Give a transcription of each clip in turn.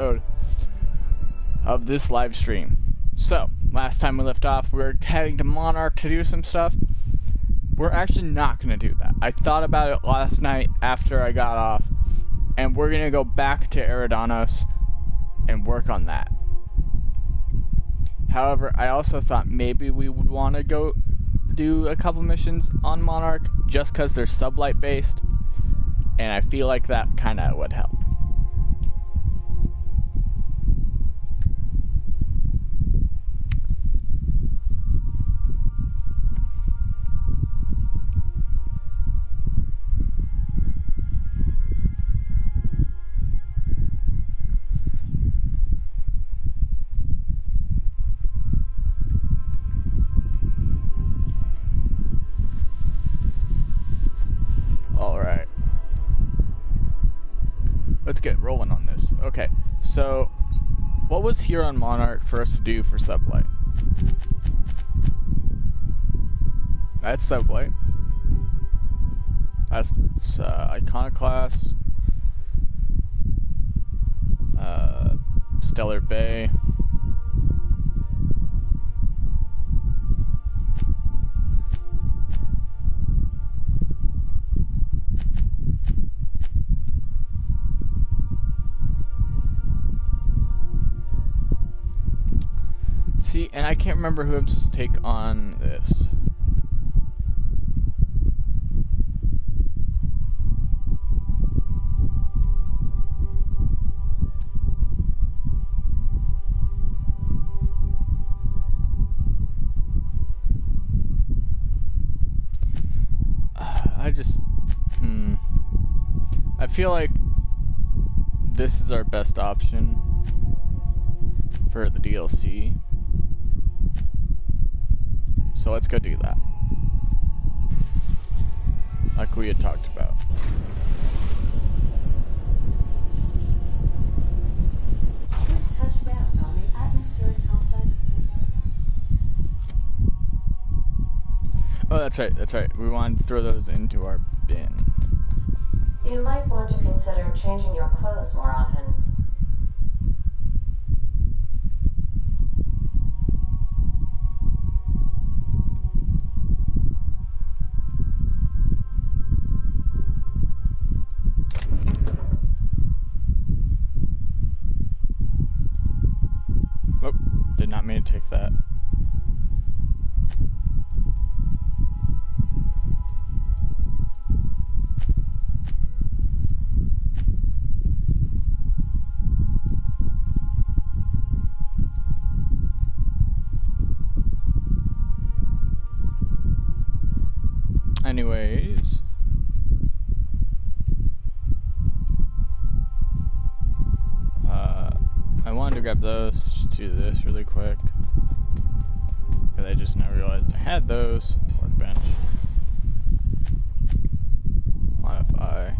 of this live stream. So, last time we left off, we were heading to Monarch to do some stuff. We're actually not going to do that. I thought about it last night after I got off, and we're going to go back to Eridanos and work on that. However, I also thought maybe we would want to go do a couple missions on Monarch just because they're sublight based, and I feel like that kind of would help. Alright. Let's get rolling on this. Okay, so what was here on Monarch for us to do for sublight? That's sublight. That's Iconoclast. Stellar Bay. See, and I can't remember who I'm supposed to take on this. I feel like this is our best option for the DLC. So let's go do that. Like we had talked about. Oh, that's right, that's right. We wanted to throw those into our bin. You might want to consider changing your clothes more often. Oh, did not mean to take that. Anyways, I wanted to grab those, just do this really quick, because I just now realized I had those. Workbench. Modify.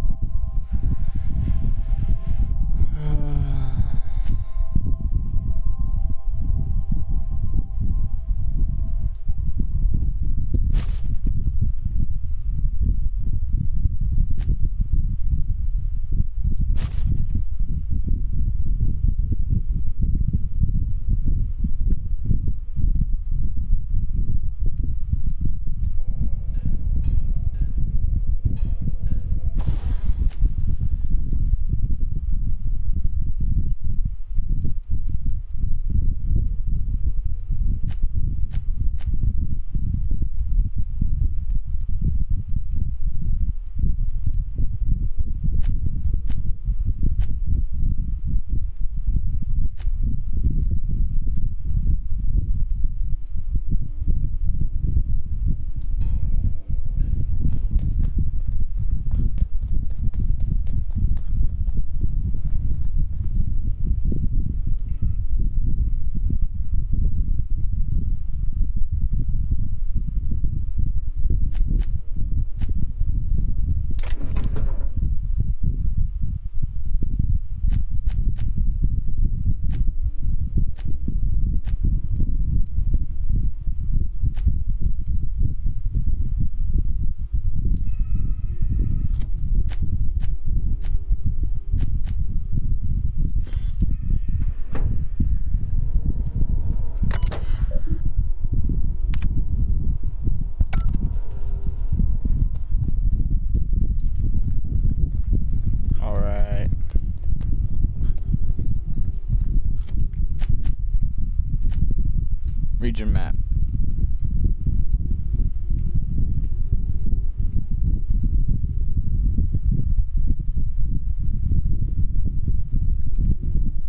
region map.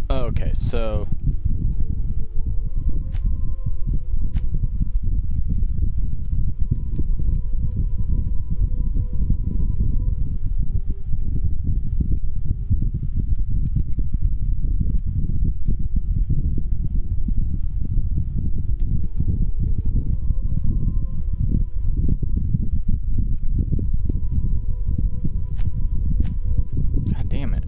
Okay, so God damn it.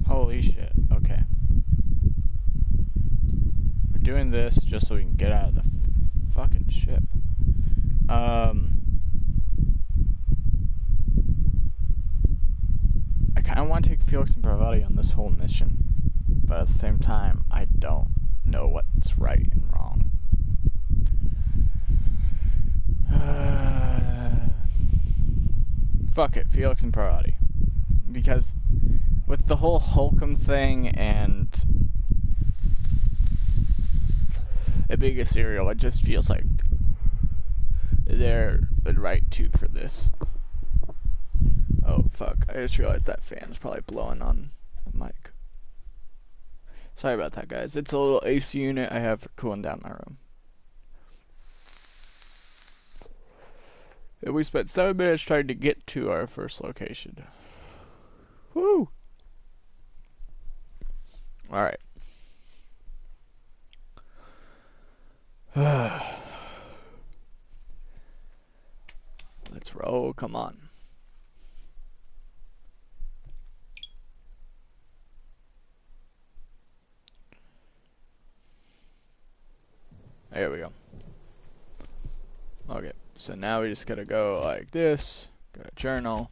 Holy shit. Okay. We're doing this just so we can get out of the fucking ship. I kind of want to take Felix and Parvati on this whole mission, but at the same time, I don't know what's right and wrong. Fuck it, Felix and Parvati. Because with the whole Holcomb thing and it being a serial, it just feels like they're the right two for this. Oh fuck, I just realized that fan's probably blowing on the mic. Sorry about that, guys. It's a little AC unit I have for cooling down my room. And we spent 7 minutes trying to get to our first location. Woo! Alright. Let's roll, come on. There we go. Okay, so now we just gotta go like this. Go to journal.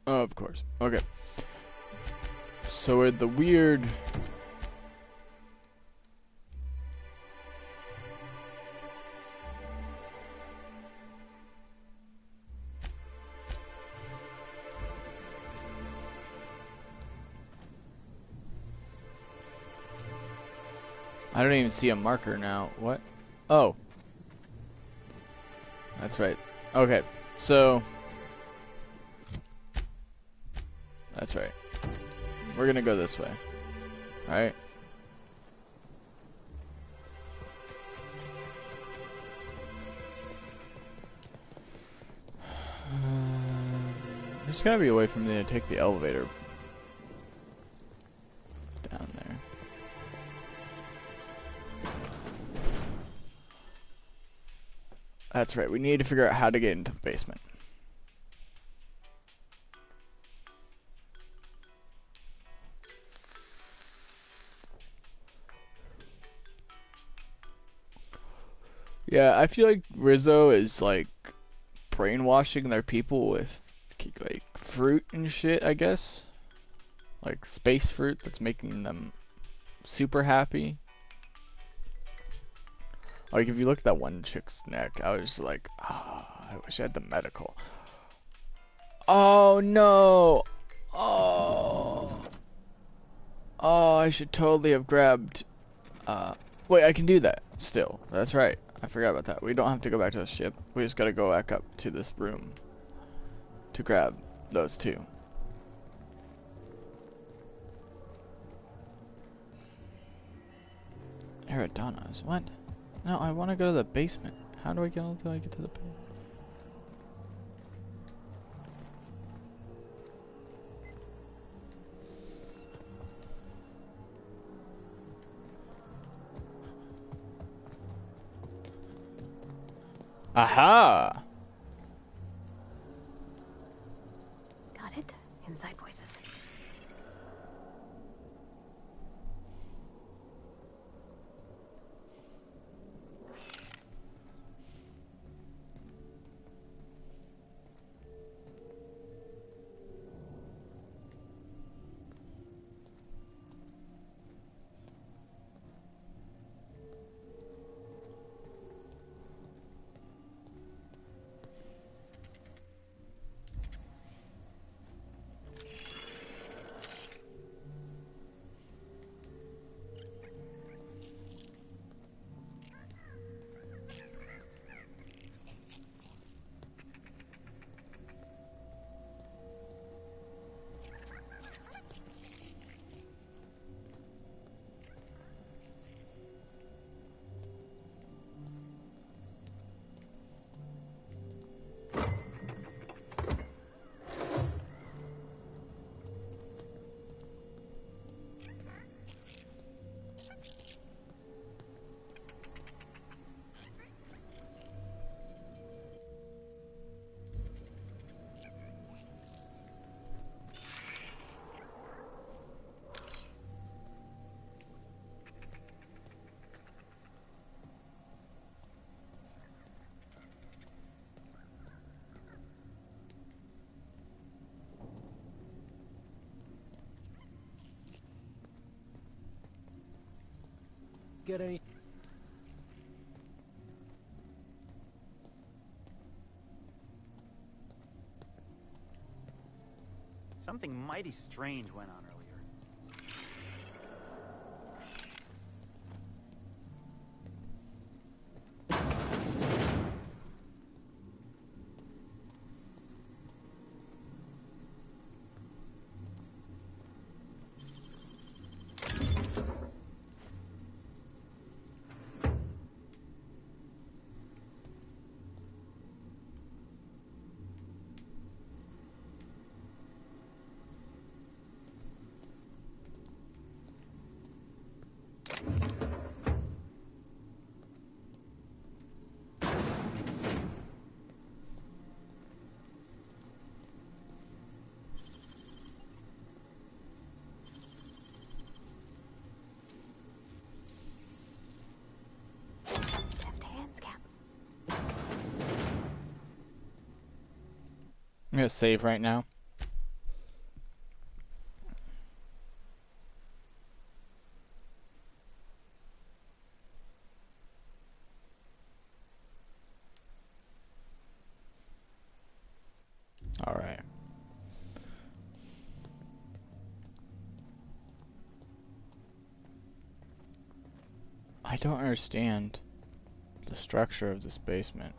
Oh, of course. Okay. So we're the weird... I don't even see a marker now. What? Oh. That's right. Okay, so... That's right. We're gonna go this way. Alright? There's gotta be a way for me to take the elevator down there. That's right, we need to figure out how to get into the basement. Yeah, I feel like Rizzo is like brainwashing their people with like fruit and shit, I guess. Like space fruit that's making them super happy. Like if you look at that one chick's neck, I was like, ah, I wish I had the medical. Oh no! Oh. Oh, I should totally have grabbed, wait, I can do that still. That's right. I forgot about that. We don't have to go back to the ship. We just gotta go back up to this room to grab those two. Eridanos, what? No, I want to go to the basement. How do I get until I get to the basement? Aha! Got it? Inside voices. Get any... Something mighty strange went on earlier. Left hands, Cap. I'm gonna save right now. Alright. I don't understand the structure of this basement.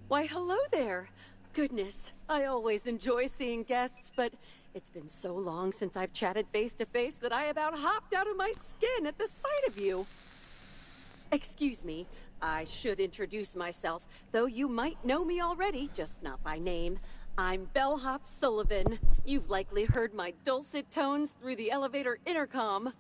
Why, hello there. Goodness, I always enjoy seeing guests, but it's been so long since I've chatted face to face that I about hopped out of my skin at the sight of you. Excuse me, I should introduce myself, though you might know me already, just not by name. I'm Bellhop Sullivan. You've likely heard my dulcet tones through the elevator intercom.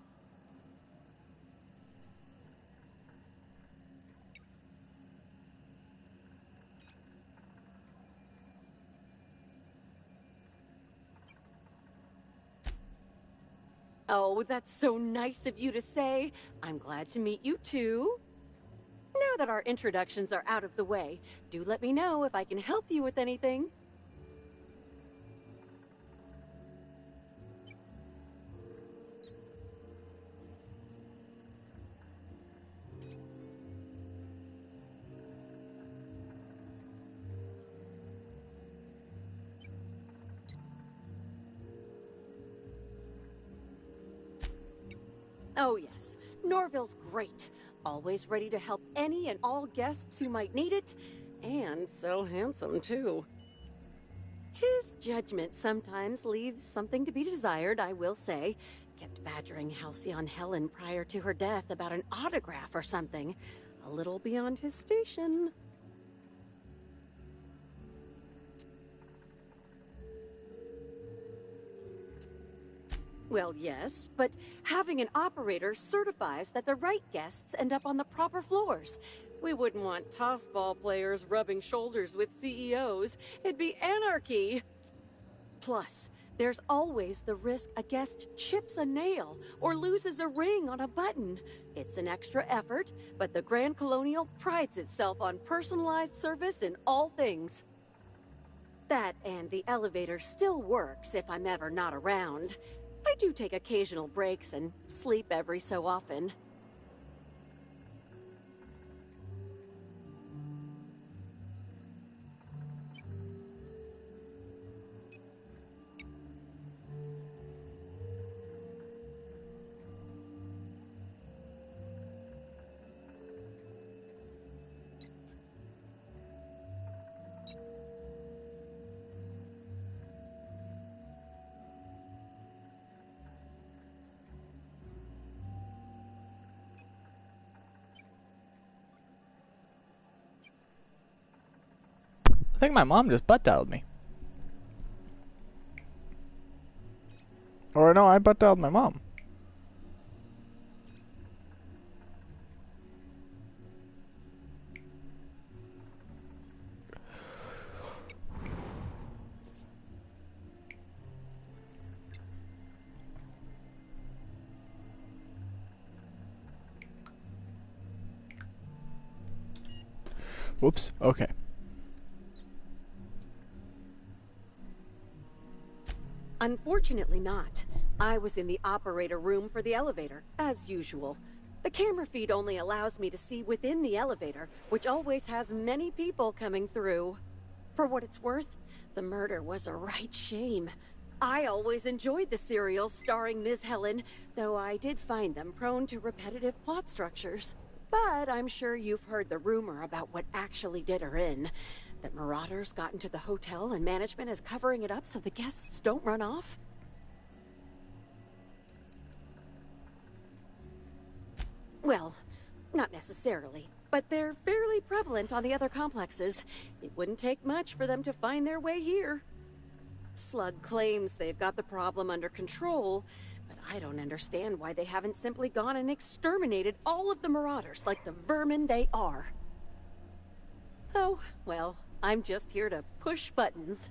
Oh, that's so nice of you to say. I'm glad to meet you too. Now that our introductions are out of the way, do let me know if I can help you with anything. Oh yes, Norville's great. Always ready to help any and all guests who might need it. And so handsome, too. His judgment sometimes leaves something to be desired, I will say. Kept badgering Halcyon Helen prior to her death about an autograph or something. A little beyond his station. Well, yes, but having an operator certifies that the right guests end up on the proper floors. We wouldn't want tossball players rubbing shoulders with CEOs. It'd be anarchy. Plus, there's always the risk a guest chips a nail or loses a ring on a button. It's an extra effort, but the Grand Colonial prides itself on personalized service in all things. That and the elevator still works if I'm ever not around. I do take occasional breaks and sleep every so often. I think my mom just butt dialed me. Or no, I butt dialed my mom. Whoops, okay. Unfortunately not. I was in the operator room for the elevator, as usual. The camera feed only allows me to see within the elevator, which always has many people coming through. For what it's worth, the murder was a right shame. I always enjoyed the serials starring Ms. Helen, though I did find them prone to repetitive plot structures. But I'm sure you've heard the rumor about what actually did her in. That marauders got into the hotel and management is covering it up so the guests don't run off? Well, not necessarily, but they're fairly prevalent on the other complexes. It wouldn't take much for them to find their way here. Slug claims they've got the problem under control, but I don't understand why they haven't simply gone and exterminated all of the marauders like the vermin they are. Oh, well, I'm just here to push buttons.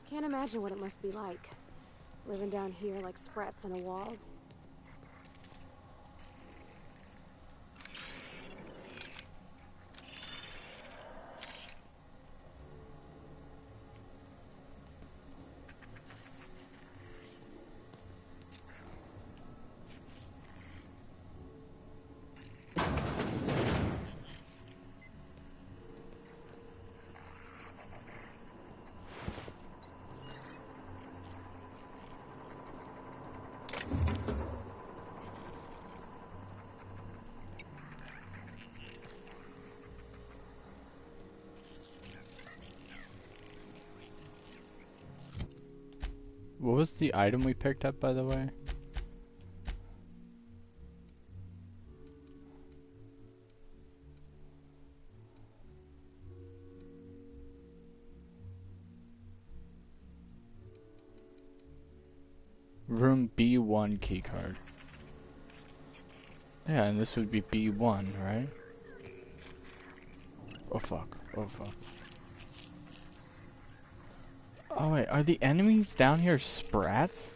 Can't imagine what it must be like, living down here like sprats in a wall. What was the item we picked up, by the way? Room B1 keycard. Yeah, and this would be B1, right? Oh fuck. Oh fuck. Oh wait, are the enemies down here sprats?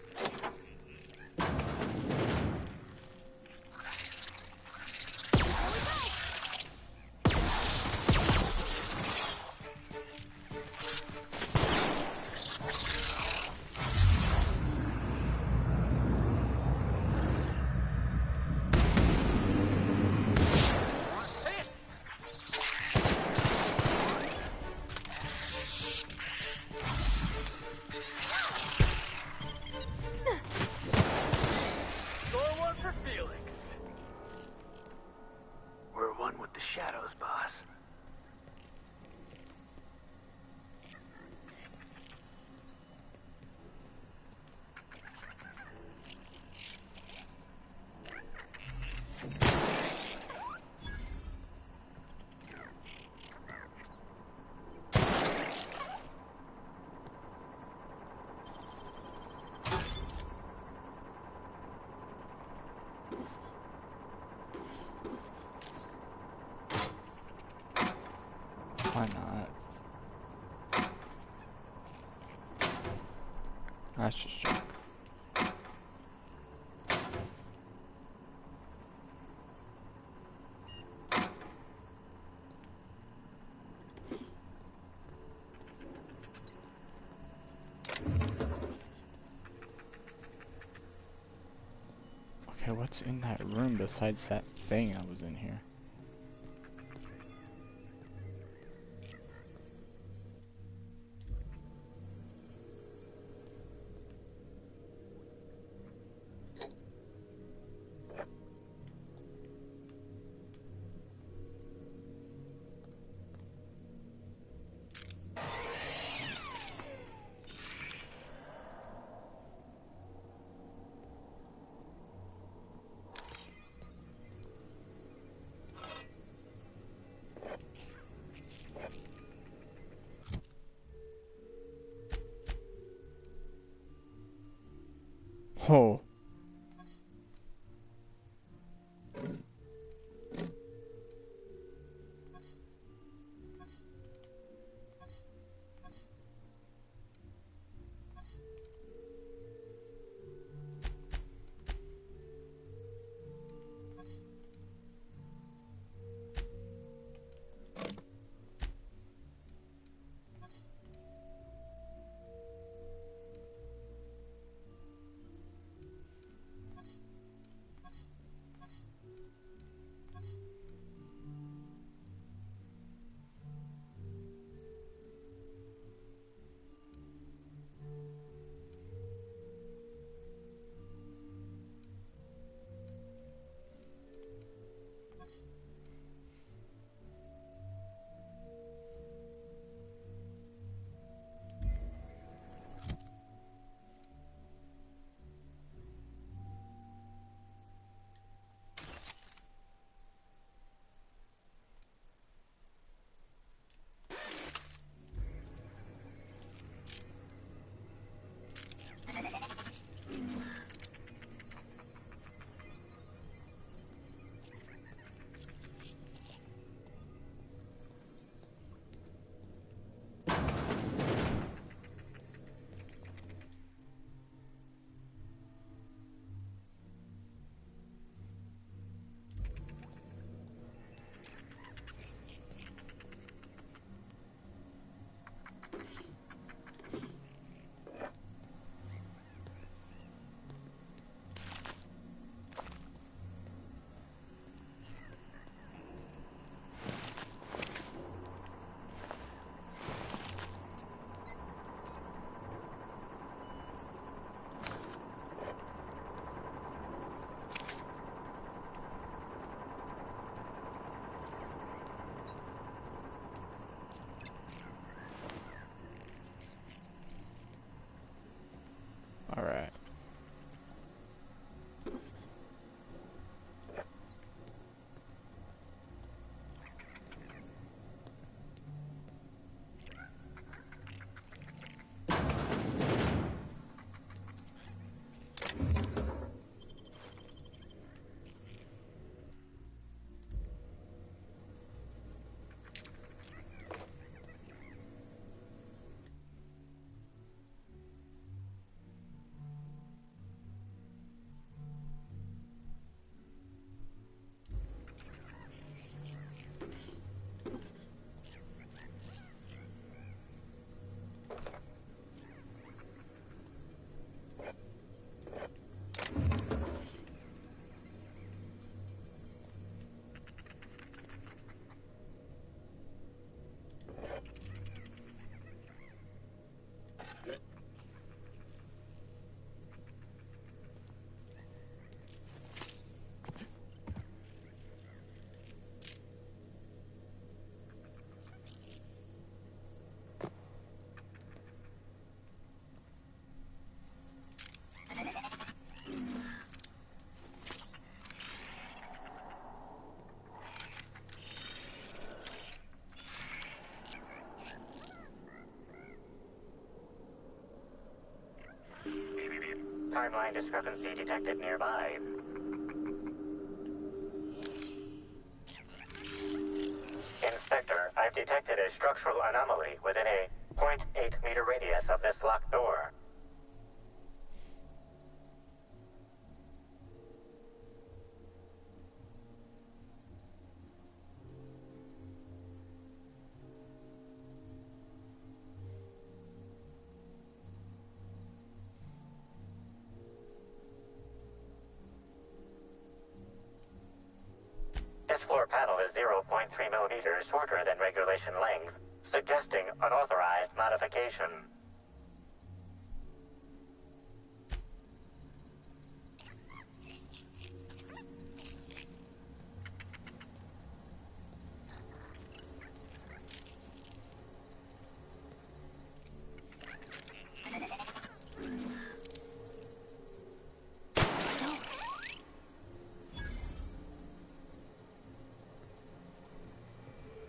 Why not? That's just junk. Okay, what's in that room besides that thing that was in here? Timeline discrepancy detected nearby. Inspector, I've detected a structural anomaly within a 0.8 meter radius of this locked door. This floor panel is 0.3 millimeters shorter than regulation length, suggesting unauthorized modification.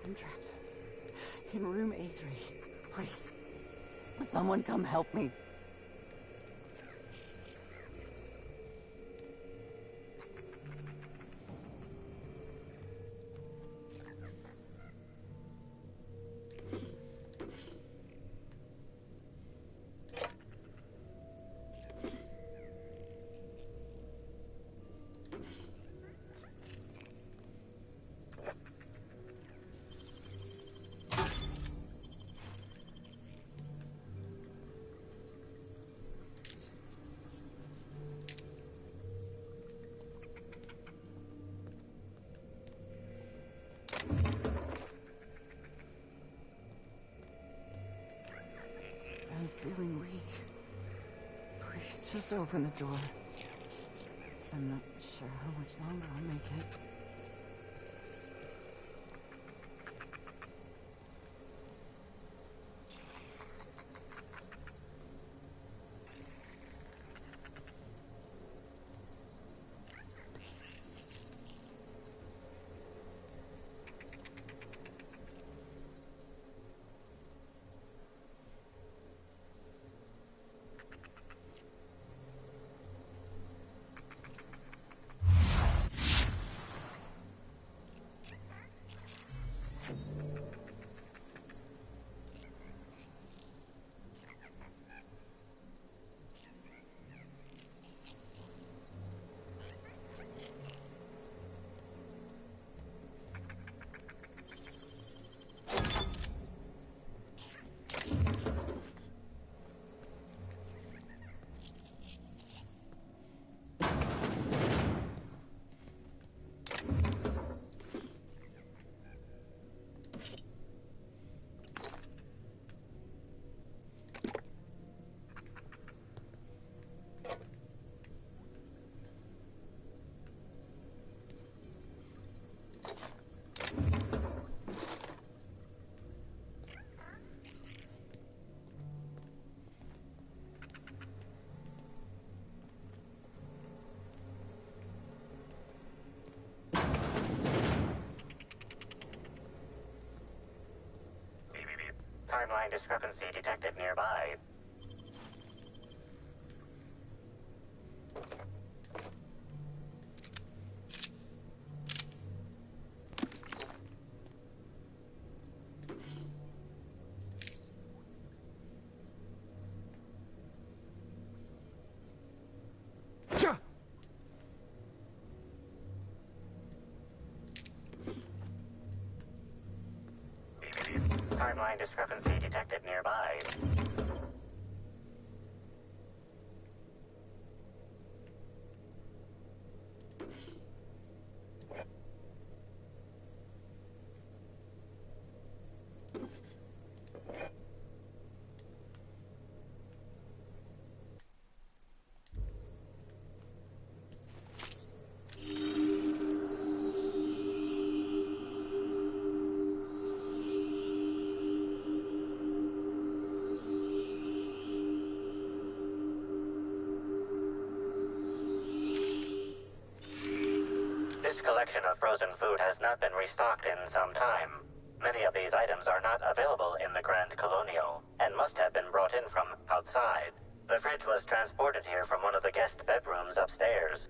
I'm trapped in room A3. Please, someone come help me. I'm feeling weak. Please, just open the door. I'm not sure how much longer I'll make it. Timeline discrepancy detected nearby. Timeline discrepancy detected nearby. This collection of frozen food has not been restocked in some time. Many of these items are not available in the Grand Colonial, and must have been brought in from outside. The fridge was transported here from one of the guest bedrooms upstairs.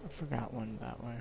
I forgot one that way.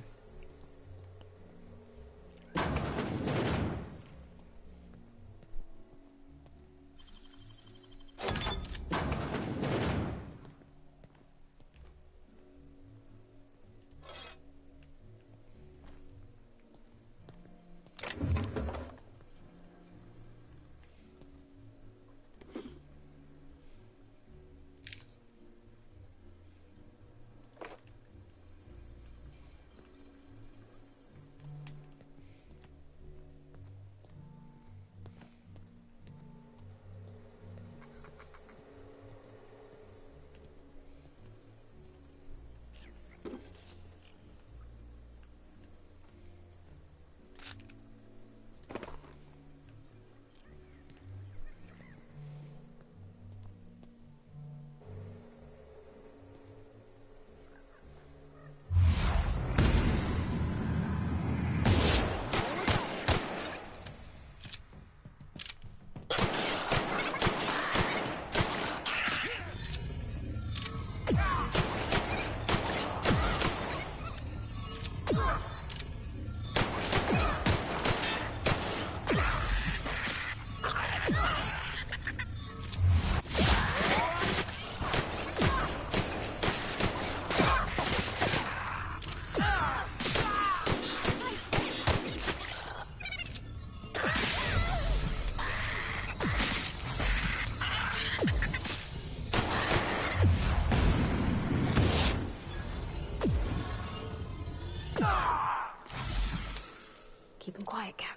Keep him quiet, Cap.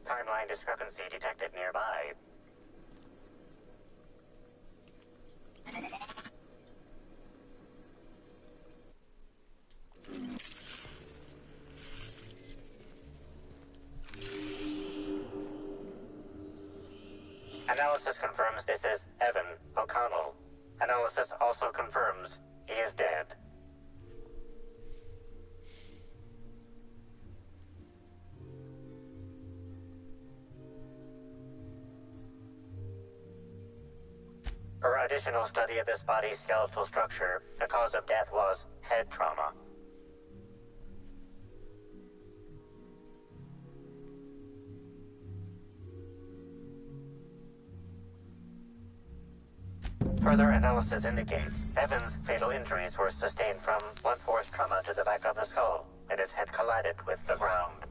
Timeline discrepancy detected nearby. Analysis confirms this is Evan O'Connell. Analysis also confirms he is dead. For additional study of this body's skeletal structure, the cause of death was head trauma. Further analysis indicates Evan's fatal injuries were sustained from blunt force trauma to the back of the skull, and his head collided with the ground.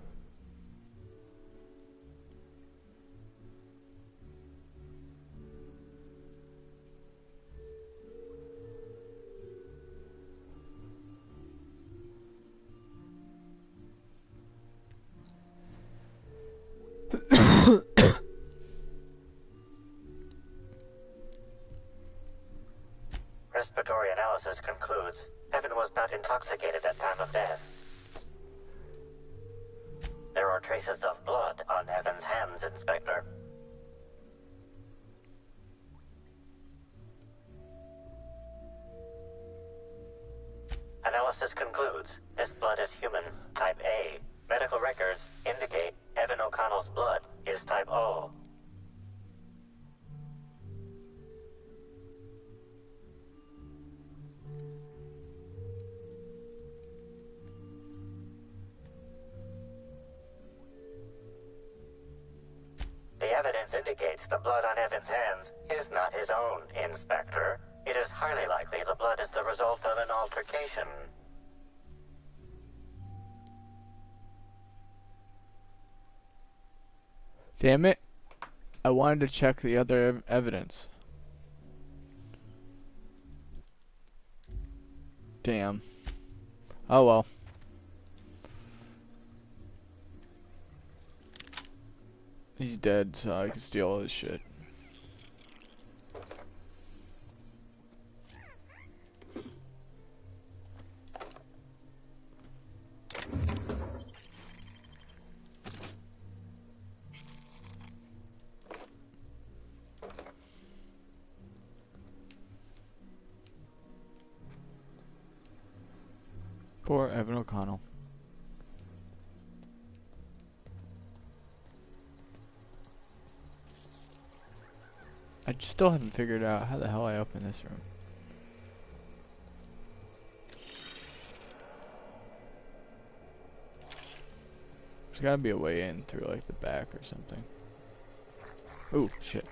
Respiratory analysis concludes Evan was not intoxicated at time of death. There are traces of blood on Evan's hands, Inspector. Analysis concludes this blood is human, type A. Medical records indicate Evan O'Connell's blood is type O. The evidence indicates the blood on Evan's hands is not his own, Inspector. It is highly likely the blood is the result of an altercation. Damn it. I wanted to check the other evidence. Damn. Oh well. He's dead, so I can steal all his shit. Poor Evan O'Connell. I still haven't figured out how the hell I open this room. There's gotta be a way in through like the back or something. Ooh, shit.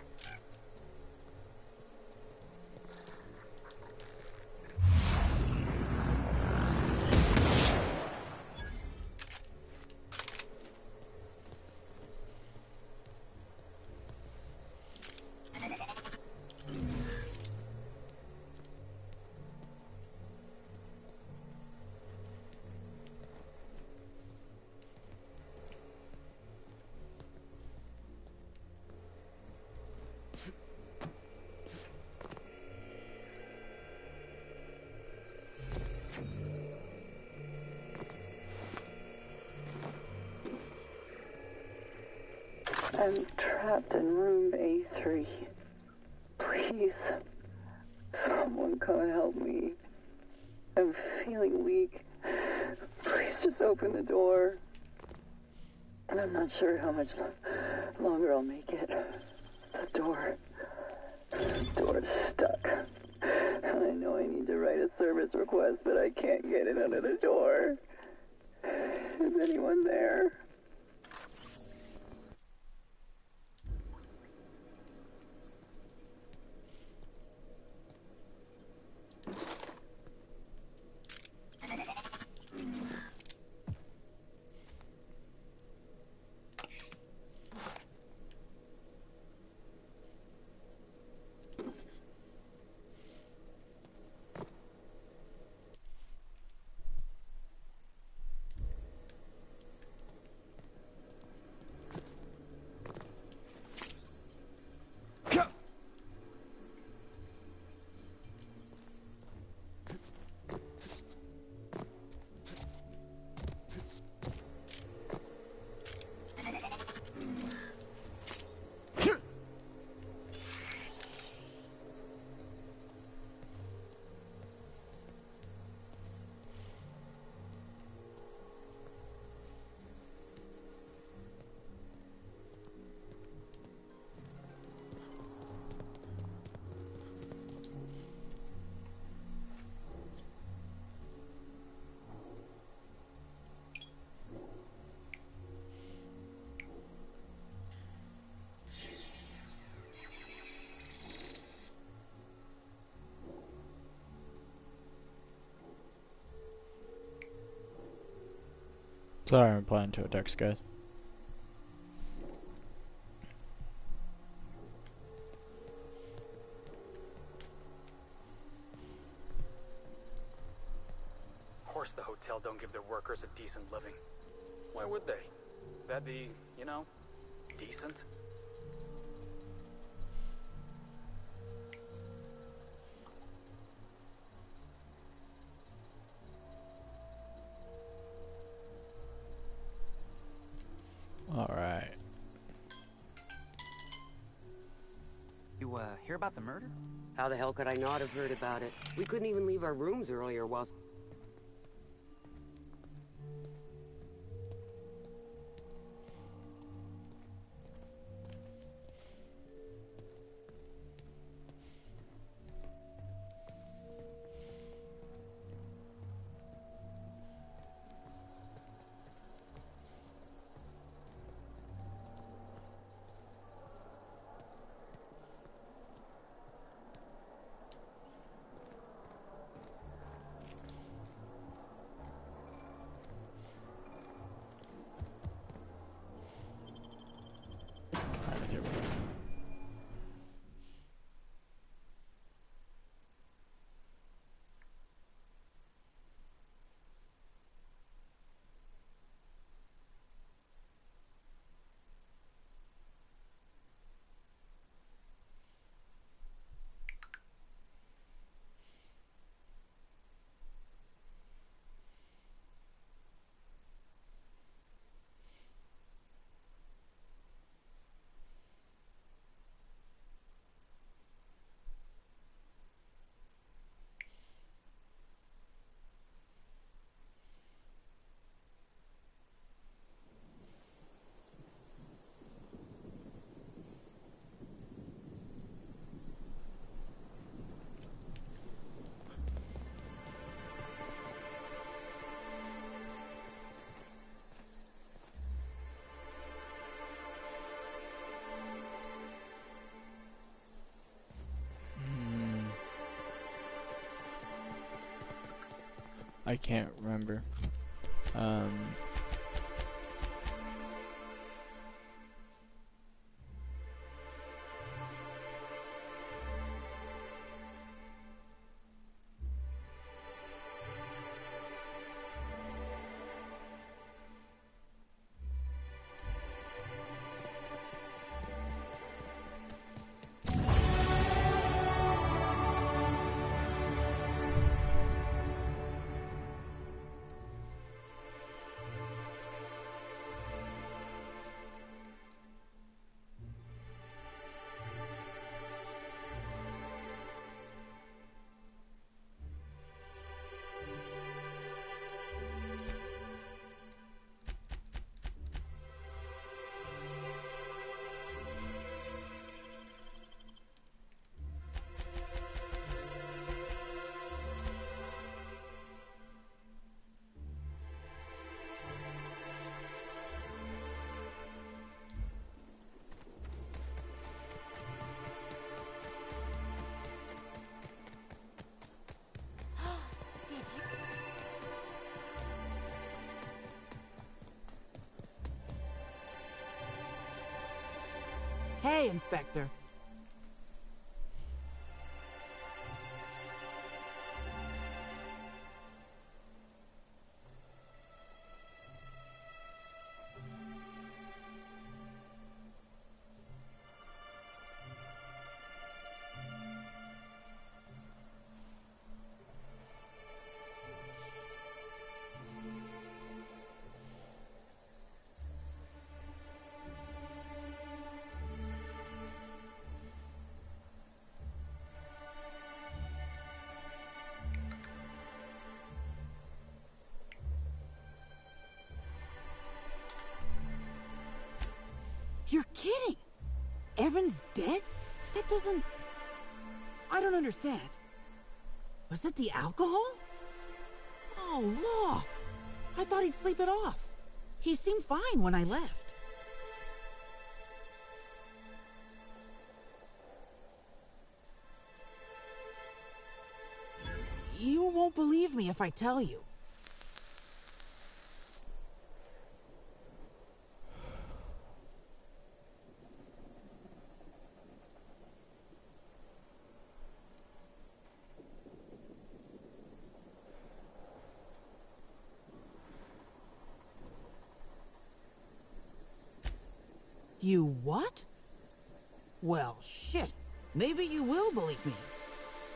I'm trapped in room A3. Please, someone come help me. I'm feeling weak. Please just open the door. I'm not sure how much longer I'll make it. The door's stuck. And I know I need to write a service request, but I can't get it under the door. Is anyone there? Sorry, I'm applying to a text, guys. Of course the hotel don't give their workers a decent living. Why would they? That'd be, you know, decent. Alright. You, hear about the murder? How the hell could I not have heard about it? We couldn't even leave our rooms earlier while... Alright, here we go. I can't remember. Hey, Inspector. You're kidding! Evan's dead? That doesn't... I don't understand. Was it the alcohol? Oh, law! I thought he'd sleep it off. He seemed fine when I left. You won't believe me if I tell you. You what? Well, shit. Maybe you will believe me.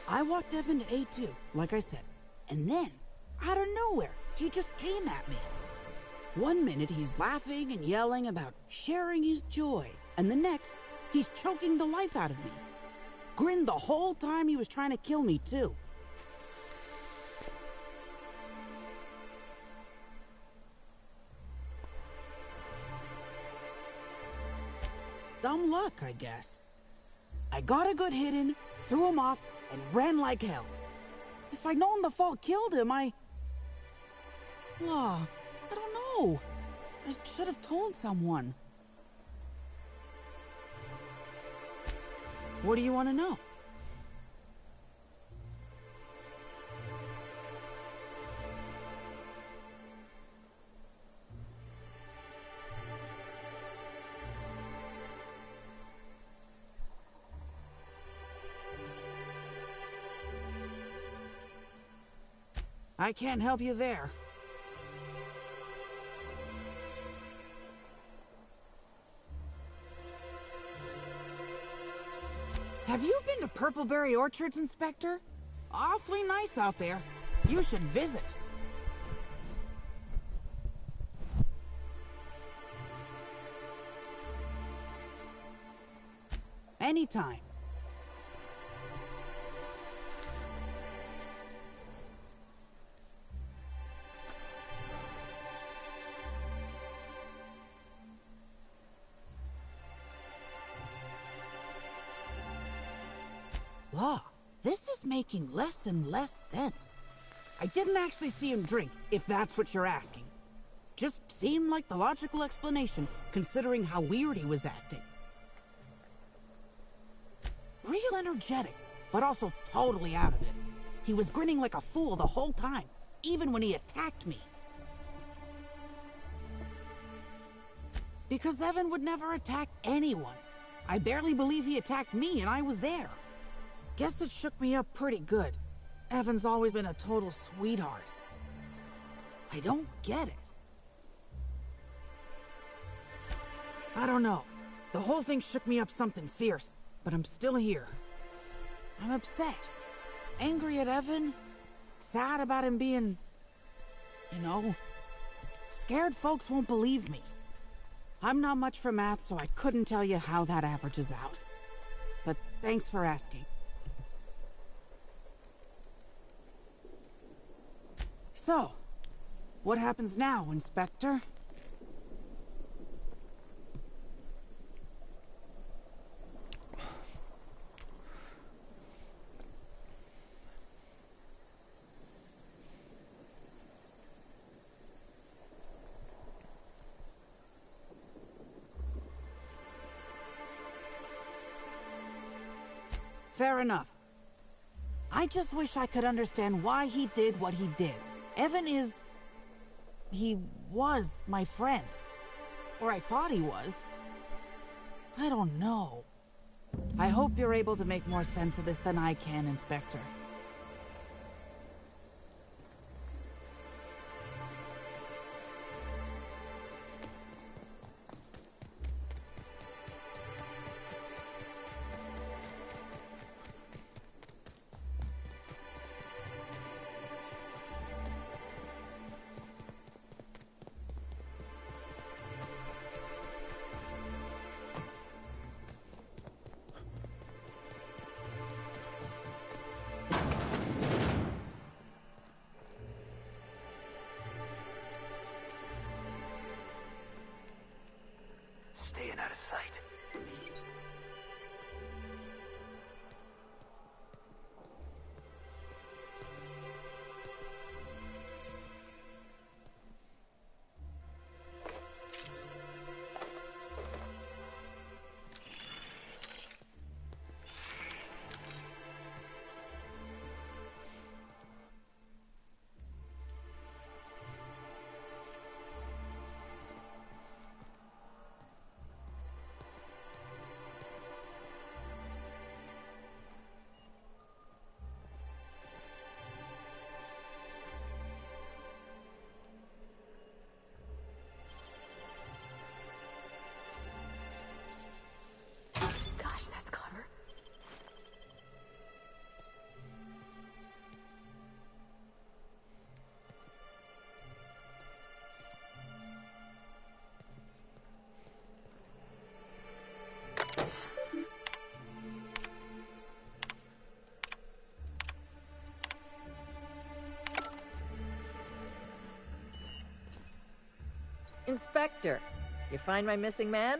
I walked Evan to A2, like I said. And then, out of nowhere, he just came at me. One minute he's laughing and yelling about sharing his joy. And the next, he's choking the life out of me. Grinned the whole time he was trying to kill me, too. Dumb luck, I guess. I got a good hit in, threw him off, and ran like hell. If I'd known the fall killed him, I don't know. I should have told someone. What do you want to know? I can't help you there. Have you been to Purpleberry Orchards, Inspector? Awfully nice out there. You should visit. Anytime. Law, this is making less and less sense. I didn't actually see him drink, if that's what you're asking. Just seemed like the logical explanation, considering how weird he was acting. Real energetic, but also totally out of it. He was grinning like a fool the whole time, even when he attacked me. Because Evan would never attack anyone. I barely believe he attacked me, and I was there. Guess it shook me up pretty good. Evan's always been a total sweetheart. I don't get it. I don't know. The whole thing shook me up something fierce, but I'm still here. I'm upset. Angry at Evan. Sad about him being... scared folks won't believe me. I'm not much for math, so I couldn't tell you how that averages out. But thanks for asking. So, what happens now, Inspector? Fair enough. I just wish I could understand why he did what he did. Evan he was my friend. Or I thought he was. I don't know. I hope you're able to make more sense of this than I can, Inspector. Staying out of sight. Inspector, you find my missing man?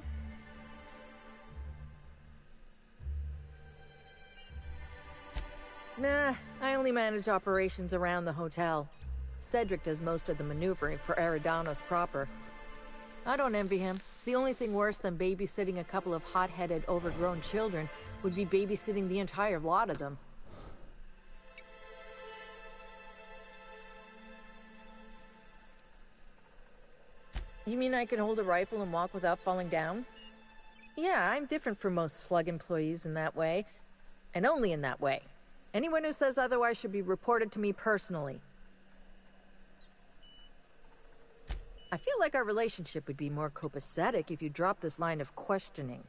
Nah, I only manage operations around the hotel. Cedric does most of the maneuvering for Eridanos proper. I don't envy him. The only thing worse than babysitting a couple of hot-headed, overgrown children would be babysitting the entire lot of them. You mean I can hold a rifle and walk without falling down? Yeah, I'm different from most Slug employees in that way. And only in that way. Anyone who says otherwise should be reported to me personally. I feel like our relationship would be more copacetic if you dropped this line of questioning.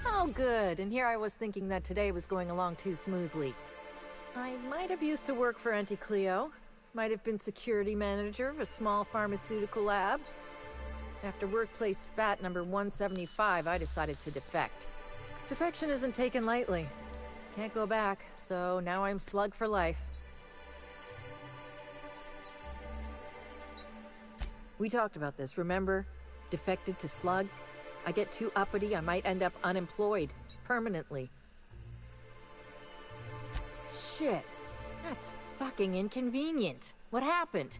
Oh, good. And here I was thinking that today was going along too smoothly. I might have used to work for Auntie Cleo. Might have been security manager of a small pharmaceutical lab. After workplace spat number 175, I decided to defect. Defection isn't taken lightly. Can't go back, so now I'm Slug for life. We talked about this, remember? Defected to Slug? I get too uppity, I might end up unemployed. Permanently. Shit. That's fucking inconvenient. What happened?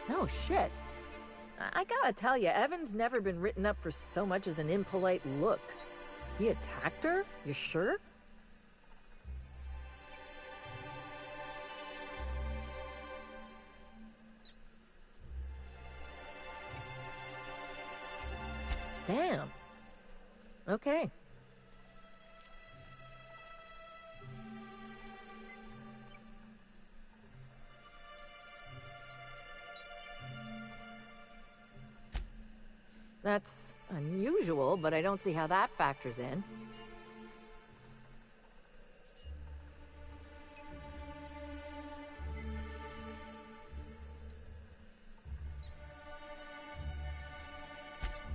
Oh, shit. I gotta tell you, Evan's never been written up for so much as an impolite look. He attacked her? You sure? Damn. Okay. That's unusual, but I don't see how that factors in.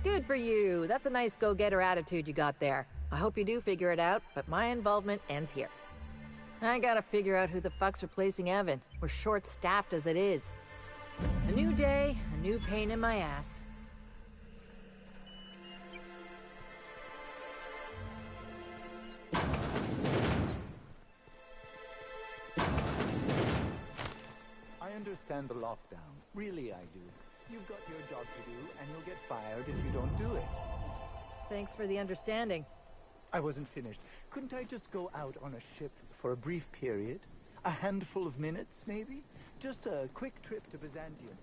Good for you. That's a nice go-getter attitude you got there. I hope you do figure it out, but my involvement ends here. I gotta figure out who the fuck's replacing Evan. We're short-staffed as it is. A new day, a new pain in my ass. I understand the lockdown. Really, I do. You've got your job to do, and you'll get fired if you don't do it. Thanks for the understanding. I wasn't finished. Couldn't I just go out on a ship for a brief period? A handful of minutes, maybe? Just a quick trip to Byzantium.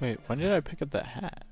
Wait, when did I pick up that hat?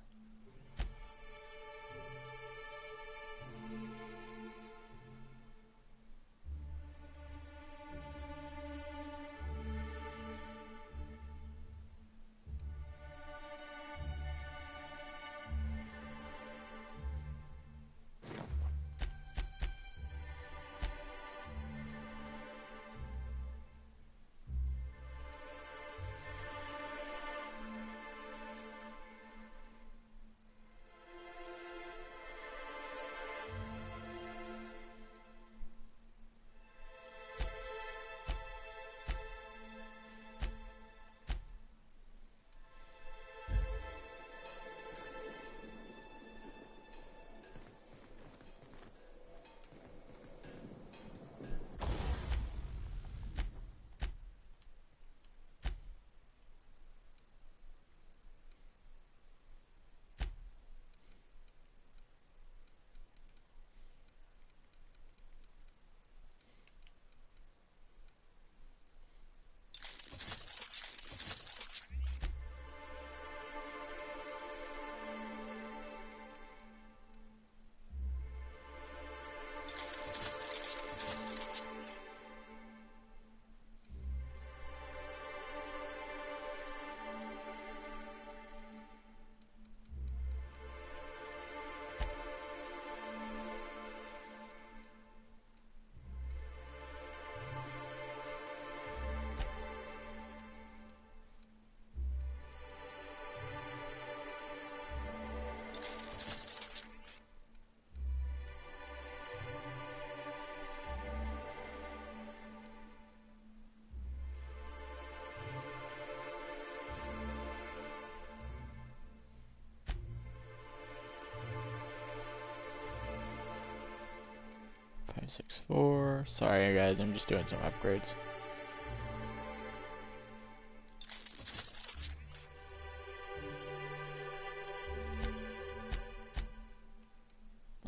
Five, 6, 4. Sorry guys, I'm just doing some upgrades.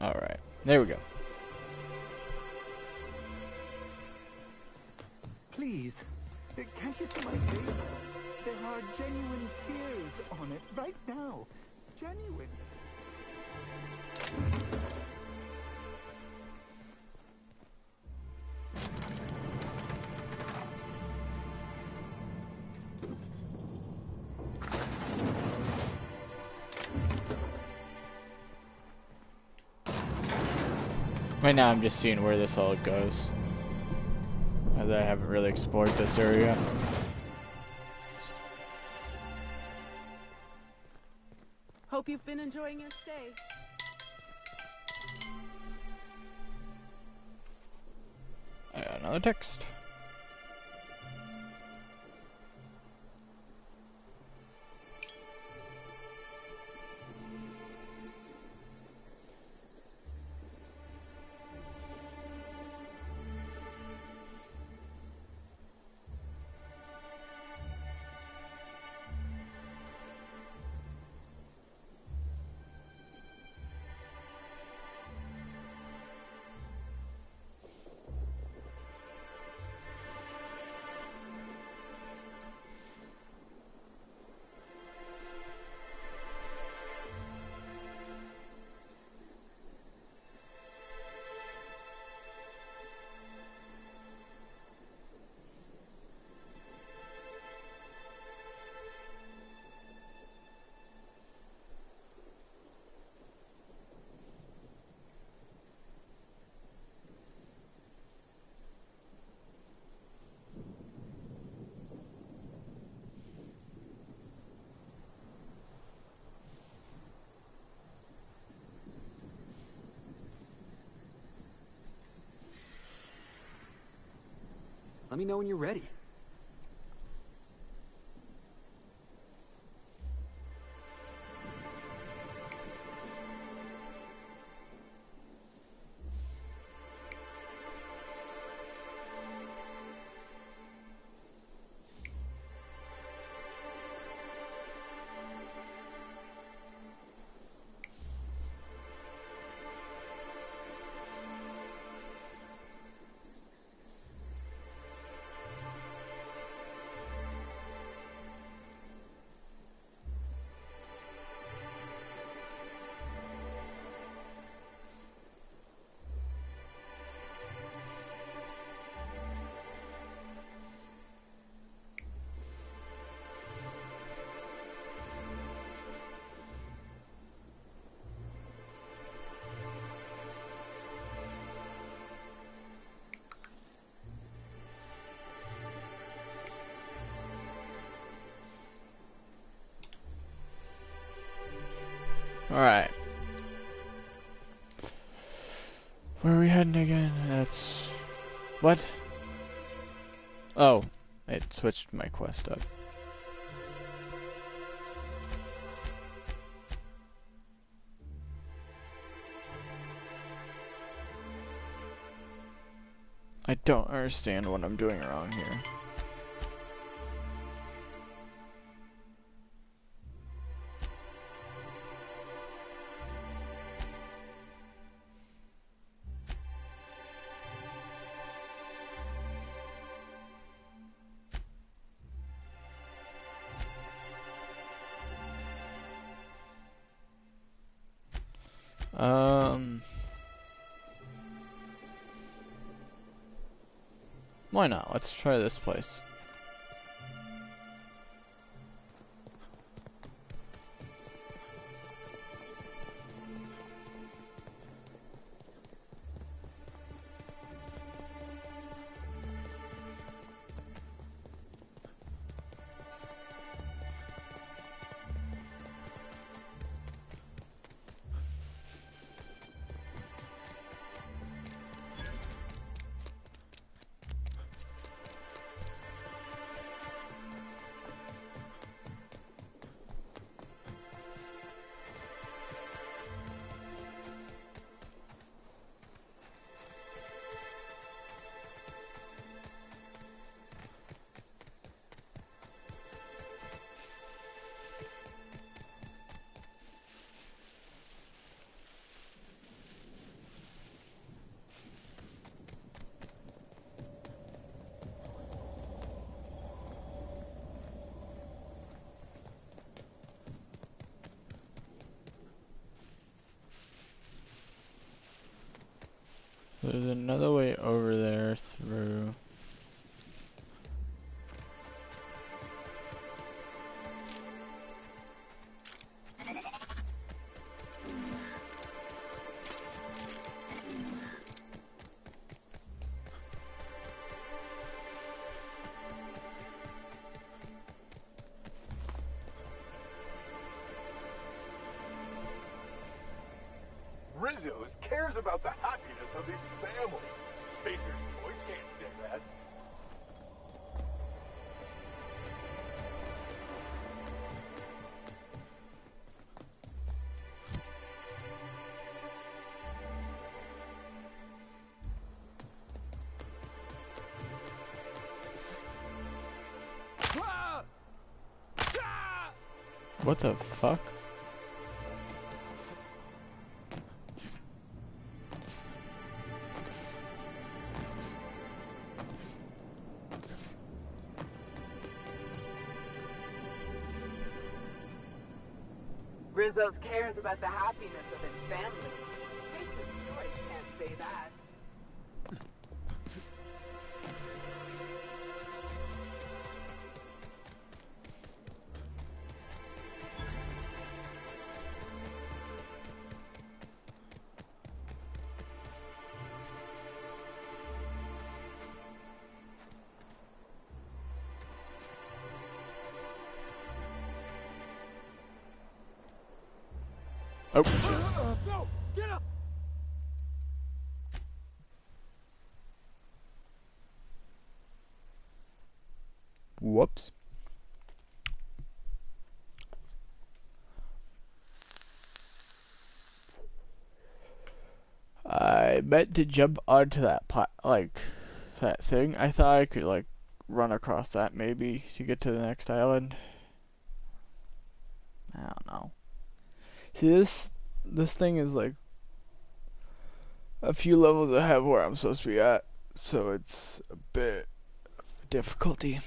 Alright, there we go. Please, can't you see my face? There are genuine tears on it right now. Genuine. Right now I'm just seeing where this all goes, as I haven't really explored this area. Hope you've been enjoying your stay. I got another text. Let me know when you're ready. Alright. Where are we heading again? That's... What? Oh, it switched my quest up. I don't understand what I'm doing wrong here. Why not? Let's try this place. There's another way over there through. Rizzo's cares about the happiness of his family. Spacer's boys can't say that. What the fuck? Rizzo's cares about the happiness of his family. Spacer's boys can't say that. Oh. No! Get up! Whoops. I meant to jump onto that that thing. I thought I could like run across that maybe to get to the next island. I don't know. See, this thing is like a few levels ahead of where I'm supposed to be at, so it's a bit of difficulty.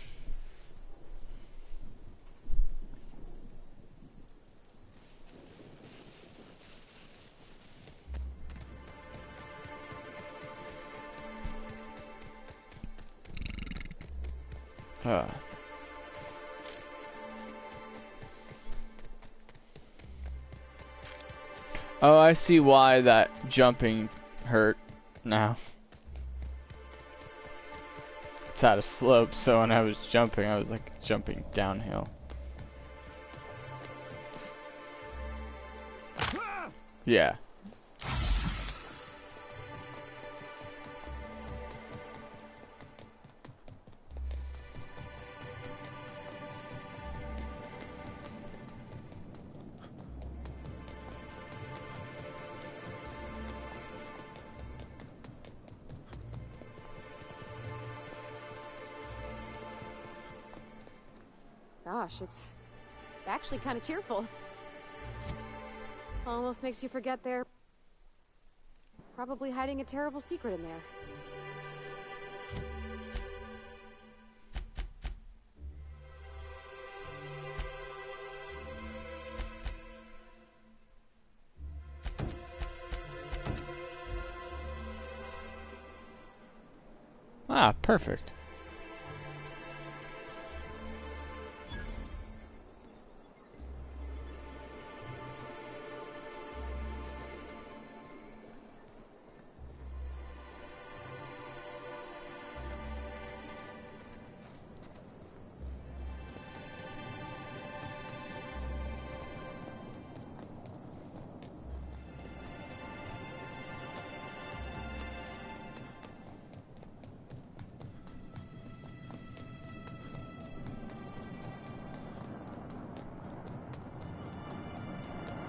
Oh, I see why that jumping hurt now. It's at a slope, so when I was jumping, I was like jumping downhill. Yeah. Gosh, it's actually kind of cheerful. Almost makes you forget they're probably hiding a terrible secret in there. Ah, perfect.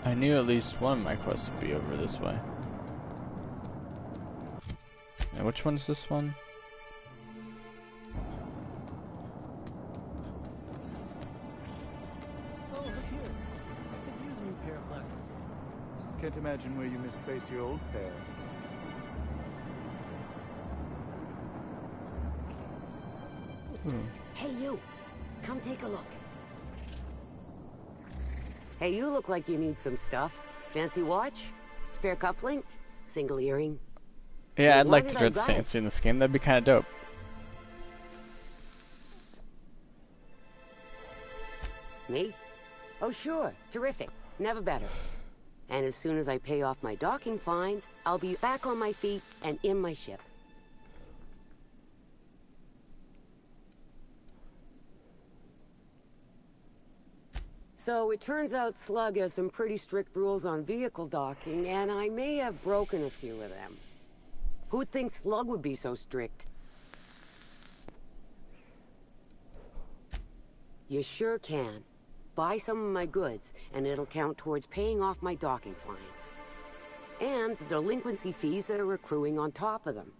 I knew at least one of my quests would be over this way. And which one's this one? Oh, look here. I could use a new pair of glasses. Can't imagine where you misplaced your old pair. Hey, you. Come take a look. Hey, you look like you need some stuff. Fancy watch? Spare cufflink? Single earring? Yeah, I'd Why like to did I dress buy it? fancy in this game. That'd be kind of dope. Me? Oh, sure. Terrific. Never better. And as soon as I pay off my docking fines, I'll be back on my feet and in my ship. So it turns out Slug has some pretty strict rules on vehicle docking, and I may have broken a few of them. Who'd think Slug would be so strict? You sure can. Buy some of my goods, and it'll count towards paying off my docking fines. And the delinquency fees that are accruing on top of them.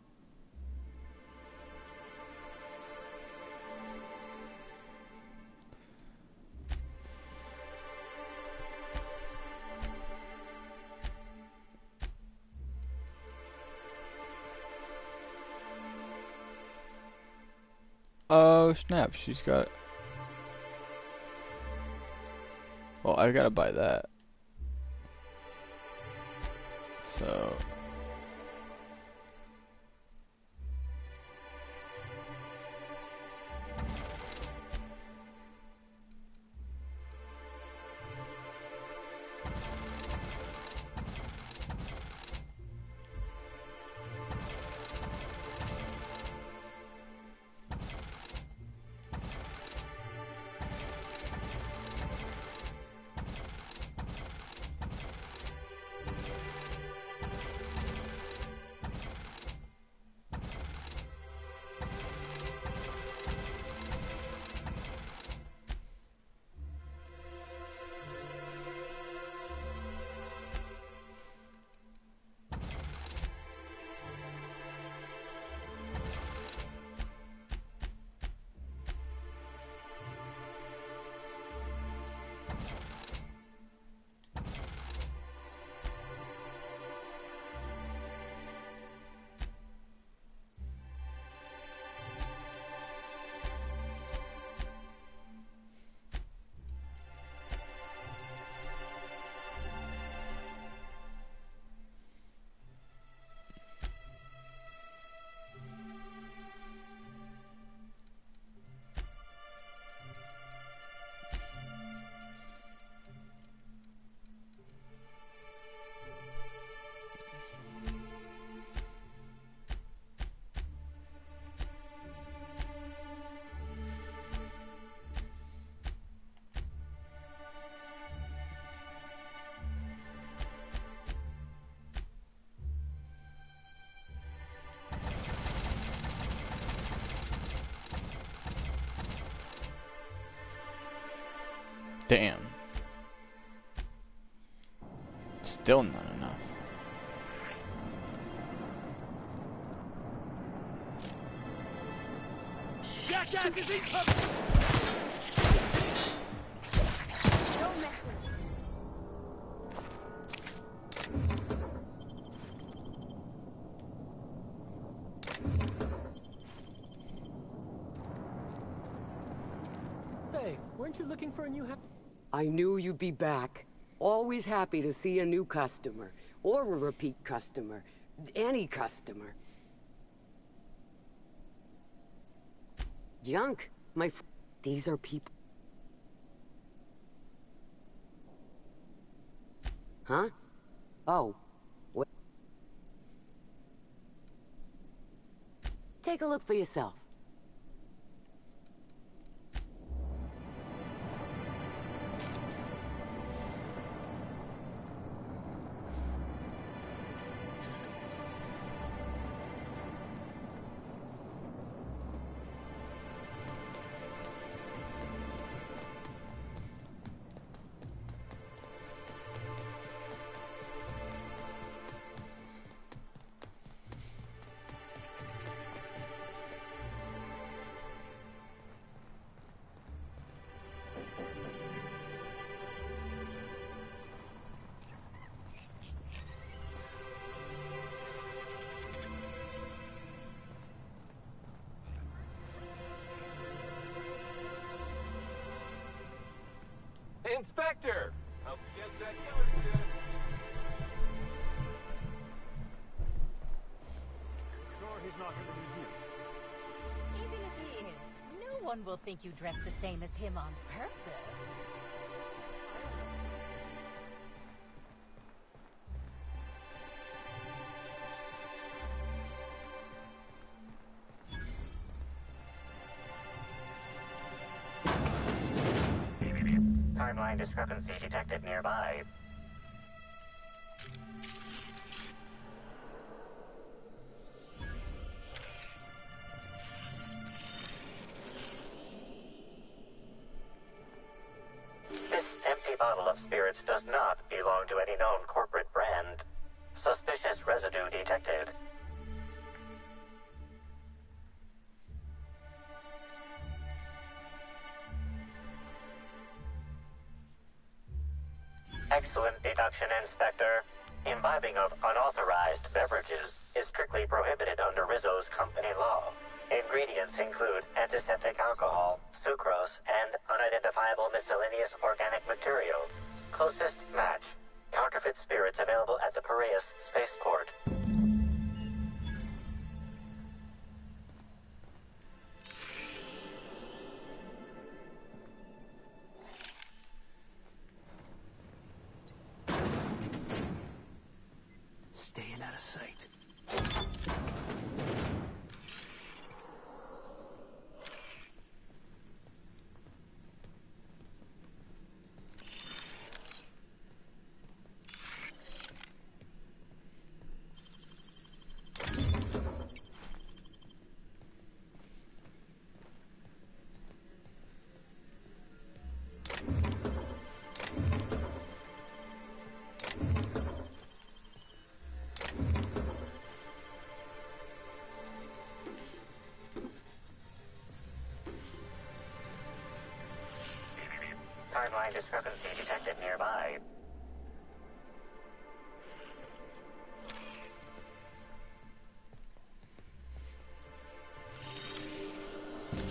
Oh snap, she's got... Well, I gotta buy that. So... Damn. Still not enough. Jackass is incoming! Don't mess with me. Say, weren't you looking for a new house? I knew you'd be back. Always happy to see a new customer. Or a repeat customer. Any customer. Junk, these are people. Huh? Oh. What? Take a look for yourself. Inspector! Help you get that killer shit. Sure he's not in the museum. Even if he is, no one will think you dress the same as him on purpose. Timeline discrepancy detected nearby. This empty bottle of spirits does not belong to any known corporate brand. Suspicious residue detected. Excellent deduction, Inspector. Imbibing of unauthorized beverages is strictly prohibited under Rizzo's company law. Ingredients include antiseptic alcohol, sucrose, and unidentifiable miscellaneous organic material. Closest match. Counterfeit spirits available at the Piraeus spaceport. Staying out of sight. Timeline discrepancy detected nearby.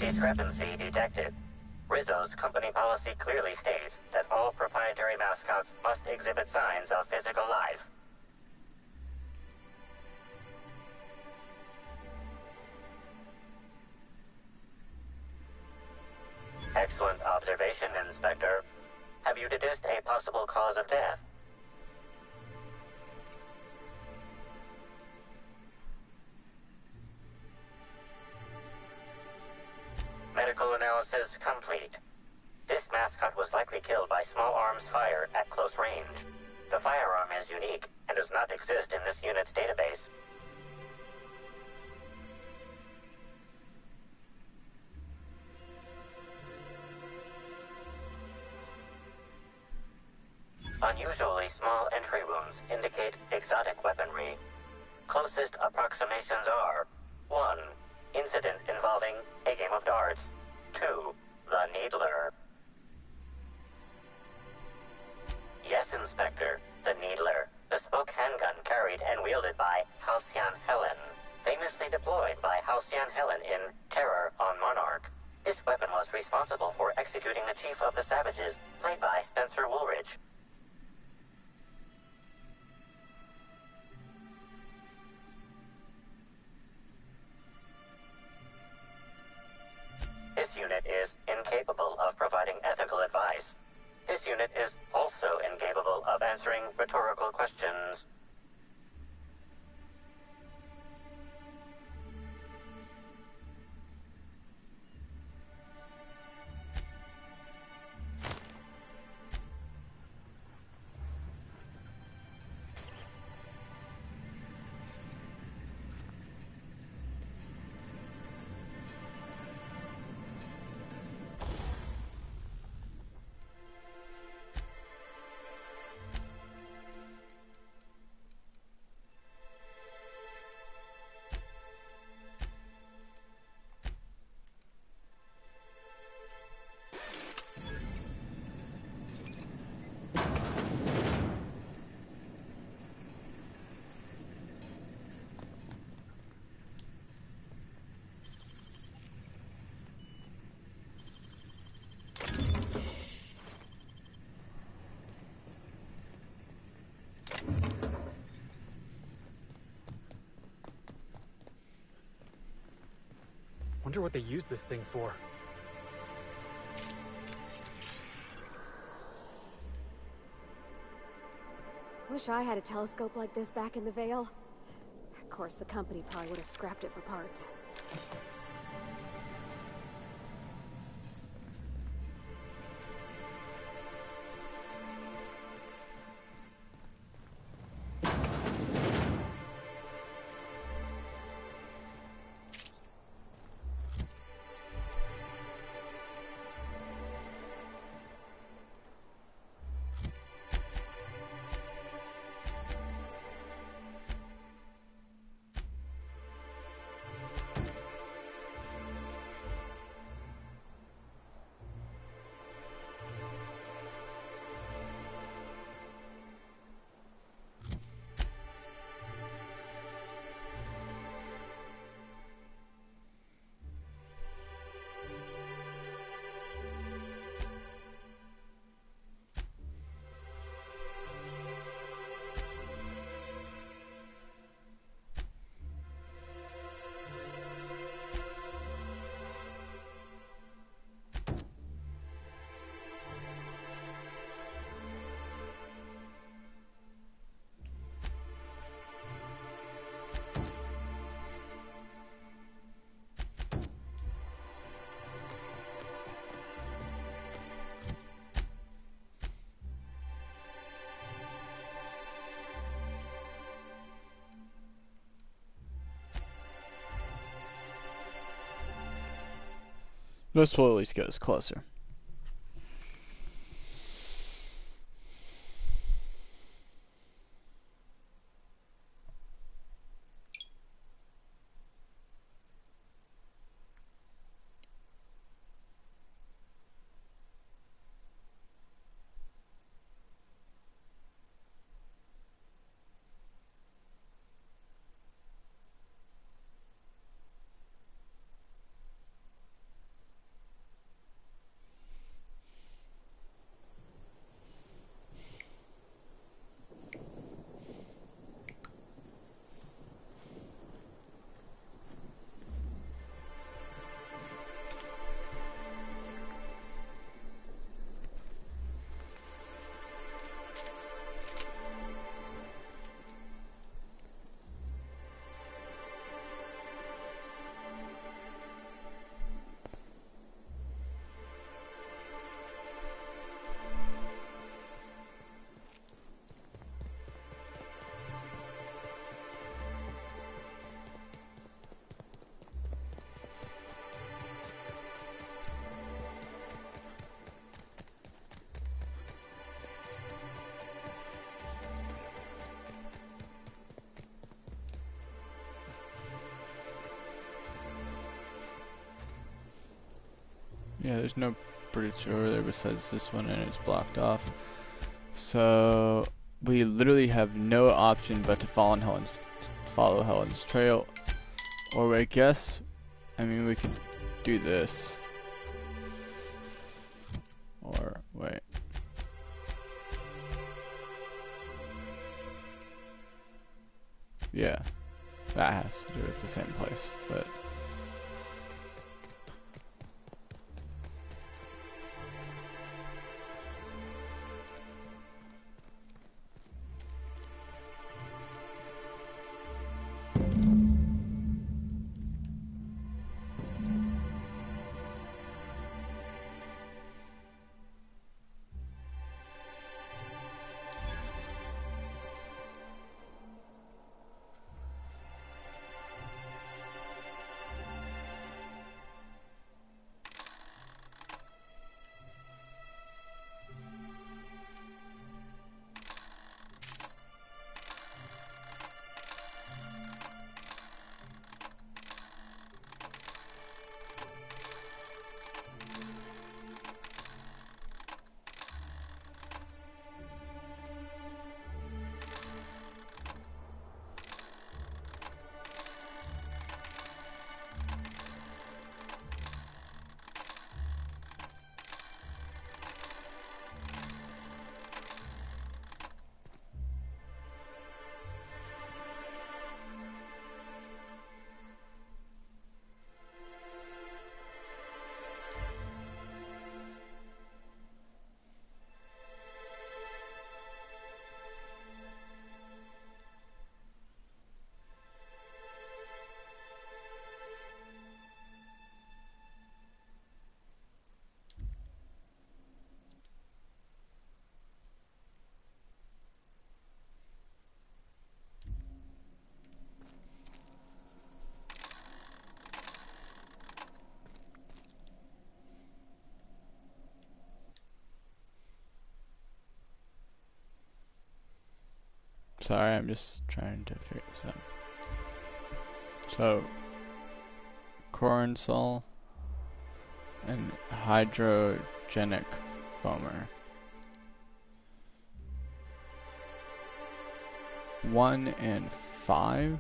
Discrepancy detected. Rizzo's company policy clearly states that all proprietary mascots must exhibit signs of physical life. Excellent observation, Inspector. Have you deduced a possible cause of death? Medical analysis complete. This mascot was likely killed by small arms fire at close range. The firearm is unique and does not exist in this unit's database. Unusually small entry wounds indicate exotic weaponry. Closest approximations are 1. Incident involving a game of darts. 2. The Needler. Yes, Inspector. The Needler. Bespoke handgun carried and wielded by Halcyon Helen. Famously deployed by Halcyon Helen in Terror on Monarch. This weapon was responsible for executing the Chief of the Savages, played by Spencer Woolridge. This unit is incapable of providing ethical advice. This unit is also incapable of answering rhetorical questions. Wonder what they use this thing for. Wish I had a telescope like this back in the Vale. Of course, the company probably would have scrapped it for parts. This will at least get us closer. Yeah, there's no bridge over there besides this one, and it's blocked off. So we literally have no option but to follow Helen's trail. Or I guess, I mean, we could do this. Or wait. Yeah, that has to do with the same place, but. Sorry, I'm just trying to figure this out. So, Corensol and hydrogenic foamer. 1 and 5.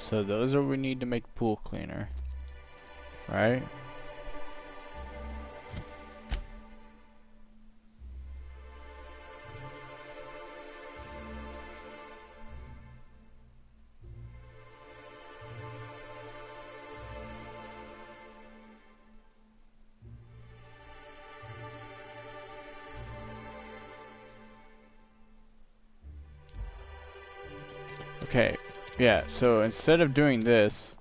So those are what we need to make pool cleaner, right? Okay. Yeah, so instead of doing this,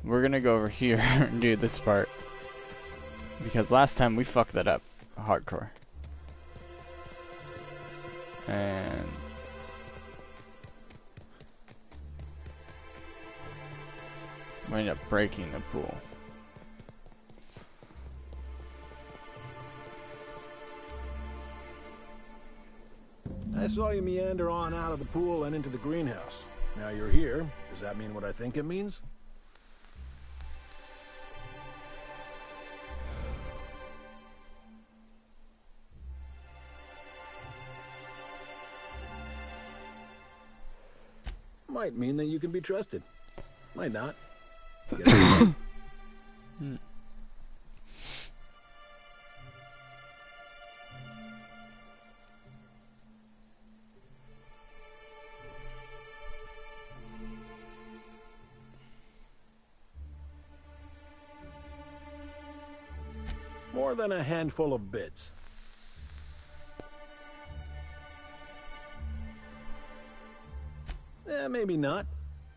we're gonna go over here and do this part. Because last time we fucked that up hardcore. And we ended up breaking the pool. I saw you meander on out of the pool and into the greenhouse. Now you're here. Does that mean what I think it means? Might mean that you can be trusted. Might not. More than a handful of bits. Maybe not.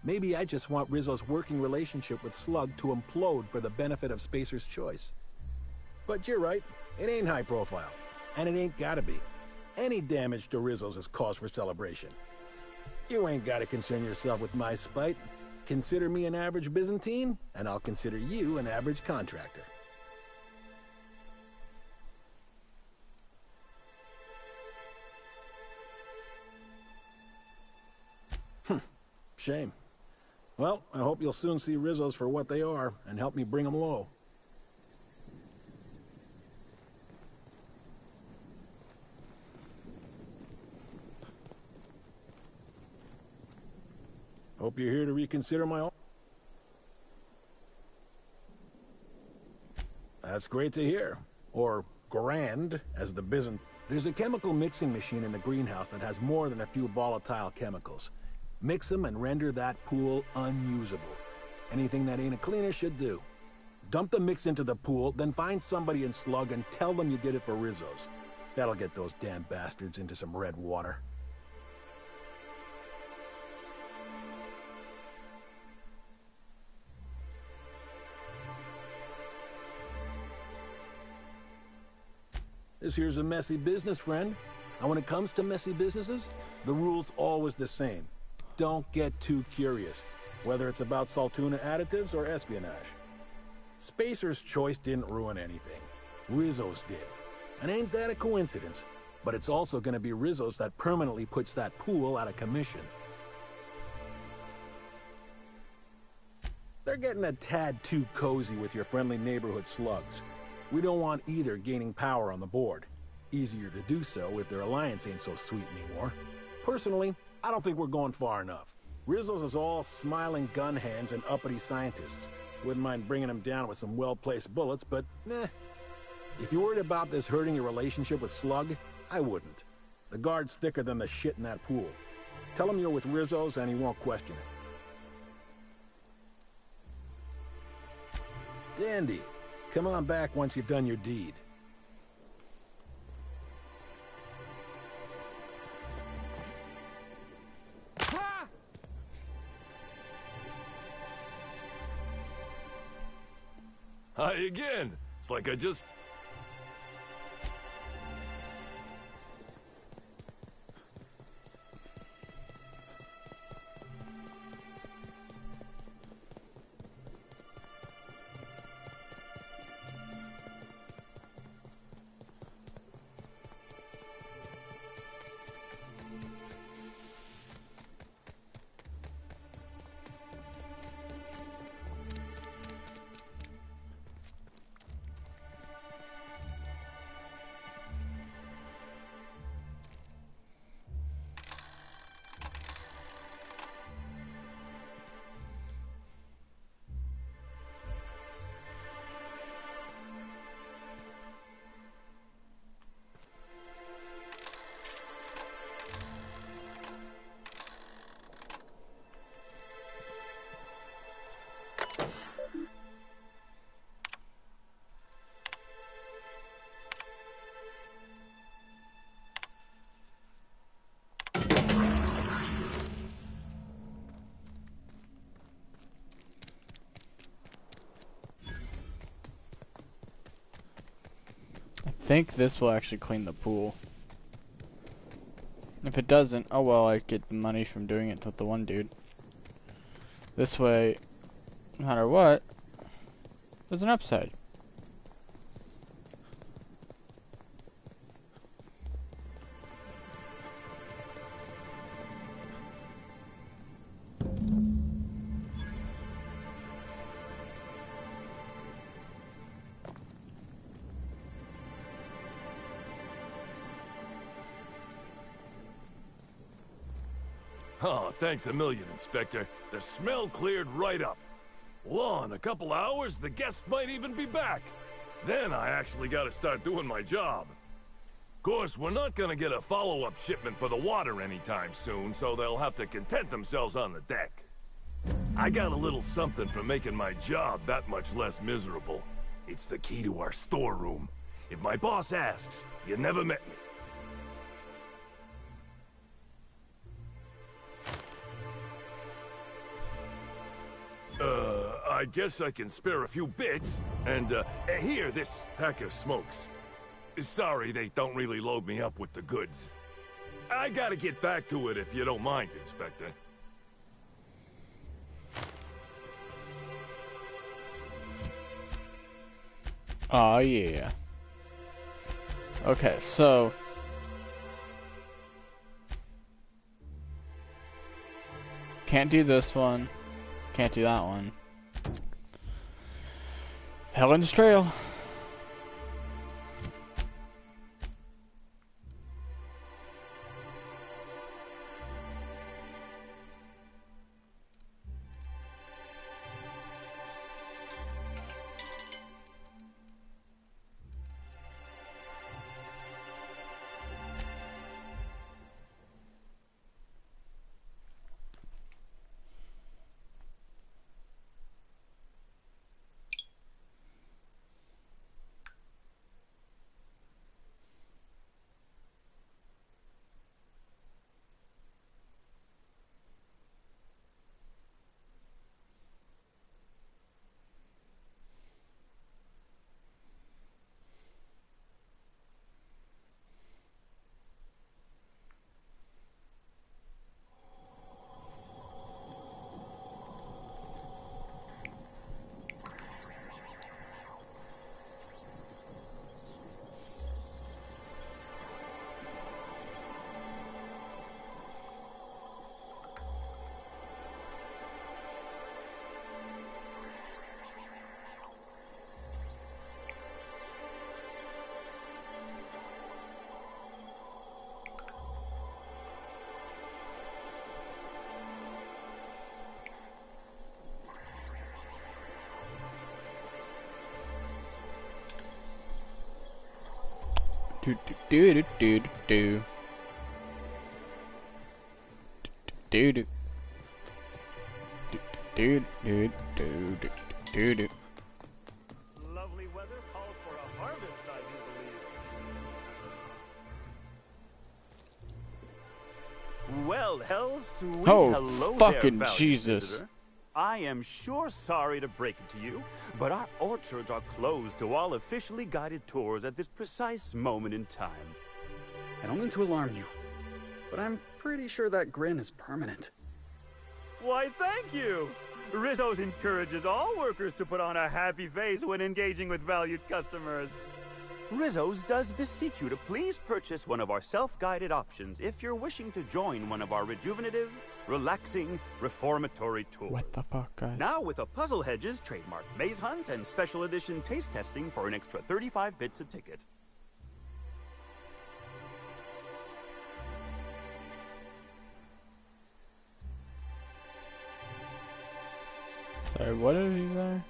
Maybe I just want Rizzo's working relationship with Slug to implode for the benefit of Spacer's Choice. But you're right, it ain't high profile. And it ain't gotta be. Any damage to Rizzo's is cause for celebration. You ain't gotta concern yourself with my spite. Consider me an average Byzantine, and I'll consider you an average contractor. Shame. Well, I hope you'll soon see Rizzo's for what they are, and help me bring them low. Hope you're here to reconsider my... That's great to hear. Or grand, as the Byzant... There's a chemical mixing machine in the greenhouse that has more than a few volatile chemicals. Mix them and render that pool unusable. Anything that ain't a cleaner should do. Dump the mix into the pool, then find somebody in Slug and tell them you did it for Rizzo's. That'll get those damn bastards into some red water. This here's a messy business, friend. And when it comes to messy businesses, the rule's always the same. Don't get too curious, whether it's about Saltuna additives or espionage. Spacer's Choice didn't ruin anything. Rizzo's did. And ain't that a coincidence? But it's also gonna be Rizzo's that permanently puts that pool out of commission. They're getting a tad too cozy with your friendly neighborhood slugs. We don't want either gaining power on the board. Easier to do so if their alliance ain't so sweet anymore. Personally, I don't think we're going far enough. Rizzo's is all smiling gun hands and uppity scientists. Wouldn't mind bringing them down with some well-placed bullets, but nah. If you're worried about this hurting your relationship with Slug, I wouldn't. The guard's thicker than the shit in that pool. Tell him you're with Rizzo's and he won't question it. Dandy. Come on back once you've done your deed. Hi again. It's like I just... I think this will actually clean the pool. If it doesn't, oh well, I get the money from doing it to the one dude. This way, no matter what, there's an upside. Oh, thanks a million, Inspector. The smell cleared right up. Well, in a couple hours, the guests might even be back. Then I actually gotta start doing my job. Of course, we're not gonna get a follow-up shipment for the water anytime soon, so they'll have to content themselves on the deck. I got a little something for making my job that much less miserable. It's the key to our storeroom. If my boss asks, you never met me. I guess I can spare a few bits. And, here, this pack of smokes. Sorry, they don't really load me up with the goods. I gotta get back to it if you don't mind, Inspector. Oh yeah. Okay, so can't do this one. Can't do that one. Helen's Trail. Do do do do do do do do do do do do do. Lovely weather calls for a harvest, I do believe. Well, hell's sweet hello fucking there, Jesus. visitor. I am sure sorry to break it to you, but our orchards are closed to all officially guided tours at this precise moment in time. I don't mean to alarm you, but I'm pretty sure that grin is permanent. Why, thank you! Rizzo's encourages all workers to put on a happy face when engaging with valued customers. Rizzo's does beseech you to please purchase one of our self-guided options if you're wishing to join one of our rejuvenative, relaxing, reformatory tours. What the fuck, guys? Now with a Puzzle Hedges trademark maze hunt and special edition taste testing for an extra 35 bits a ticket. Sorry, what did he say?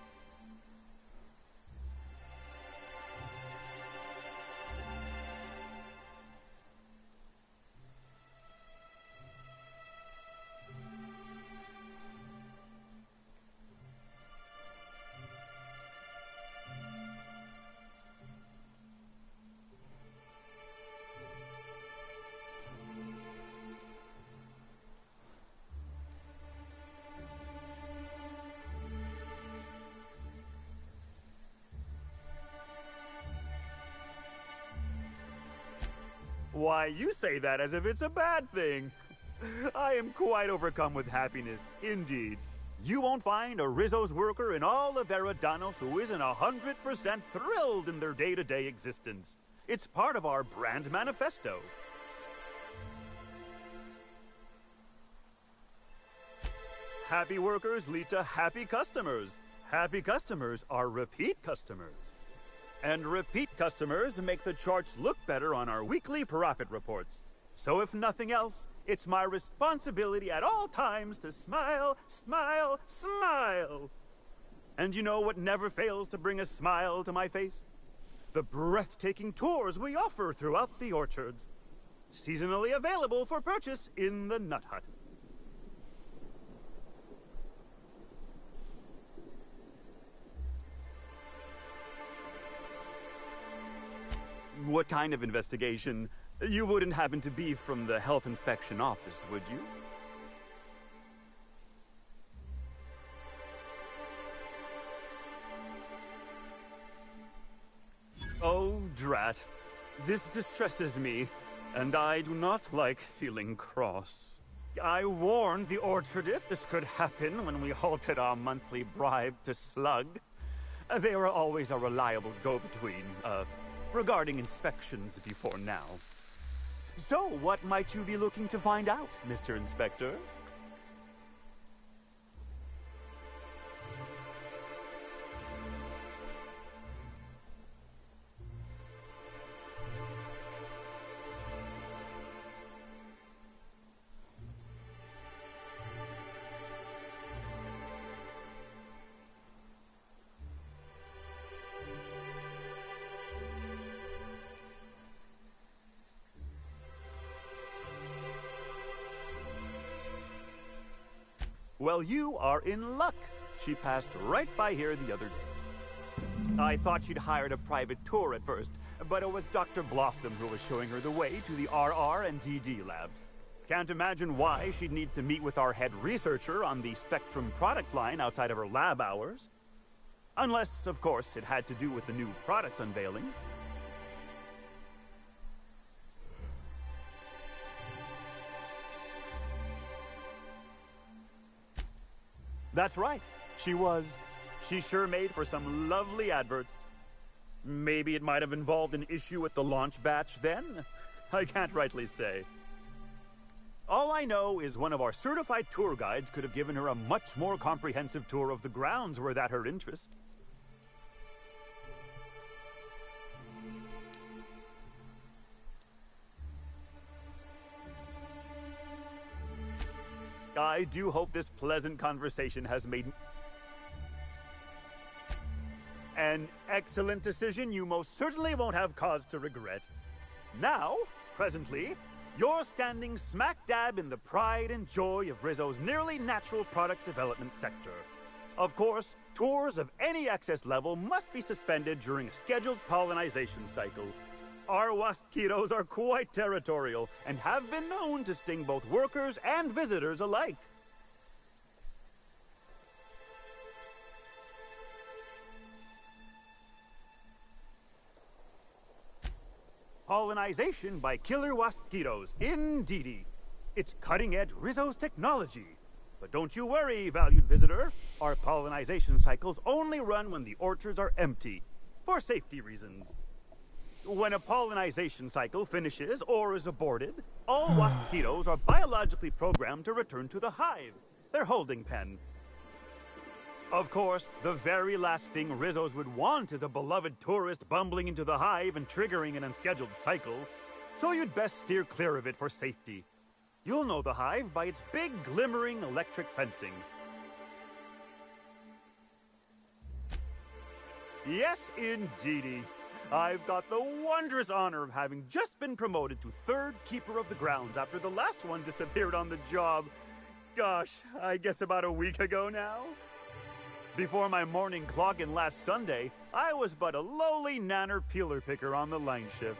Why, you say that as if it's a bad thing. I am quite overcome with happiness, indeed. You won't find a Rizzo's worker in all of Eridanos who isn't 100% thrilled in their day-to-day existence. It's part of our brand manifesto. Happy workers lead to happy customers. Happy customers are repeat customers. And repeat customers make the charts look better on our weekly profit reports. So if nothing else, it's my responsibility at all times to smile, smile, smile. And you know what never fails to bring a smile to my face? The breathtaking tours we offer throughout the orchards. Seasonally available for purchase in the Nut Hut. What kind of investigation? You wouldn't happen to be from the Health Inspection Office, would you? Oh, drat. This distresses me, and I do not like feeling cross. I warned the orchardist this could happen when we halted our monthly bribe to Slug. They were always a reliable go-between, regarding inspections before now. So, what might you be looking to find out, Mr. Inspector? Well, you are in luck. She passed right by here the other day. I thought she'd hired a private tour at first, but it was Dr. Blossom who was showing her the way to the RR and DD labs. Can't imagine why she'd need to meet with our head researcher on the Spectrum product line outside of her lab hours. Unless, of course, it had to do with the new product unveiling. That's right. She sure made for some lovely adverts. Maybe it might have involved an issue with the launch batch then? I can't rightly say. All I know is one of our certified tour guides could have given her a much more comprehensive tour of the grounds were that her interest. I do hope this pleasant conversation has made an excellent decision you most certainly won't have cause to regret. Now, presently, you're standing smack dab in the pride and joy of Rizzo's nearly natural product development sector. Of course, tours of any access level must be suspended during a scheduled pollinization cycle. Our waspitos are quite territorial and have been known to sting both workers and visitors alike. Pollinization by killer waspitos, indeedy. It's cutting-edge Rizzo's technology. But don't you worry, valued visitor. Our pollinization cycles only run when the orchards are empty, for safety reasons. When a pollinization cycle finishes or is aborted, all waspitos are biologically programmed to return to the hive, their holding pen. Of course, the very last thing Rizzos would want is a beloved tourist bumbling into the hive and triggering an unscheduled cycle, so you'd best steer clear of it for safety. You'll know the hive by its big, glimmering electric fencing. Yes, indeedy. I've got the wondrous honor of having just been promoted to third keeper of the grounds after the last one disappeared on the job. Gosh, I guess about a week ago now? Before my morning clock-in last Sunday, I was but a lowly nanner peeler picker on the line shift.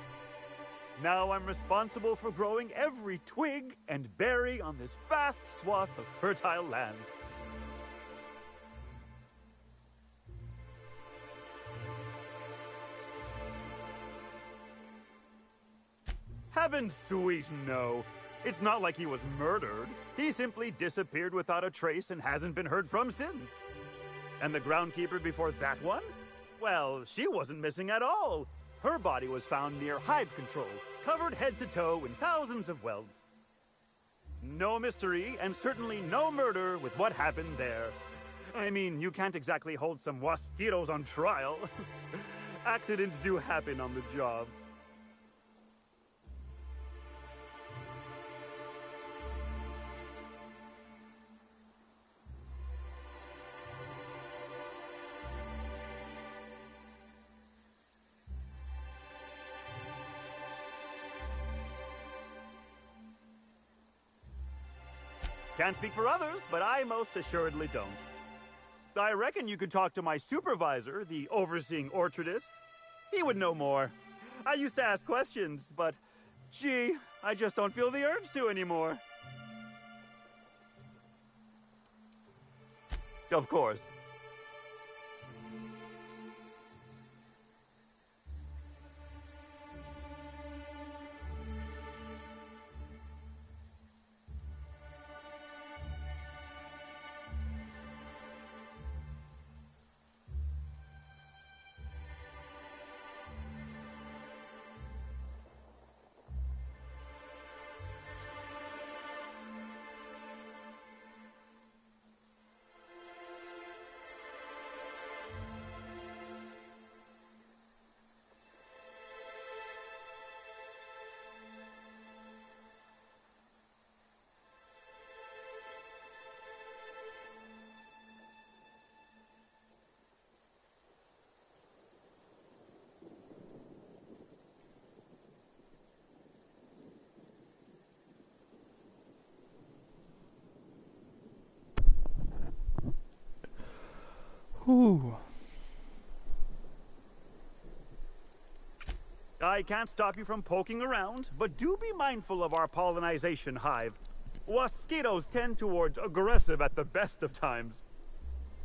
Now I'm responsible for growing every twig and berry on this vast swath of fertile land. Heaven sweet, no. It's not like he was murdered. He simply disappeared without a trace and hasn't been heard from since. And the groundkeeper before that one? Well, she wasn't missing at all. Her body was found near hive control, covered head to toe in thousands of welds. No mystery, and certainly no murder with what happened there. I mean, you can't exactly hold some waspitos on trial. Accidents do happen on the job. Can't speak for others, but I most assuredly don't. I reckon you could talk to my supervisor, the overseeing orchardist. He would know more. I used to ask questions, but gee, I just don't feel the urge to anymore. Of course. I can't stop you from poking around, but do be mindful of our pollinization hive. Wasquitos tend towards aggressive at the best of times.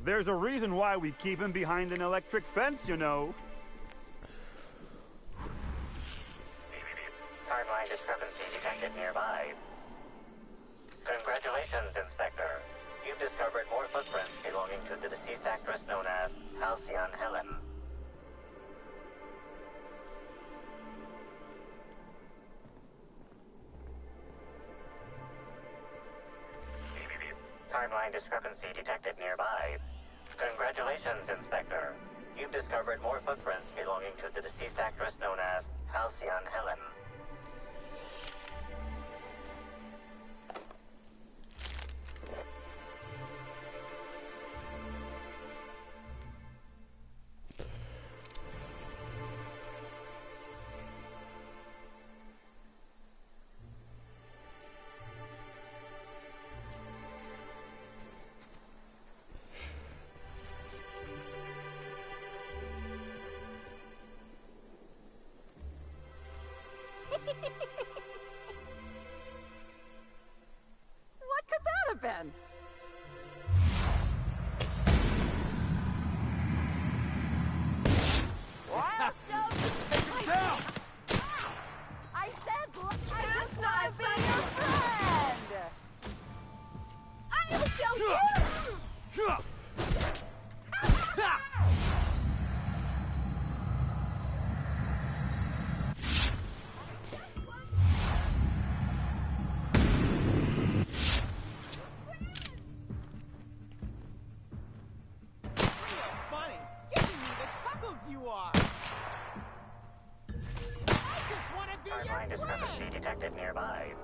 There's a reason why we keep him behind an electric fence, you know. Timeline discrepancy detected nearby. Congratulations, Inspector. You've discovered more footprints belonging to the deceased actress known as Halcyon Helen. Timeline discrepancy detected nearby. Congratulations, Inspector. You've discovered more footprints belonging to the deceased actress known as Halcyon Helen. What could that have been? Well, I said, look, I just want to be your friend. I will show you. Funny, giving me the chuckles you are. I just want to be your Timeline discrepancy friend. detected nearby.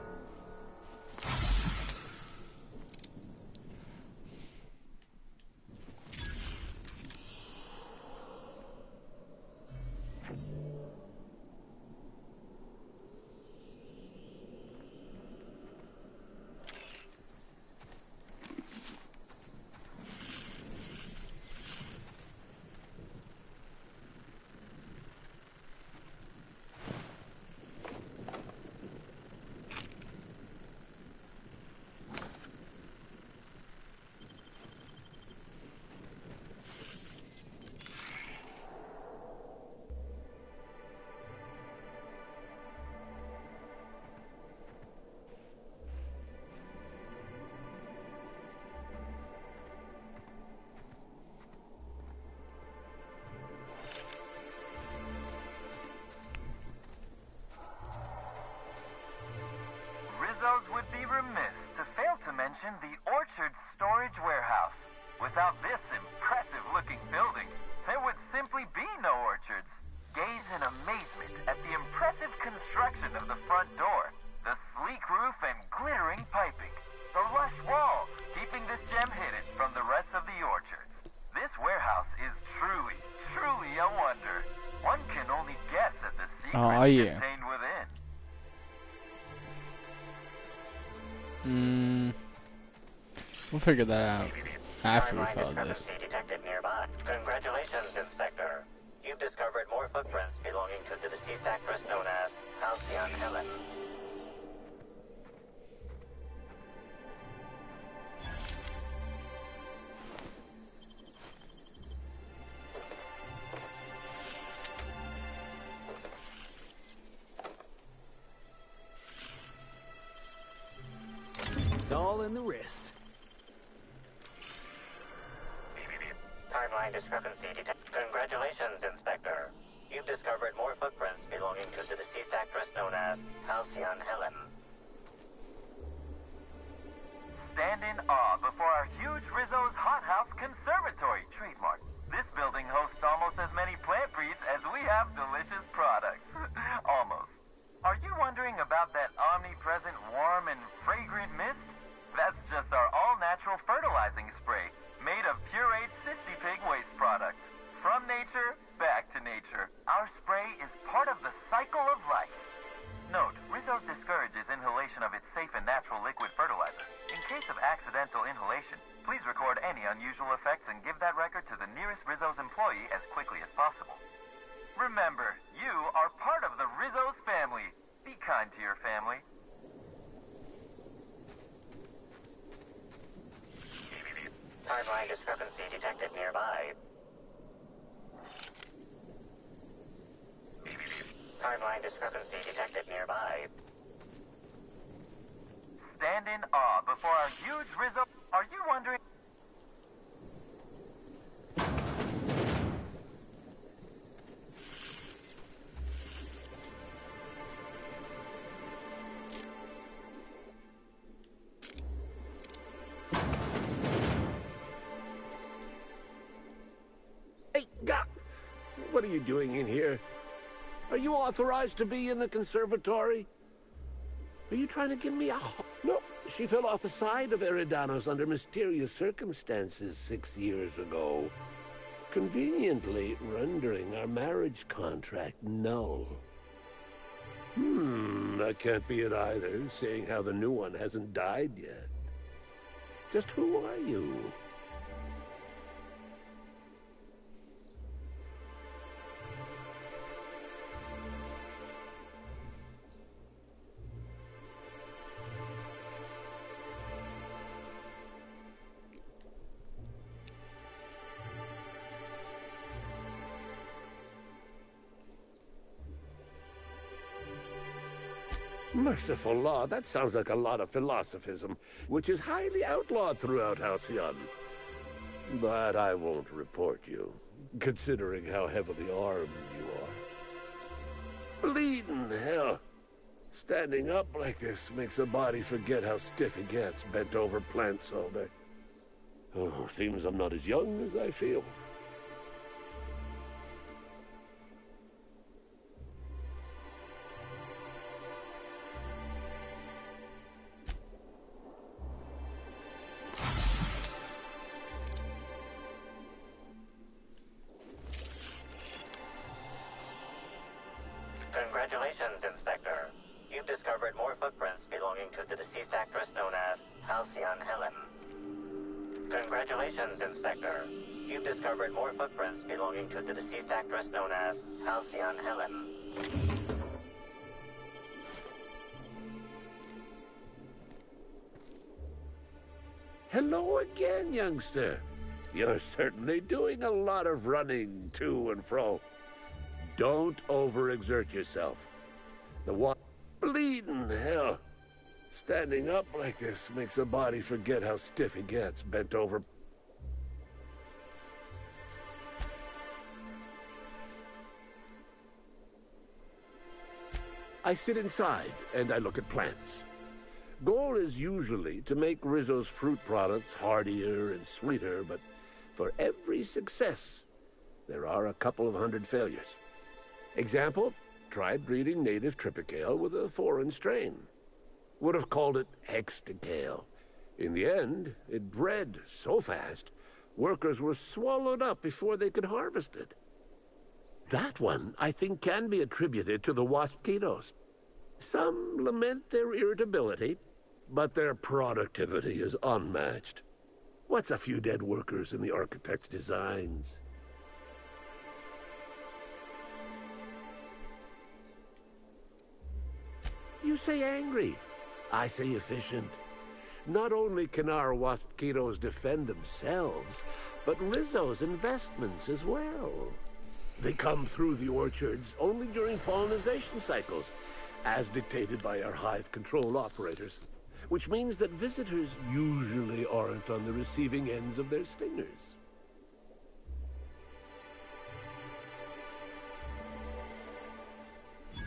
Rizzo's would be remiss to fail to mention the Orchard Storage Warehouse. Without this impressive-looking building, there would simply be no orchards. Gaze in amazement at the impressive construction of the front door, the sleek roof and glittering piping, the lush walls keeping this gem hidden from the rest of the orchards. This warehouse is truly, truly a wonder. One can only guess at the secrets contained within. We'll figure that out after we Timeline follow this. discrepancy detected nearby. Congratulations, Inspector. You've discovered more footprints belonging to the deceased actress known as Halcyon Helen. It's all in the wrist. Timeline discrepancy detected. Congratulations, Inspector. You've discovered more footprints belonging to the deceased actress known as Halcyon Helen. Stand in awe before our huge Rizzo's Hothouse Conservatory trademark. This building hosts almost as many plant breeds as we have delicious products. Almost. Are you wondering about that omnipresent warm and fragrant mist? That's just our all-natural fertilizing spray, made of pureed Sissy Pig waste products. From nature, back to nature. Our spray is part of the cycle of life. Note, Rizzo's discourages inhalation of its safe and natural liquid fertilizer. In case of accidental inhalation, please record any unusual effects and give that record to the nearest Rizzo's employee as quickly as possible. Remember, remember, you are part of the Rizzo's family. Be kind to your family. Timeline discrepancy detected nearby. Timeline discrepancy detected nearby. Stand in awe before our huge Rizzo... Are you wondering... Hey, what are you doing in here? Are you authorized to be in the conservatory? Are you trying to give me a... No, she fell off the side of Eridanos under mysterious circumstances 6 years ago, conveniently rendering our marriage contract null. That can't be it either, seeing how the new one hasn't died yet. Just who are you? Merciful law, that sounds like a lot of philosophism, which is highly outlawed throughout Halcyon. But I won't report you, considering how heavily armed you are. Bleeding hell. Standing up like this makes a body forget how stiff it gets bent over plants all day. Oh, seems I'm not as young as I feel. Congratulations, Inspector. You've discovered more footprints belonging to the deceased actress known as Halcyon Helen. Congratulations, Inspector. You've discovered more footprints belonging to the deceased actress known as Halcyon Helen. Hello again, youngster. You're certainly doing a lot of running to and fro. Don't overexert yourself. The one bleeding hell. Standing up like this makes a body forget how stiff it gets bent over. I sit inside and I look at plants. Goal is usually to make Rizzo's fruit products hardier and sweeter, but for every success, there are a couple of hundred failures. Example, tried breeding native Tripicale with a foreign strain. Would have called it Hexticale. In the end, it bred so fast, workers were swallowed up before they could harvest it. That one, I think, can be attributed to the Waspitos. Some lament their irritability, but their productivity is unmatched. What's a few dead workers in the architect's designs? You say angry. I say efficient. Not only can our Waspitos defend themselves, but Rizzo's investments as well. They come through the orchards only during pollination cycles, as dictated by our hive control operators, which means that visitors usually aren't on the receiving ends of their stingers.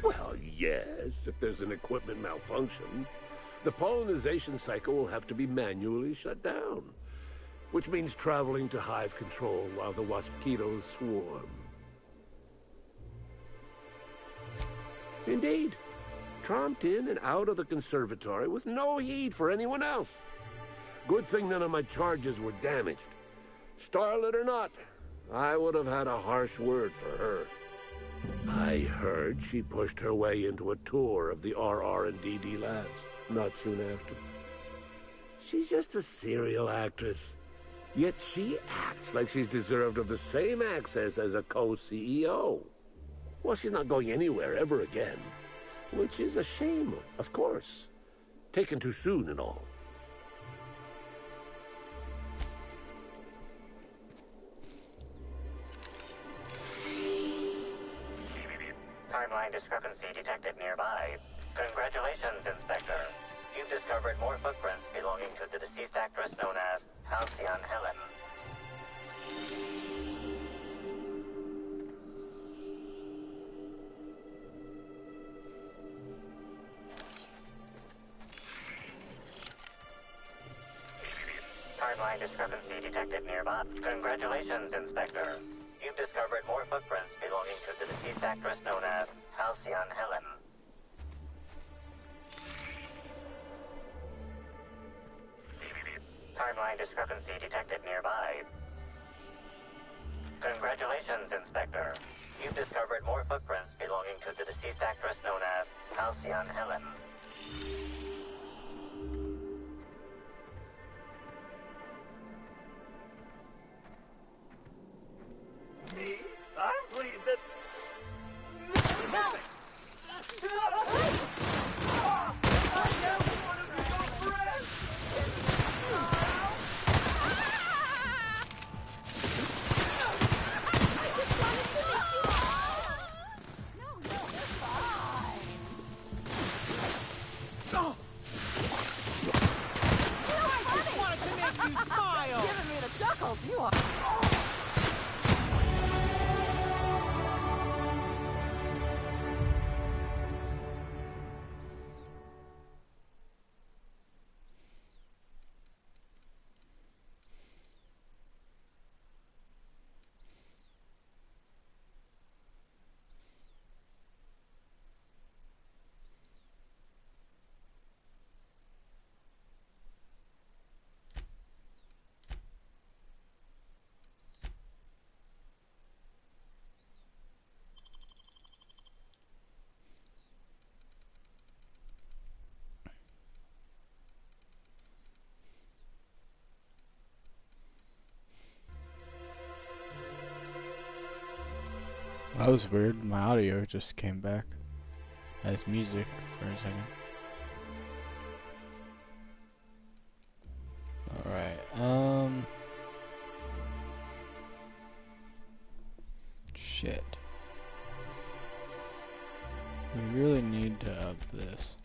Well, yes, if there's an equipment malfunction, the pollination cycle will have to be manually shut down, which means traveling to hive control while the Waspitos swarm. Indeed. Tromped in and out of the conservatory with no heed for anyone else. Good thing none of my charges were damaged. Starlet or not, I would have had a harsh word for her. I heard she pushed her way into a tour of the RR&DD labs not soon after. She's just a serial actress. Yet she acts like she's deserved of the same access as a co-CEO. Well, she's not going anywhere ever again. Which is a shame, of course. Taken too soon and all. Timeline discrepancy detected nearby. Congratulations, Inspector. You've discovered more footprints belonging to the deceased actress known as Halcyon Helen. Timeline discrepancy detected nearby. Congratulations, Inspector. You've discovered more footprints belonging to the deceased actress known as Halcyon Helen. Timeline discrepancy detected nearby. Congratulations, Inspector. You've discovered more footprints belonging to the deceased actress known as Halcyon Helen. Me? I'm pleased that... You are. That was weird. My audio just came back as music for a second. Alright, shit. We really need to up this.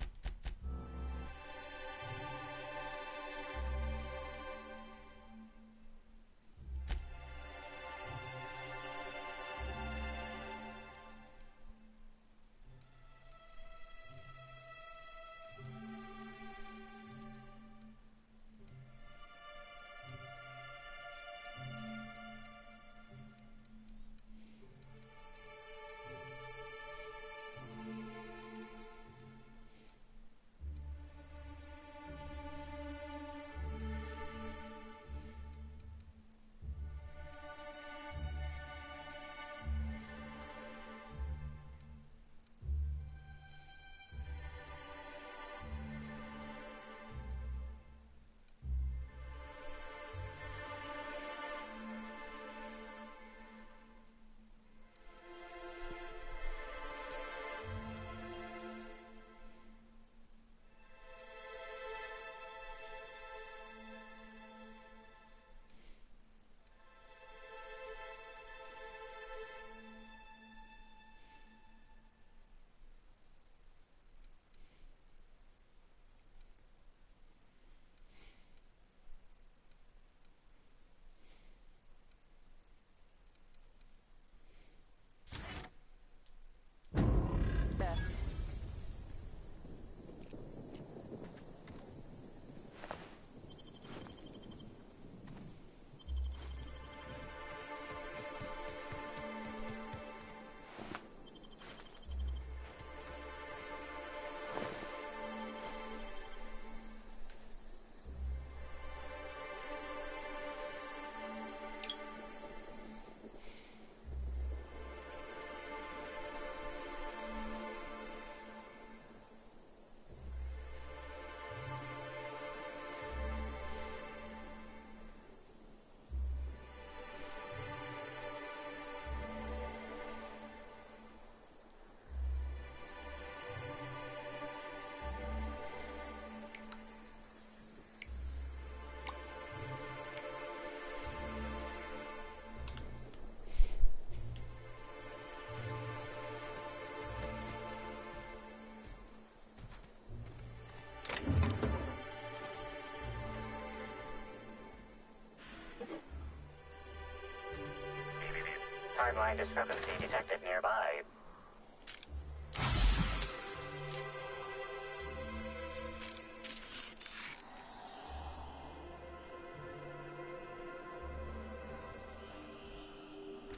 Timeline discrepancy detected nearby.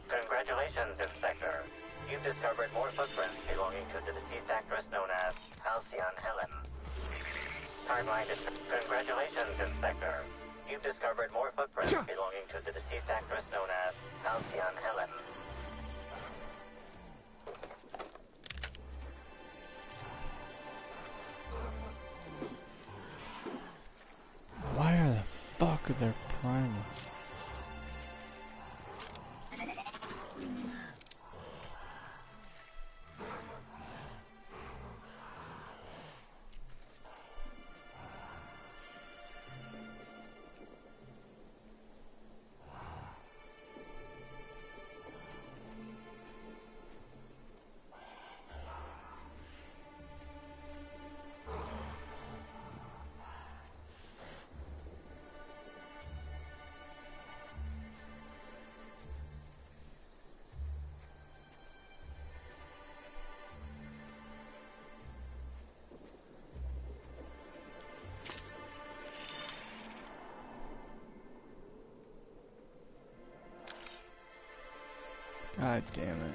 Congratulations, Inspector. You've discovered more footprints belonging to the deceased actress known as Halcyon Helen. Congratulations, Inspector. You've discovered more footprints belonging to the deceased actress known as Halcyon Helen. Why are the fuck are there primal? God damn it.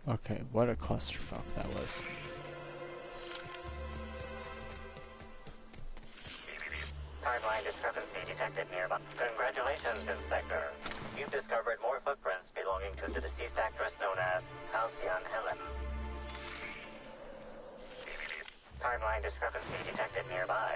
Okay, what a clusterfuck that was. Timeline discrepancy detected nearby. Congratulations, Inspector. You've discovered more footprints belonging to the deceased actress known as Halcyon Helen. Timeline discrepancy detected nearby.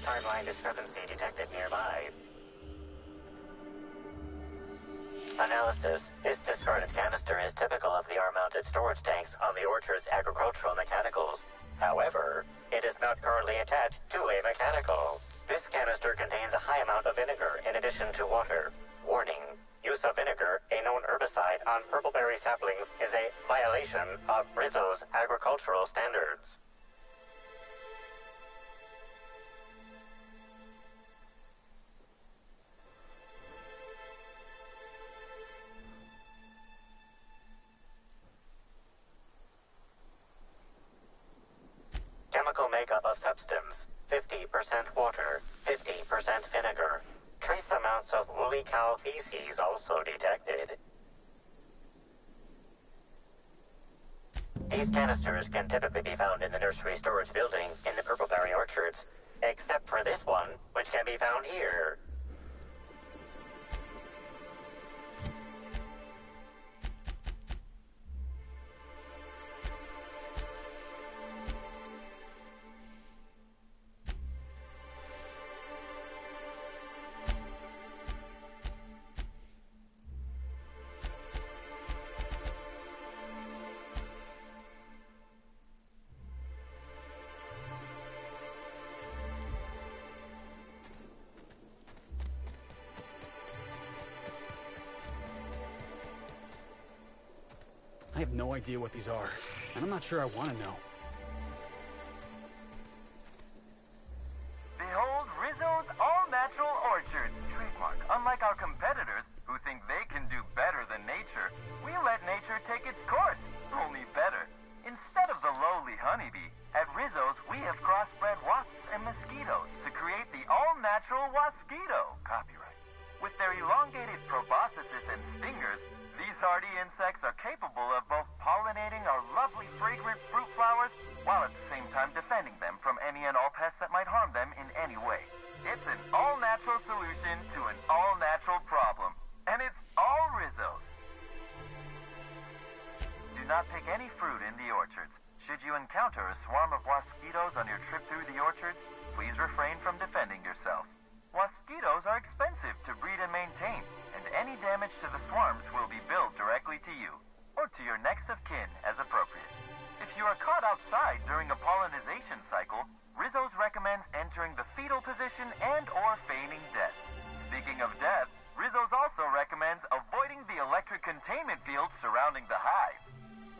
Timeline discrepancy detected nearby. Analysis. This discarded canister is typical of the R-mounted storage tanks on the Orchard's agricultural mechanicals. However, it is not currently attached to a mechanical. This canister contains a high amount of vinegar in addition to water. Warning. Use of vinegar, a known herbicide on purpleberry saplings, is a violation of Rizzo's agricultural standards. Chemical makeup of substance, 50% water, 50% vinegar. Trace amounts of woolly cow feces also detected. These canisters can typically be found in the nursery storage building in the Purpleberry Orchards, except for this one, which can be found here. I have no idea what these are, and I'm not sure I want to know. Behold Rizzo's all-natural orchards, trademark. Unlike our competitors, who think they can do better than nature, we let nature take its course, only better. Instead of the lowly honeybee, at Rizzo's we have crossbred wasps and mosquitoes to create the all-natural Wasquito, copyright. With their elongated proboscises and stingers, these hardy insects are capable of both pollinating our lovely fragrant fruit flowers, while at the same time defending them from any and all pests that might harm them in any way. It's an all-natural solution to an all-natural problem, and it's all Rizzo's. Do not pick any fruit in the orchards. Should you encounter a swarm of Wasquitos on your trip through the orchards, please refrain from defending yourself. Wasquitos are expensive to breed and maintain, and any damage to the swarms will be billed directly to you, or to your next of kin as appropriate. If you are caught outside during a pollinization cycle, Rizzo's recommends entering the fetal position and/or feigning death. Speaking of death, Rizzo's also recommends avoiding the electric containment field surrounding the hive.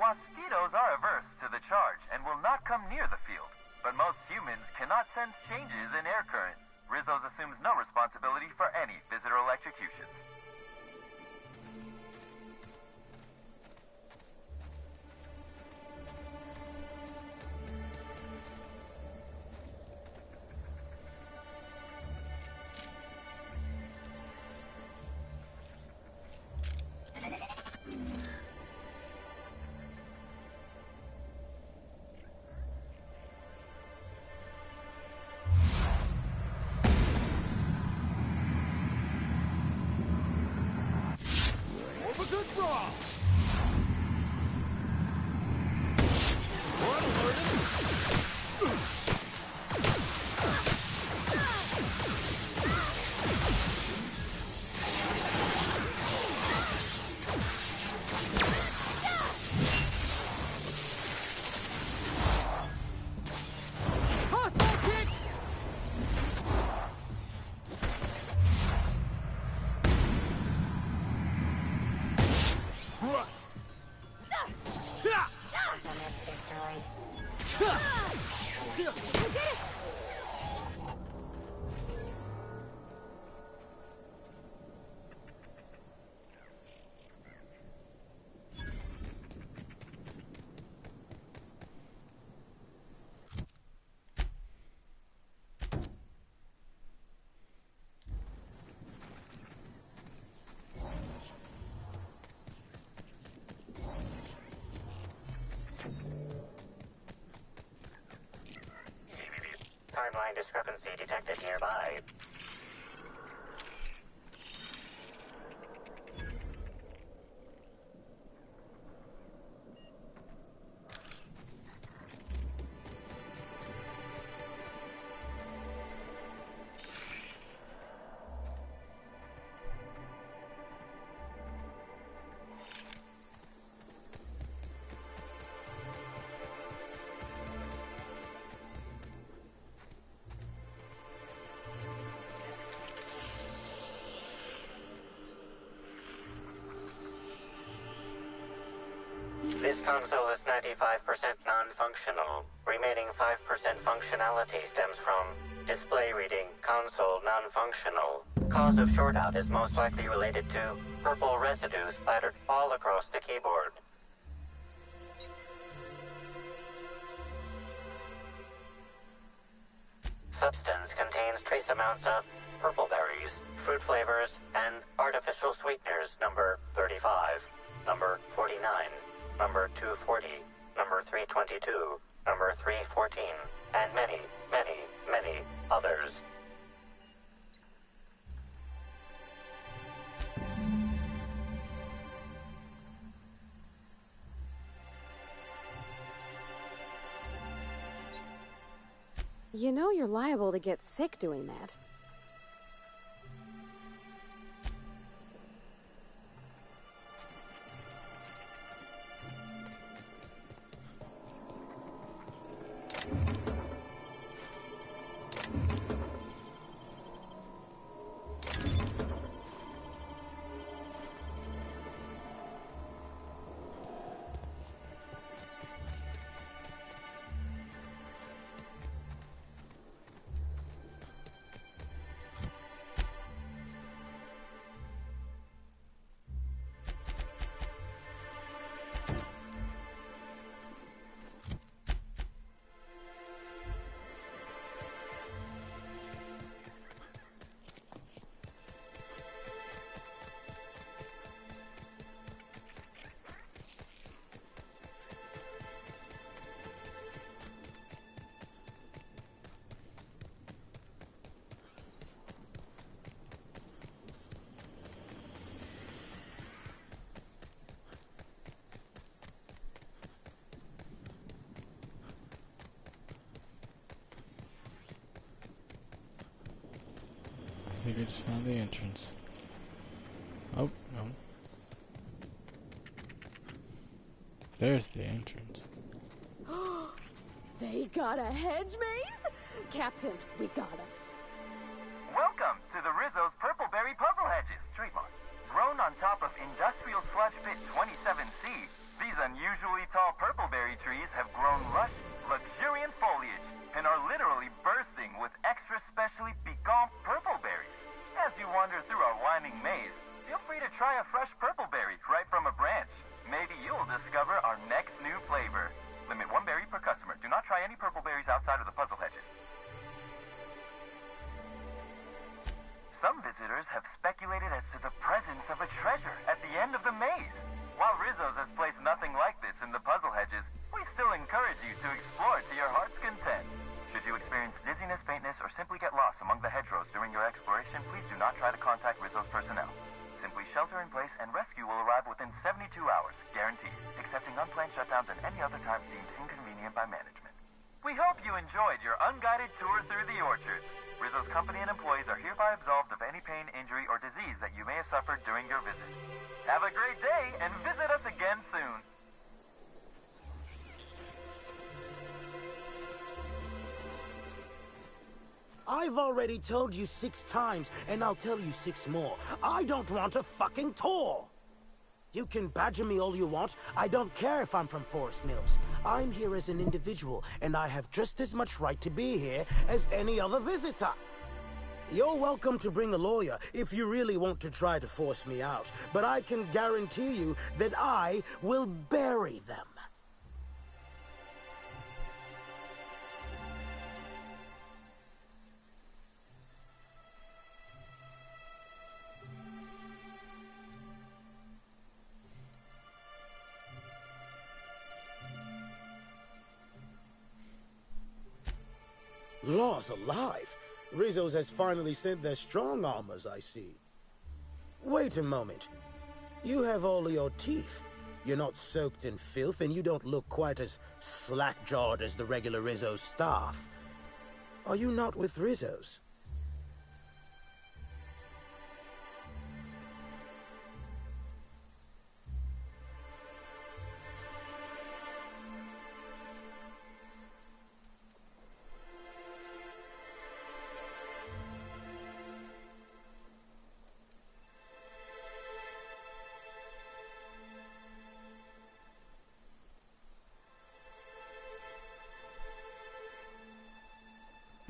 Wasquitos are averse to the charge and will not come near the field, but most humans cannot sense changes in air current. Rizzo's assumes no responsibility for any visitor electrocutions. Timeline discrepancy detected nearby. This console is 95% non-functional. Remaining 5% functionality stems from display reading console non-functional. Cause of shortout is most likely related to purple residue splattered all across the keyboard. Substance contains trace amounts of purple berries, fruit flavors, and artificial sweeteners number 35, number 49, number 240, number 322, number 314, and many, many, many others. You know you're liable to get sick doing that. I think I just found the entrance. Oh, no. There's the entrance. They got a hedge maze? Captain, we got him. Welcome to the Rizzo's Purpleberry Puzzle Hedges, trademark. Grown on top of Industrial Sludge Pit 27C, these unusually tall purpleberry trees have grown lush, luxuriant foliage and are literally bursting with extra specially piquant purpleberries. As you wander through our winding maze, feel free to try a fresh purpleberry right from a branch. Maybe you'll discover our next new flavor. Limit 1 berry per customer. Do not try any purpleberries outside of the puzzle hedges. Some visitors have speculated as to the presence of a treasure at the end of the maze. While Rizzo's has placed nothing like this in the puzzle hedges, we still encourage you to explore to your heart's content. Should you experience dizziness, faintness, or simply get lost among the hedgerows during your exploration, please do not try to contact Rizzo's personnel. Simply shelter in place and rescue will arrive within 72 hours, guaranteed, excepting unplanned shutdowns and any other times deemed inconvenient by management. We hope you enjoyed your unguided tour through the orchard. Rizzo's company and employees are hereby absolved of any pain, injury, or disease that you may have suffered during your visit. Have a great day and visit us again soon. I've already told you 6 times, and I'll tell you 6 more. I don't want a fucking tour! You can badger me all you want. I don't care if I'm from Forest Mills. I'm here as an individual, and I have just as much right to be here as any other visitor. You're welcome to bring a lawyer if you really want to try to force me out, but I can guarantee you that I will bury them. Laws alive! Rizzo's has finally sent their strong armors, I see. Wait a moment. You have all your teeth. You're not soaked in filth, and you don't look quite as slack-jawed as the regular Rizzo's staff. Are you not with Rizzo's?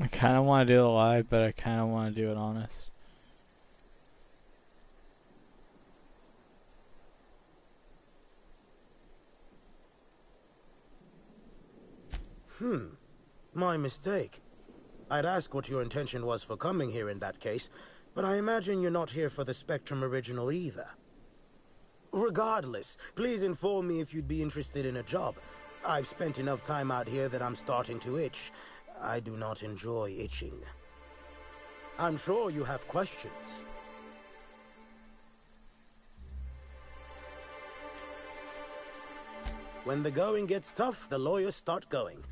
I kind of want to do it live, but I kind of want to do it honest. My mistake. I'd ask what your intention was for coming here in that case, but I imagine you're not here for the Spectrum original either. Regardless, please inform me if you'd be interested in a job. I've spent enough time out here that I'm starting to itch. I do not enjoy itching. I'm sure you have questions. When the going gets tough, the lawyers start going.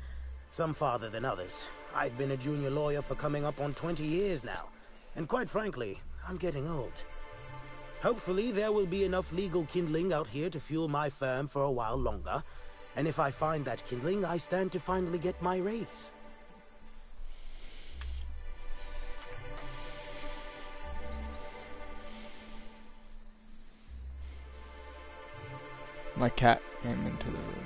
Some farther than others. I've been a junior lawyer for coming up on 20 years now. And quite frankly, I'm getting old. Hopefully, there will be enough legal kindling out here to fuel my firm for a while longer. And if I find that kindling, I stand to finally get my raise. My cat came into the room.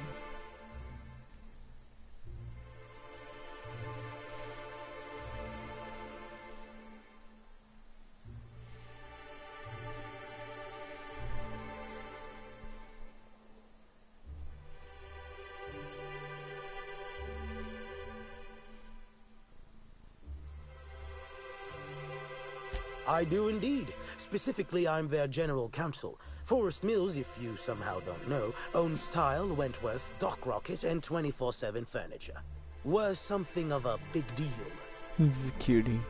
I do indeed. Specifically, I'm their general counsel. Forest Mills, if you somehow don't know, owns Tile, Wentworth, Dock Rocket, and 24/7 Furniture. We're something of a big deal. He's a cutie.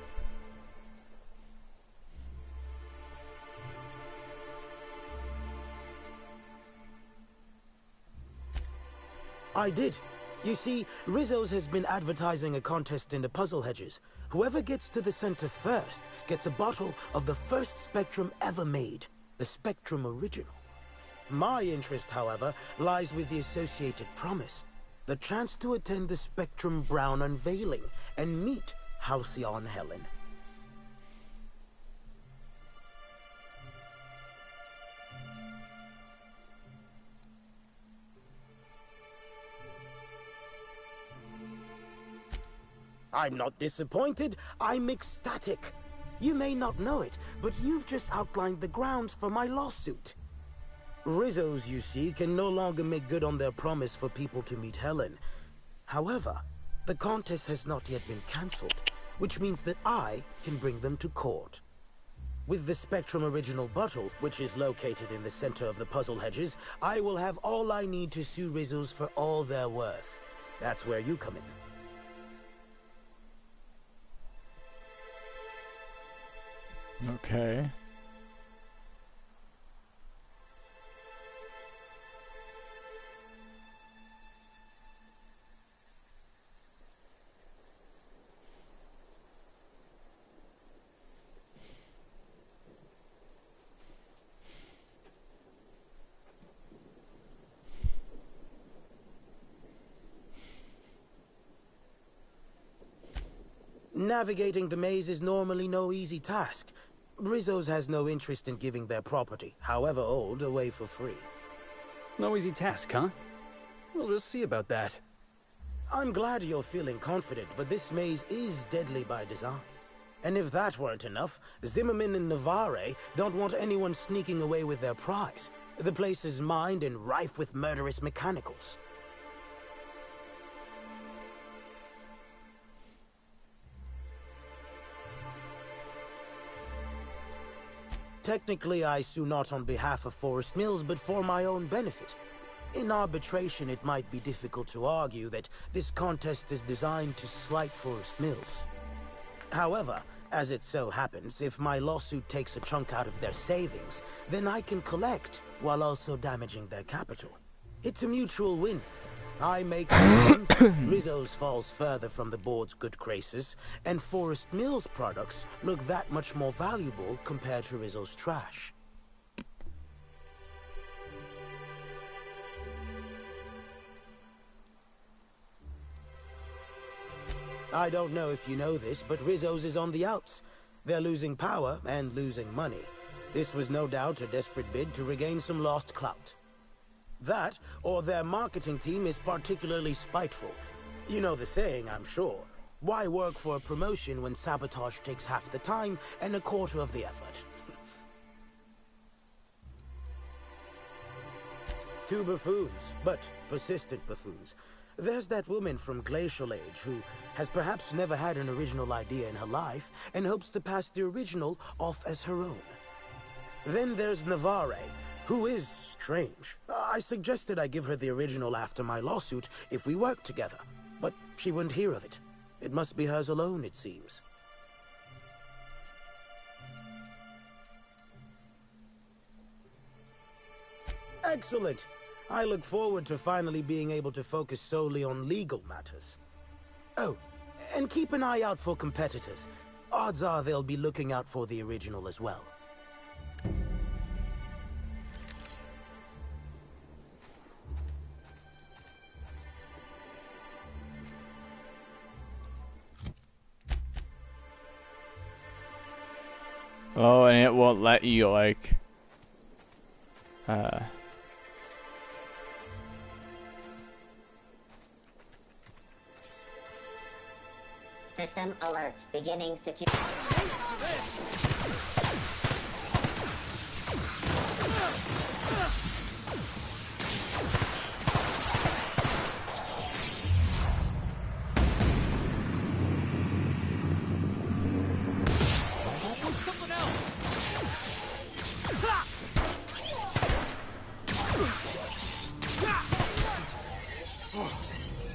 I did. You see, Rizzo's has been advertising a contest in the puzzle hedges. Whoever gets to the center first gets a bottle of the first Spectrum ever made, the Spectrum Original. My interest, however, lies with the associated promise, the chance to attend the Spectrum Brown unveiling and meet Halcyon Helen. I'm not disappointed, I'm ecstatic. You may not know it, but you've just outlined the grounds for my lawsuit. Rizzo's, you see, can no longer make good on their promise for people to meet Helen. However, the contest has not yet been cancelled, which means that I can bring them to court. With the Spectrum Original bottle, which is located in the center of the puzzle hedges, I will have all I need to sue Rizzo's for all they're worth. That's where you come in. Okay. Navigating the maze is normally no easy task. Rizzo's has no interest in giving their property, however old, away for free. No easy task, huh? We'll just see about that. I'm glad you're feeling confident, but this maze is deadly by design. And if that weren't enough, Zimmerman and Navarre don't want anyone sneaking away with their prize. The place is mined and rife with murderous mechanicals. Technically, I sue not on behalf of Forest Mills, but for my own benefit. In arbitration, it might be difficult to argue that this contest is designed to slight Forest Mills. However, as it so happens, if my lawsuit takes a chunk out of their savings, then I can collect while also damaging their capital. It's a mutual win. I make gains, Rizzo's falls further from the board's good graces, and Forest Mills products look that much more valuable compared to Rizzo's trash. I don't know if you know this, but Rizzo's is on the outs. They're losing power and losing money. This was no doubt a desperate bid to regain some lost clout. That, or their marketing team is particularly spiteful. You know the saying, I'm sure. Why work for a promotion when sabotage takes half the time and a quarter of the effort? Two buffoons, but persistent buffoons. There's that woman from Glacial Age who has perhaps never had an original idea in her life and hopes to pass the original off as her own. Then there's Navarre, who is strange. I suggested I give her the original after my lawsuit if we worked together, but she wouldn't hear of it. It must be hers alone, it seems. Excellent. I look forward to finally being able to focus solely on legal matters. Oh, and keep an eye out for competitors. Odds are they'll be looking out for the original as well. Oh, and it won't let you, like... System alert. Beginning security.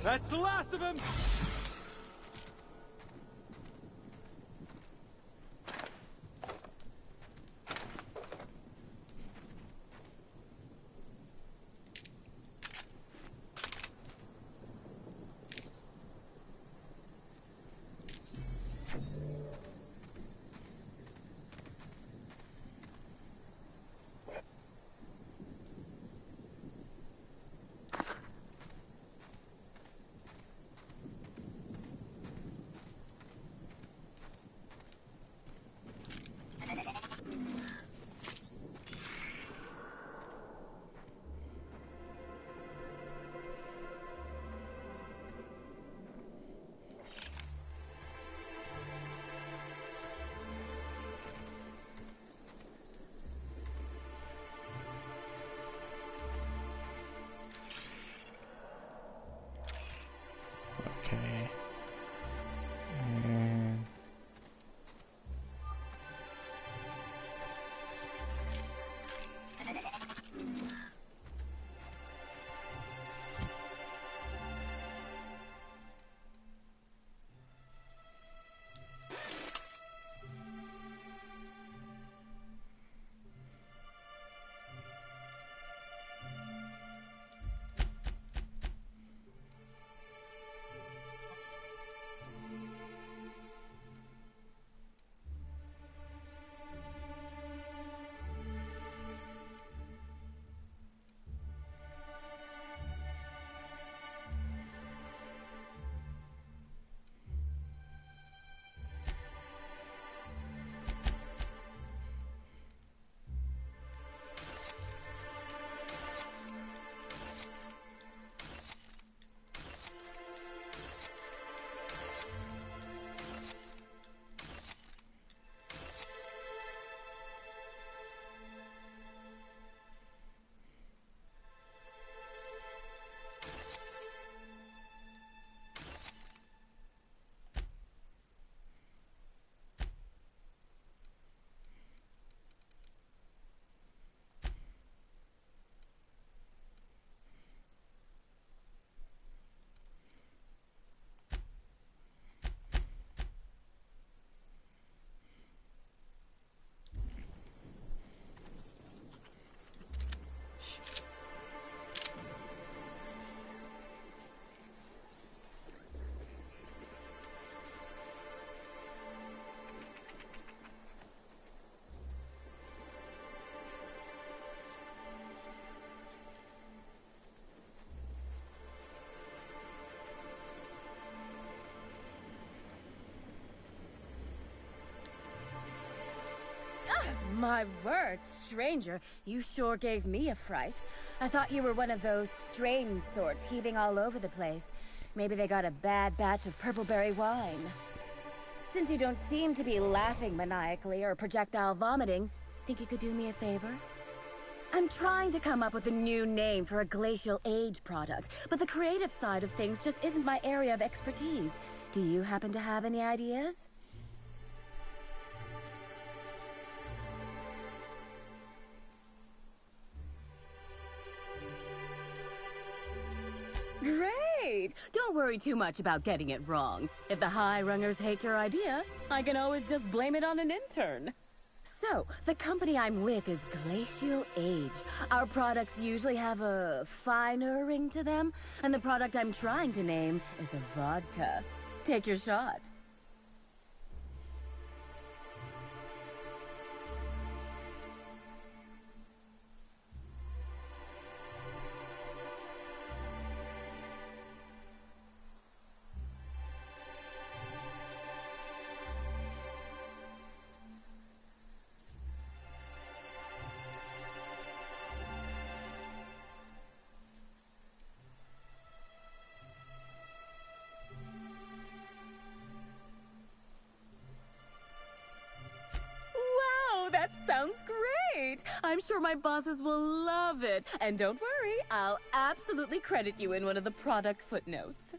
That's the last of him! Okay. And... My word, stranger, you sure gave me a fright. I thought you were one of those strange sorts heaving all over the place. Maybe they got a bad batch of purpleberry wine. Since you don't seem to be laughing maniacally or projectile vomiting, think you could do me a favor? I'm trying to come up with a new name for a Glacial Age product, but the creative side of things just isn't my area of expertise. Do you happen to have any ideas? Great! Don't worry too much about getting it wrong. If the High Rungers hate your idea, I can always just blame it on an intern. So, the company I'm with is Glacial Age. Our products usually have a finer ring to them, and the product I'm trying to name is a vodka. Take your shot. That sounds great! I'm sure my bosses will love it. And don't worry, I'll absolutely credit you in one of the product footnotes.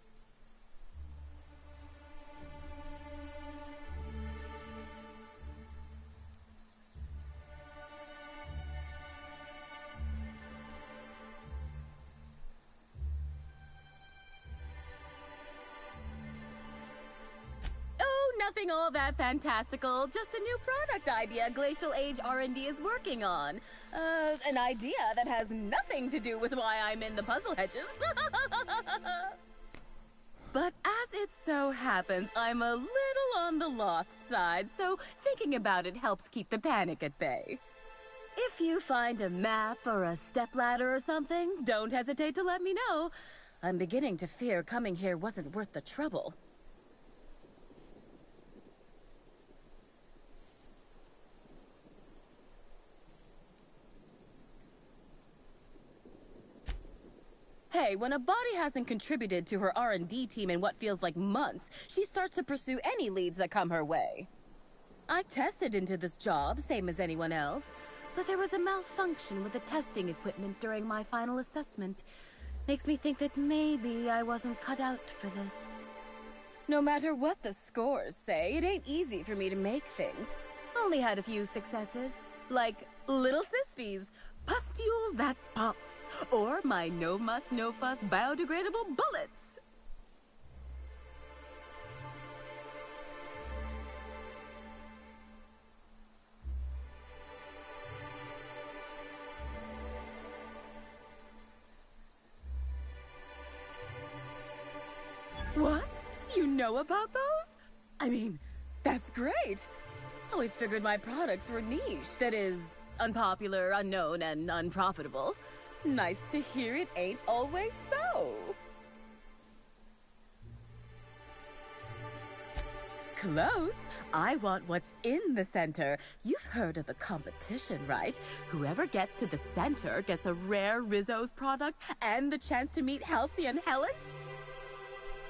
Nothing all that fantastical, just a new product idea Glacial Age R&D is working on. An idea that has nothing to do with why I'm in the puzzle hedges. But as it so happens, I'm a little on the lost side, so thinking about it helps keep the panic at bay. If you find a map or a stepladder or something, don't hesitate to let me know. I'm beginning to fear coming here wasn't worth the trouble. Hey, when a body hasn't contributed to her R&D team in what feels like months, she starts to pursue any leads that come her way. I tested into this job, same as anyone else, but there was a malfunction with the testing equipment during my final assessment. Makes me think that maybe I wasn't cut out for this. No matter what the scores say, it ain't easy for me to make things. Only had a few successes, like little cysties, pustules that pop. Or my no-muss, no-fuss biodegradable bullets. What? You know about those? I mean, that's great. Always figured my products were niche. That is, unpopular, unknown, and unprofitable. Nice to hear it ain't always so. Close. I want what's in the center. You've heard of the competition, right? Whoever gets to the center gets a rare Rizzo's product and the chance to meet Halcyon Helen?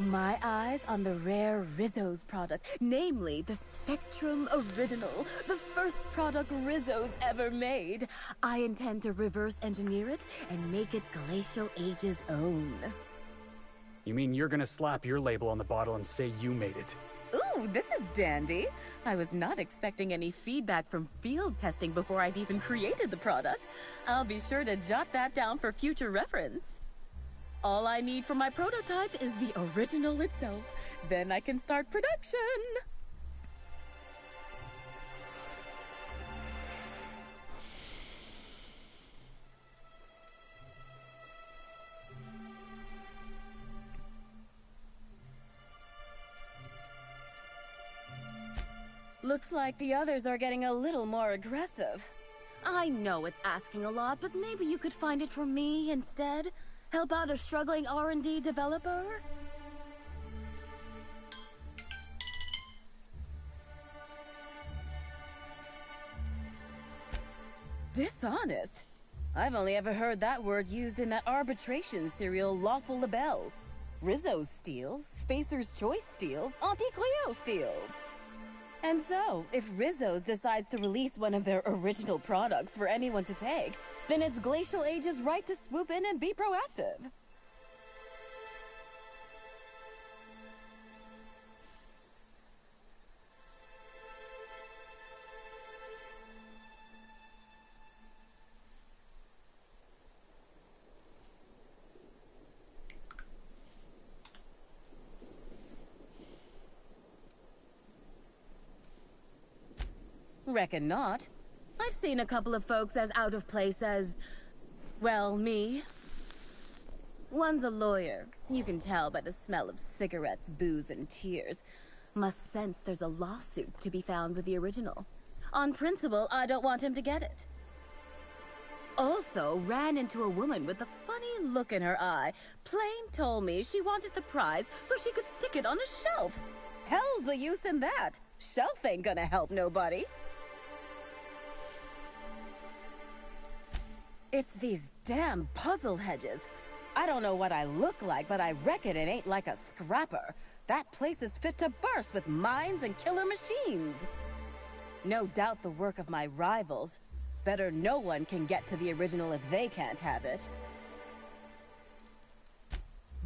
My eyes on the rare Rizzo's product, namely the Spectrum Original, the first product Rizzo's ever made. I intend to reverse engineer it and make it Glacial Age's own. You mean you're gonna slap your label on the bottle and say you made it? Ooh, this is dandy. I was not expecting any feedback from field testing before I'd even created the product. I'll be sure to jot that down for future reference. All I need for my prototype is the original itself. Then I can start production. Looks like the others are getting a little more aggressive. I know it's asking a lot, but maybe you could find it for me instead? Help out a struggling R&D developer? Dishonest? I've only ever heard that word used in that arbitration serial Lawful Labelle. Rizzo steals, Spacer's Choice steals, Auntie Cleo steals. And so, if Rizzo's decides to release one of their original products for anyone to take, then it's Glacial Age's right to swoop in and be proactive. Reckon not. I've seen a couple of folks as out of place as, well, me. One's a lawyer. You can tell by the smell of cigarettes, booze, and tears. Must sense there's a lawsuit to be found with the original. On principle, I don't want him to get it. Also, ran into a woman with a funny look in her eye. Plain told me she wanted the prize so she could stick it on a shelf. Hell's the use in that. Shelf ain't gonna help nobody. It's these damn puzzle hedges. I don't know what I look like, but I reckon it ain't like a scrapper. That place is fit to burst with mines and killer machines. No doubt the work of my rivals. Better no one can get to the original if they can't have it.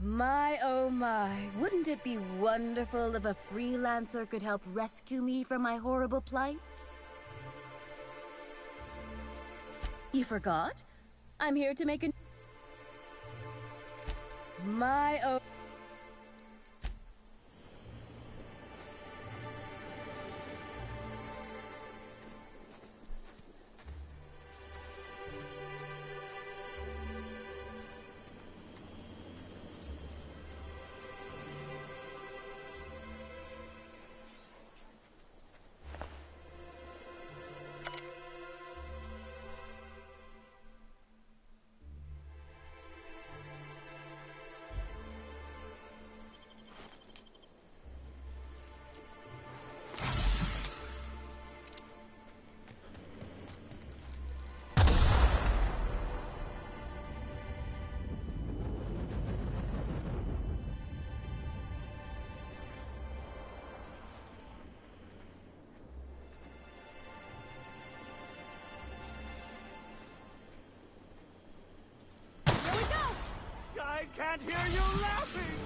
My oh my, wouldn't it be wonderful if a freelancer could help rescue me from my horrible plight? You forgot? I'm here to make a... My oh... I can't hear you laughing!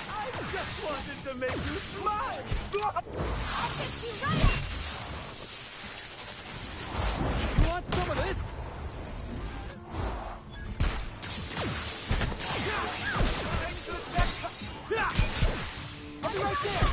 I just wanted to make you smile! I'll fix you right up! You want some of this? I'll be right there!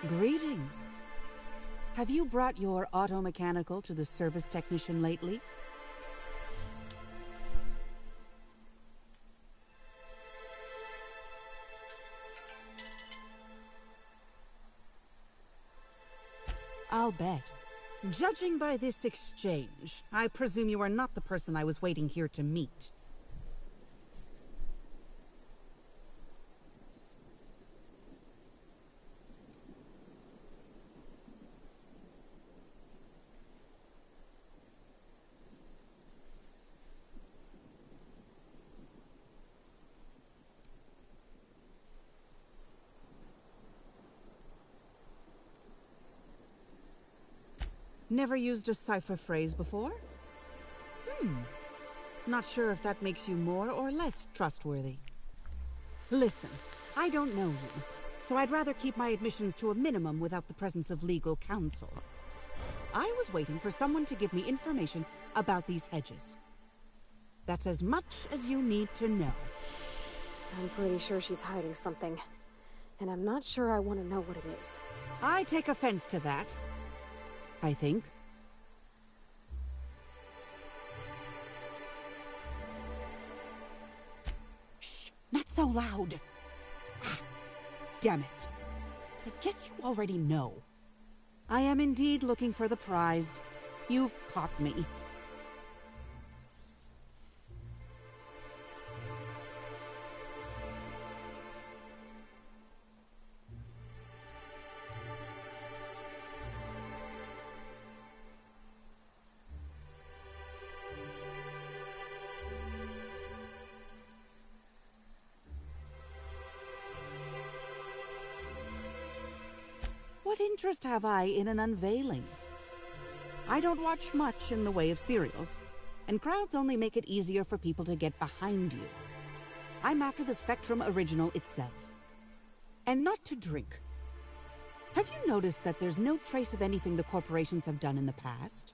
Greetings. Have you brought your auto mechanical to the service technician lately? I'll bet Judging by this exchange, I presume you are not the person I was waiting here to meet. Never used a cipher phrase before? Not sure if that makes you more or less trustworthy. Listen, I don't know you, so I'd rather keep my admissions to a minimum without the presence of legal counsel. I was waiting for someone to give me information about these hedges. That's as much as you need to know. I'm pretty sure she's hiding something, and I'm not sure I want to know what it is. I take offense to that. I think. Shh! Not so loud! Ah, damn it. I guess you already know. I am indeed looking for the prize. You've caught me. What interest have I in an unveiling? I don't watch much in the way of serials, and crowds only make it easier for people to get behind you. I'm after the Spectrum original itself. And not to drink. Have you noticed that there's no trace of anything the corporations have done in the past?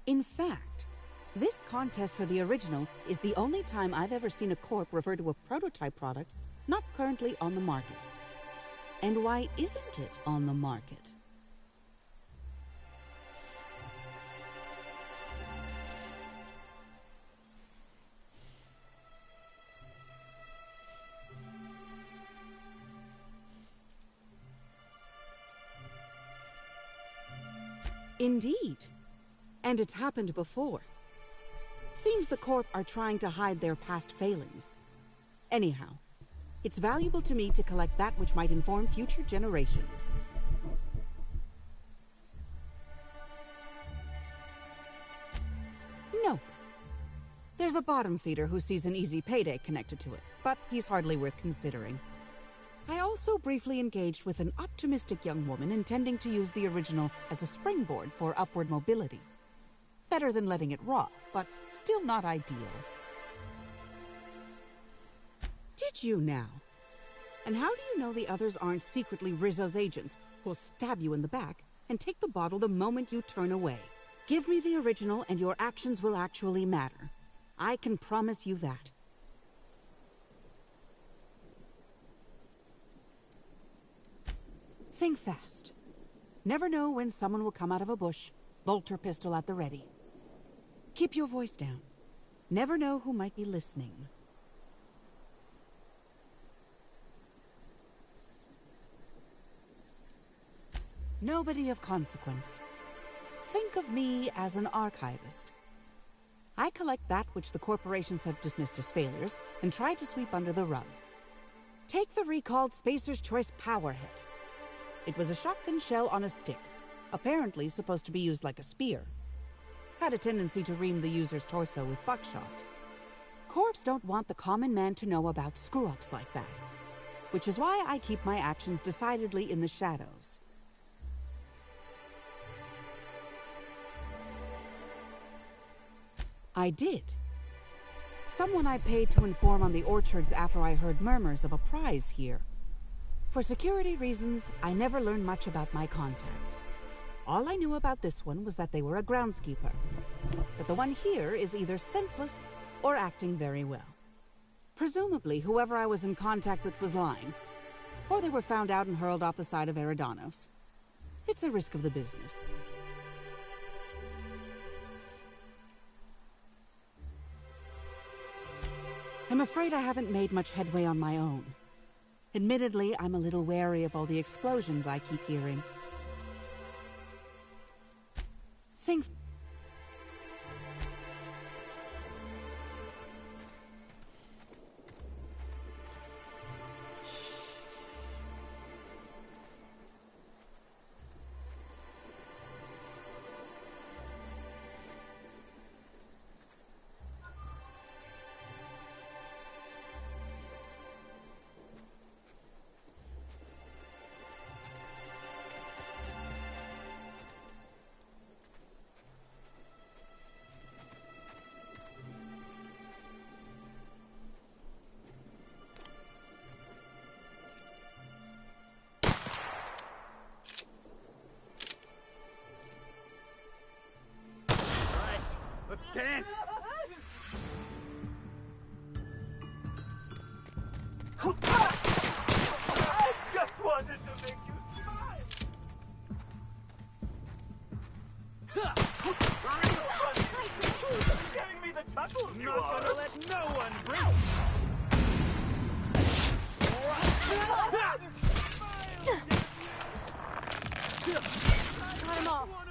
In fact, this contest for the original is the only time I've ever seen a corp refer to a prototype product not currently on the market. And why isn't it on the market? Indeed. And it's happened before. Seems the Corp are trying to hide their past failings. Anyhow, it's valuable to me to collect that which might inform future generations. No. There's a bottom feeder who sees an easy payday connected to it, but he's hardly worth considering. I also briefly engaged with an optimistic young woman intending to use the original as a springboard for upward mobility. Better than letting it rot, but still not ideal. Did you now? And how do you know the others aren't secretly Rizzo's agents who'll stab you in the back and take the bottle the moment you turn away? Give me the original and your actions will actually matter. I can promise you that. Think fast. Never know when someone will come out of a bush, bolter pistol at the ready. Keep your voice down. Never know who might be listening. Nobody of consequence. Think of me as an archivist. I collect that which the corporations have dismissed as failures and try to sweep under the rug. Take the recalled Spacer's Choice Powerhead. It was a shotgun shell on a stick, apparently supposed to be used like a spear. Had a tendency to ream the user's torso with buckshot. Corps don't want the common man to know about screw-ups like that, which is why I keep my actions decidedly in the shadows. I did. Someone I paid to inform on the orchards after I heard murmurs of a prize here. For security reasons, I never learned much about my contacts. All I knew about this one was that they were a groundskeeper. But the one here is either senseless or acting very well. Presumably, whoever I was in contact with was lying. Or they were found out and hurled off the side of Eridanos. It's a risk of the business. I'm afraid I haven't made much headway on my own. Admittedly, I'm a little wary of all the explosions I keep hearing. Let's dance! I just wanted to make you smile! Giving me the chuckles, you Not are! gonna let no one bring. Got him all.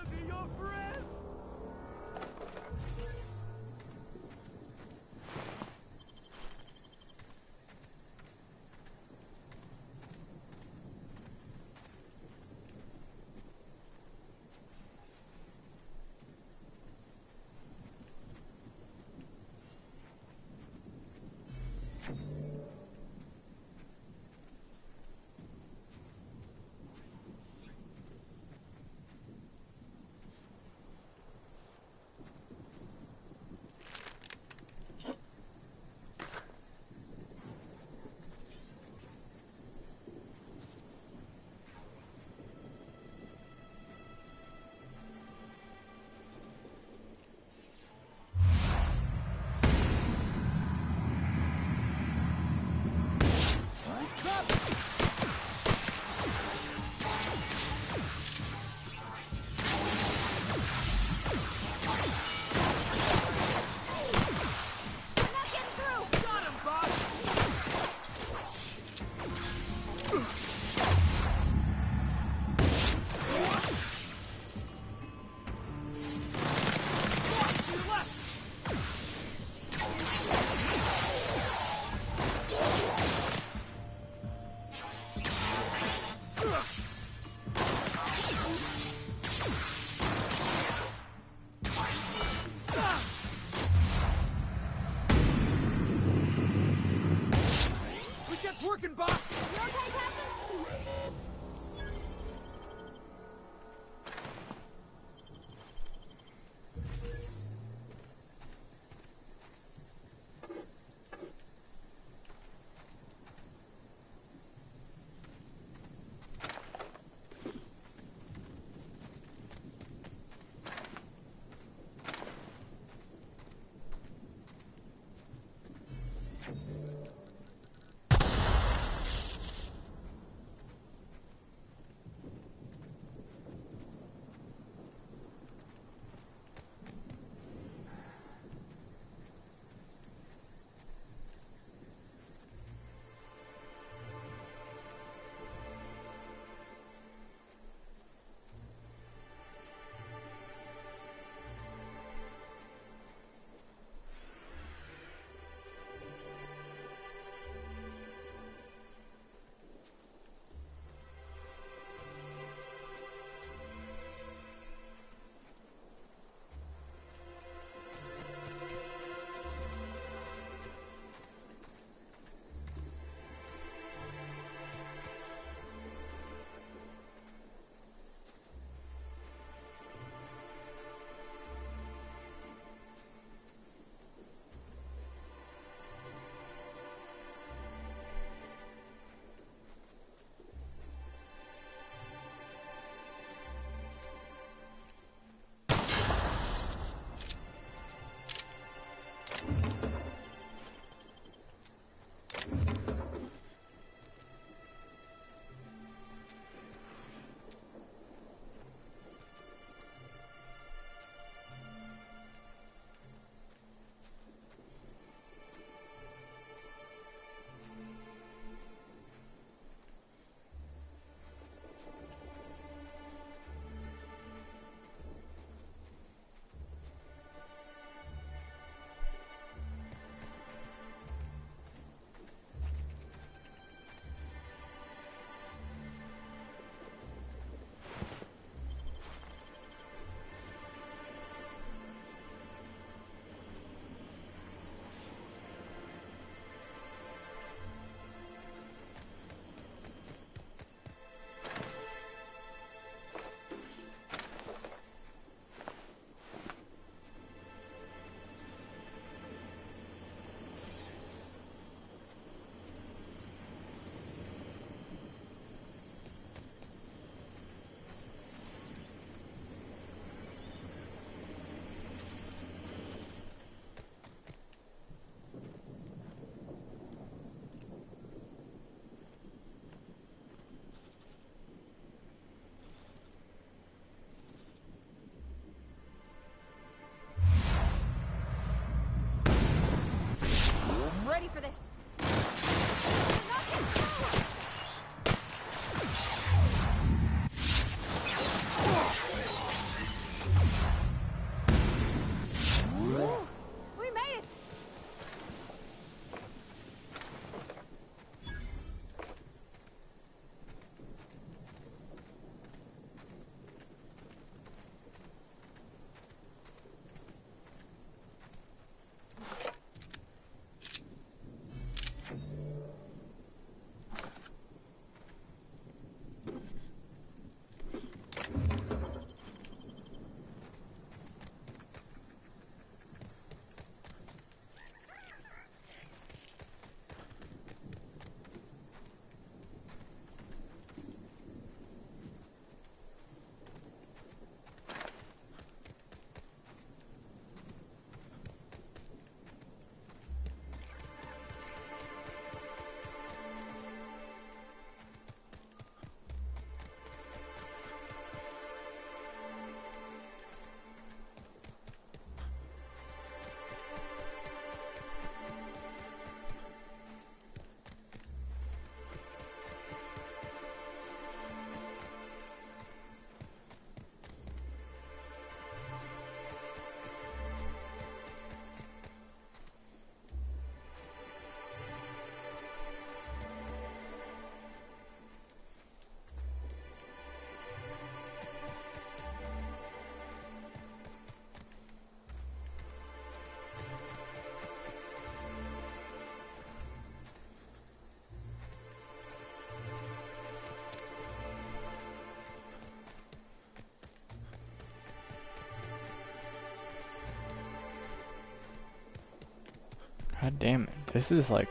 for this. We made it! God damn it. This is like...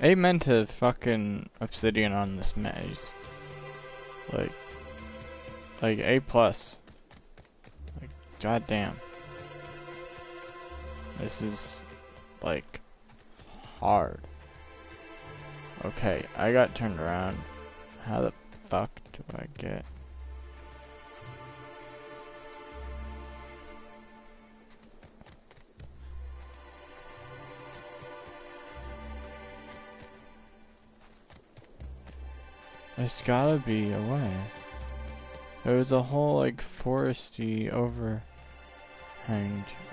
Amen to fucking Obsidian on this maze. Like A+. Like, god damn. This is, like, hard. Okay, I got turned around. How the fuck do I get... There's gotta be a way. There was a whole, like, foresty overhanged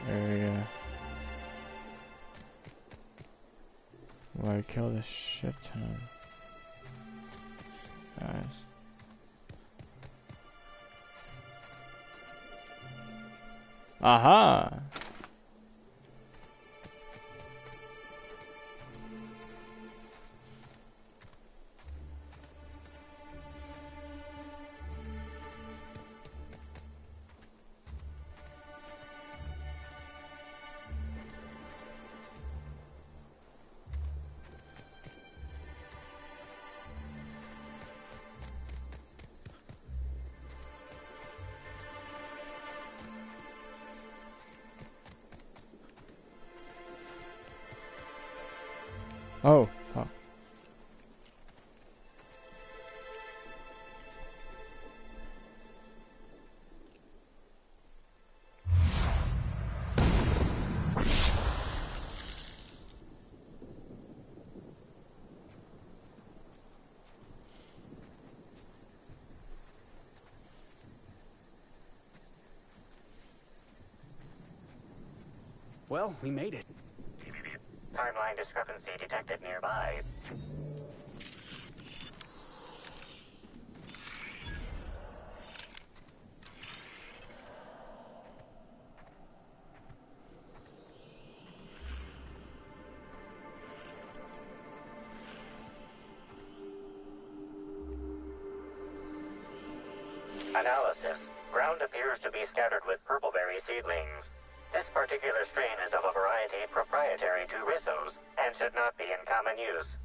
area where I killed a shit ton of guys. Aha! Oh, fuck. Well, we made it. Timeline discrepancy detected nearby. Analysis. Ground appears to be scattered with purpleberry seedlings. This particular strain is of a variety proprietary to Rizzo's and should not be in common use.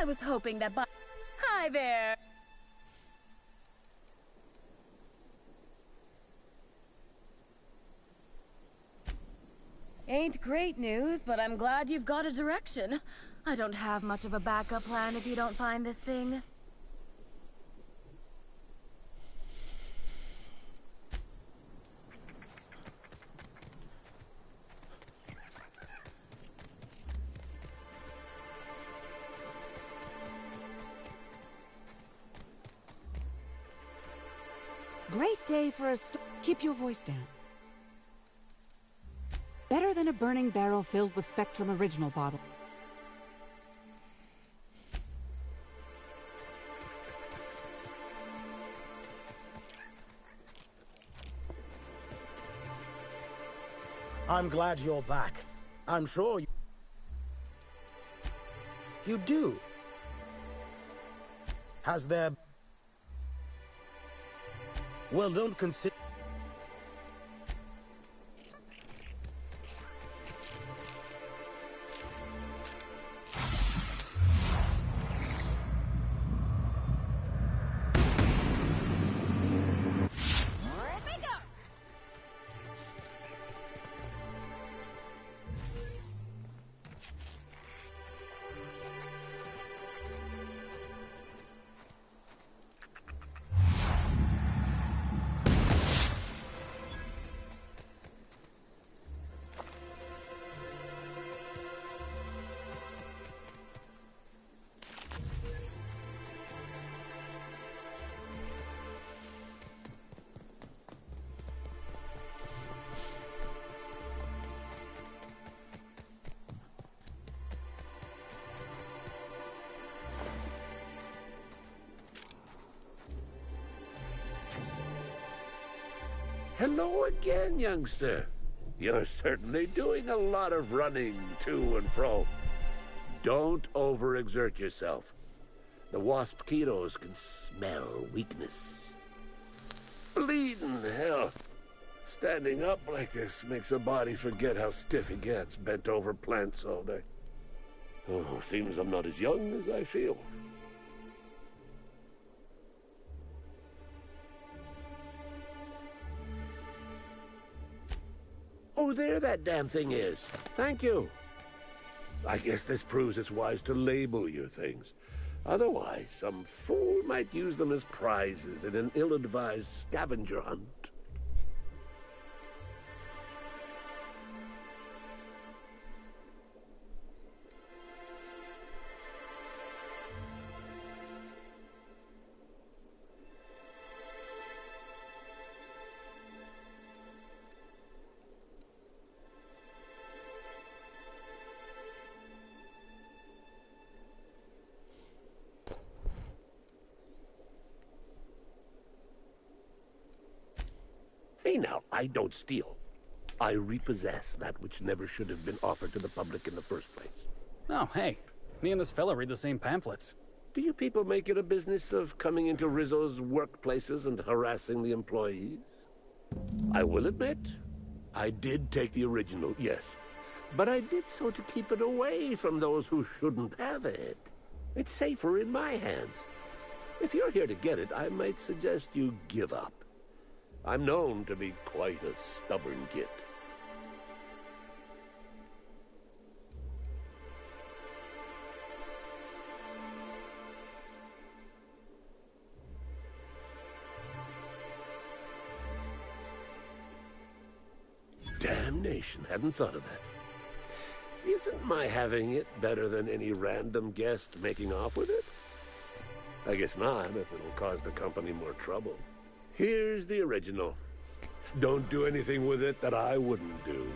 I was hoping that by... Hi there! Ain't great news, but I'm glad you've got a direction. I don't have much of a backup plan if you don't find this thing. Great day for a Keep your voice down. Better than a burning barrel filled with Spectrum Original bottle. I'm glad you're back. I'm sure you do. Has there... Well, don't consider... Hello again, youngster. You're certainly doing a lot of running to and fro. Don't overexert yourself. The wasp-ketos can smell weakness. Bleeding hell. Standing up like this makes a body forget how stiff he gets bent over plants all day. Oh, seems I'm not as young as I feel. Oh, there that damn thing is. Thank you. I guess this proves it's wise to label your things. Otherwise, some fool might use them as prizes in an ill-advised scavenger hunt. Hey now, I don't steal. I repossess that which never should have been offered to the public in the first place. Oh, hey. Me and this fella read the same pamphlets. Do you people make it a business of coming into Rizzo's workplaces and harassing the employees? I will admit, I did take the original, yes. But I did so to keep it away from those who shouldn't have it. It's safer in my hands. If you're here to get it, I might suggest you give up. I'm known to be quite a stubborn git. Damnation, hadn't thought of that. Isn't my having it better than any random guest making off with it? I guess not, if it'll cause the company more trouble. Here's the original. Don't do anything with it that I wouldn't do.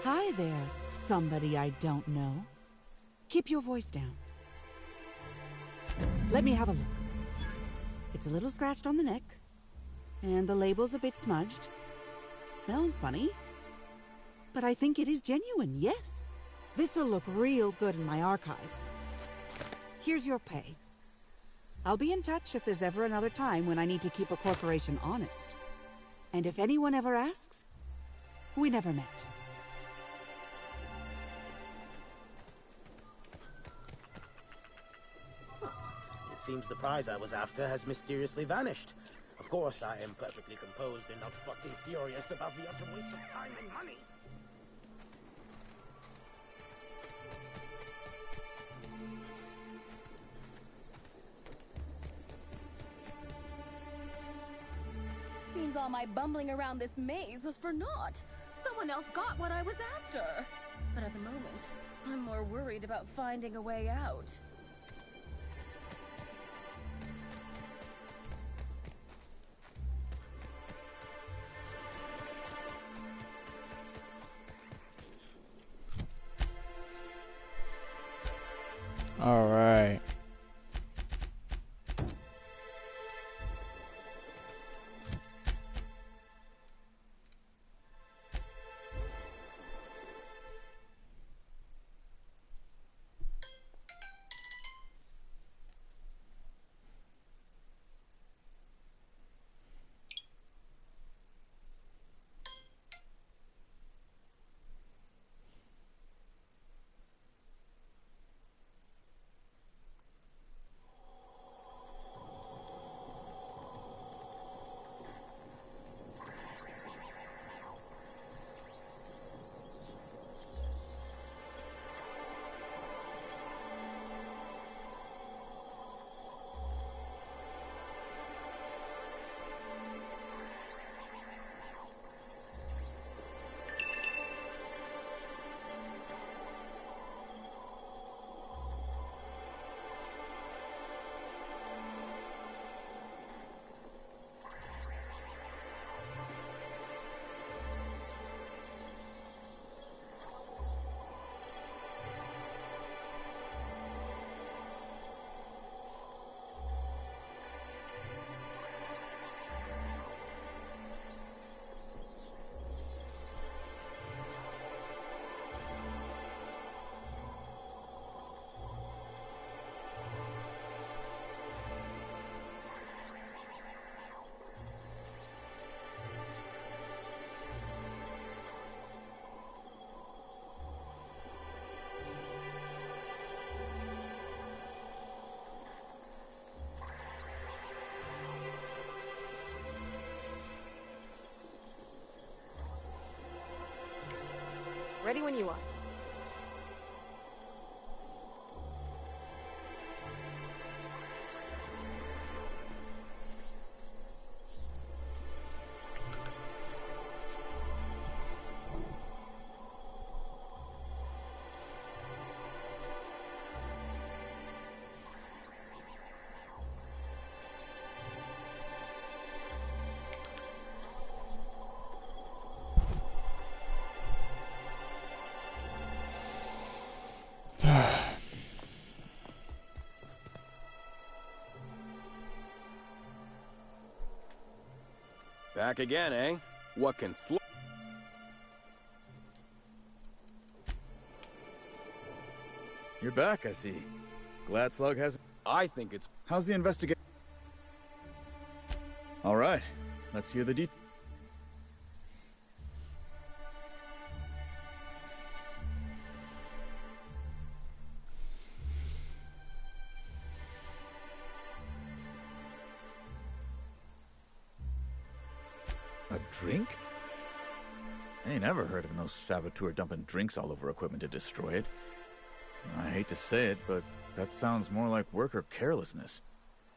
Hi there, somebody I don't know. Keep your voice down. Let me have a look. It's a little scratched on the neck, and the label's a bit smudged. Smells funny, but I think it is genuine, yes. This'll look real good in my archives. Here's your pay. I'll be in touch if there's ever another time when I need to keep a corporation honest. And if anyone ever asks, we never met. It seems the prize I was after has mysteriously vanished. Of course, I am perfectly composed and not fucking furious about the utter waste of time and money. Seems all my bumbling around this maze was for naught. Someone else got what I was after. But at the moment, I'm more worried about finding a way out. All right. Ready when you are. Back again, eh? What can You're back, I see. Glad Slug has... I think it's... How's the investigation? All right, let's hear the details. A drink? I ain't never heard of no saboteur dumping drinks all over equipment to destroy it. I hate to say it, but that sounds more like worker carelessness.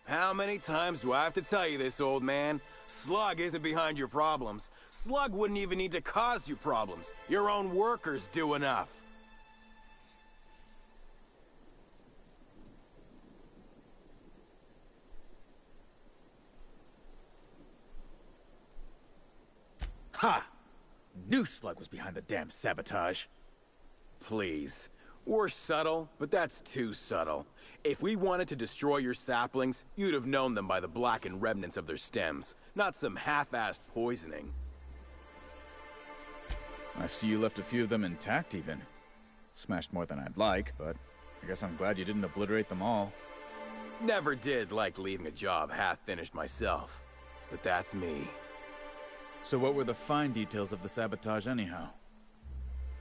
How many times do I have to tell you this, old man? Slug isn't behind your problems. Slug wouldn't even need to cause you problems. Your own workers do enough. Ha! Knew Slug was behind the damn sabotage. Please. We're subtle, but that's too subtle. If we wanted to destroy your saplings, you'd have known them by the blackened remnants of their stems, not some half-assed poisoning. I see you left a few of them intact, even. Smashed more than I'd like, but I guess I'm glad you didn't obliterate them all. Never did like leaving a job half-finished myself. But that's me. So what were the fine details of the sabotage anyhow?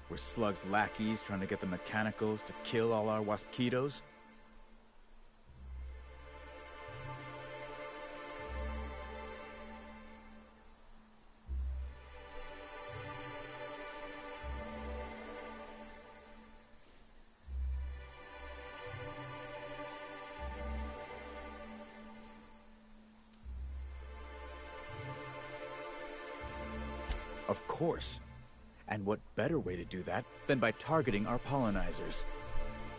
Were Slug's lackeys trying to get the mechanicals to kill all our Waspitos? Of course. And what better way to do that than by targeting our pollinizers?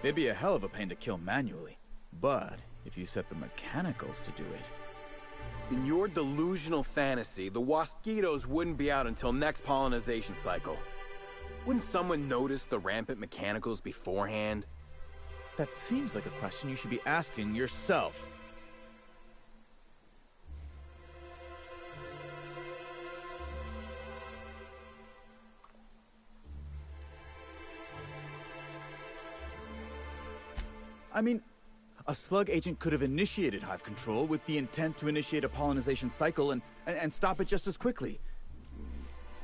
It'd be a hell of a pain to kill manually, but if you set the mechanicals to do it... In your delusional fantasy, the Waspitos wouldn't be out until next pollinization cycle. Wouldn't someone notice the rampant mechanicals beforehand? That seems like a question you should be asking yourself. I mean, a Slug agent could have initiated hive control with the intent to initiate a pollinization cycle and stop it just as quickly.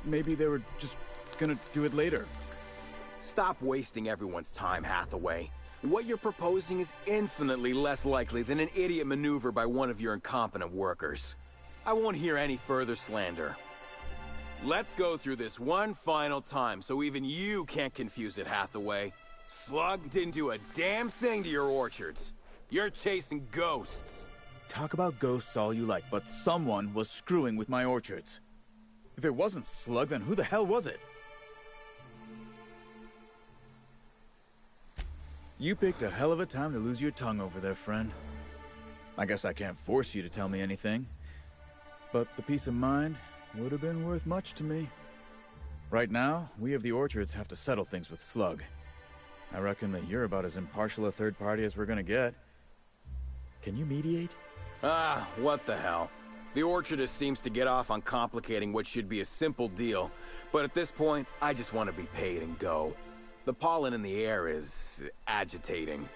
Maybe they were just gonna do it later. Stop wasting everyone's time, Hathaway. What you're proposing is infinitely less likely than an idiot maneuver by one of your incompetent workers. I won't hear any further slander. Let's go through this one final time so even you can't confuse it, Hathaway. Slug didn't do a damn thing to your orchards. You're chasing ghosts. Talk about ghosts all you like, but someone was screwing with my orchards. If it wasn't Slug, then who the hell was it? You picked a hell of a time to lose your tongue over there, friend. I guess I can't force you to tell me anything, but the peace of mind would have been worth much to me. Right now, we of the orchards have to settle things with Slug. I reckon that you're about as impartial a third party as we're gonna get. Can you mediate? Ah, what the hell. The orchardist seems to get off on complicating what should be a simple deal, but at this point, I just want to be paid and go. The pollen in the air is agitating.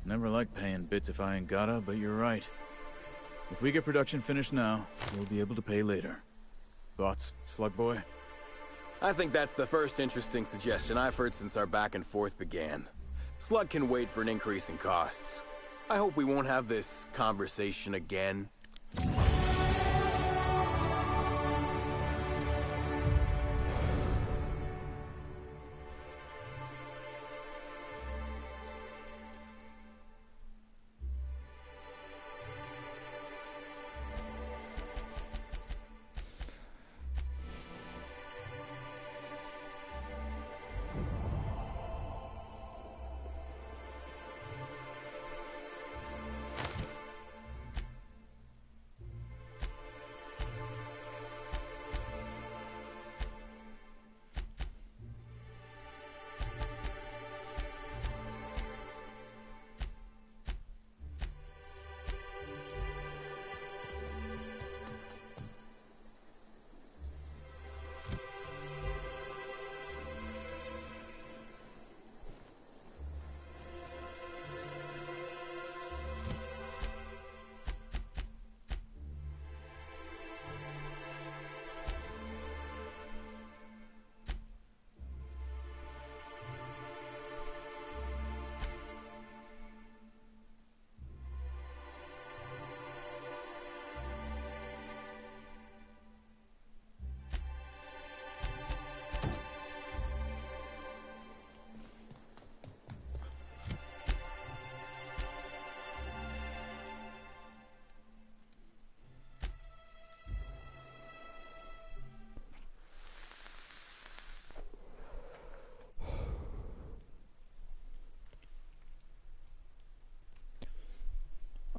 Never like paying bits if I ain't gotta, but you're right. If we get production finished now, we'll be able to pay later. Thoughts, Slug Boy? I think that's the first interesting suggestion I've heard since our back and forth began. Slug can wait for an increase in costs. I hope we won't have this conversation again.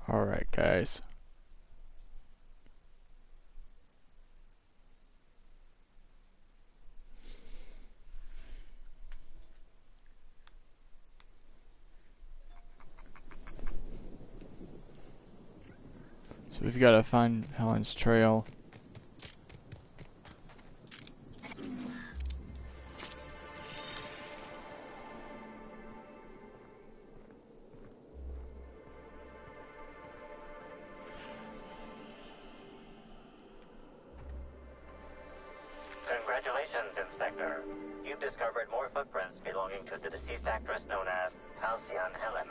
Alright, guys. So we've got to find Helen's trail. Congratulations, Inspector. You've discovered more footprints belonging to the deceased actress known as Halcyon Helen.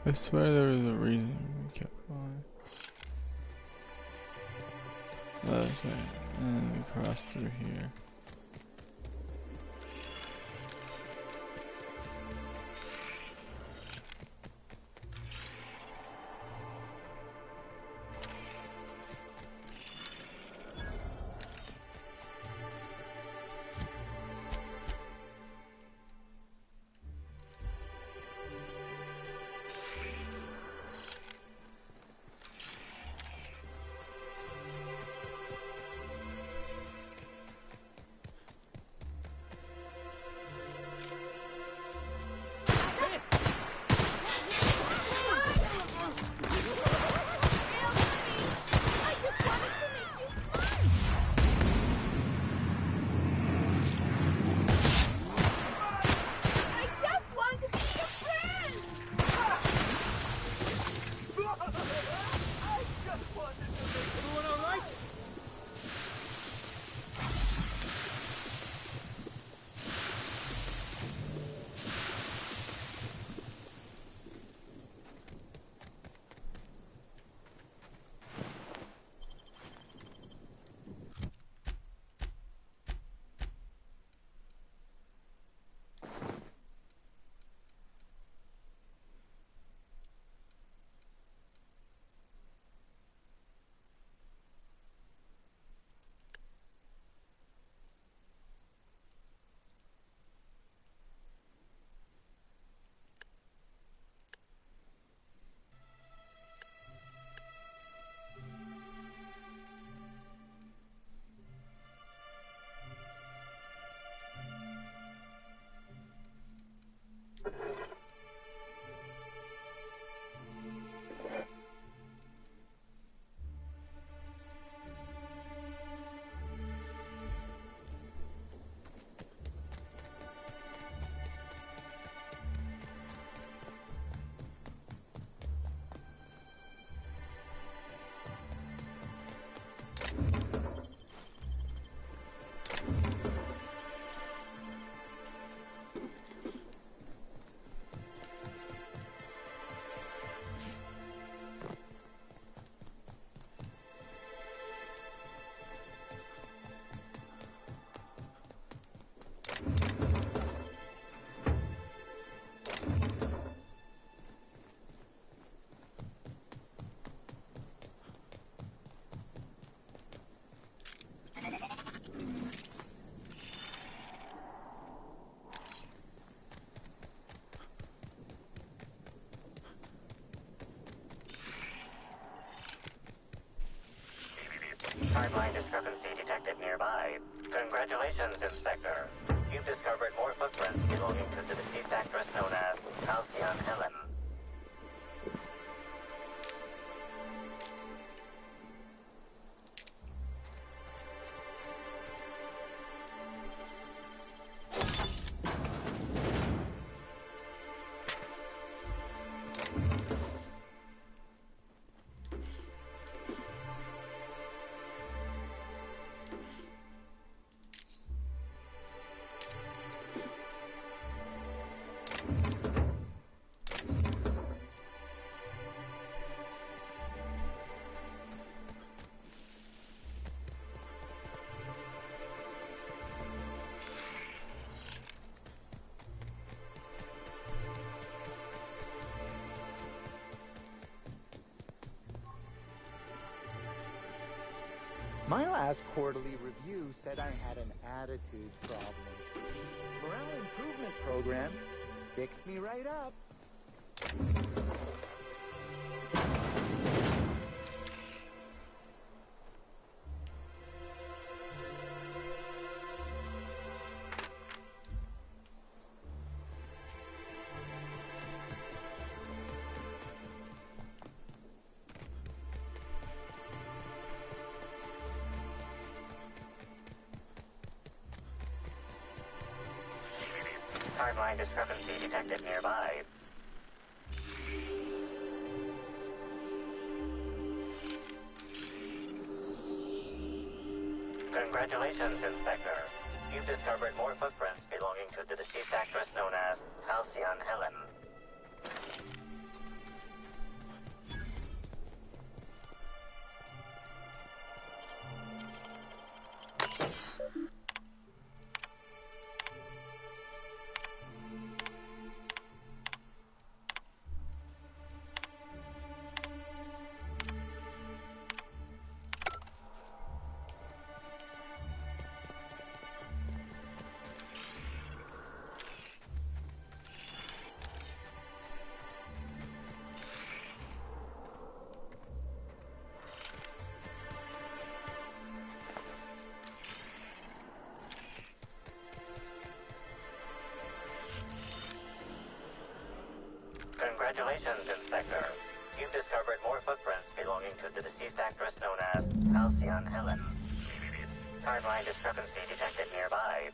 I swear there was a reason we kept going. Oh, that's right. And then we crossed through here. Timeline discrepancy detected nearby. Congratulations, Inspector. You've discovered more footprints belonging to the deceased actress known as Halcyon Helen. My last quarterly review said I had an attitude problem. Morale improvement program fixed me right up. Timeline discrepancy detected nearby. Congratulations, Inspector. You've discovered more footprints belonging to the deceased actress known as Halcyon Helen. Congratulations, Inspector. You've discovered more footprints belonging to the deceased actress known as Halcyon Helen. Timeline discrepancy detected nearby.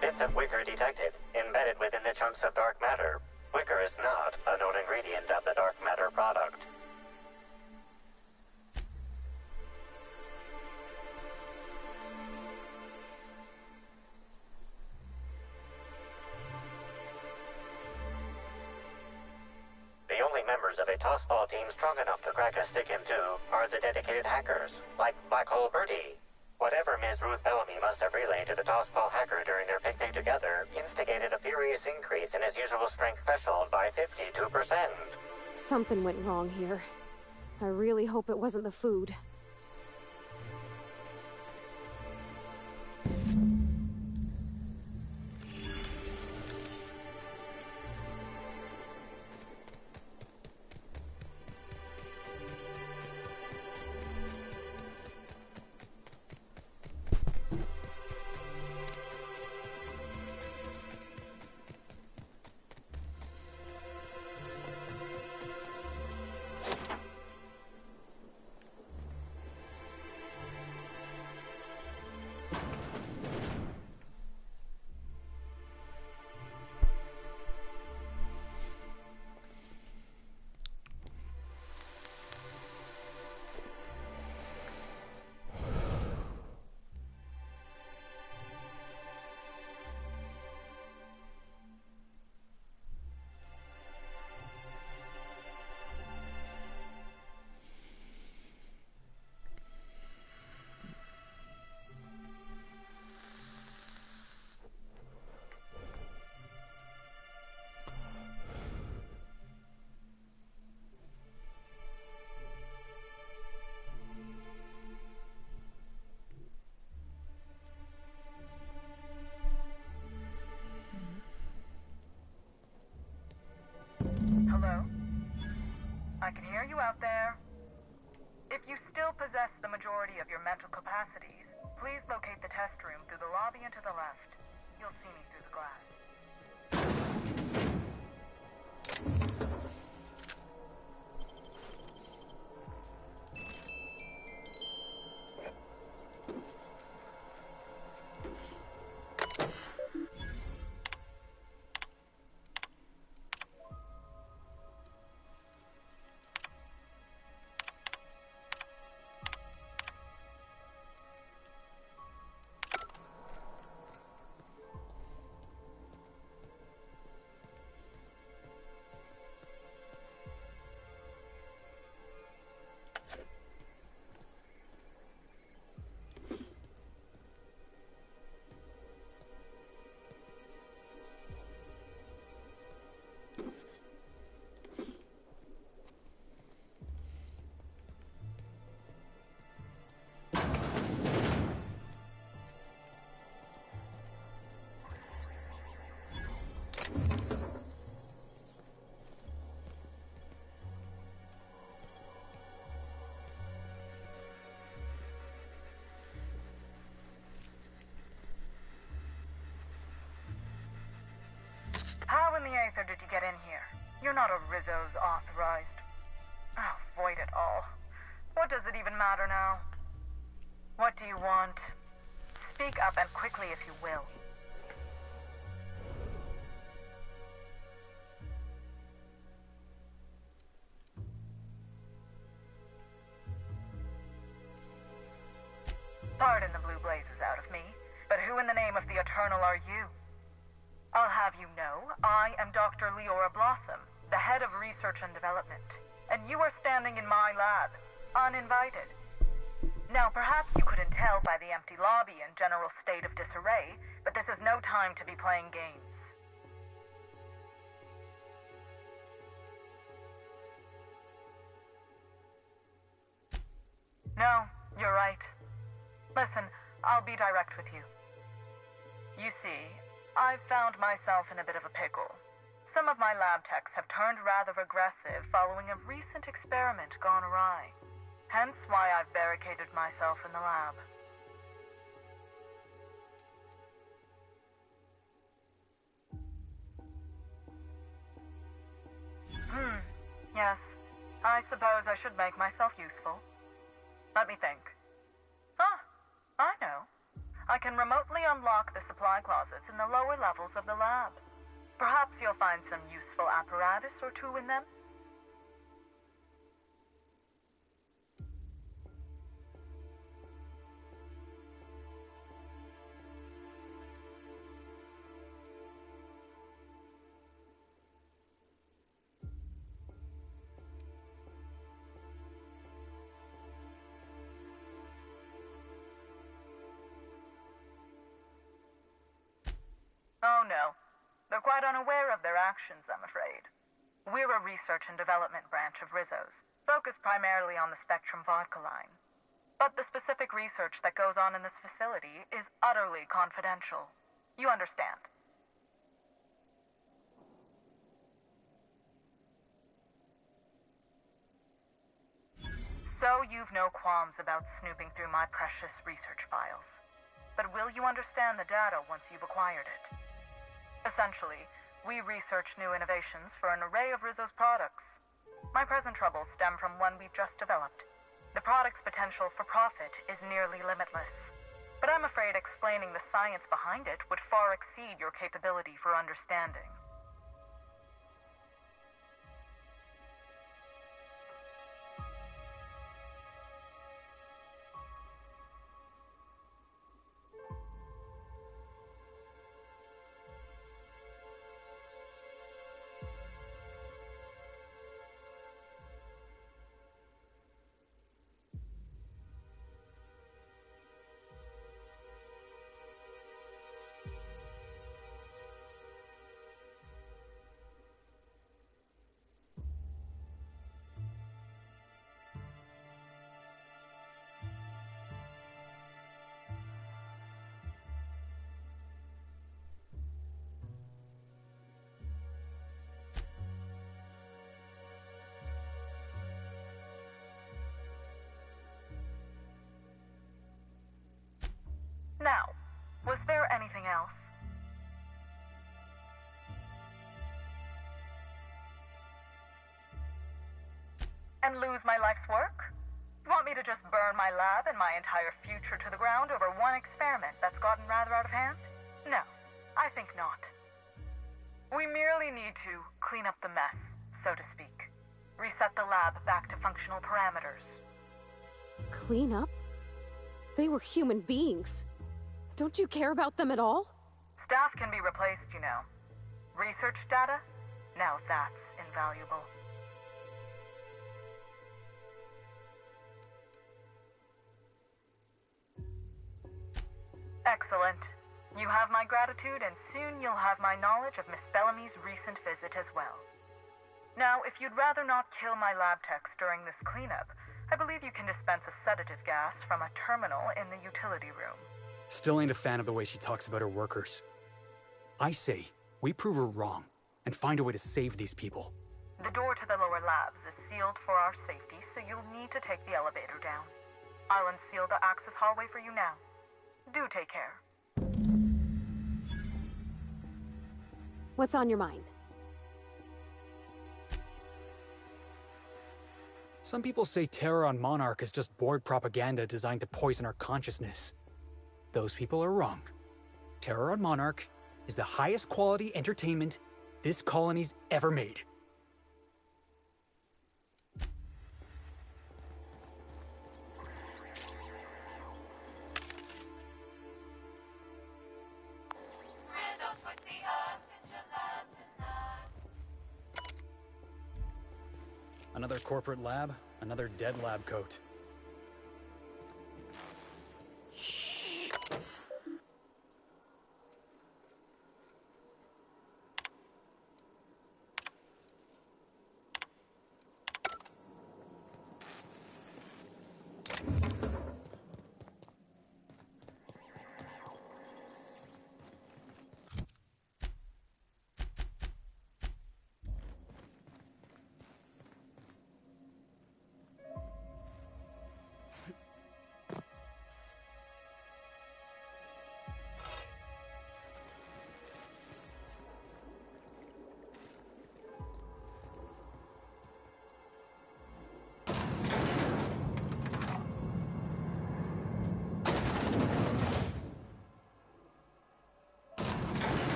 Bits of wicker detected, embedded within the chunks of dark matter. Wicker is not a known ingredient of the dark matter product. The only members of a tossball team strong enough to crack a stick in two are the dedicated hackers, like Black Hole Birdie. Whatever Ms. Ruth Bellamy must have relayed to the tossball hacker during their picnic together instigated a furious increase in his usual strength threshold by 52%. Something went wrong here. I really hope it wasn't the food. Hello? I can hear you out there. If you still possess the majority of your mental capacities, please locate the test room through the lobby and to the left. You'll see me through the glass. How in the Aether did you get in here? You're not a Rizzo's authorized. Oh, void it all. What does it even matter now? What do you want? Speak up and quickly if you will. Pardon the blue blazes out of me, but who in the name of the Eternal are you? I'll have you know, I am Dr. Leora Blossom, the head of research and development, and you are standing in my lab, uninvited. Now, perhaps you couldn't tell by the empty lobby and general state of disarray, but this is no time to be playing games. No, you're right. Listen, I'll be direct with you. You see, I've found myself in a bit of a pickle. Some of my lab techs have turned rather aggressive following a recent experiment gone awry. Hence why I've barricaded myself in the lab. Yes. I suppose I should make myself useful. Let me think. I know. I can remotely unlock the supply closets in the lower levels of the lab. Perhaps you'll find some useful apparatus or two in them. Oh no. They're quite unaware of their actions, I'm afraid. We're a research and development branch of Rizzo's, focused primarily on the Spectrum vodka line. But the specific research that goes on in this facility is utterly confidential. You understand? So you've no qualms about snooping through my precious research files. But will you understand the data once you've acquired it? Essentially, we research new innovations for an array of Rizzo's products. My present troubles stem from one we've just developed. The product's potential for profit is nearly limitless. But I'm afraid explaining the science behind it would far exceed your capability for understanding. Now, was there anything else? And lose my life's work? You want me to just burn my lab and my entire future to the ground over one experiment that's gotten rather out of hand? No, I think not. We merely need to clean up the mess, so to speak. Reset the lab back to functional parameters. Clean up? They were human beings. Don't you care about them at all? Staff can be replaced, you know. Research data? Now that's invaluable. Excellent. You have my gratitude, and soon you'll have my knowledge of Miss Bellamy's recent visit as well. if you'd rather not kill my lab techs during this cleanup, I believe you can dispense a sedative gas from a terminal in the utility room. Still ain't a fan of the way she talks about her workers. I say, we prove her wrong, and find a way to save these people. The door to the lower labs is sealed for our safety, so you'll need to take the elevator down. I'll unseal the access hallway for you now. Do take care. What's on your mind? Some people say terror on Monarch is just board propaganda designed to poison our consciousness. Those people are wrong. Terror on Monarch is the highest quality entertainment this colony's ever made. Another corporate lab, another dead lab coat.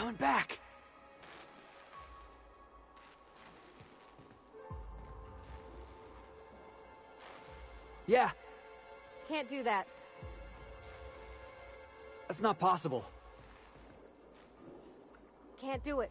Coming back! Yeah, Can't do that. that's not possible. Can't do it.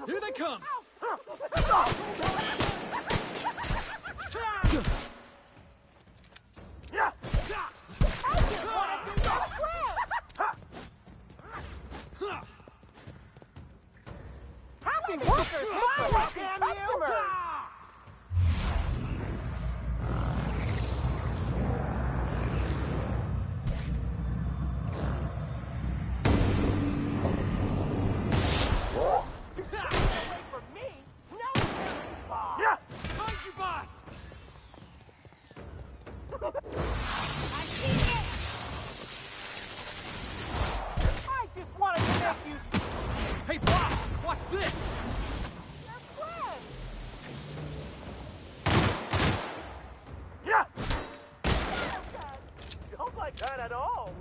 Here they come! Happy workers, my damn humor! I just wanted to make you... Hey, boss! Watch this! Yeah! Don't like that at all!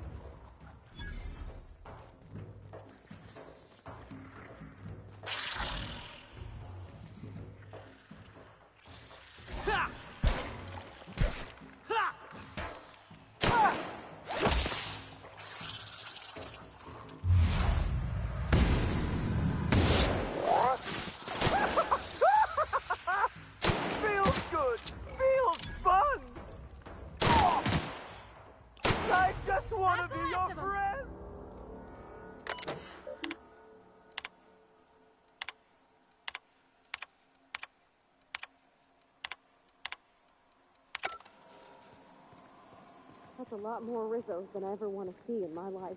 Feels good! Feels fun! Oh, I just want to be your friend! That's a lot more Rizzos than I ever want to see in my life.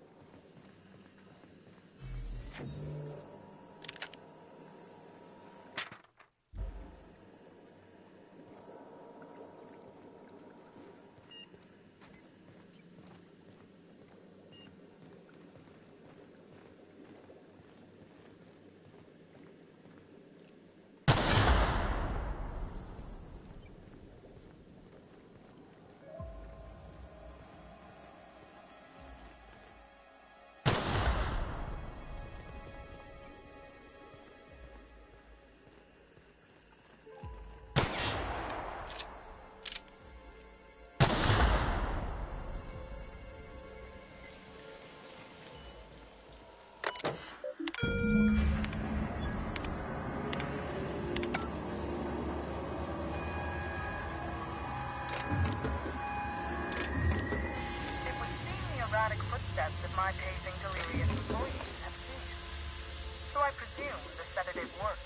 It would seem the erratic footsteps of my pacing delirious employees have ceased. So I presume the sedative works.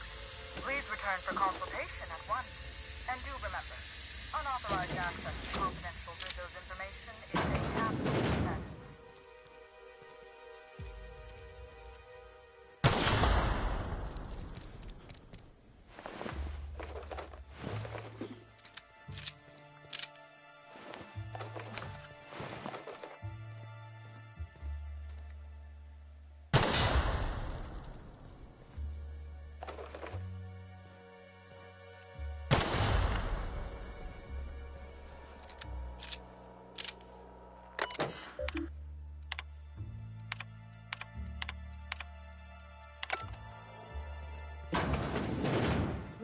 Please return for consultation at once. And do remember, unauthorized access to confidential Rizzo's information is a capital offense.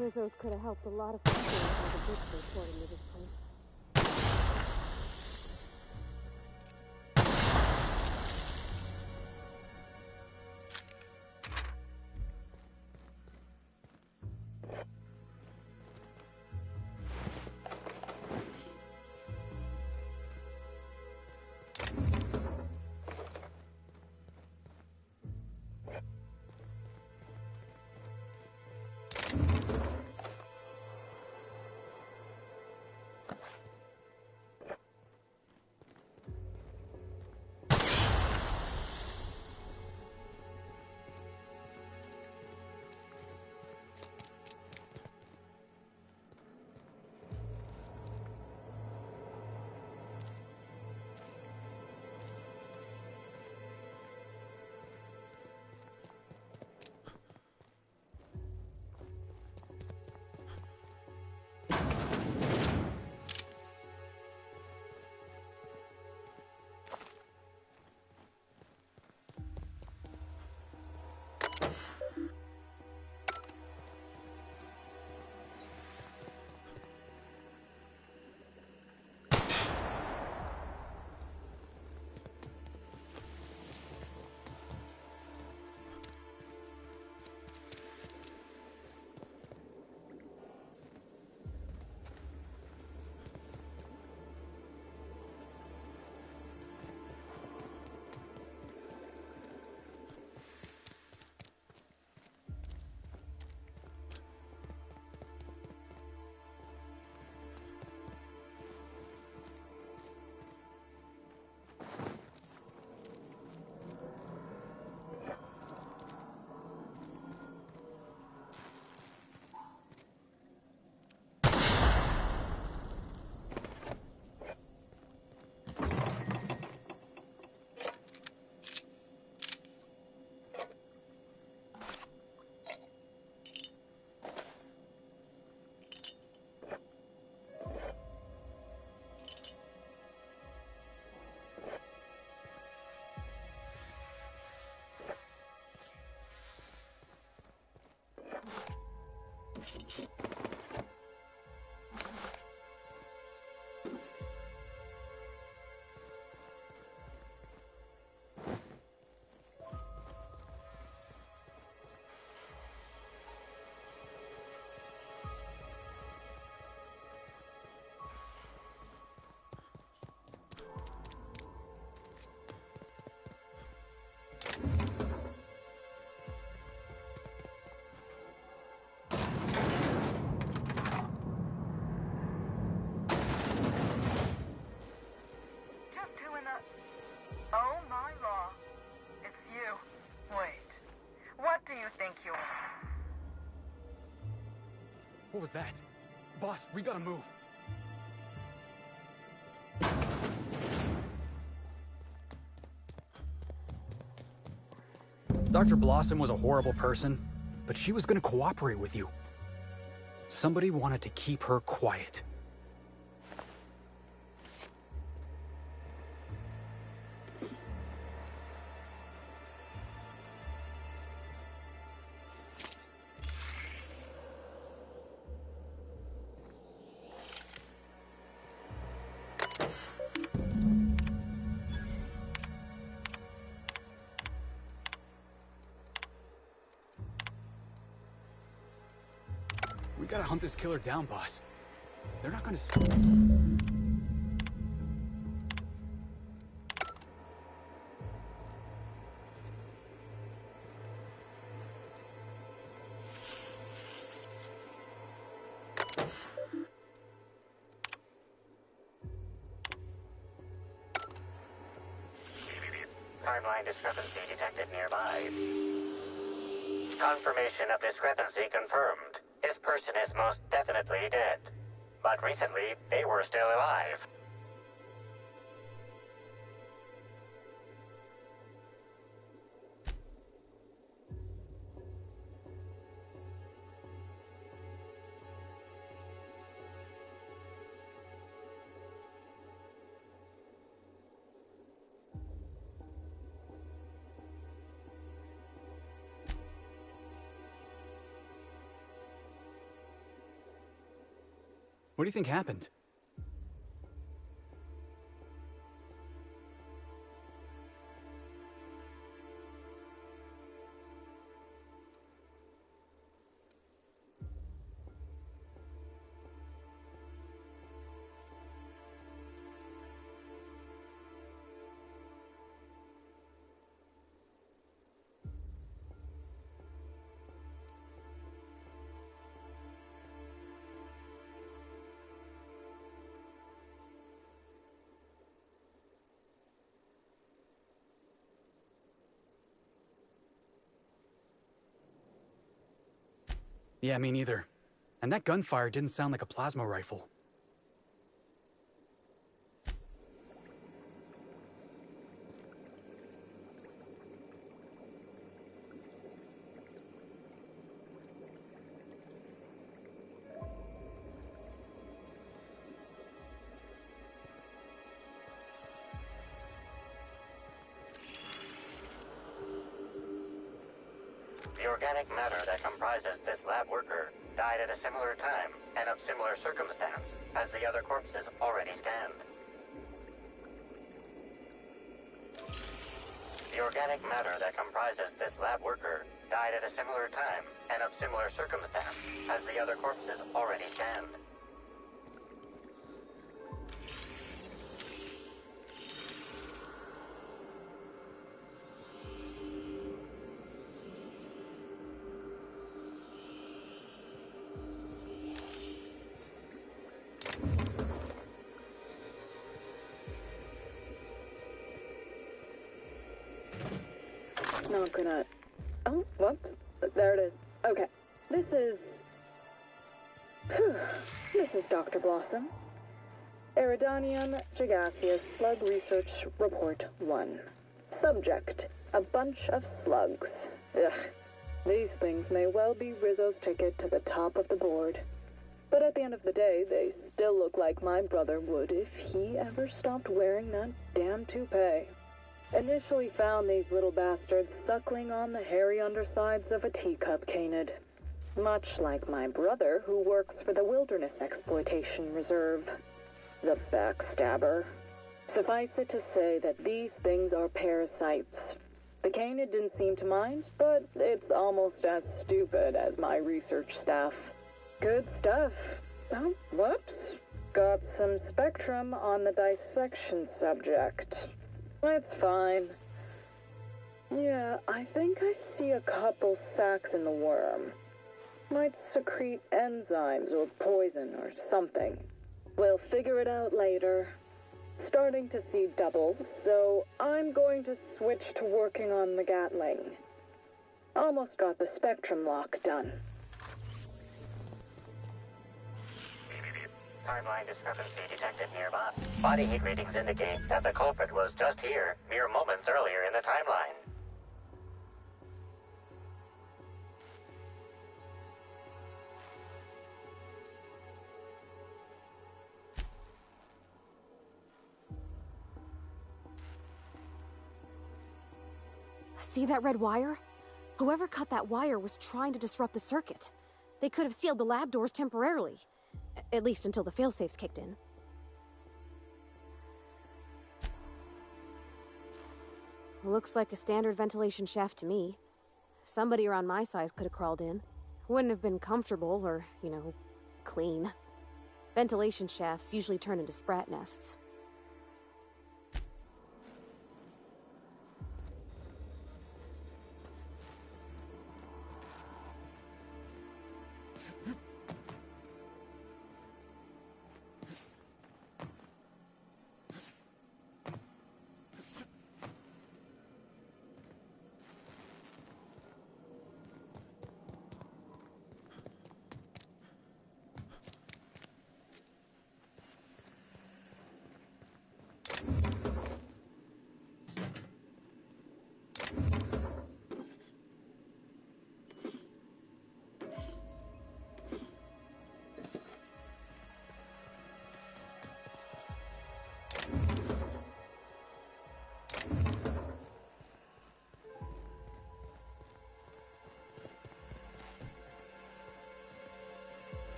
Rizzo's could have helped a lot of people with the books reporting to this place. Oh my law. It's you. Wait. What do you think you are? What was that? Boss, we gotta move. Dr. Blossom was a horrible person, but she was gonna cooperate with you. Somebody wanted to keep her quiet. We gotta hunt this killer down, boss. They're not gonna... Timeline discrepancy detected nearby. Confirmation of discrepancy confirmed. This person is most definitely dead. But recently, they were still alive. What do you think happened? Yeah, me neither. And that gunfire didn't sound like a plasma rifle. The organic matter that comprises this lab worker died at a similar time and of similar circumstance as the other corpses already scanned. The organic matter that comprises this lab worker died at a similar time and of similar circumstance as the other corpses already scanned. Not gonna... Oh, whoops. There it is. Okay. This is Dr. Blossom. Eridanium gigaseous Slug Research Report 1. Subject, a bunch of slugs. Ugh. These things may well be Rizzo's ticket to the top of the board. But at the end of the day, they still look like my brother would if he ever stopped wearing that damn toupee. Initially found these little bastards suckling on the hairy undersides of a teacup canid. Much like my brother, who works for the Wilderness Exploitation Reserve. the backstabber. Suffice it to say that these things are parasites. The canid didn't seem to mind, but it's almost as stupid as my research staff. Good stuff. Oh, whoops. Got some spectrum on the dissection subject. It's fine. Yeah, I think I see a couple sacs in the worm. Might secrete enzymes or poison or something. We'll figure it out later. Starting to see doubles, so I'm going to switch to working on the Gatling. Almost got the spectrum lock done. Timeline discrepancy detected nearby. Body heat readings indicate that the culprit was just here, mere moments earlier in the timeline. See that red wire? Whoever cut that wire was trying to disrupt the circuit. They could have sealed the lab doors temporarily. At least until the failsafes kicked in. Looks like a standard ventilation shaft to me. Somebody around my size could have crawled in. Wouldn't have been comfortable or, clean. Ventilation shafts usually turn into sprat nests.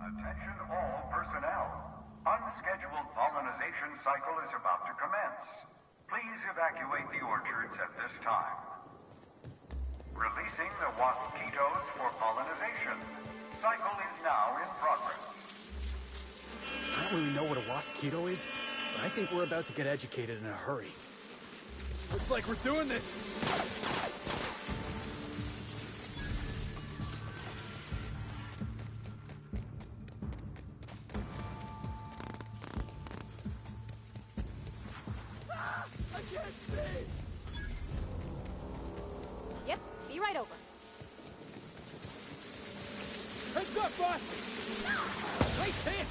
Attention all personnel. Unscheduled pollinization cycle is about to commence. Please evacuate the orchards at this time. Releasing the wasquitos for pollinization. Cycle is now in progress. I don't really know what a wasquito is, but I think we're about to get educated in a hurry. Looks like we're doing this! Yep, be right over. Heads up, boss! Right hit!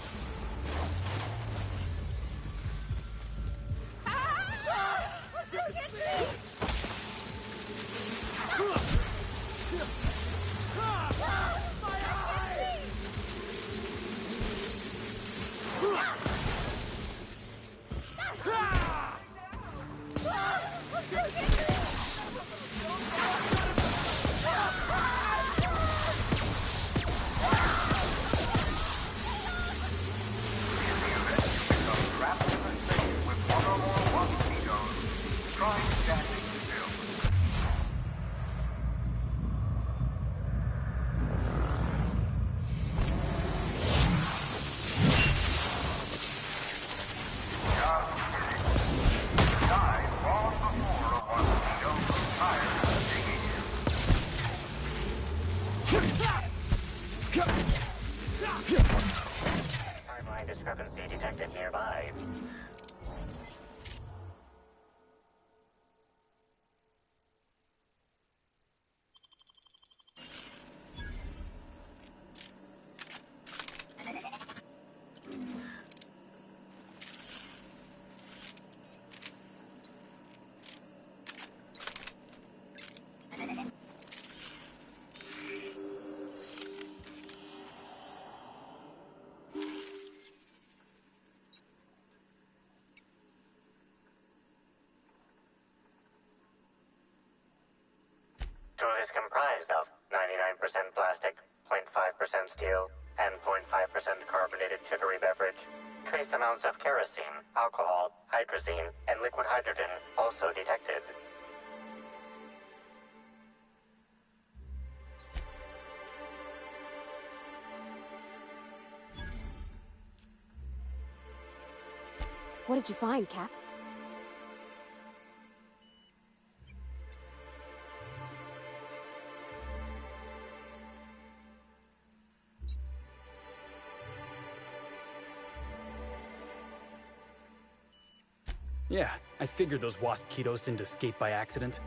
Timeline discrepancy detected nearby. Tool is comprised of 99% plastic, 0.5% steel, and 0.5% carbonated sugary beverage. Trace amounts of kerosene, alcohol, hydrazine, and liquid hydrogen also detected. What did you find, Cap? Yeah, I figured those Waspitos didn't escape by accident.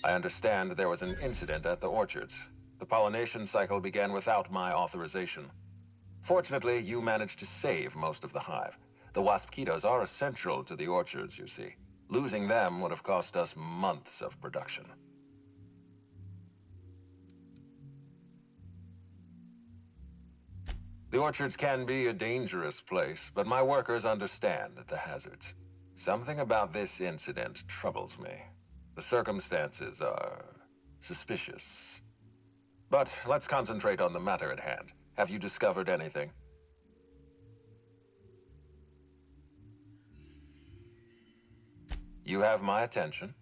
I understand there was an incident at the orchards. The pollination cycle began without my authorization. Fortunately, you managed to save most of the hive. The Waspquitos are essential to the orchards, you see. Losing them would have cost us months of production. The orchards can be a dangerous place, but my workers understand the hazards. Something about this incident troubles me. The circumstances are suspicious. But let's concentrate on the matter at hand. Have you discovered anything? You have my attention.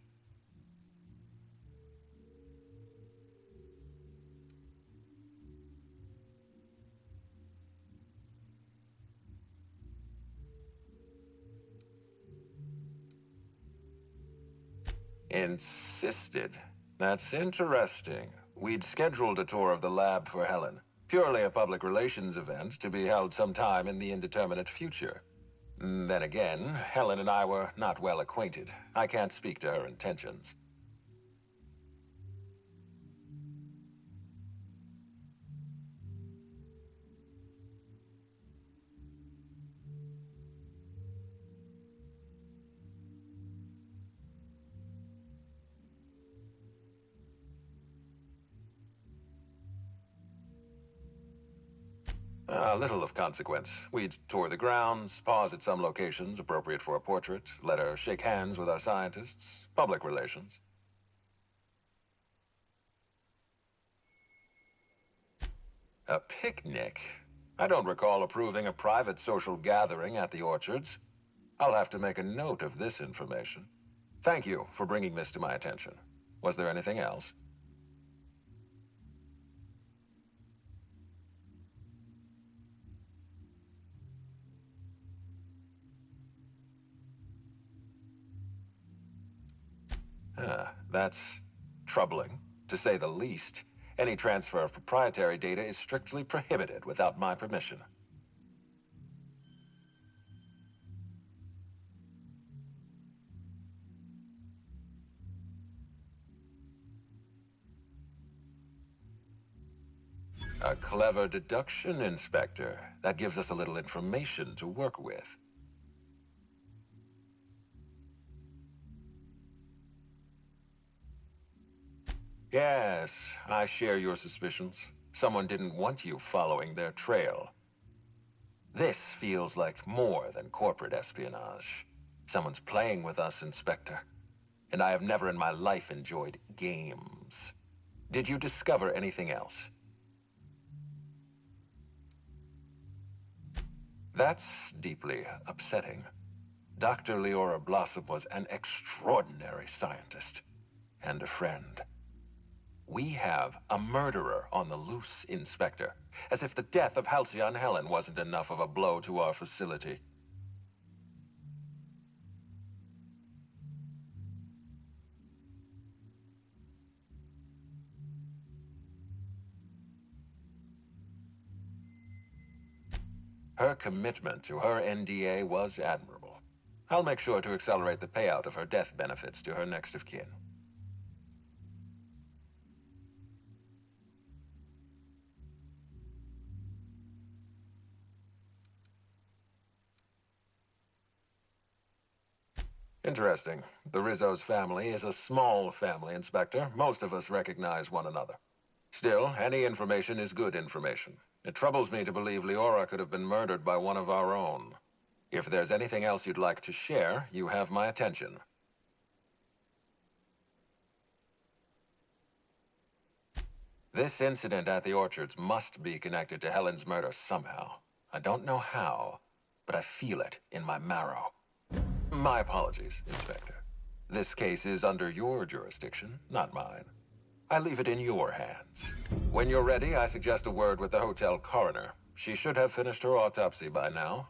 Insisted. That's interesting. We'd scheduled a tour of the lab for Helen. Purely a public relations event to be held sometime in the indeterminate future. Then again, Helen and I were not well acquainted. I can't speak to her intentions. Little of consequence. We'd tour the grounds, pause at some locations appropriate for a portrait, let her shake hands with our scientists. Public relations. A picnic? I don't recall approving a private social gathering at the orchards. I'll have to make a note of this information. Thank you for bringing this to my attention. Was there anything else? That's troubling, to say the least. Any transfer of proprietary data is strictly prohibited without my permission. A clever deduction, Inspector. That gives us a little information to work with. Yes, I share your suspicions. Someone didn't want you following their trail. This feels like more than corporate espionage. Someone's playing with us, Inspector. And I have never in my life enjoyed games. Did you discover anything else? That's deeply upsetting. Dr. Leora Blossom was an extraordinary scientist and a friend. We have a murderer on the loose, Inspector. As if the death of Halcyon Helen wasn't enough of a blow to our facility. Her commitment to her NDA was admirable. I'll make sure to accelerate the payout of her death benefits to her next of kin. Interesting. The Rizzo's family is a small family, Inspector. Most of us recognize one another. Still, any information is good information. It troubles me to believe Leora could have been murdered by one of our own. If there's anything else you'd like to share, you have my attention. This incident at the orchards must be connected to Helen's murder somehow. I don't know how, but I feel it in my marrow. My apologies, Inspector. This case is under your jurisdiction, not mine. I leave it in your hands. When you're ready, I suggest a word with the hotel coroner. She should have finished her autopsy by now.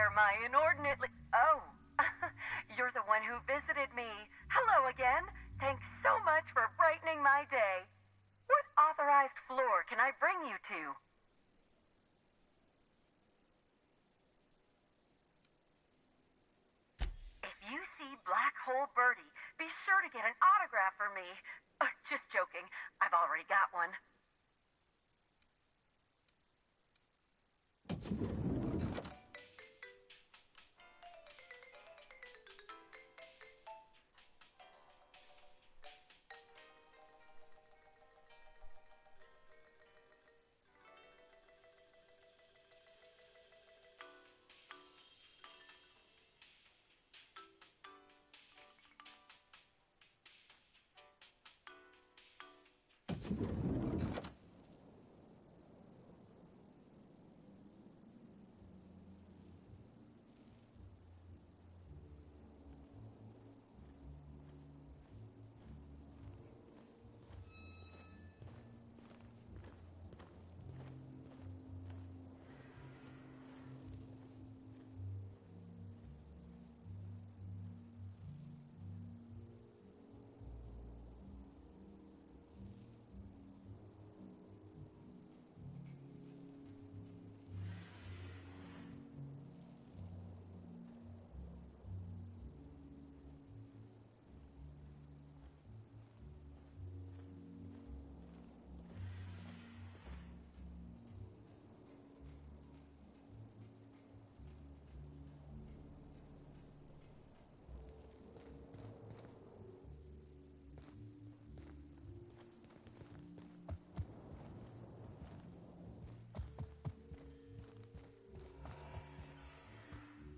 share my inordinately... Oh, you're the one who visited me. Hello again. Thanks so much for brightening my day. What authorized floor can I bring you to? If you see Black Hole Birdie, be sure to get an autograph for me. Just joking. I've already got one.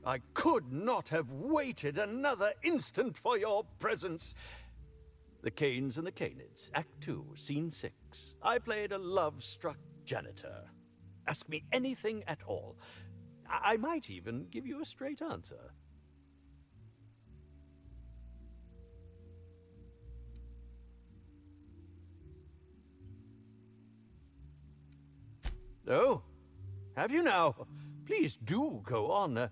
I could not have waited another instant for your presence. The Canes and the Canids, Act 2, Scene 6. I played a love-struck janitor. Ask me anything at all. I might even give you a straight answer. Oh, have you now? Please do go on.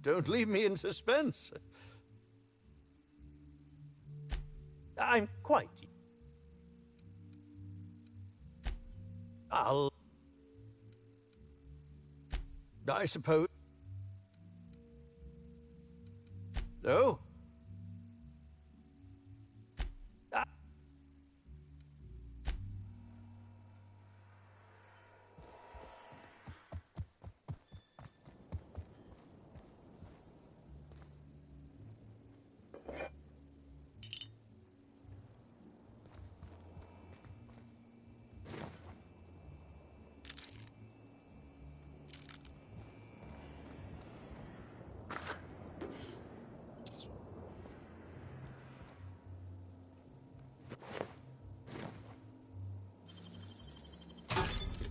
Don't leave me in suspense. I'm quite... I suppose... Oh?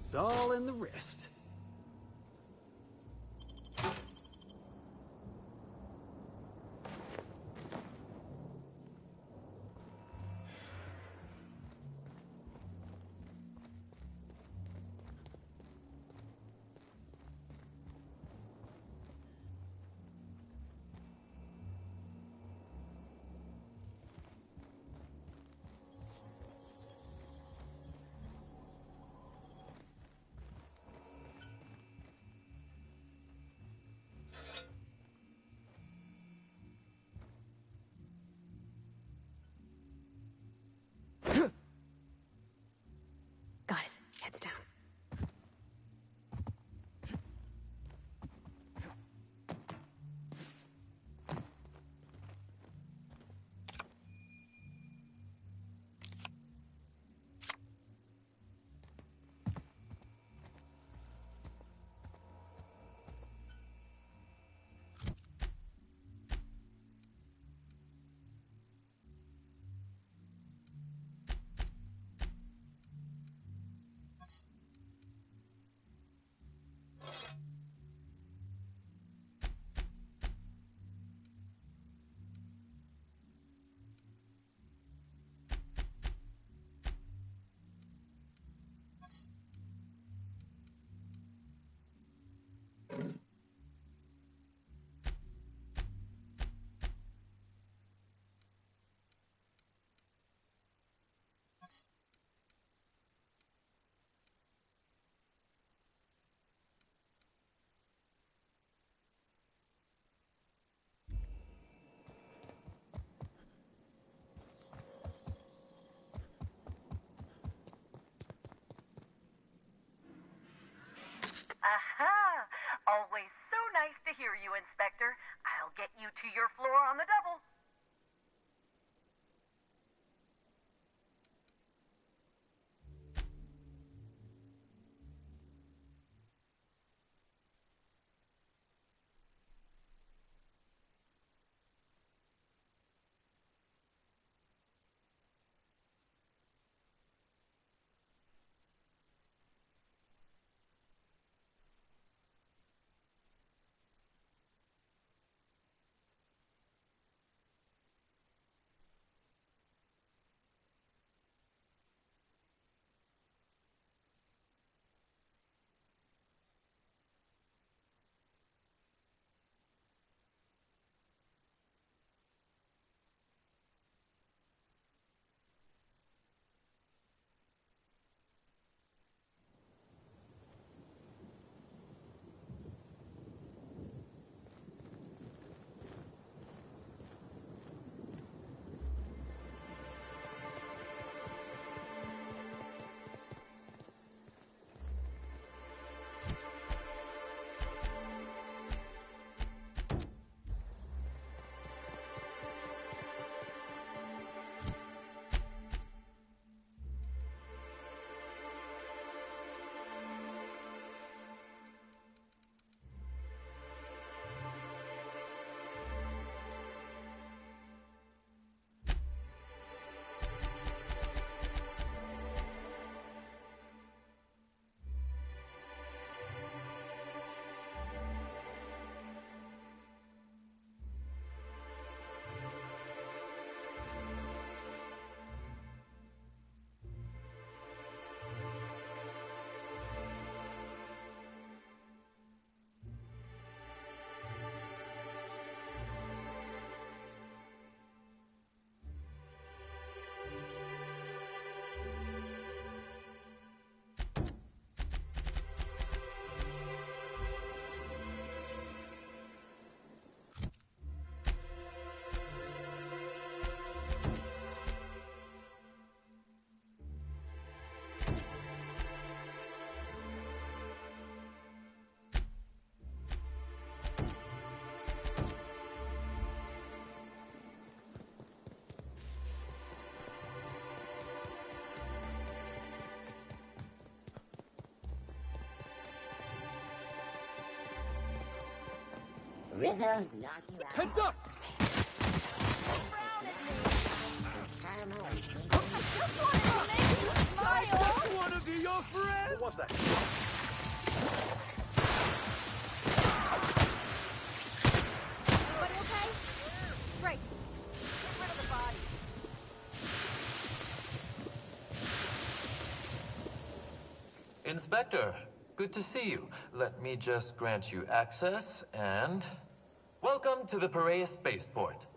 It's all in the wrist. hear you, Inspector. I'll get you to your floor on the double. Rizzo's knock you out. Heads up! I just want to be your friend! What's that? Everybody okay? Right. Get rid of the body. Inspector, good to see you. Let me just grant you access and... Welcome to the Piraeus Spaceport.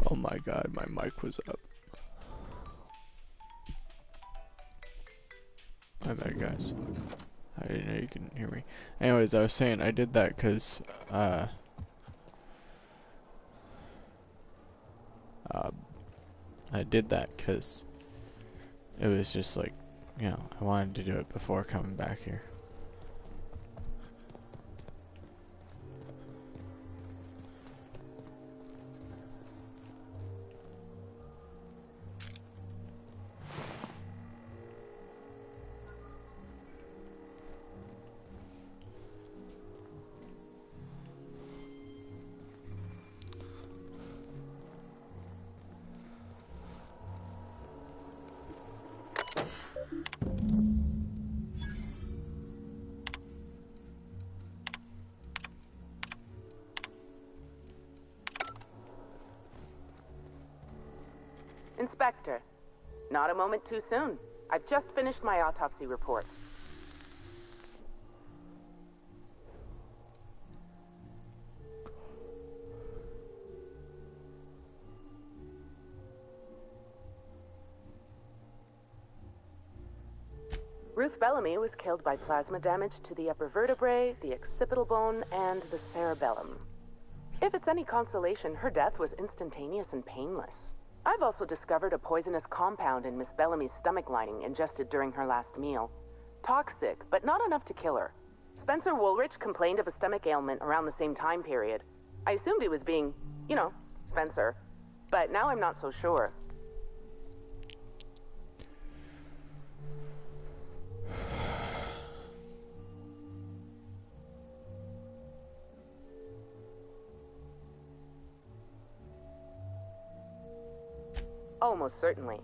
Oh my god, my mic was up. My bad, guys. I didn't know you couldn't hear me. Anyways, I was saying I did that because, I did that because it was just like, you know, I wanted to do it before coming back here. Inspector, not a moment too soon. I've just finished my autopsy report. Ruth Bellamy was killed by plasma damage to the upper vertebrae, the occipital bone, and the cerebellum. If it's any consolation, her death was instantaneous and painless. I've also discovered a poisonous compound in Miss Bellamy's stomach lining ingested during her last meal. Toxic, but not enough to kill her. Spencer Woolrich complained of a stomach ailment around the same time period. I assumed he was being, you know, Spencer. But now I'm not so sure. Oh, most certainly.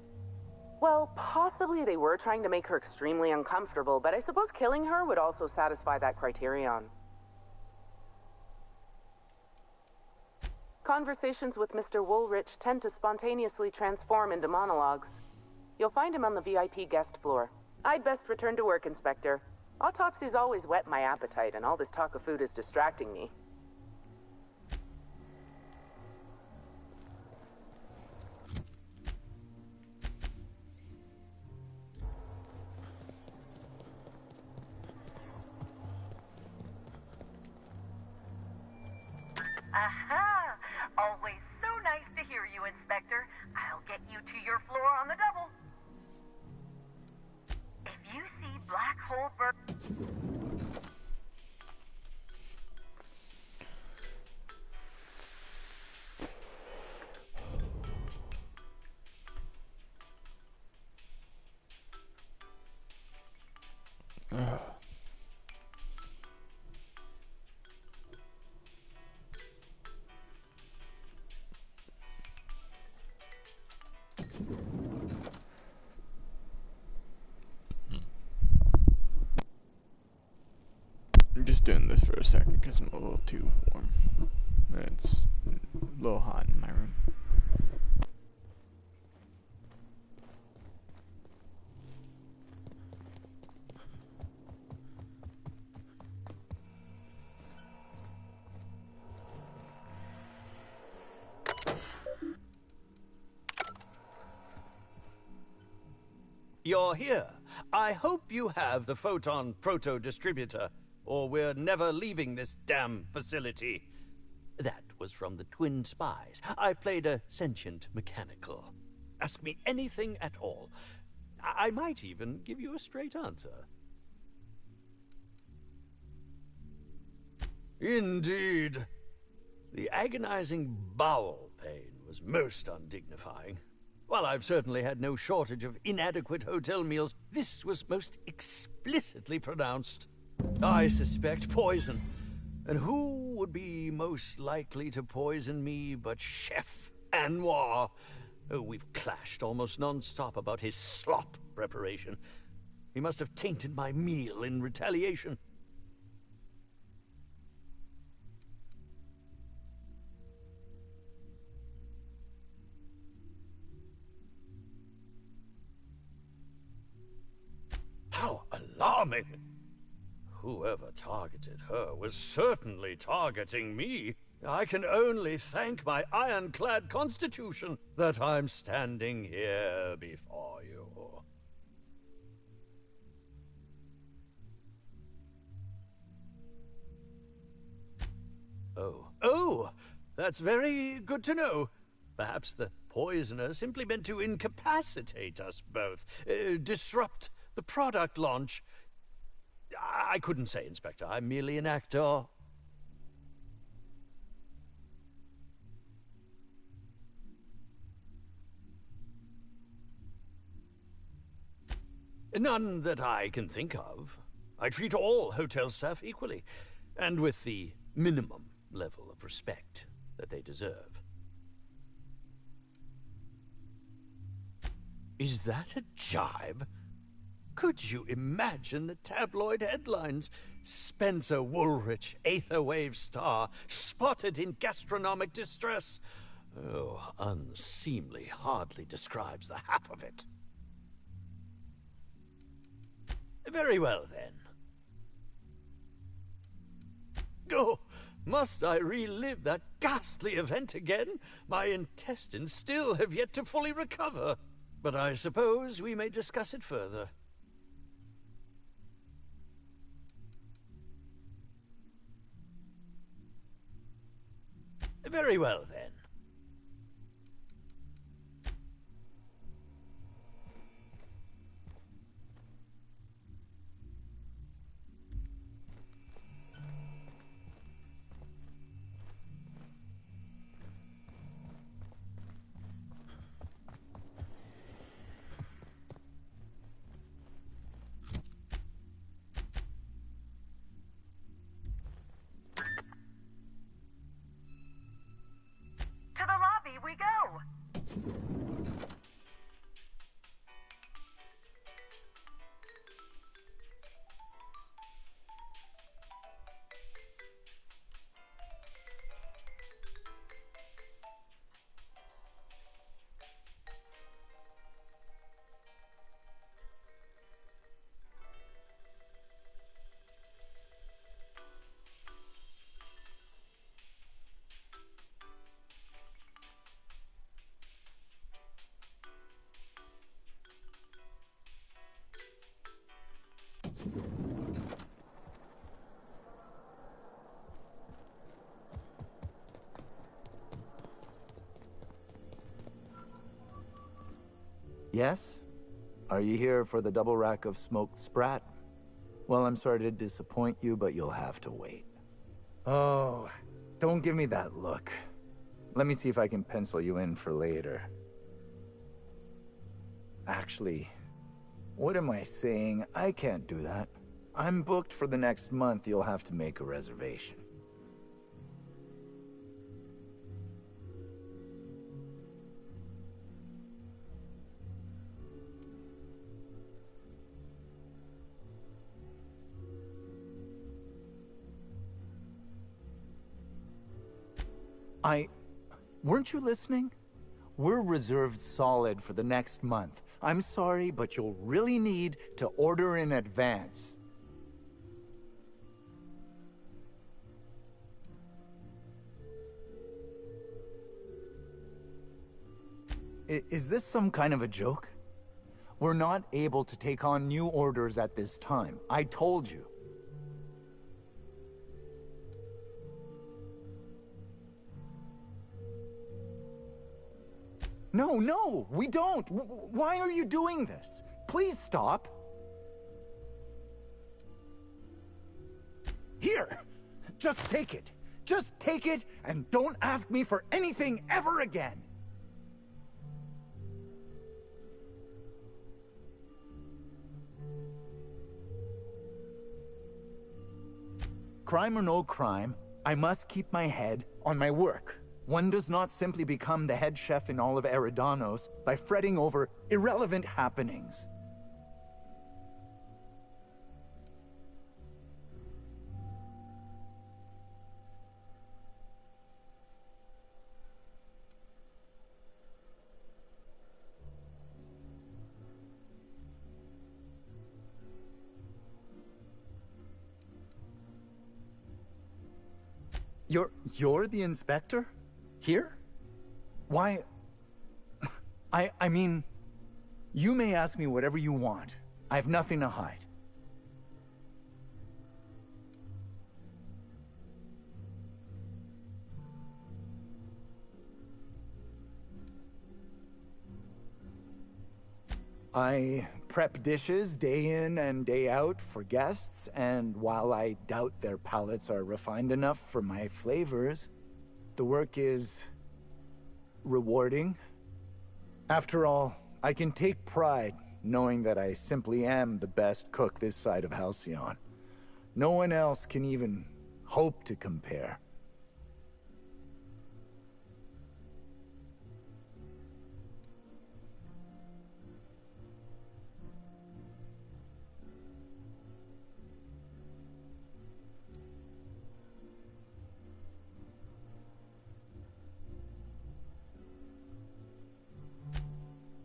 Well, possibly they were trying to make her extremely uncomfortable, but I suppose killing her would also satisfy that criterion. Conversations with Mr. Woolrich tend to spontaneously transform into monologues. You'll find him on the VIP guest floor. I'd best return to work, Inspector. Autopsies always whet my appetite, and all this talk of food is distracting me. Aha! Always so nice to hear you, Inspector. I'll get you to your floor on the double. If you see Black Hole I'm just doing this for a second because I'm a little too warm. It's a little hot in my room. You're here. I hope you have the Photon Proto-Distributor, or we're never leaving this damn facility. That was from the Twin Spies. I played a sentient mechanical. Ask me anything at all. I might even give you a straight answer. Indeed. The agonizing bowel pain was most undignifying. While I've certainly had no shortage of inadequate hotel meals, this was most explicitly pronounced. I suspect poison. And who would be most likely to poison me but Chef Anwar? Oh, we've clashed almost non-stop about his slop preparation. He must have tainted my meal in retaliation. How alarming! Whoever targeted her was certainly targeting me. I can only thank my ironclad constitution that I'm standing here before you. Oh, that's very good to know. Perhaps the poisoner simply meant to incapacitate us both, disrupt the product launch. I couldn't say, Inspector. I'm merely an actor. None that I can think of. I treat all hotel staff equally, and with the minimum level of respect that they deserve. Is that a jibe? Could you imagine the tabloid headlines? Spencer Woolrich, Aetherwave star, spotted in gastronomic distress. Oh, unseemly hardly describes the half of it. Very well, then. Oh, must I relive that ghastly event again? My intestines still have yet to fully recover. But I suppose we may discuss it further. Very well, then. To the lobby we go! Yes? Are you here for the double rack of smoked sprat? Well, I'm sorry to disappoint you, but you'll have to wait. Oh, don't give me that look. Let me see if I can pencil you in for later. Actually, what am I saying? I can't do that. I'm booked for the next month. You'll have to make a reservation. Weren't you listening? We're reserved solid for the next month. I'm sorry, but you'll really need to order in advance. Is this some kind of a joke? We're not able to take on new orders at this time. I told you. No, we don't. Why are you doing this? Please stop. Here, just take it. Just take it and don't ask me for anything ever again. Crime or no crime, I must keep my head on my work. One does not simply become the head chef in all of Eridanos by fretting over irrelevant happenings. You're the inspector? Here? Why... I mean... You may ask me whatever you want. I have nothing to hide. I prep dishes day in and day out for guests, and while I doubt their palates are refined enough for my flavors, the work is rewarding. After all, I can take pride knowing that I simply am the best cook this side of Halcyon. No one else can even hope to compare.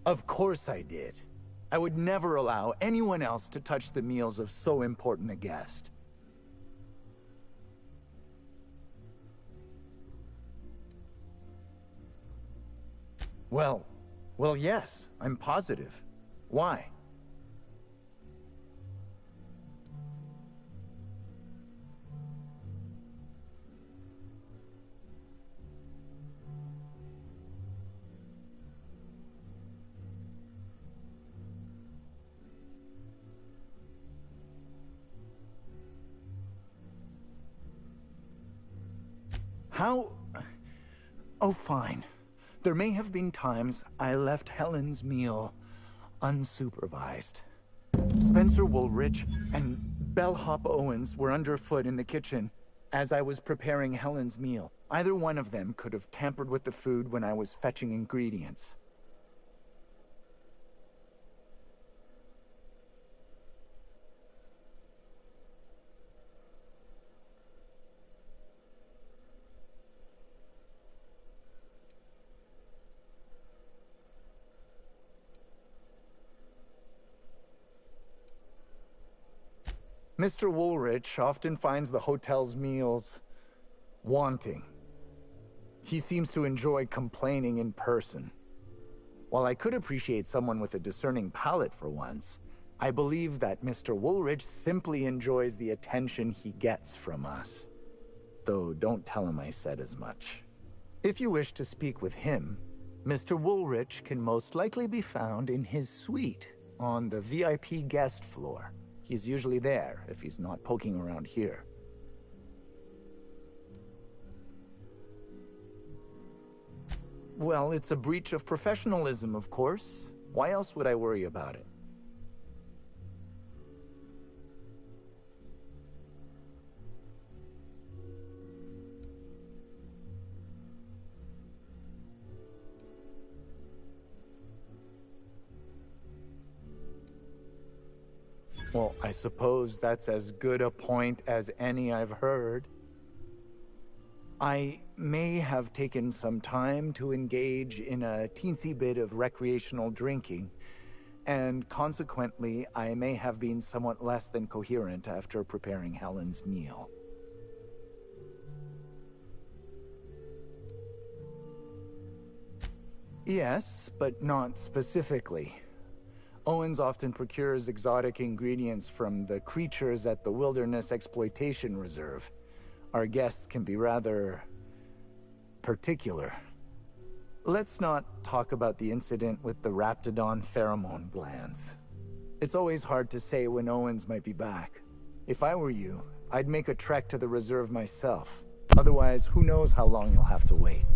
Of course I did. I would never allow anyone else to touch the meals of so important a guest. Well, yes, I'm positive. Why? How? Oh, fine. There may have been times I left Helen's meal unsupervised. Spencer Woolrich and Bellhop Owens were underfoot in the kitchen as I was preparing Helen's meal. Either one of them could have tampered with the food when I was fetching ingredients. Mr. Woolrich often finds the hotel's meals wanting. He seems to enjoy complaining in person. While I could appreciate someone with a discerning palate for once, I believe that Mr. Woolrich simply enjoys the attention he gets from us. Though don't tell him I said as much. If you wish to speak with him, Mr. Woolrich can most likely be found in his suite on the VIP guest floor. He's usually there if he's not poking around here. Well, it's a breach of professionalism, of course. Why else would I worry about it? Well, I suppose that's as good a point as any I've heard. I may have taken some time to engage in a teensy bit of recreational drinking, and consequently, I may have been somewhat less than coherent after preparing Helen's meal. Yes, but not specifically. Owens often procures exotic ingredients from the creatures at the Wilderness Exploitation Reserve. Our guests can be rather particular. Let's not talk about the incident with the Raptidon pheromone glands. It's always hard to say when Owens might be back. If I were you, I'd make a trek to the reserve myself. Otherwise, who knows how long you'll have to wait.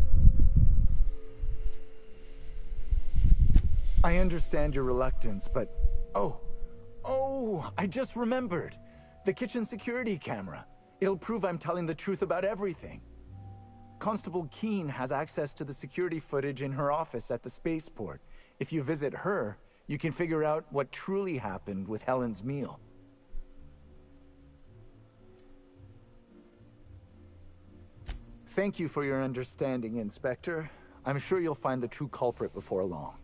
I understand your reluctance, but... Oh, I just remembered. The kitchen security camera. It'll prove I'm telling the truth about everything. Constable Keene has access to the security footage in her office at the spaceport. If you visit her, you can figure out what truly happened with Helen's meal. Thank you for your understanding, Inspector. I'm sure you'll find the true culprit before long.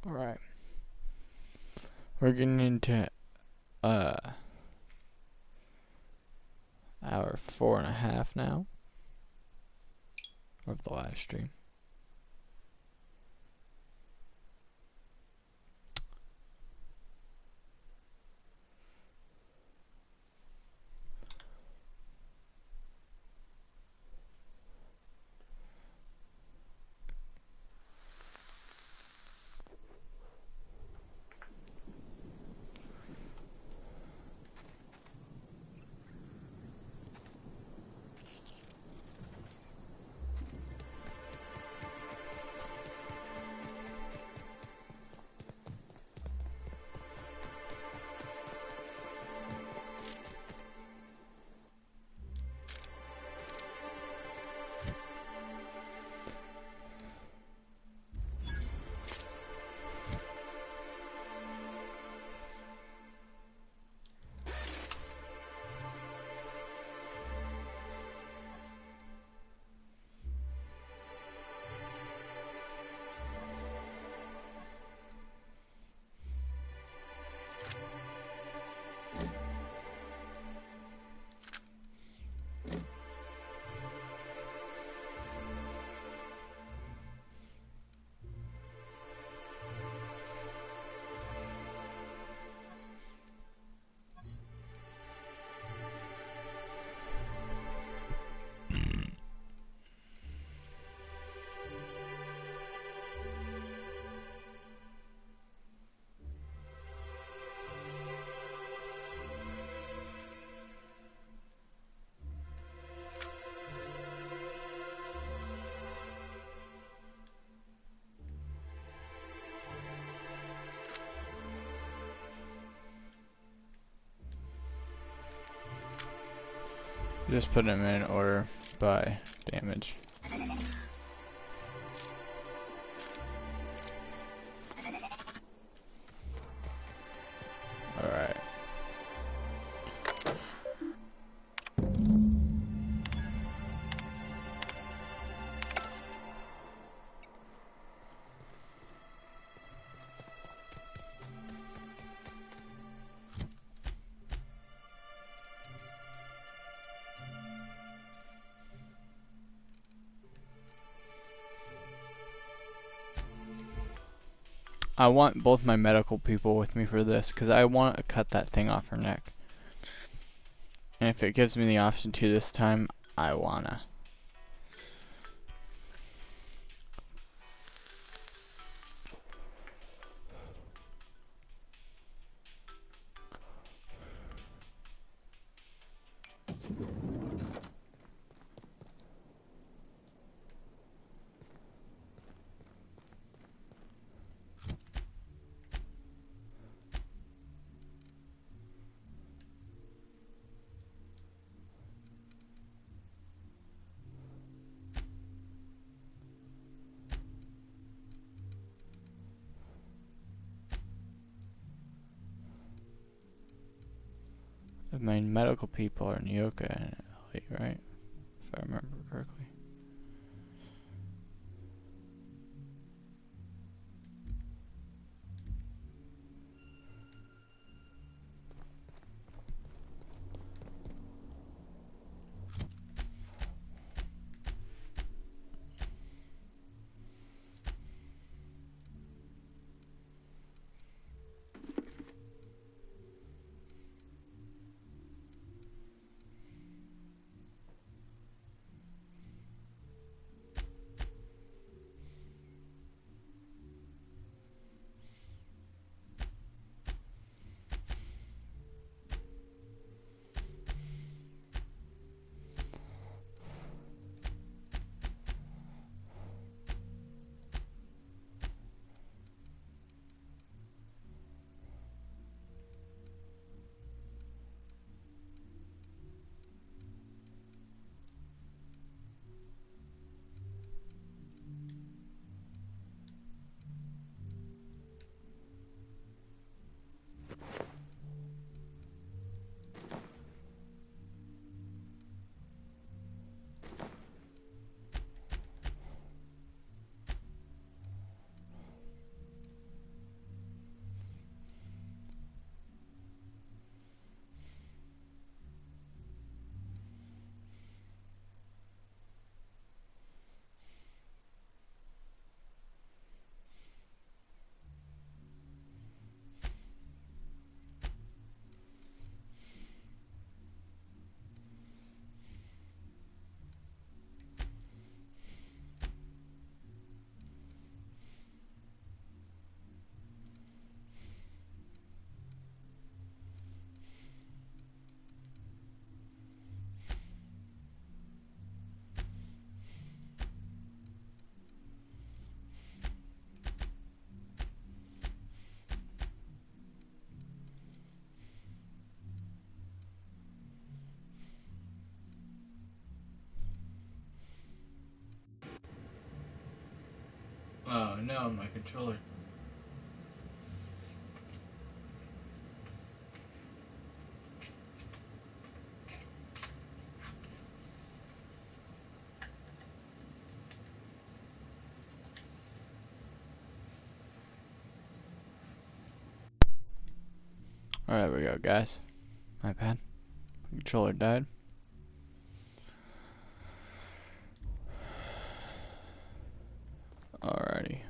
Alright. We're getting into our for 4.5 now of the live stream. Just put them in order by damage. Alright. I want both my medical people with me for this, because I want to cut that thing off her neck. And if it gives me the option to this time, I wanna. My medical people are Nyoka and Ellie, right? If I remember correctly. Oh no, my controller. Alright, there we go, guys. My bad. My controller died. Alrighty.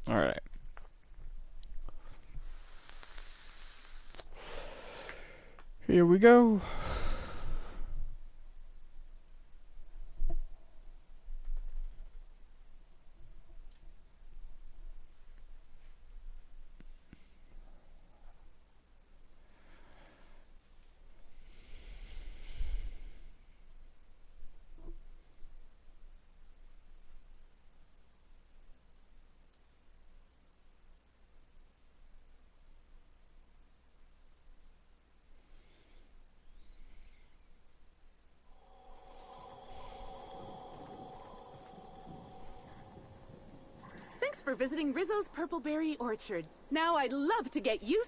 Alright. Here we go. for visiting Rizzo's Purpleberry Orchard. Now I'd love to get you...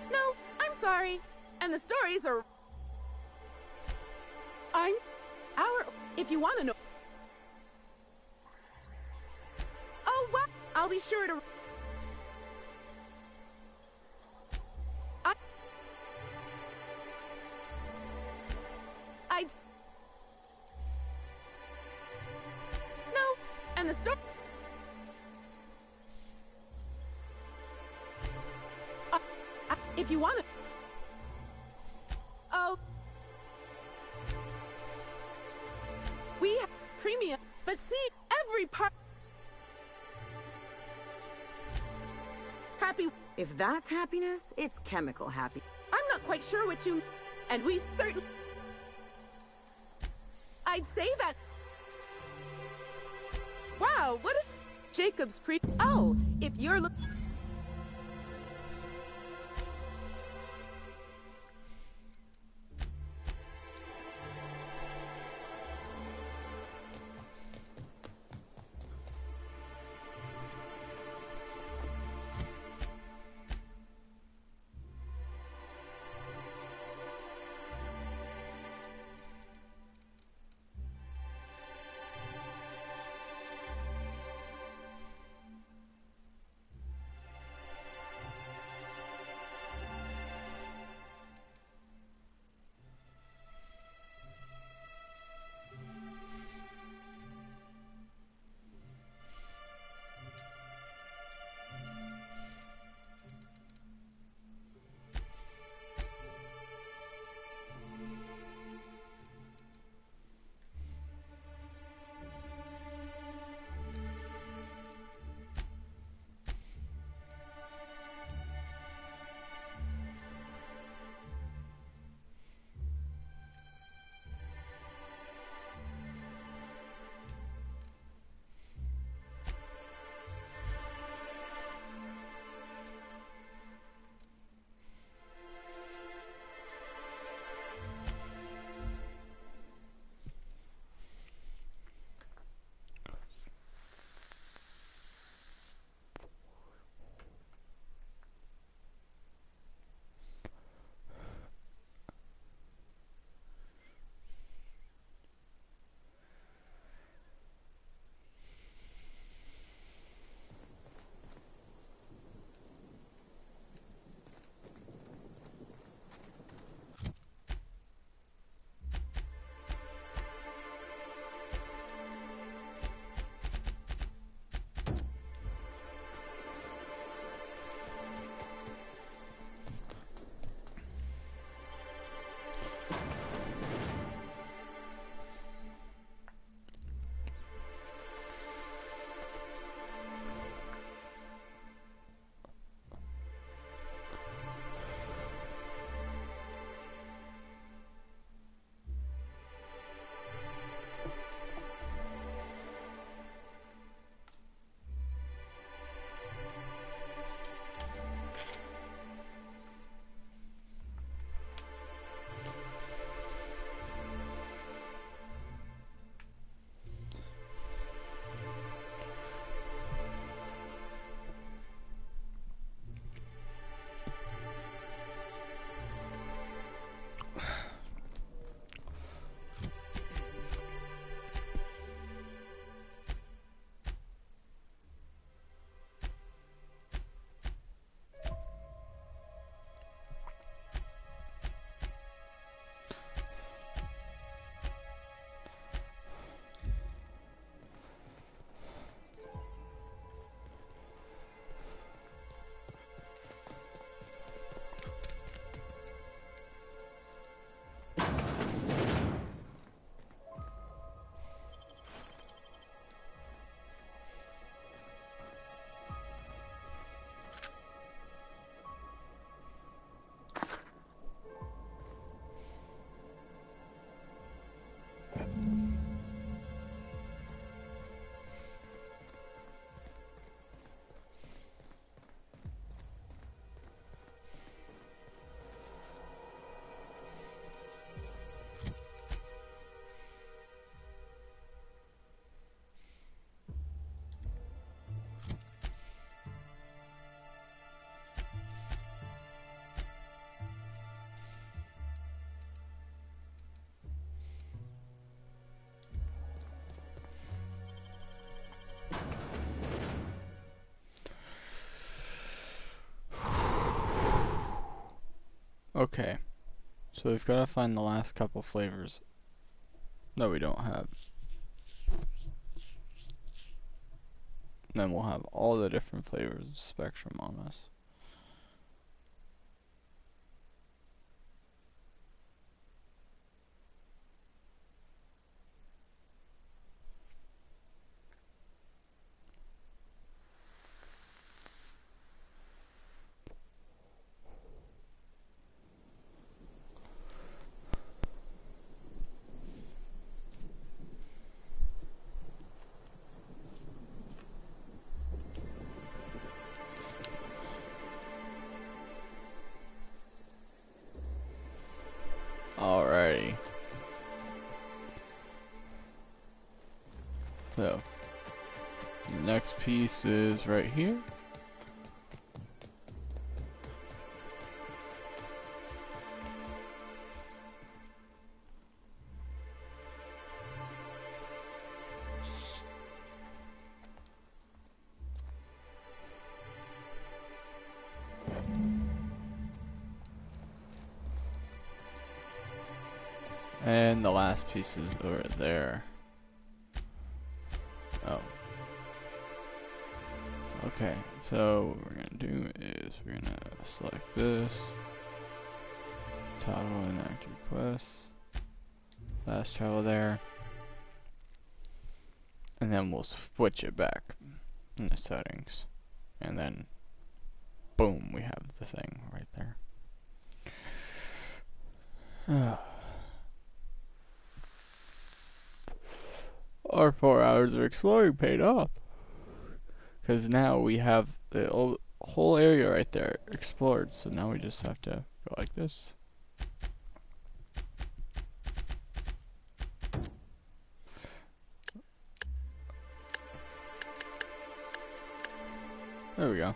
No, I'm sorry. And the stories are... If you want to know... Oh, well, I'll be sure to... I'd... No, and the story... if you want to... Oh... We have premium, but see, every part... Happy... If that's happiness, it's chemical happy. I'm not quite sure what you... And we certainly... I'd say that... Wow, what is... Jacob's pre... Oh, if you're look... Okay. So we've got to find the last couple flavors that we don't have. Then we'll have all the different flavors of Spectrum on us. Alrighty. So, the next piece is right here. And the last piece is over there. Oh. Okay, so what we're gonna do is we're gonna select this. Toggle and act request. Fast travel there. And then we'll switch it back in the settings. And then, boom, we have the thing right there. Our 4 hours of exploring paid off. Because now we have the whole area right there explored. So now we just have to go like this. There we go.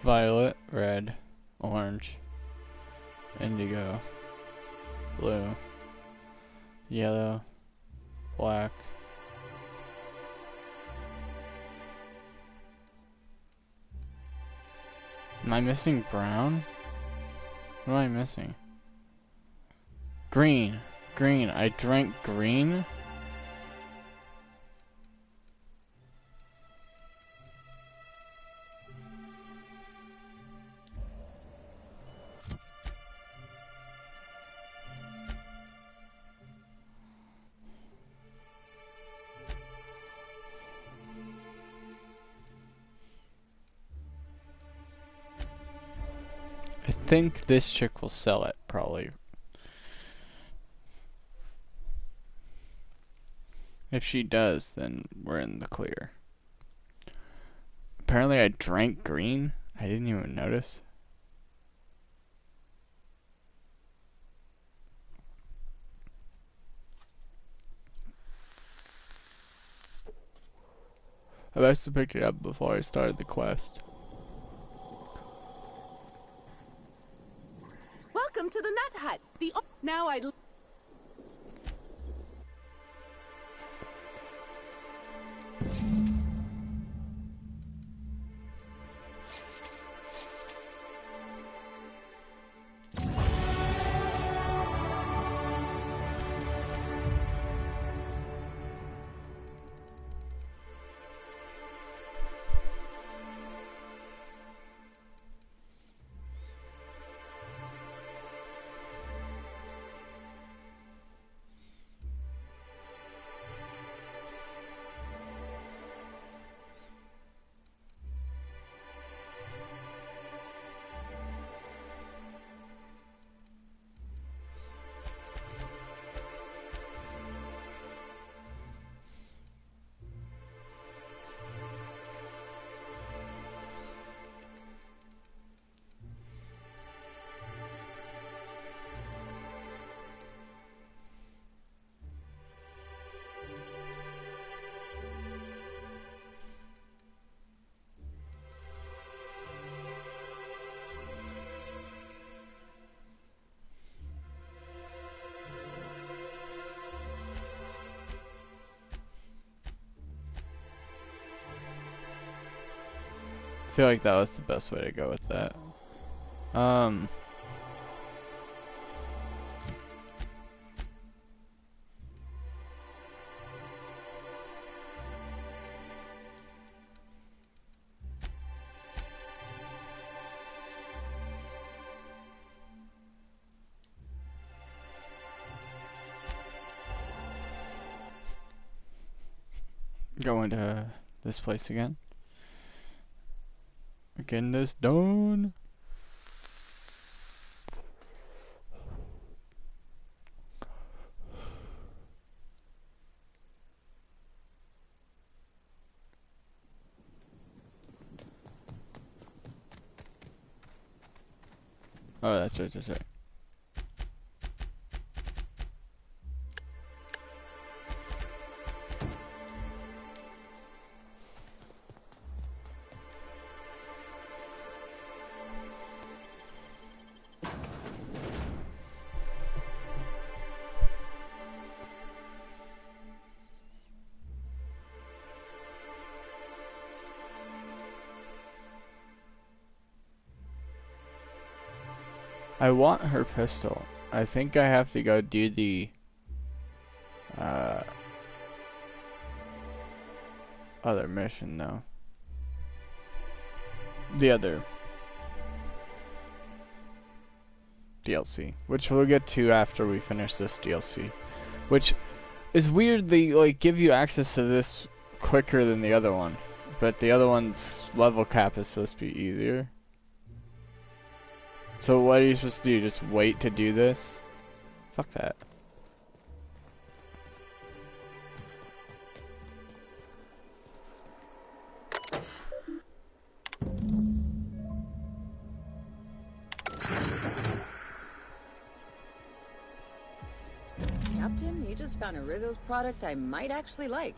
Violet, red, orange, indigo, blue, yellow, black. Am I missing brown? What am I missing? Green. Green. I drank green? I think this chick will sell it, probably. If she does, then we're in the clear. Apparently I drank green. I didn't even notice. I must have picked it up before I started the quest. Welcome to the Nut Hut. Now I'd... feel like that was the best way to go with that. Going to this place again. Getting this done. Oh, that's right, that's right. I want her pistol. I think I have to go do the other mission though. The other DLC, which we'll get to after we finish this DLC. Which is weird, they like give you access to this quicker than the other one. But the other one's level cap is supposed to be easier. So what are you supposed to do? Just wait to do this? Fuck that. Captain, you just found a Rizzo's product I might actually like.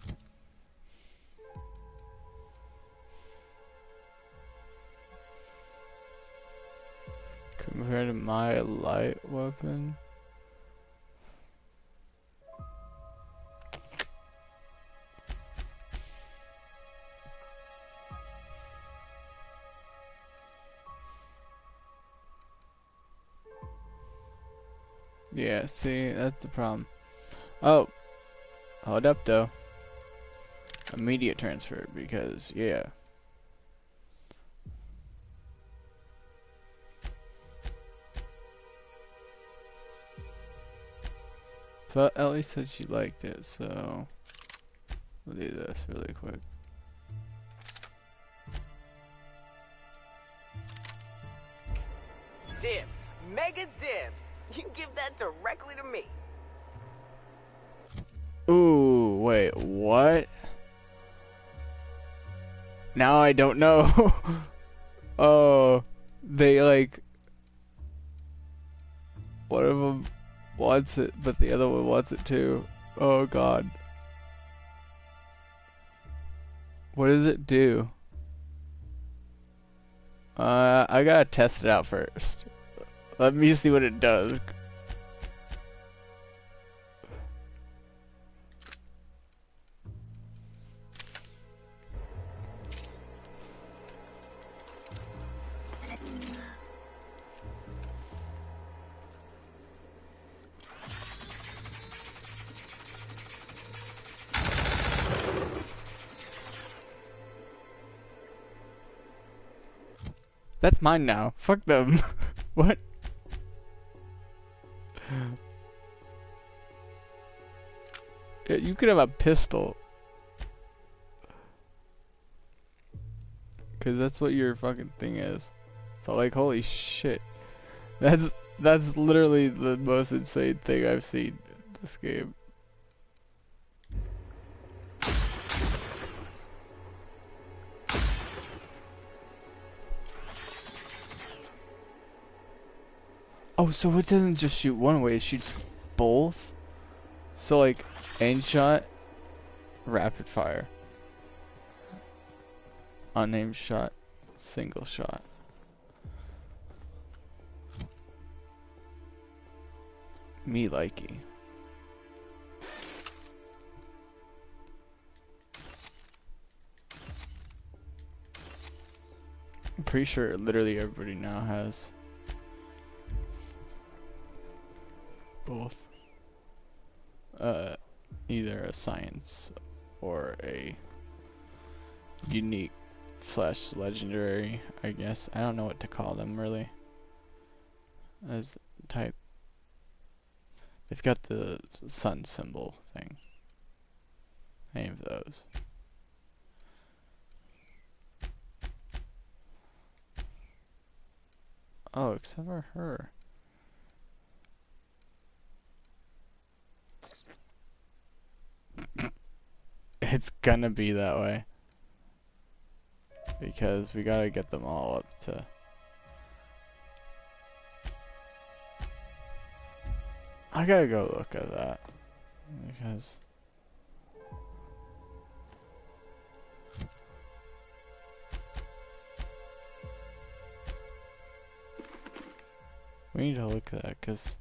Compared to my light weapon. Yeah, see, that's the problem. Oh, hold up though. Immediate transfer, because, yeah. But Ellie said she liked it, so we'll do this really quick. Dibs. Mega dibs. You give that directly to me. Ooh, wait, what? Now I don't know. Oh, they like... One of them wants it, but the other one wants it too. Oh god. What does it do? I gotta test it out first. Let me see what it does. That's mine now. Fuck them. What? Yeah, you could have a pistol. Cause that's what your fucking thing is. But like, holy shit. That's literally the most insane thing I've seen in this game. Oh, so it doesn't just shoot one way, it shoots both? So like, aim shot, rapid fire. Unaimed shot, single shot. Me likey. pretty sure literally everybody now has both either a science or a unique / legendary, I guess. I don't know what to call them really as type. They've got the sun symbol thing. Any of those. Oh, except for her. It's gonna be that way. Because we gotta get them all up to... I gotta go look at that. Because... we need to look at that, because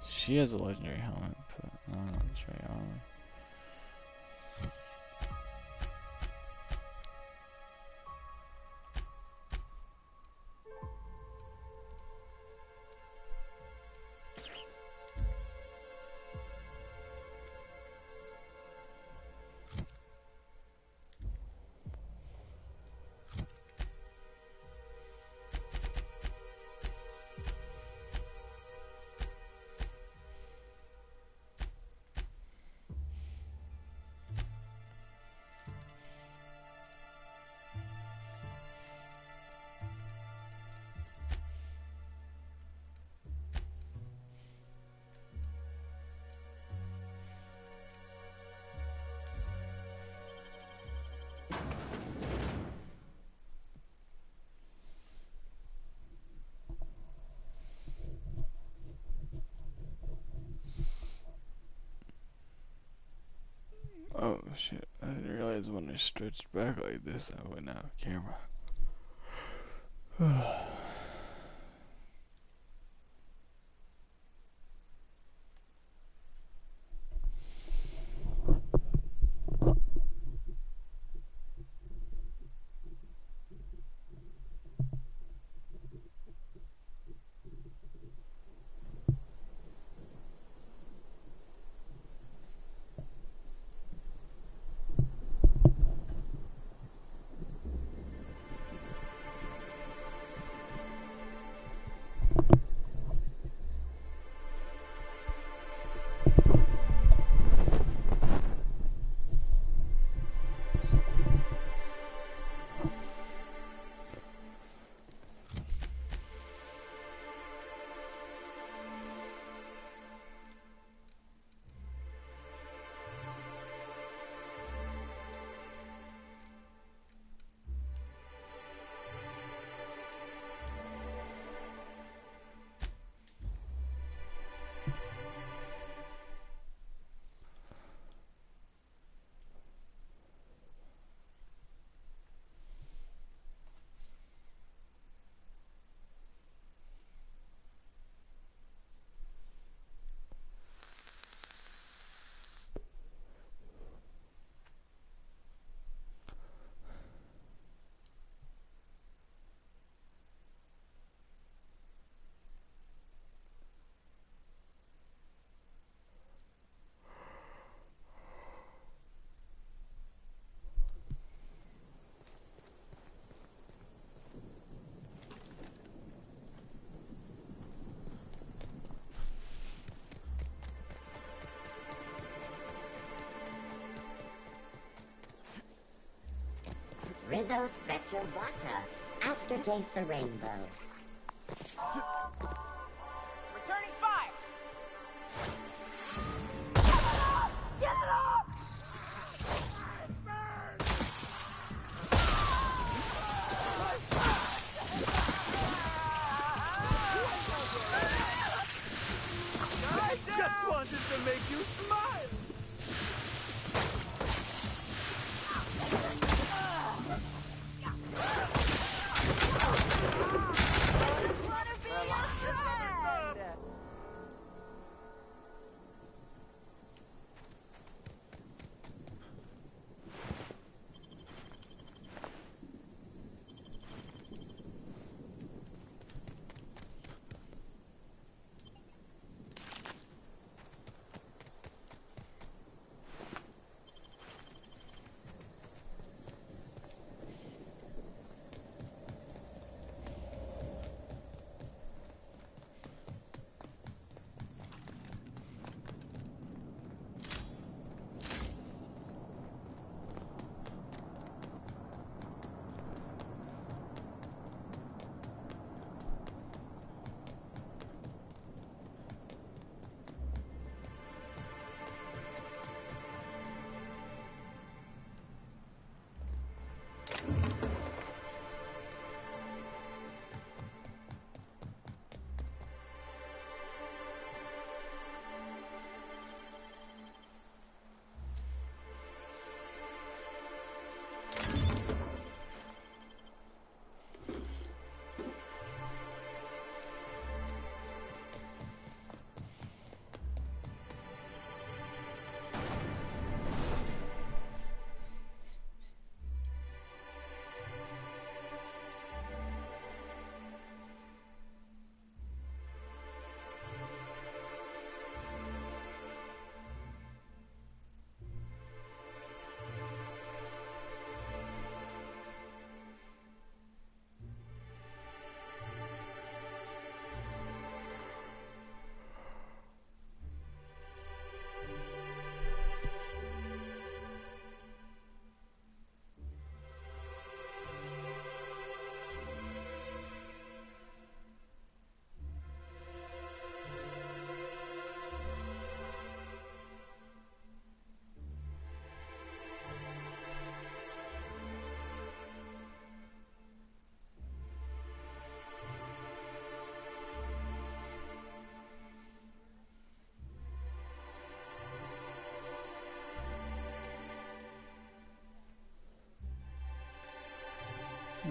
she has a legendary helmet, but that's right on. Oh shit, I didn't realize when I stretched back like this I wouldn't have a camera. Rizzo Spectrum Vodka. Aftertaste the rainbow. Returning fire! Get it off! I just wanted to make you smile!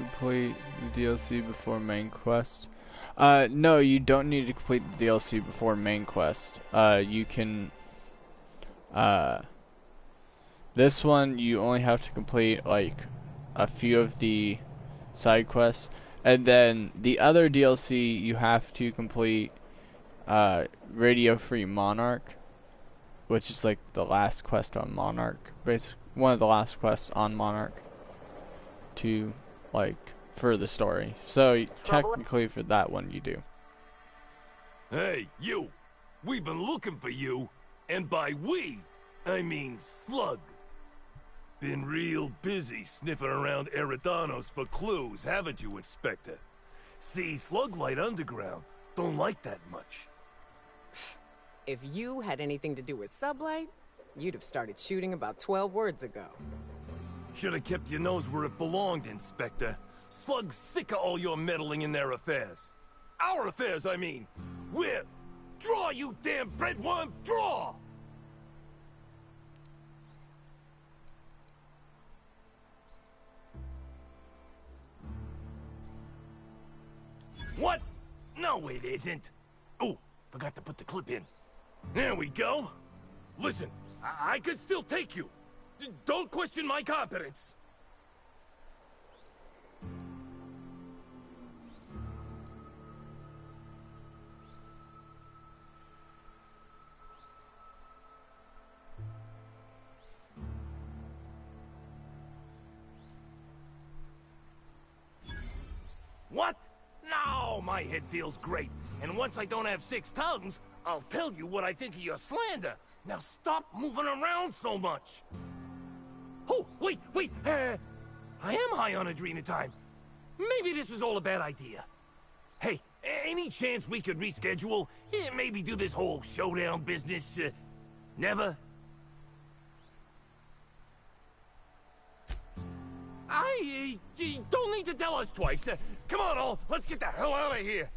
complete the DLC before main quest? No, you don't need to complete the DLC before main quest. You can, this one you only have to complete like a few of the side quests, and then the other DLC you have to complete Radio Free Monarch, which is like the last quest on Monarch, basically one of the last quests on Monarch to like for the story. So technically for that one you do. Hey, you! We've been looking for you, and by we, I mean Slug. Been real busy sniffing around Eridanos for clues, haven't you, Inspector? See, Sluglight Underground don't like that much. If you had anything to do with Sublight, you'd have started shooting about 12 words ago. Should have kept your nose where it belonged, Inspector. Slug's sick of all your meddling in their affairs. Our affairs, I mean. We're... Draw, you damn breadworm, draw! What? No, it isn't. Oh, forgot to put the clip in. There we go. Listen, I could still take you. Don't question my competence. What? No, my head feels great. And once I don't have 6 tongues, I'll tell you what I think of your slander. Now stop moving around so much. Oh, wait. I am high on adrenatime. Maybe this was all a bad idea. Hey, any chance we could reschedule? Yeah, maybe do this whole showdown business, never? I don't need to tell us twice. Come on, all. Let's get the hell out of here.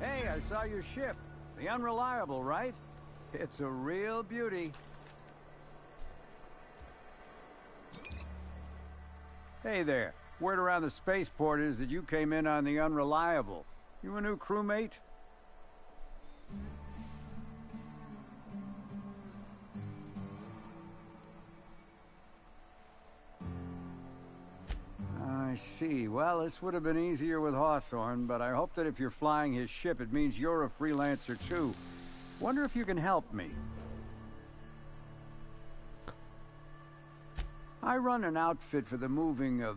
Hey, I saw your ship. The Unreliable, right? It's a real beauty. Hey there. Word around the spaceport is that you came in on the Unreliable. You a new crewmate? I see. Well, this would have been easier with Hawthorne, but I hope that if you're flying his ship, it means you're a freelancer too. Wonder if you can help me. I run an outfit for the moving of,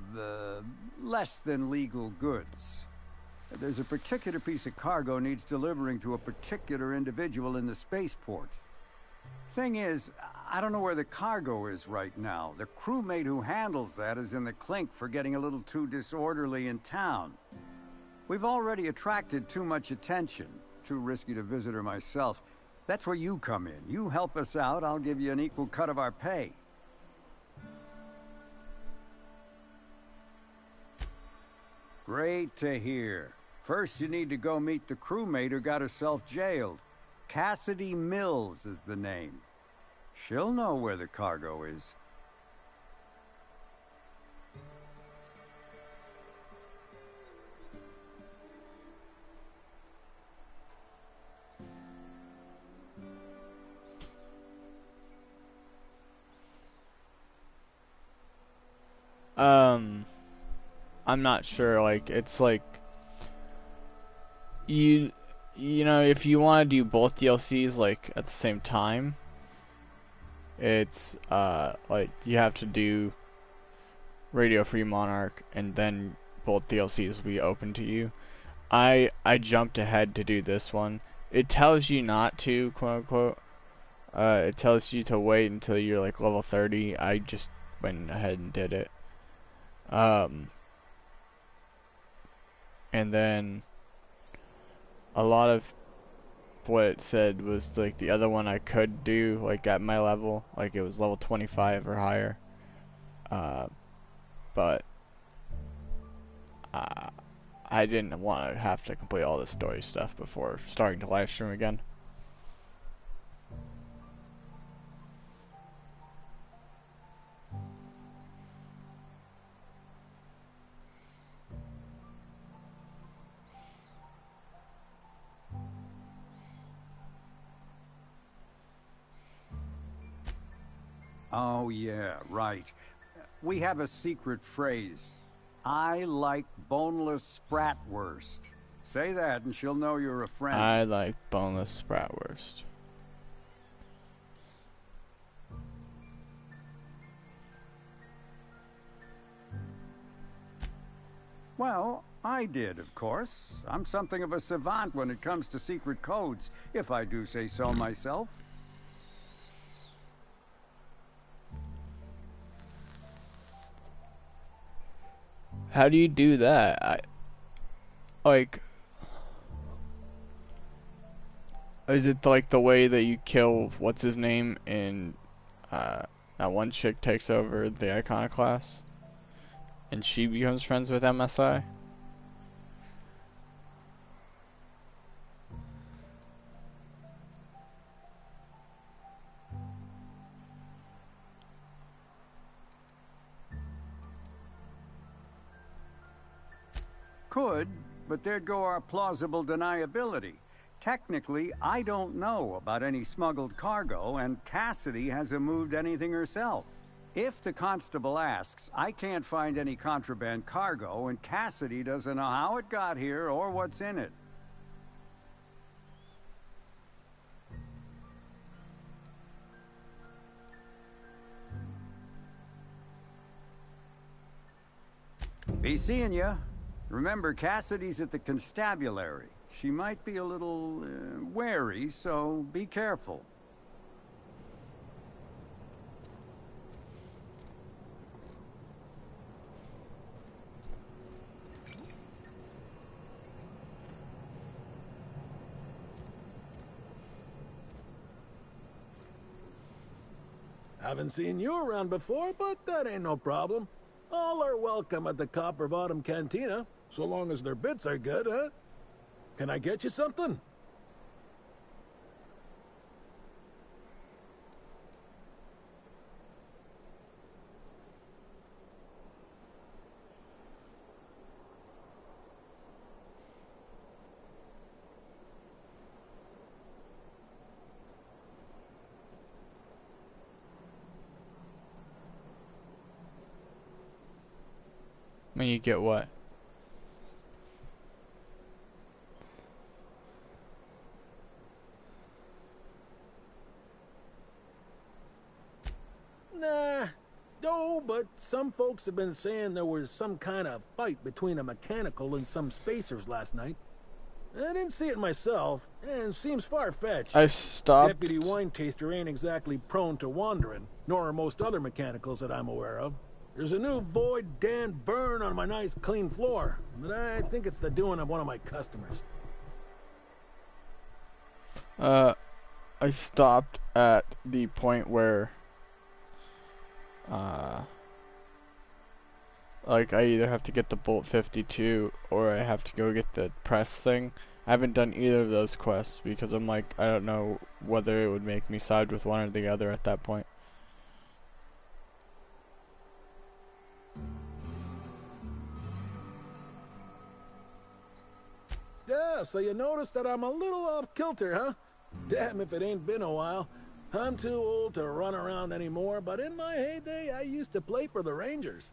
less than legal goods. There's a particular piece of cargo needs delivering to a particular individual in the spaceport. Thing is, I don't know where the cargo is right now. The crewmate who handles that is in the clink for getting a little too disorderly in town. We've already attracted too much attention. Too risky to visit her myself. That's where you come in. You help us out, I'll give you an equal cut of our pay. Great to hear. First, you need to go meet the crewmate who got herself jailed. Cassidy Mills is the name. She'll know where the cargo is. I'm not sure, like, it's like, you know, if you want to do both DLCs, like, at the same time, it's, like, you have to do Radio Free Monarch, and then both DLCs will be open to you. I jumped ahead to do this one. It tells you not to, quote unquote. It tells you to wait until you're, like, level 30. I just went ahead and did it. and then a lot of what it said was like the other one I could do like at my level, like it was level 25 or higher, but I didn't want to have to complete all the story stuff before starting to live stream again. Oh, yeah, right. We have a secret phrase. I like boneless spratwurst. Say that and she'll know you're a friend. I like boneless spratwurst. Well, I did, of course. I'm something of a savant when it comes to secret codes, if I do say so myself. How do you do that? Is it like the way that you kill what's his name in that one chick takes over the Iconoclast and she becomes friends with MSI? Could, but there'd go our plausible deniability. Technically, I don't know about any smuggled cargo, and Cassidy hasn't moved anything herself. If the constable asks, I can't find any contraband cargo, and Cassidy doesn't know how it got here or what's in it. Be seeing ya. Remember, Cassidy's at the constabulary. She might be a little wary, so be careful. Haven't seen you around before, but that ain't no problem. All are welcome at the Copper Bottom Cantina, so long as their bits are good, huh? Can I get you something? I mean, you get what? Nah. No, but some folks have been saying there was some kind of fight between a mechanical and some spacers last night. I didn't see it myself, and seems far-fetched. I stopped. Deputy Wine Taster ain't exactly prone to wandering, nor are most other mechanicals that I'm aware of. There's a new Void Dan burn on my nice clean floor, but I think it's the doing of one of my customers. I stopped at the point where like I either have to get the Bolt 52 or I have to go get the press thing. I haven't done either of those quests because I'm like, I don't know whether it would make me side with one or the other at that point. Yeah, so you noticed that I'm a little off kilter, huh? Damn if it ain't been a while. I'm too old to run around anymore, but in my heyday, I used to play for the Rangers.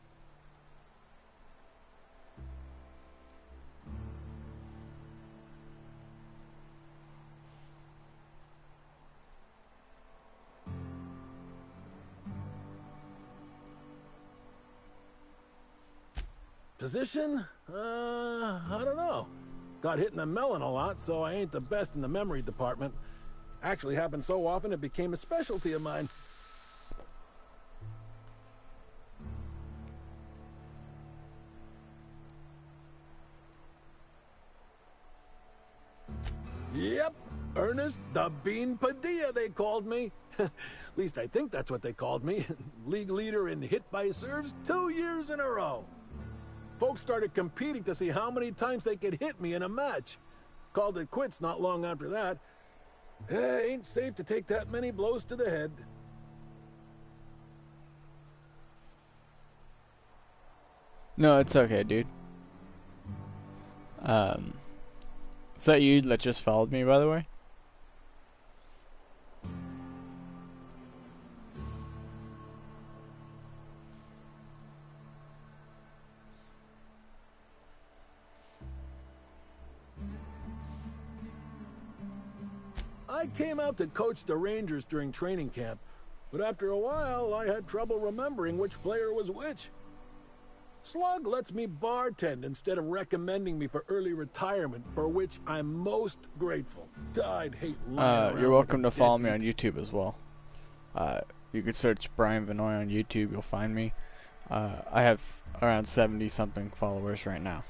Position? I don't know. Got hit in the melon a lot, so I ain't the best in the memory department. Actually happened so often it became a specialty of mine. Yep, Ernest the Bean Padilla, they called me. At least I think that's what they called me. League leader in hit by serves 2 years in a row. Folks started competing to see how many times they could hit me in a match. Called it quits not long after that. Ain't safe to take that many blows to the head. No, it's okay, dude. Is that you that just followed me, by the way? I came out to coach the Rangers during training camp, but after a while I had trouble remembering which player was which. Slug lets me bartend instead of recommending me for early retirement, for which I'm most grateful. I'd hate lying You're around welcome to like a follow me deadbeat. on YouTube as well. You could search Brian Vinoy on YouTube, you'll find me. I have around 70 something followers right now.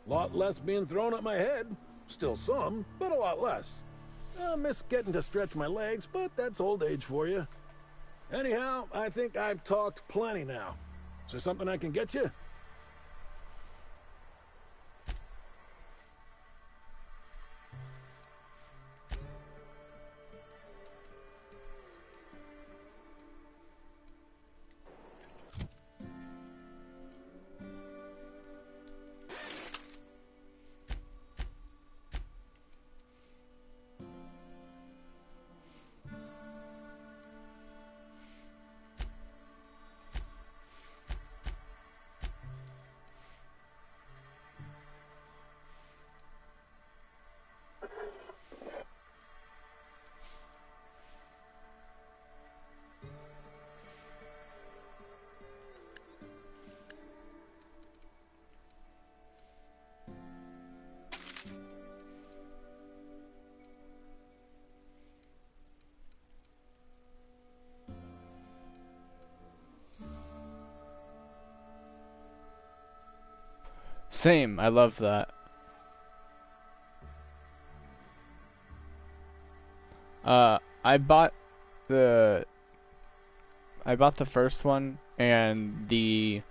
Lot less being thrown at my head. Still some, but a lot less. I miss getting to stretch my legs, but that's old age for you. Anyhow, I think I've talked plenty now. Is there something I can get you? Same, I love that. I bought the first one and the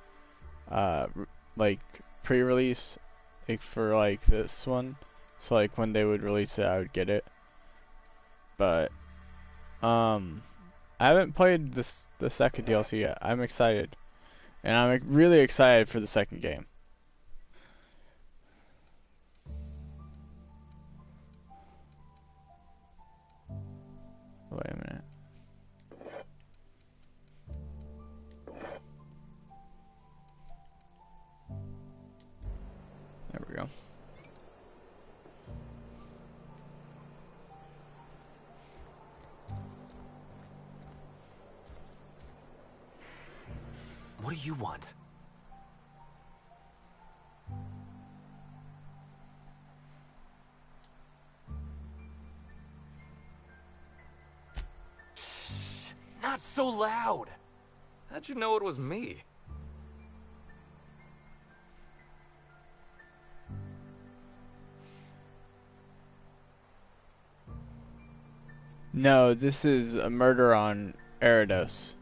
like pre-release like for like this one, so like when they would release it I would get it, but I haven't played the second DLC yet. I'm excited, and I'm really excited for the second game. Wait a minute. There we go. What do you want? Not so loud! How'd you know it was me? No, this is a murder on Eridos.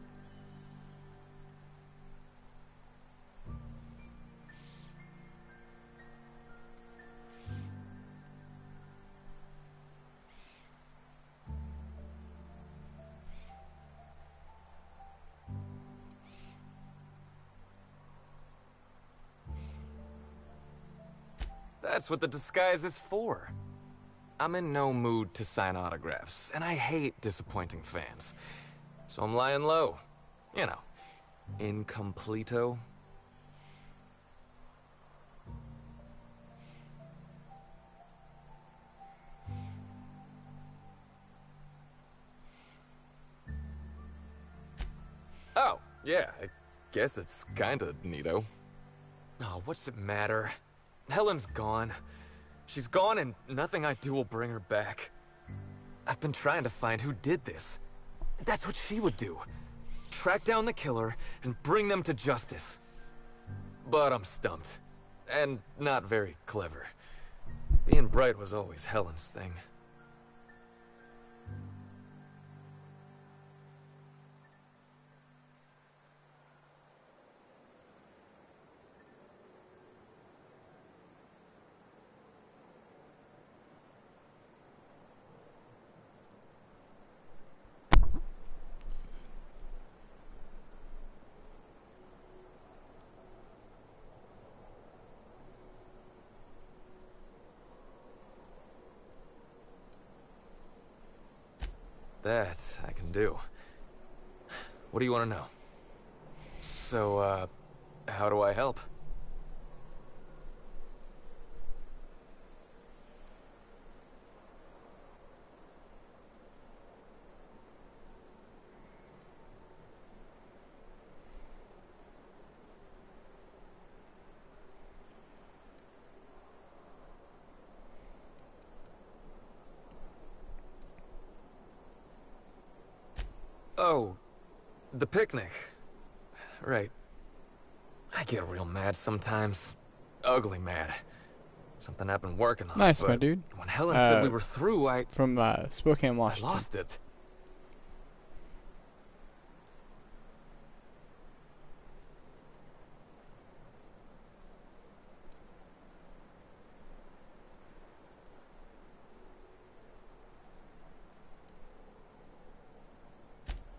That's what the disguise is for. I'm in no mood to sign autographs, and I hate disappointing fans. So I'm lying low. You know, incompleto. Oh, yeah, I guess it's kinda neato. Oh, what's it matter? Helen's gone. She's gone and nothing I do will bring her back. I've been trying to find who did this. That's what she would do. Track down the killer and bring them to justice. But I'm stumped. And not very clever. Being bright was always Helen's thing. That I can do. What do you want to know? So, how do I help? Oh, the picnic. Right. I get real mad sometimes. Ugly mad. Something I've been working on. Nice, but my dude. When Helen said we were through, From Spokane, Washington. I lost it.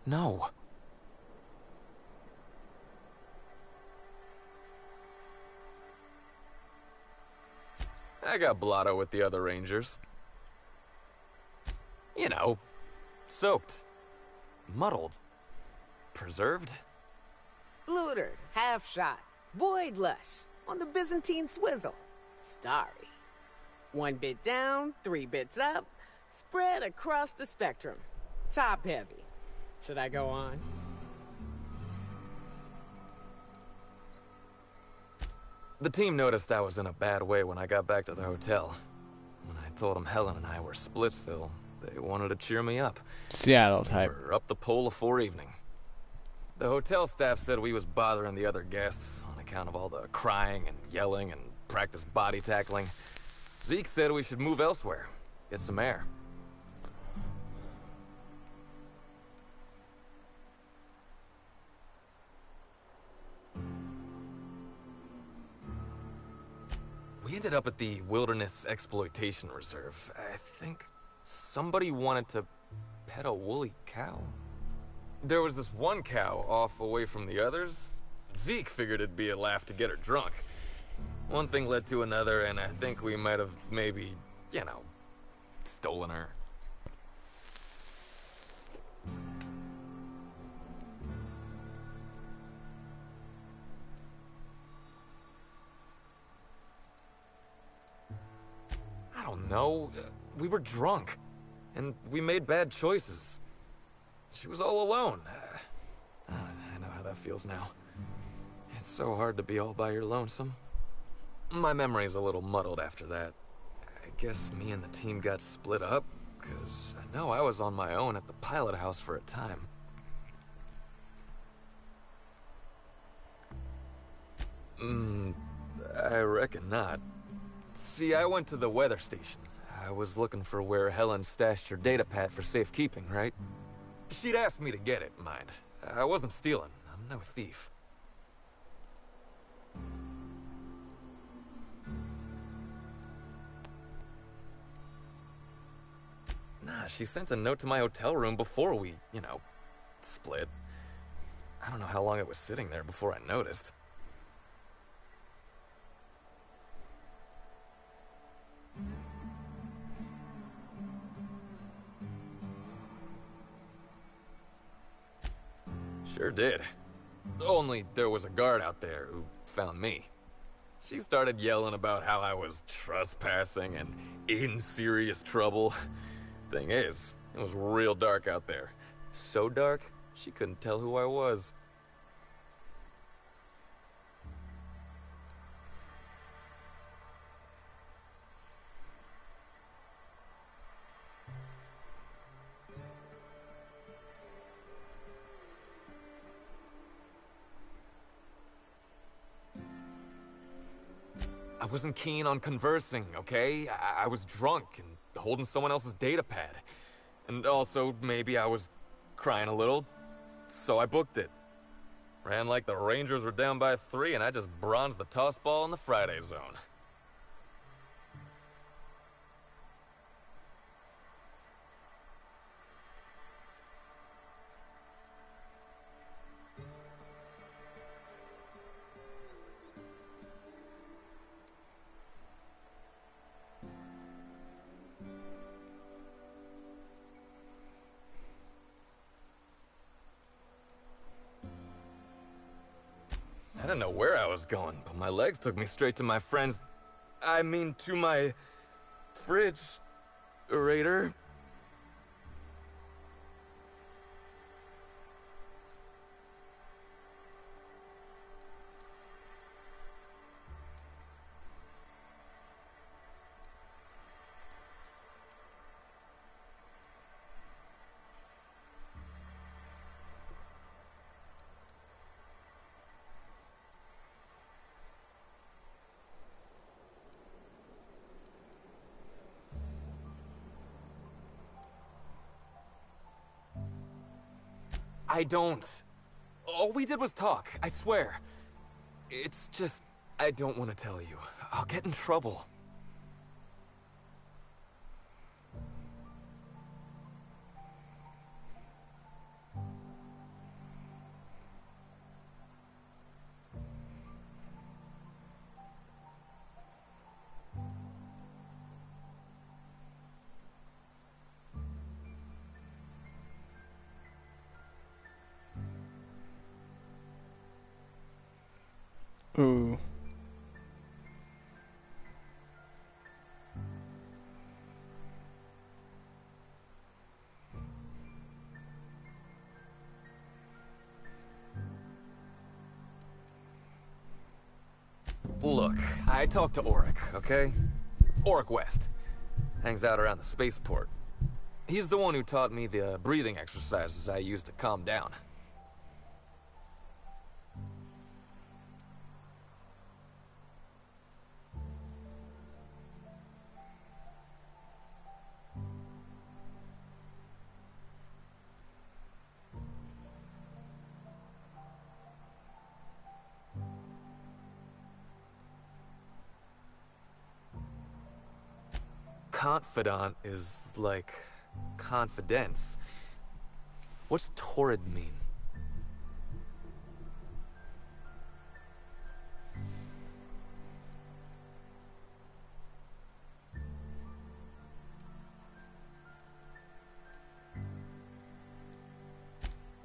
No. I got blotto with the other Rangers. You know, soaked, muddled, preserved. Bluter, half shot, void lush, on the Byzantine swizzle, starry. 1 bit down, 3 bits up, spread across the spectrum. Top heavy. Should I go on? The team noticed I was in a bad way when I got back to the hotel. When I told them Helen and I were Splitsville, they wanted to cheer me up. Seattle type. We were up the pole afore evening. The hotel staff said we was bothering the other guests on account of all the crying and yelling and practice body tackling. Zeke said we should move elsewhere, get some air. We ended up at the Wilderness Exploitation Reserve. I think somebody wanted to pet a woolly cow. There was this one cow off away from the others. Zeke figured it'd be a laugh to get her drunk. One thing led to another, and I think we might have maybe, you know, stolen her. I don't know. We were drunk, and we made bad choices. She was all alone. I know how that feels now. It's so hard to be all by your lonesome. My memory's a little muddled after that. I guess me and the team got split up, because I know I was on my own at the pilot house for a time. I reckon not. See, I went to the weather station. I was looking for where Helen stashed her data pad for safekeeping, right? She'd asked me to get it, mind. I wasn't stealing. I'm no thief. Nah, she sent a note to my hotel room before we, you know, split. I don't know how long it was sitting there before I noticed. Sure did. Only there was a guard out there who found me. She started yelling about how I was trespassing and in serious trouble. Thing is, it was real dark out there. So dark, she couldn't tell who I was. wasn't keen on conversing, okay? I was drunk and holding someone else's data pad. And also, maybe I was crying a little, so I booked it. Ran like the Rangers were down by 3, and I just bronzed the toss ball in the Friday zone. I didn't know where I was going, but my legs took me straight to my friend's... to my... fridge-rator. I don't. All we did was talk, I swear. It's just, I don't want to tell you. I'll get in trouble. Ooh. Look, I talked to Auric, okay? Auric West. Hangs out around the spaceport. He's the one who taught me the breathing exercises I use to calm down. Confidant is like confidence. What's torrid mean?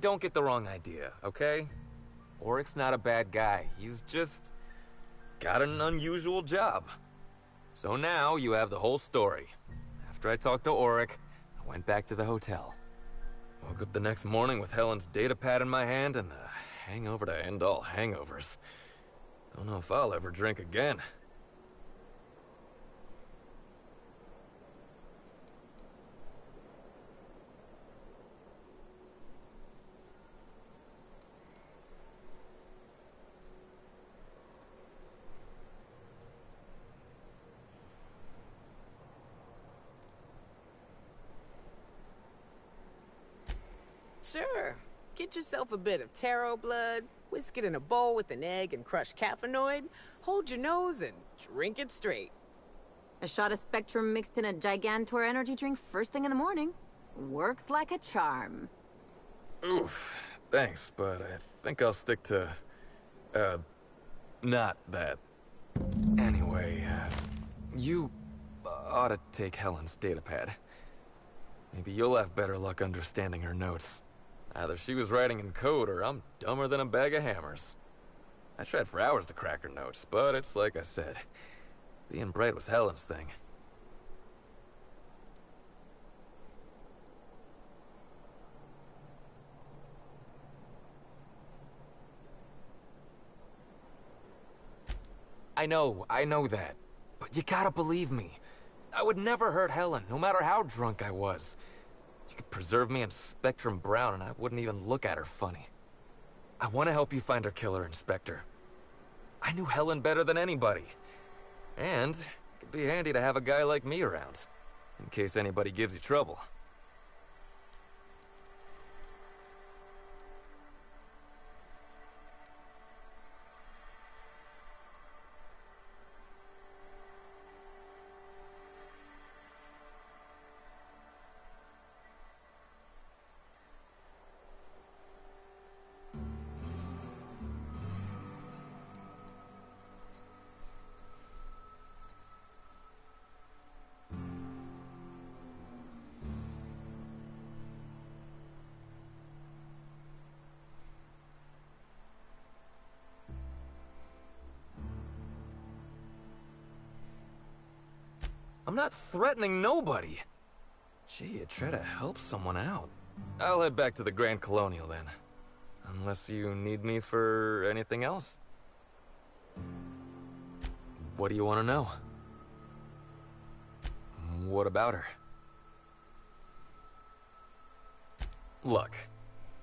Don't get the wrong idea, okay? Auric's not a bad guy. He's just got an unusual job. So now you have the whole story. After I talked to Auric, I went back to the hotel. Woke up the next morning with Helen's data pad in my hand and the hangover to end all hangovers. Don't know if I'll ever drink again. Sure. Get yourself a bit of taro blood, whisk it in a bowl with an egg and crushed caffeinoid, hold your nose and drink it straight. A shot of Spectrum mixed in a Gigantor energy drink first thing in the morning. Works like a charm. Oof, thanks, but I think I'll stick to, not that. Anyway, you ought to take Helen's data pad. Maybe you'll have better luck understanding her notes. Either she was writing in code, or I'm dumber than a bag of hammers. I tried for hours to crack her notes, but it's like I said. Being bright was Helen's thing. I know that. But you gotta believe me. I would never hurt Helen, no matter how drunk I was. You could preserve me in Spectrum Brown and I wouldn't even look at her funny. I want to help you find her killer, Inspector. I knew Helen better than anybody. And it could be handy to have a guy like me around, in case anybody gives you trouble. I'm not threatening nobody. Gee, you try to help someone out. I'll head back to the Grand Colonial then. Unless you need me for anything else. What do you want to know? What about her? Look,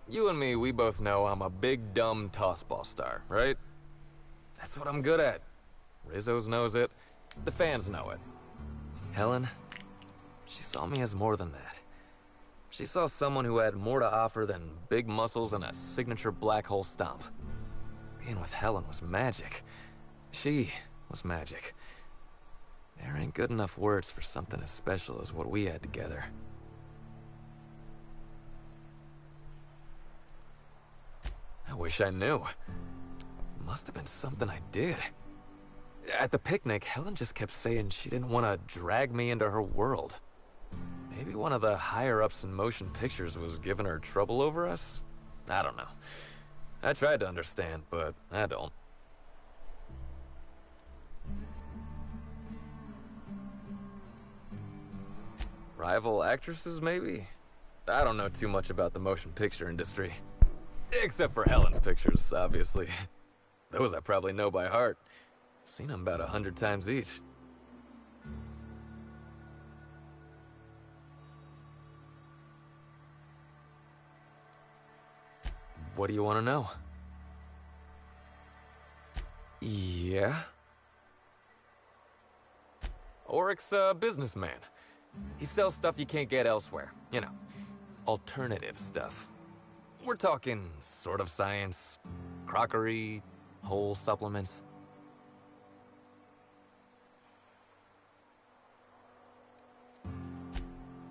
you and me, we both know I'm a big dumb tossball star, right? That's what I'm good at. Rizzo's knows it. The fans know it. Helen, she saw me as more than that. She saw someone who had more to offer than big muscles and a signature black hole stomp. Being with Helen was magic. She was magic. There ain't good enough words for something as special as what we had together. I wish I knew. Must have been something I did. At the picnic, Helen just kept saying she didn't want to drag me into her world. Maybe one of the higher-ups in motion pictures was giving her trouble over us? I don't know. I tried to understand, but I don't. Rival actresses, maybe? I don't know too much about the motion picture industry. Except for Helen's pictures, obviously. Those I probably know by heart. Seen them about 100 times each. What do you want to know? Yeah? Oryx's a businessman. He sells stuff you can't get elsewhere. You know, alternative stuff. We're talking sort of science, crockery, whole supplements.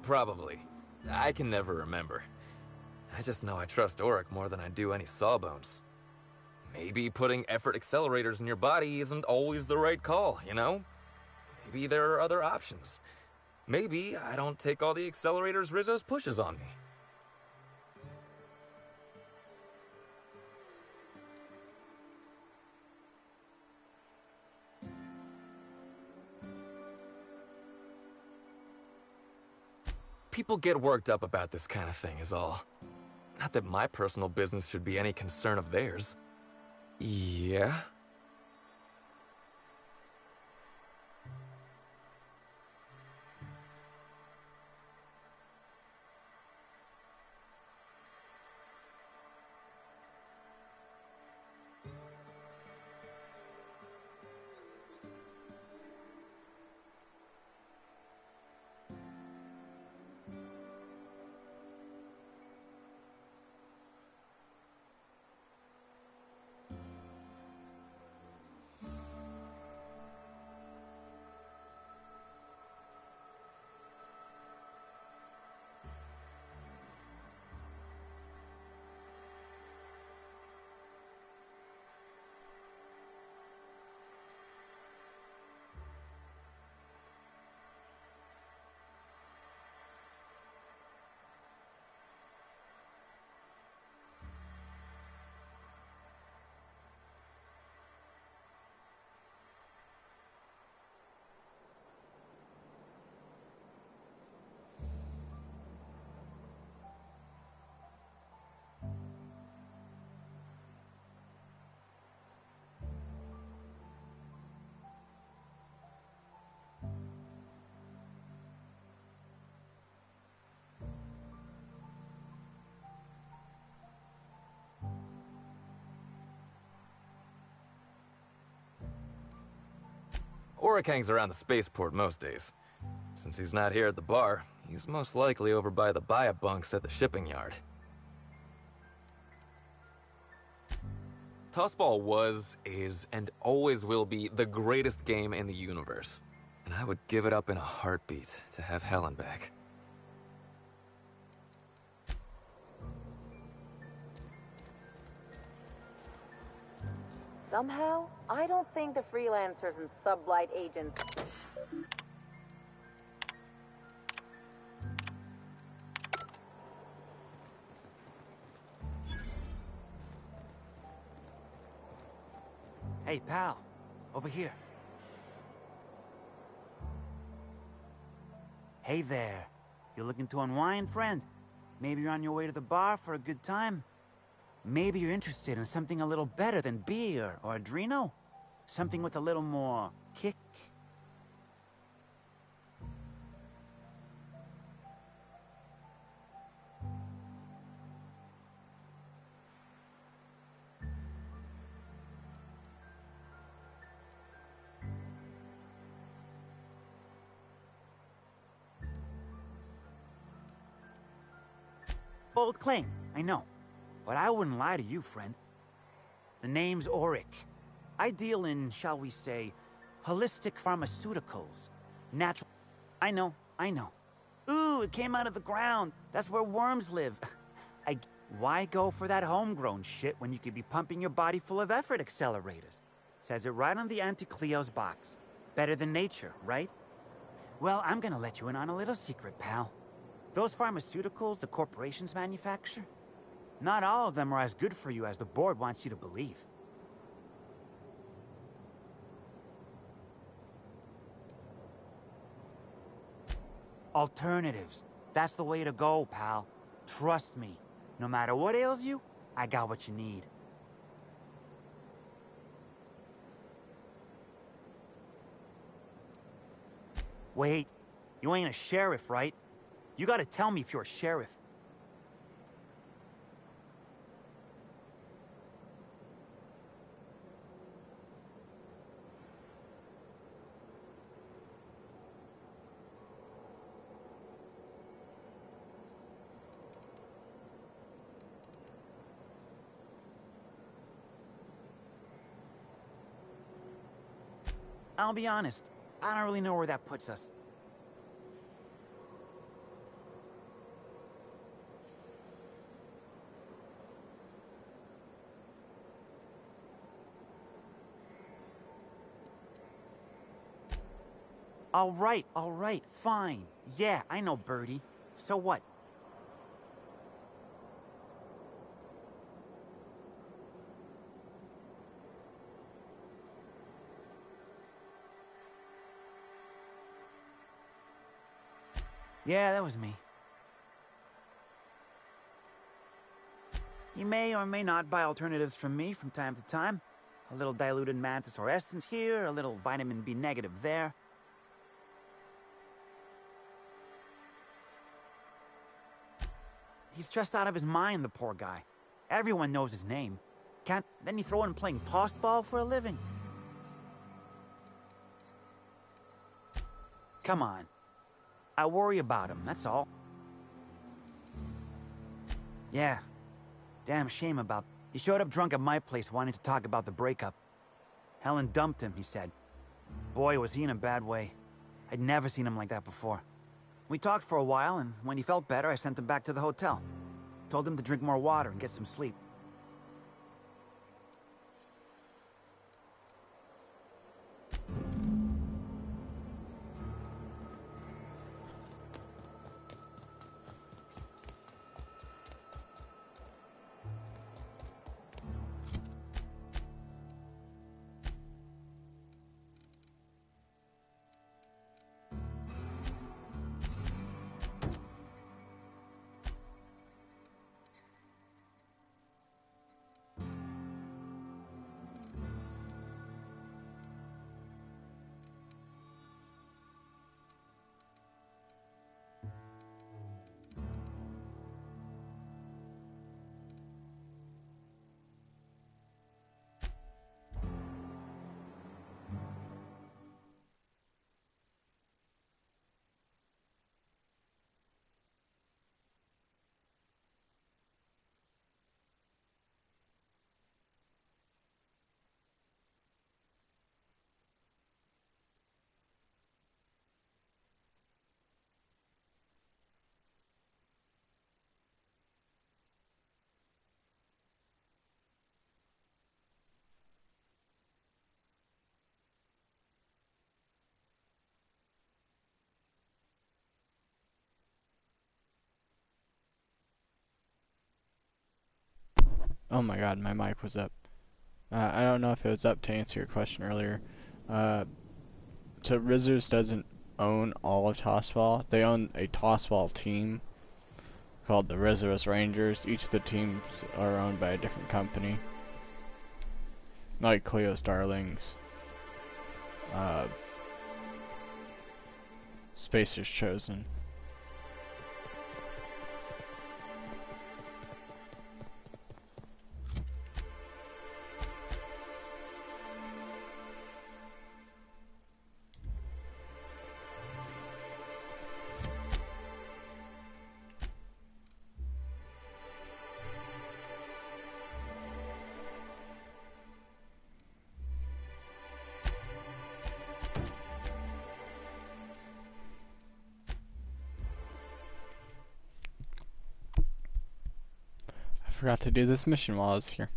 Probably. I can never remember. I just know I trust Auric more than I do any Sawbones. Maybe putting effort accelerators in your body isn't always the right call, you know? Maybe there are other options. Maybe I don't take all the accelerators Rizzo's pushes on me. People get worked up about this kind of thing is all. Not that my personal business should be any concern of theirs. Yeah? Auric hangs around the spaceport most days. Since he's not here at the bar, he's most likely over by the buy-up bunks at the shipping yard. Tossball was, is, and always will be the greatest game in the universe. And I would give it up in a heartbeat to have Helen back. Somehow, I don't think the freelancers and sublight agents... Hey, pal. Over here. Hey there. You looking to unwind, friend? Maybe you're on your way to the bar for a good time? Maybe you're interested in something a little better than beer or Adreno? Something with a little more kick? Bold claim, I know. But I wouldn't lie to you, friend. The name's Auric. I deal in, shall we say, holistic pharmaceuticals. Natural... I know. Ooh, it came out of the ground. That's where worms live. Why go for that homegrown shit when you could be pumping your body full of effort accelerators? Says it right on the Anti-Cleo's box. Better than nature, right? Well, I'm gonna let you in on a little secret, pal. Those pharmaceuticals the corporations manufacture, not all of them are as good for you as the board wants you to believe. Alternatives. That's the way to go, pal. Trust me. No matter what ails you, I got what you need. Wait, you ain't a sheriff, right? You gotta tell me if you're a sheriff. I'll be honest, I don't really know where that puts us. All right, fine. Yeah, I know, Birdie. So what? Yeah, that was me. You may or may not buy alternatives from me from time to time. A little diluted mantis or essence here, a little vitamin B negative there. He's stressed out of his mind, the poor guy. Everyone knows his name. Then you throw in playing tossball for a living. Come on. I worry about him, that's all. Yeah. Damn shame about... He showed up drunk at my place wanting to talk about the breakup. Helen dumped him, he said. Boy, was he in a bad way. I'd never seen him like that before. We talked for a while, and when he felt better, I sent him back to the hotel. Told him to drink more water and get some sleep. Oh my god, my mic was up. I don't know if it was up to answer your question earlier. So Rizzo's doesn't own all of Tossball. They own a Tossball team called the Rizzo's Rangers. Each of the teams are owned by a different company. Like Cleo's Darlings. Spacer's Chosen. I forgot to do this mission while I was here.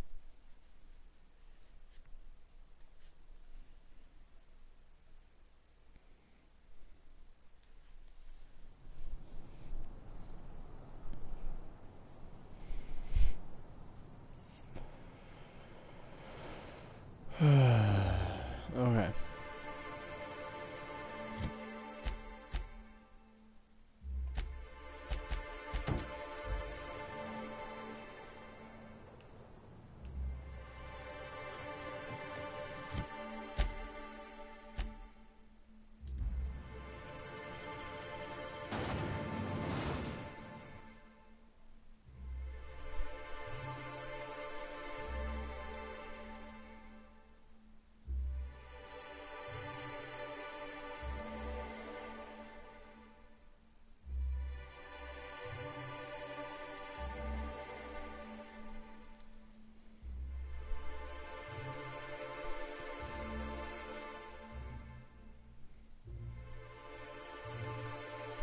Okay.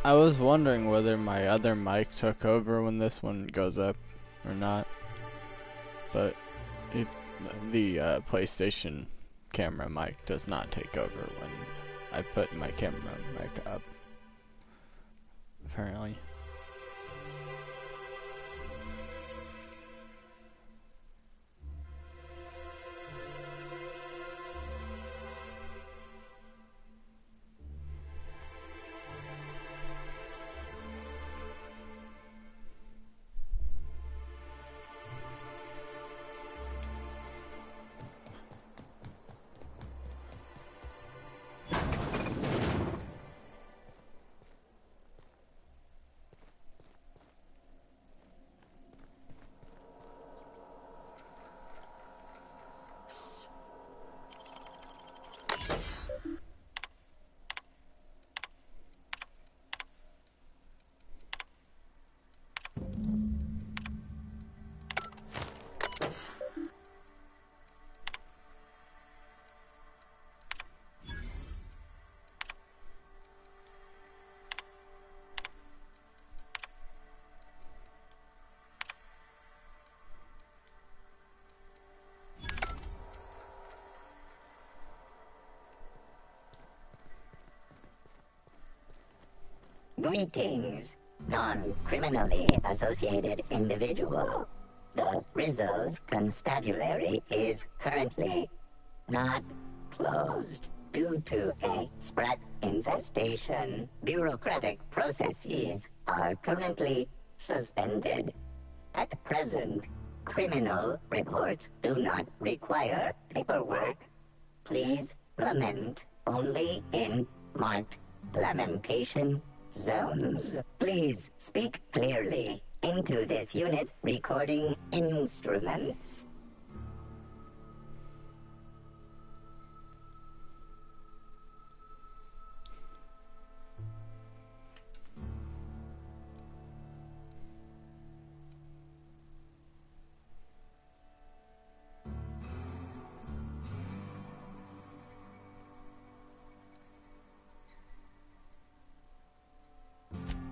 I was wondering whether my other mic took over when this one goes up or not, but the PlayStation camera mic does not take over when I put my camera mic up, apparently. Greetings, non-criminally associated individual. The Rizzo's constabulary is currently not closed due to a sprat infestation. Bureaucratic processes are currently suspended. At present, criminal reports do not require paperwork. Please lament only in marked lamentation zones. Please speak clearly into this unit's recording instruments.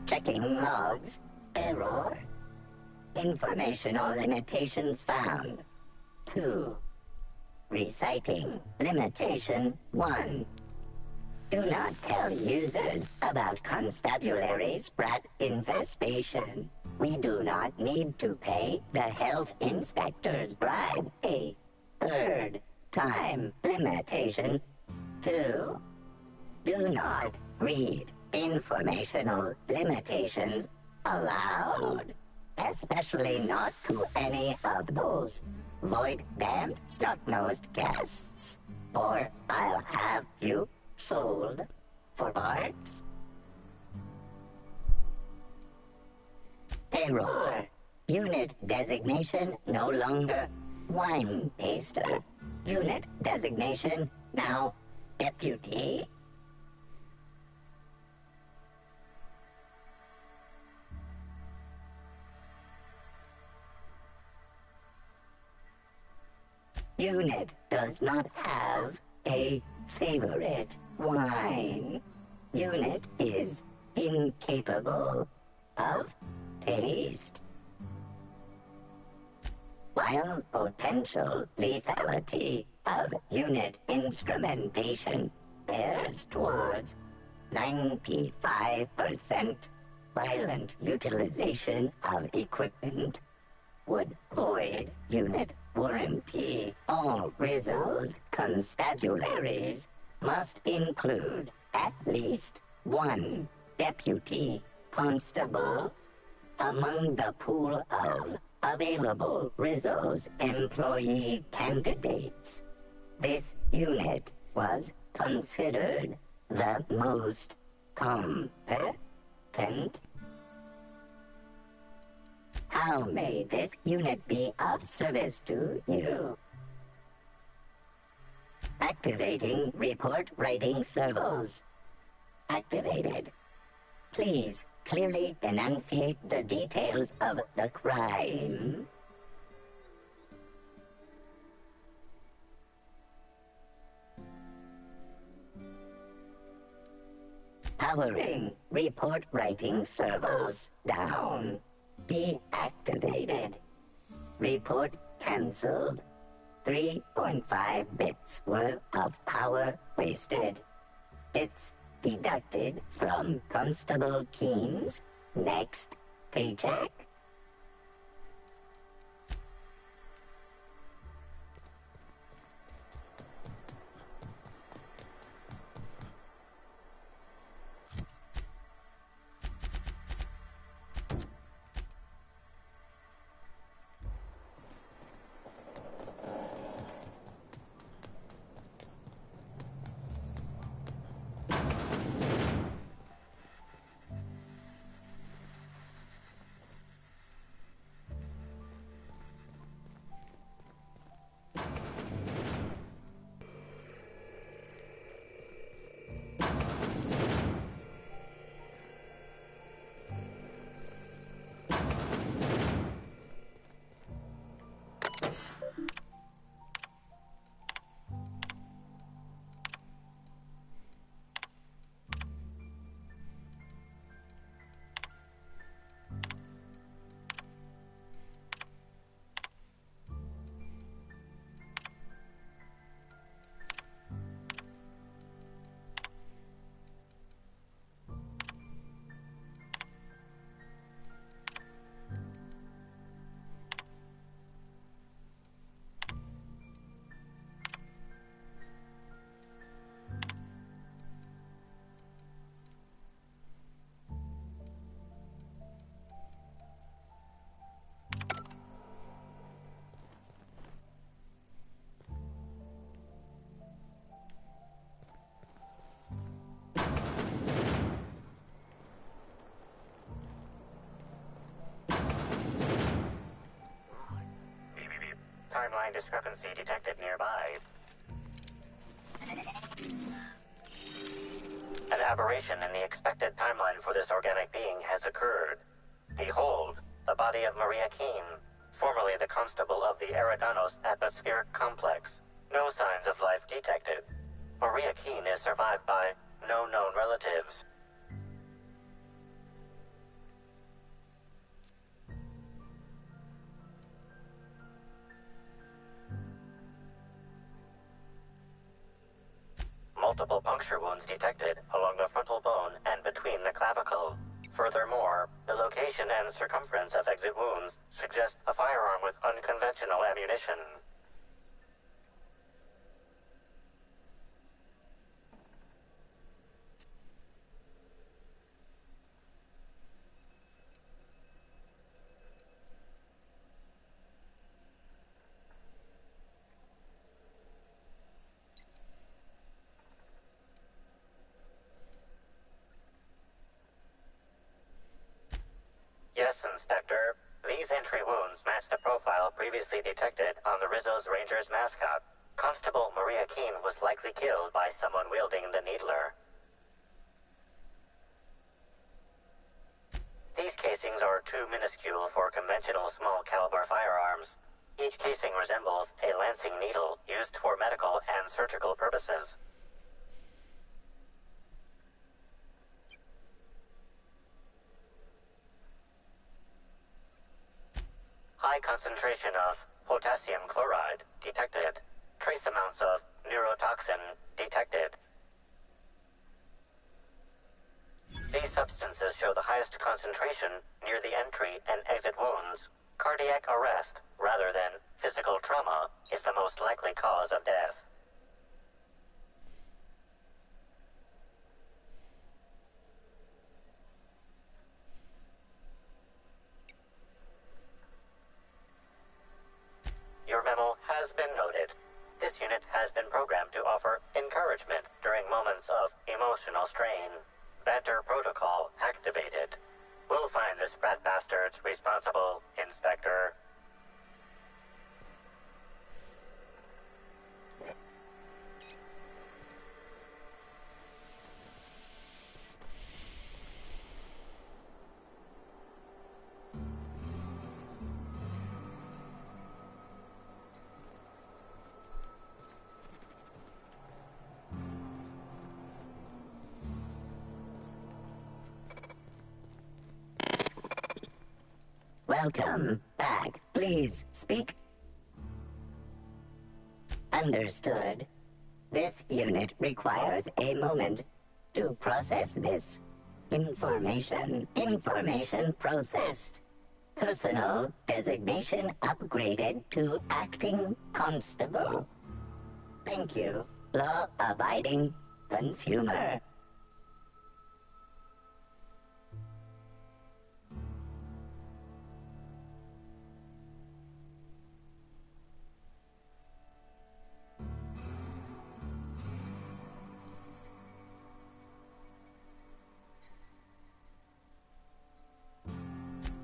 Checking logs. Error. Informational limitations found. 2. Reciting. Limitation 1. Do not tell users about constabulary sprat infestation. we do not need to pay the health inspector's bribe. A third time limitation. 2. Do not read informational limitations aloud, especially not to any of those void-damned snot-nosed guests, or I'll have you sold for parts. Error. Unit designation no longer wine taster. Unit designation now deputy. Unit does not have a favorite wine. Unit is incapable of taste. While potential lethality of unit instrumentation bears towards 95% violent utilization of equipment would void unit warranty. All Rizzo's constabularies must include at least one deputy constable among the pool of available Rizzo's employee candidates. This unit was considered the most competent. How may this unit be of service to you? Activating report writing servos. Activated. Please clearly enunciate the details of the crime. Powering report writing servos down. Deactivated. Report cancelled. 3.5 bits worth of power wasted. Bits deducted from Constable Keen's next paycheck. Timeline discrepancy detected nearby. An aberration in the expected timeline for this organic being has occurred. Behold, the body of Maria Keene, formerly the constable of the Eridanos Atmospheric Complex. No signs of life detected. Maria Keene is survived by no known relatives. Multiple puncture wounds detected along the frontal bone and between the clavicle. Furthermore, below location and circumference of exit wounds suggest a firearm with unconventional ammunition. Yes, Inspector. These entry wounds match the profile previously detected on the Rizzo's Rangers mascot. Constable Maria Keene was likely killed by someone wielding the Needler. These casings are too minuscule for conventional small-caliber firearms. Each casing resembles a lancing needle used for medical and surgical purposes. High concentration of potassium chloride detected. Trace amounts of neurotoxin detected. These substances show the highest concentration near the entry and exit wounds. Cardiac arrest, rather than physical trauma, is the most likely cause of death. Your memo has been noted. This unit has been programmed to offer encouragement during moments of emotional strain. Banter protocol activated. We'll find the sprat bastards responsible, Inspector. Welcome back. Please speak. Understood. This unit requires a moment to process this information. Information processed. Personal designation upgraded to acting constable. Thank you, law-abiding consumer.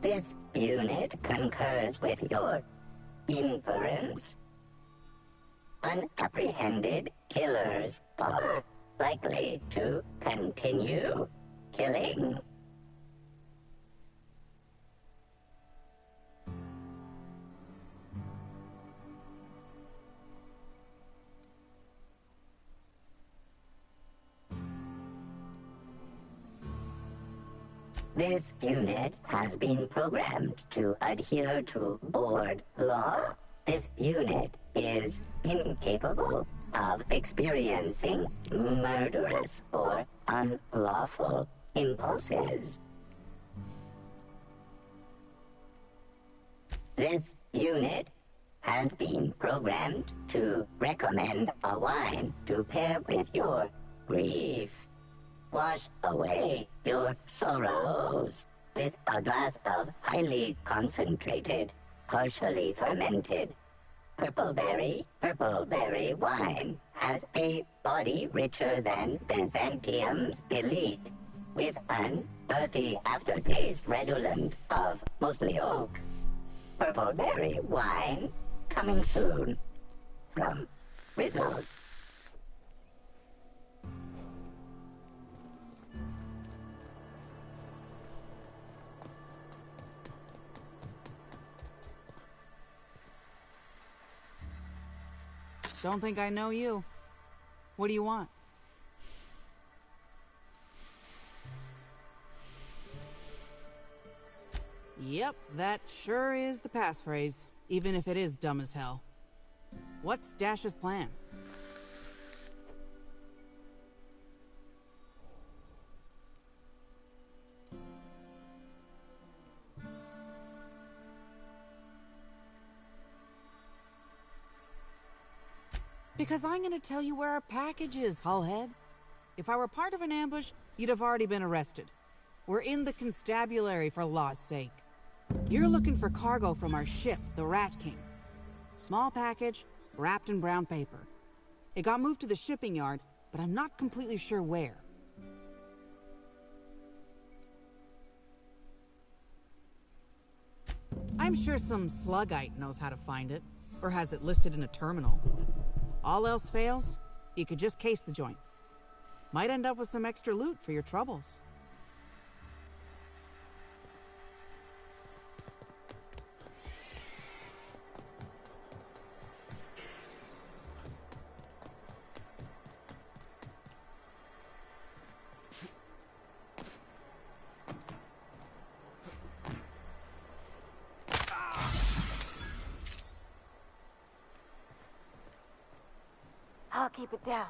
This unit concurs with your inference. Unapprehended killers are likely to continue killing. This unit has been programmed to adhere to board law. This unit is incapable of experiencing murderous or unlawful impulses. This unit has been programmed to recommend a wine to pair with your grief. Wash away your sorrows with a glass of highly concentrated, partially fermented purple berry wine. Has a body richer than Byzantium's elite, with an earthy aftertaste redolent of mostly oak. Purple berry wine coming soon from Rizzo's. Don't think I know you. What do you want? Yep, that sure is the passphrase, even if it is dumb as hell. What's Dash's plan? Because I'm gonna tell you where our package is, Hullhead. If I were part of an ambush, you'd have already been arrested. We're in the constabulary, for law's sake. You're looking for cargo from our ship, the Rat King. Small package, wrapped in brown paper. It got moved to the shipping yard, but I'm not completely sure where. I'm sure some sluggite knows how to find it, or has it listed in a terminal. All else fails, you could just case the joint. Might end up with some extra loot for your troubles. I'll keep it down.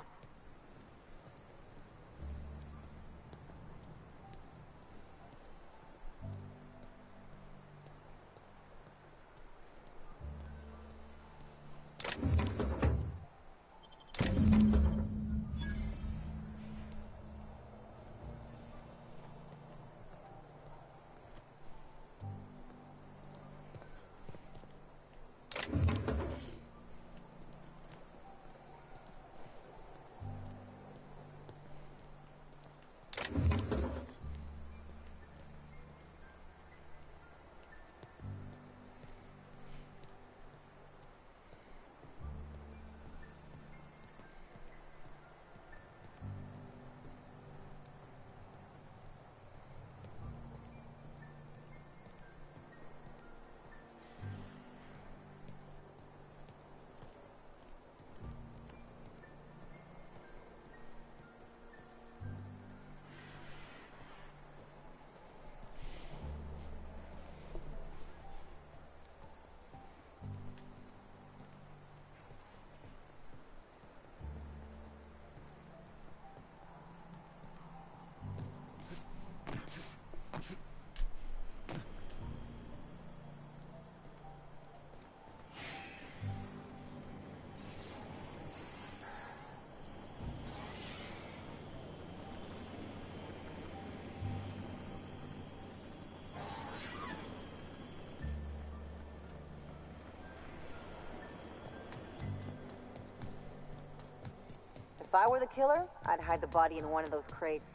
If I were the killer, I'd hide the body in one of those crates.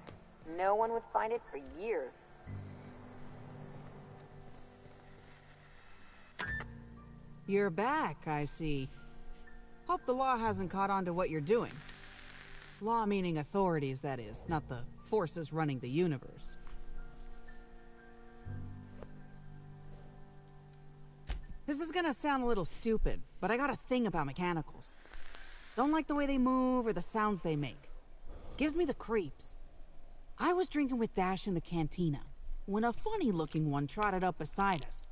No one would find it for years. You're back, I see. Hope the law hasn't caught on to what you're doing. Law meaning authorities, that is, not the forces running the universe. This is gonna sound a little stupid, but I got a thing about mechanicals. Don't like the way they move or the sounds they make. Gives me the creeps. I was drinking with Dash in the cantina when a funny-looking one trotted up beside us.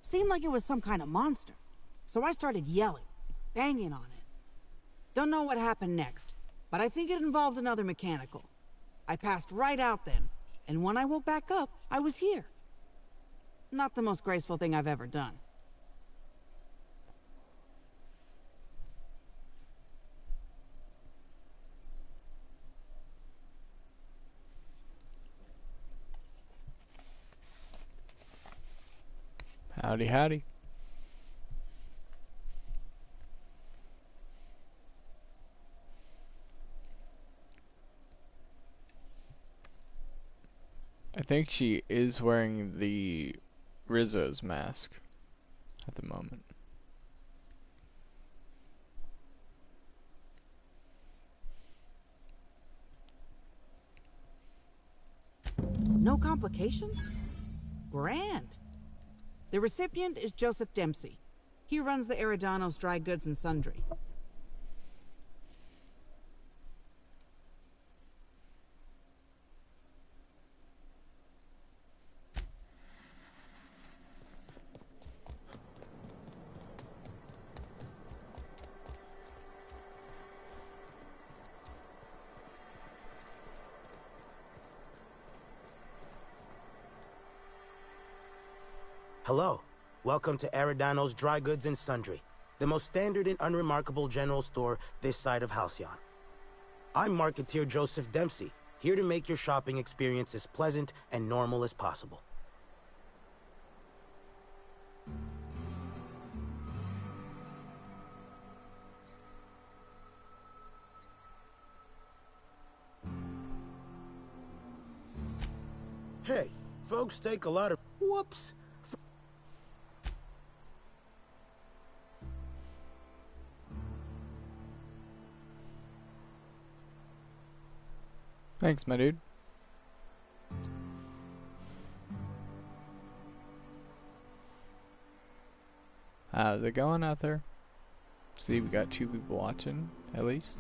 Seemed like it was some kind of monster, so I started yelling, banging on it. Don't know what happened next, but I think it involved another mechanical. I passed right out then, and when I woke back up, I was here. Not the most graceful thing I've ever done. Howdy, howdy. I think she is wearing the Rizzo's mask at the moment. No complications? Grand. The recipient is Joseph Dempsey. He runs the Eridanos Dry Goods and Sundry. Hello. Welcome to Eridanos Dry Goods and Sundry. the most standard and unremarkable general store this side of Halcyon. I'm Marketeer Joseph Dempsey, here to make your shopping experience as pleasant and normal as possible. Hey, folks take a lot of... Whoops! Thanks, my dude. How's it going out there? See, we got 2 people watching, at least.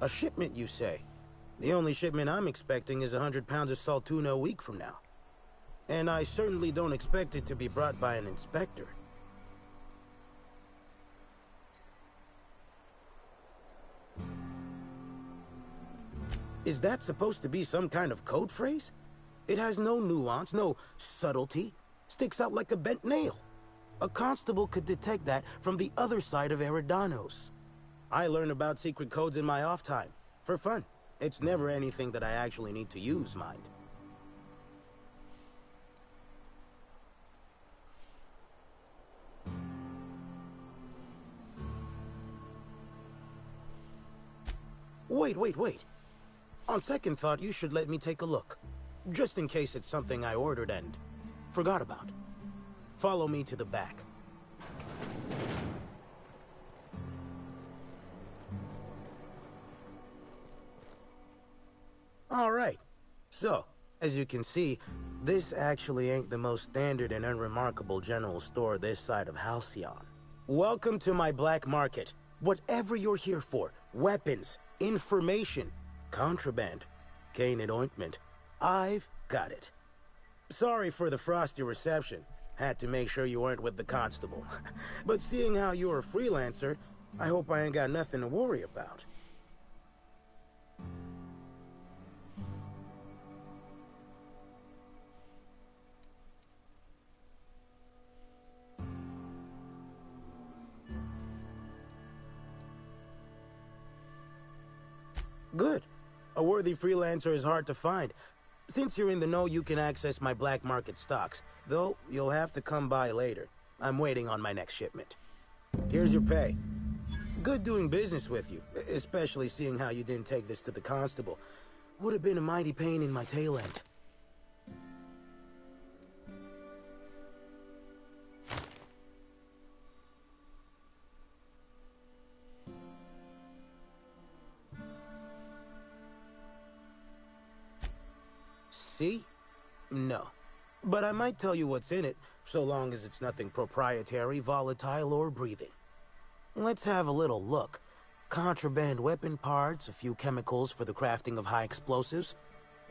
A shipment, you say? The only shipment I'm expecting is 100 pounds of salt tuna a week from now. And I certainly don't expect it to be brought by an inspector. Is that supposed to be some kind of code phrase? It has no nuance, no subtlety. Sticks out like a bent nail. A constable could detect that from the other side of Eridanos. I learn about secret codes in my off time. For fun. It's never anything that I actually need to use, mind. Wait. On second thought, you should let me take a look. Just in case it's something I ordered and forgot about. Follow me to the back. Alright. So, as you can see, this actually ain't the most standard and unremarkable general store this side of Halcyon. Welcome to my black market. Whatever you're here for, weapons, information, contraband, cane and ointment, I've got it. Sorry for the frosty reception. Had to make sure you weren't with the constable. But seeing how you're a freelancer, I hope I ain't got nothing to worry about. Good. A worthy freelancer is hard to find. Since you're in the know, you can access my black market stocks. Though, you'll have to come by later. I'm waiting on my next shipment. Here's your pay. Good doing business with you, especially seeing how you didn't take this to the constable. Would have been a mighty pain in my tail end. See? No. But I might tell you what's in it, so long as it's nothing proprietary, volatile, or breathing. Let's have a little look. Contraband weapon parts, a few chemicals for the crafting of high explosives.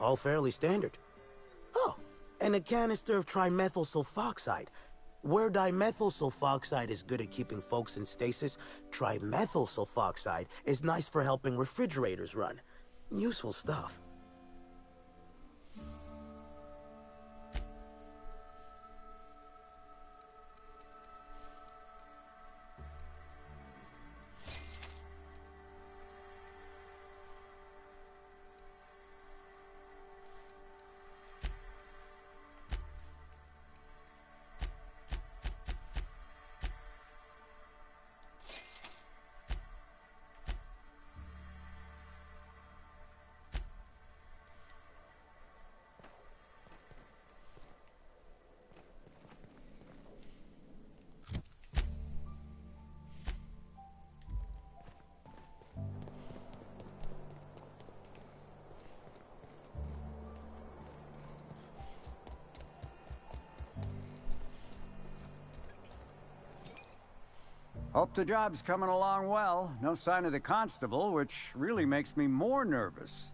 All fairly standard. Oh, and a canister of trimethyl sulfoxide. Where dimethyl sulfoxide is good at keeping folks in stasis, trimethyl sulfoxide is nice for helping refrigerators run. Useful stuff. Hope the job's coming along well. No sign of the constable, which really makes me more nervous.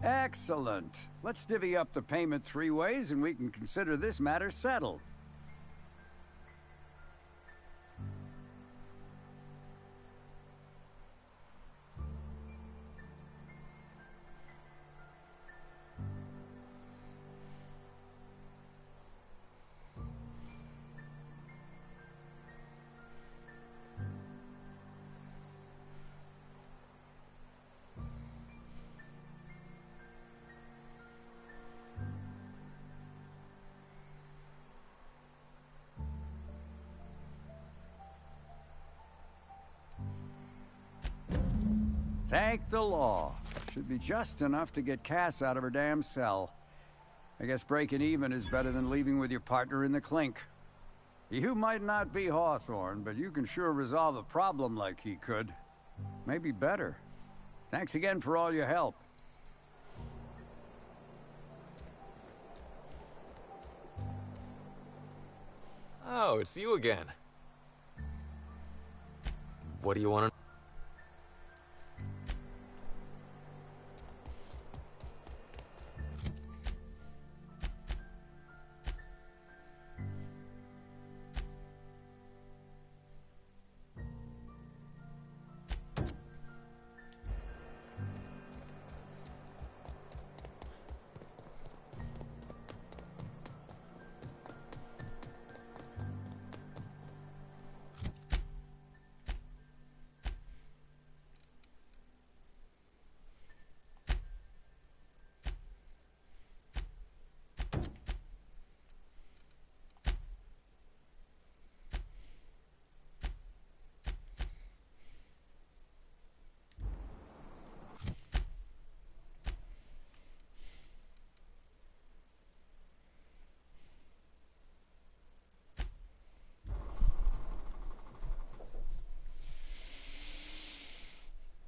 Excellent. Let's divvy up the payment 3 ways and we can consider this matter settled. Thank the law. Should be just enough to get Cass out of her damn cell. I guess breaking even is better than leaving with your partner in the clink. You might not be Hawthorne, but you can sure resolve a problem like he could. Maybe better. Thanks again for all your help. Oh, it's you again. What do you want to...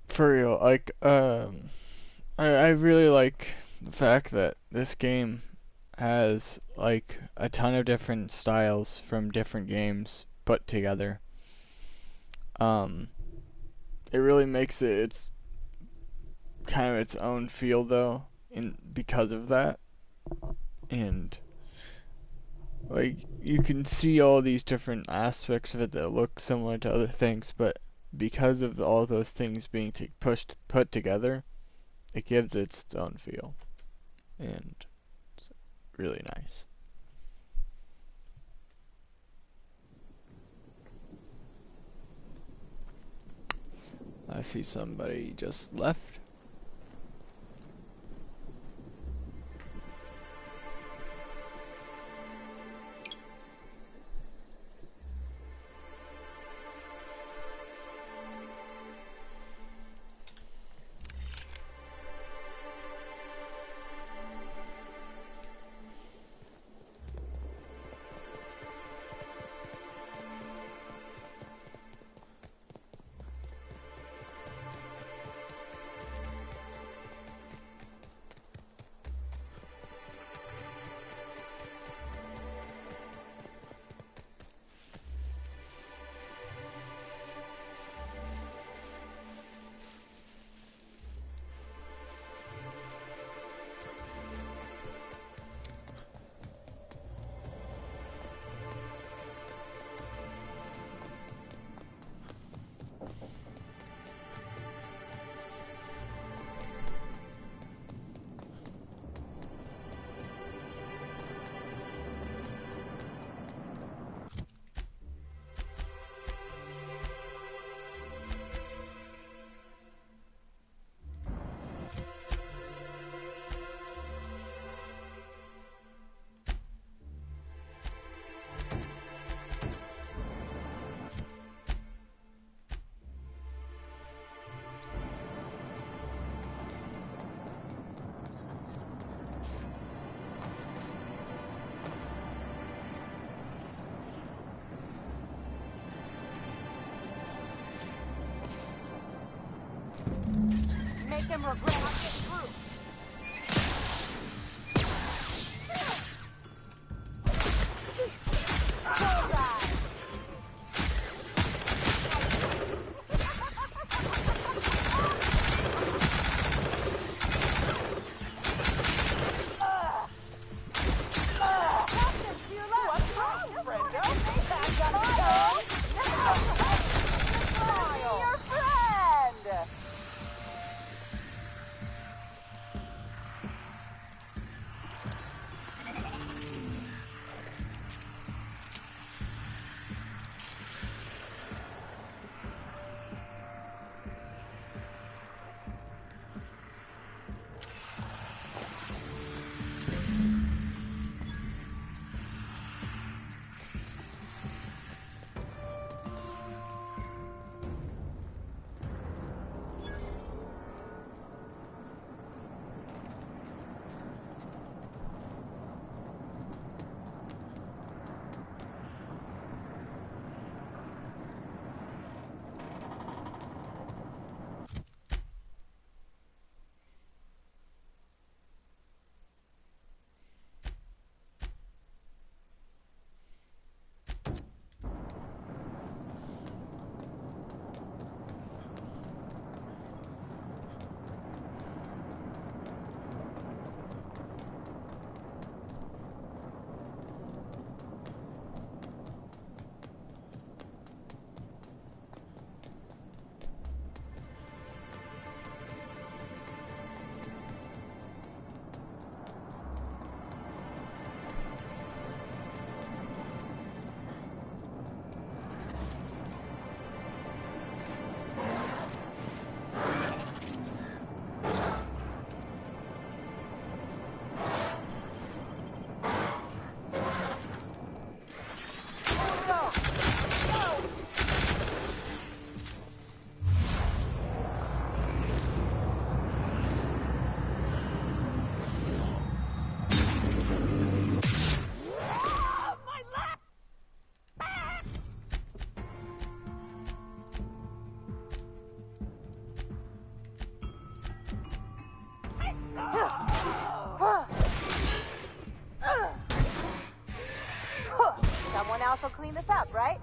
For real, like, I really like the fact that this game has, like, a ton of different styles from different games put together. It really makes it's kind of its own feel, though, because of that. And, like, you can see all these different aspects of it that look similar to other things, but because of all those things being put together, it gives it its own feel, and it's really nice. I see somebody just left. Make them regret not getting through. Someone else will clean this up, right?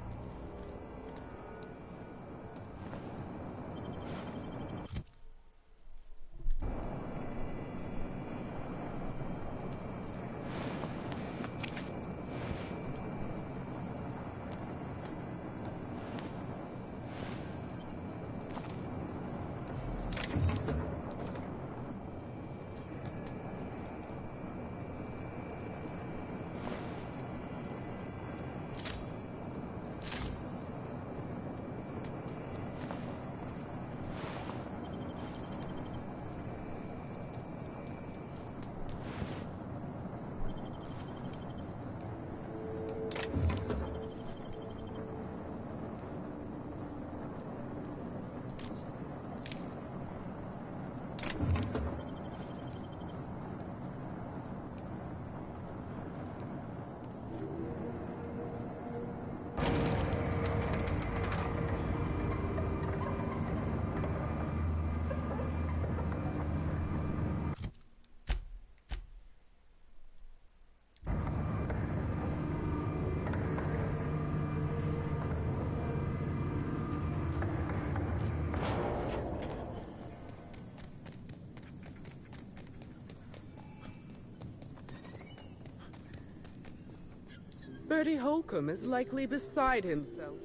Bertie Holcomb is likely beside himself.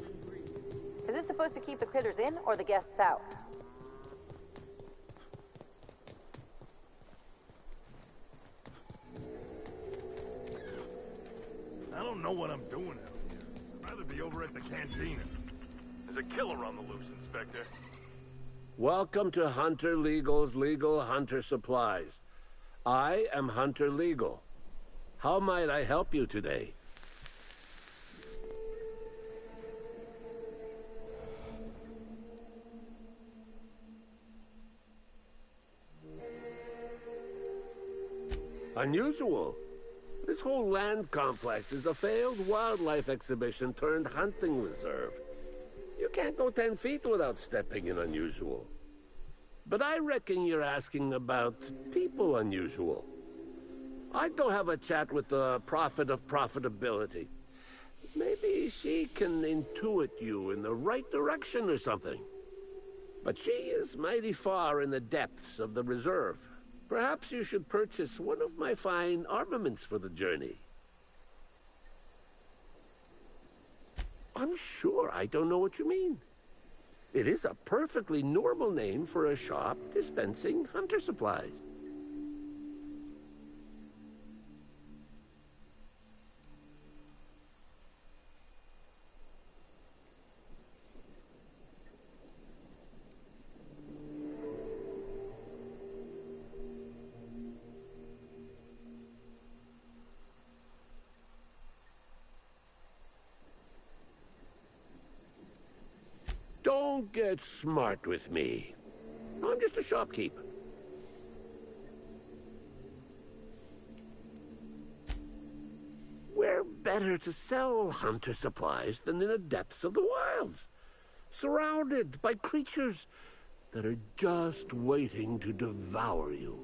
Is this supposed to keep the critters in or the guests out? I don't know what I'm doing out here. I'd rather be over at the cantina. There's a killer on the loose, Inspector. Welcome to Hunter Legal's Legal Hunter Supplies. I am Hunter Legal. How might I help you today? Unusual. This whole land complex is a failed wildlife exhibition turned hunting reserve. You can't go 10 feet without stepping in unusual. But I reckon you're asking about people unusual. I'd go have a chat with the prophet of profitability. Maybe she can intuit you in the right direction or something. But she is mighty far in the depths of the reserve. Perhaps you should purchase one of my fine armaments for the journey. I'm sure I don't know what you mean. It is a perfectly normal name for a shop dispensing hunter supplies. Don't get smart with me. I'm just a shopkeeper. Where better to sell hunter supplies than in the depths of the wilds, surrounded by creatures that are just waiting to devour you.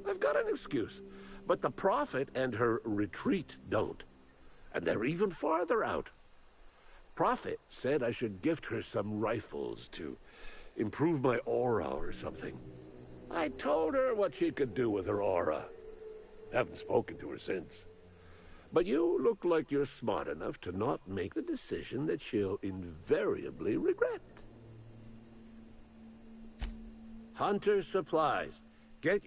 I've got an excuse, but the Prophet and her retreat don't. And they're even farther out. Prophet said I should gift her some rifles to improve my aura or something. I told her what she could do with her aura. Haven't spoken to her since. But you look like you're smart enough to not make the decision that she'll invariably regret. Hunter Supplies. Get...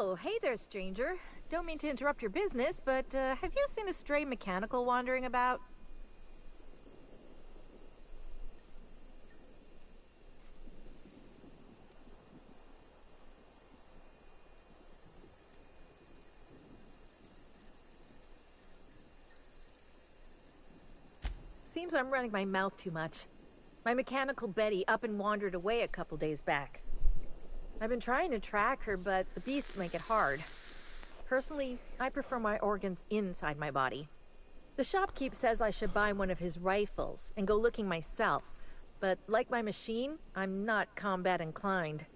Oh, hey there, stranger. Don't mean to interrupt your business, but have you seen a stray mechanical wandering about? Seems I'm running my mouth too much. My mechanical Betty up and wandered away a couple days back. I've been trying to track her, but the beasts make it hard. Personally, I prefer my organs inside my body. The shopkeep says I should buy one of his rifles and go looking myself, but like my machine, I'm not combat inclined.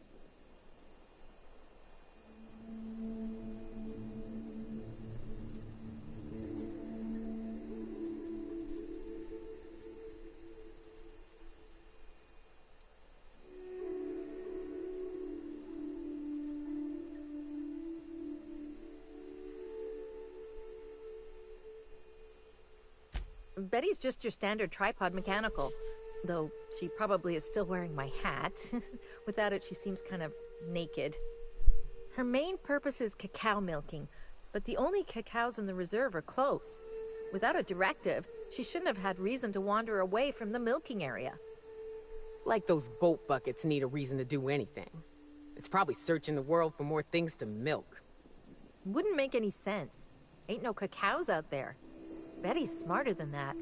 Betty's just your standard tripod mechanical, though she probably is still wearing my hat. Without it, she seems kind of naked. Her main purpose is cacao milking, but the only cacaos in the reserve are close. Without a directive, she shouldn't have had reason to wander away from the milking area. Like those boat buckets need a reason to do anything. It's probably searching the world for more things to milk. Wouldn't make any sense. Ain't no cacaos out there. Betty's smarter than that.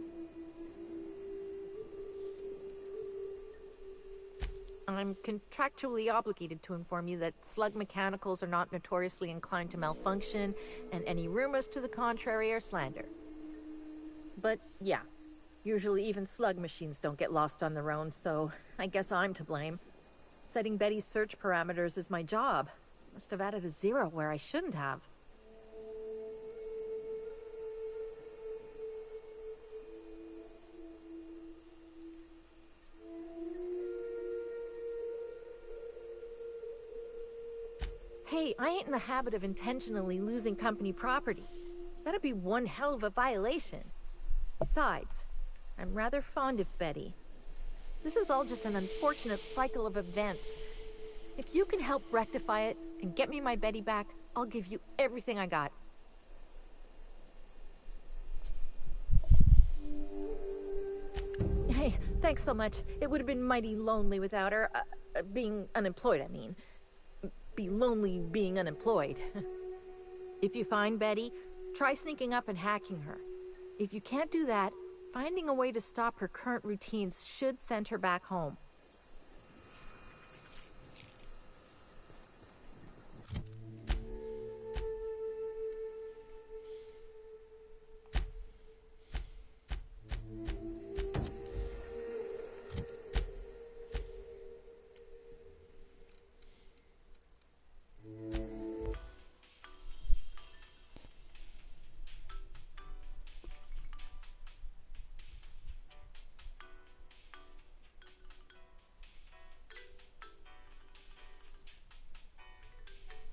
I'm contractually obligated to inform you that slug mechanicals are not notoriously inclined to malfunction, and any rumors to the contrary are slander. But yeah, usually even slug machines don't get lost on their own, so I guess I'm to blame. Setting Betty's search parameters is my job. Must have added a 0 where I shouldn't have. Hey, I ain't in the habit of intentionally losing company property. That'd be one hell of a violation. Besides, I'm rather fond of Betty. This is all just an unfortunate cycle of events. If you can help rectify it and get me my Betty back, I'll give you everything I got. Hey, thanks so much. It would have been mighty lonely without her. Being unemployed, I mean. Be lonely being unemployed. If you find Betty, try sneaking up and hacking her. If you can't do that, finding a way to stop her current routines should send her back home.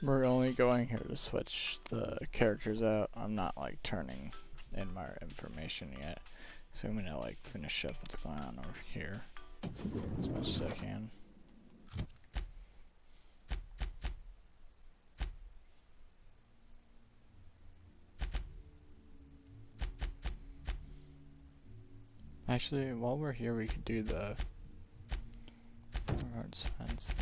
We're only going here to switch the characters out. I'm not like turning in my information yet. So I'm gonna like finish up what's going on over here as much as I can. Actually, while we're here, we could do the Gerard Spencer.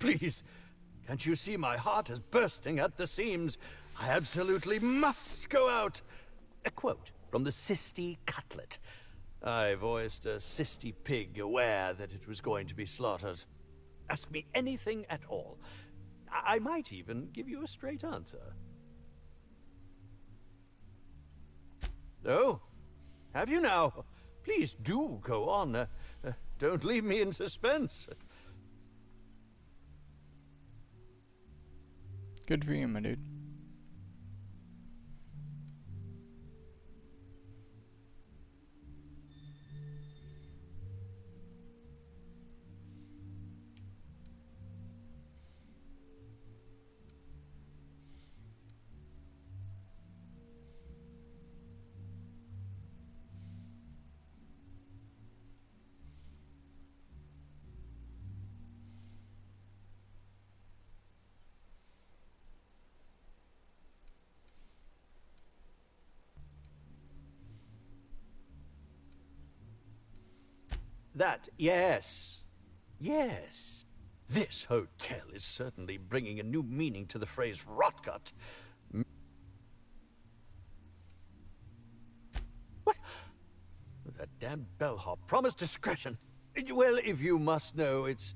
Please, can't you see my heart is bursting at the seams? I absolutely must go out. A quote from the Sisty Cutlet. I voiced a Sisty pig, aware that it was going to be slaughtered. Ask me anything at all. I might even give you a straight answer. Oh, have you now? Please do go on. Don't leave me in suspense. Good for you, my dude. That, yes. Yes. This hotel is certainly bringing a new meaning to the phrase rotgut. What? That damn bellhop promised discretion. Well, if you must know, it's,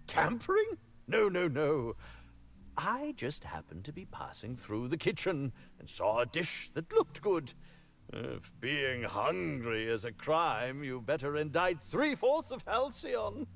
tampering? No, no, no. I just happened to be passing through the kitchen and saw a dish that looked good. If being hungry is a crime, you better indict 3/4 of Halcyon.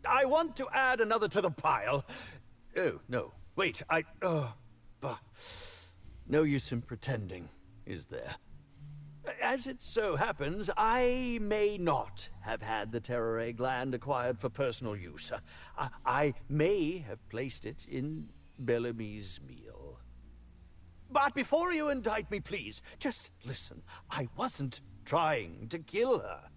I want to add another to the pile. Oh, no. Wait, bah. No use in pretending, is there? As it so happens, I may not have had the Terror gland acquired for personal use. I may have placed it in Bellamy's meal. But before you indict me, please, just listen. I wasn't trying to kill her.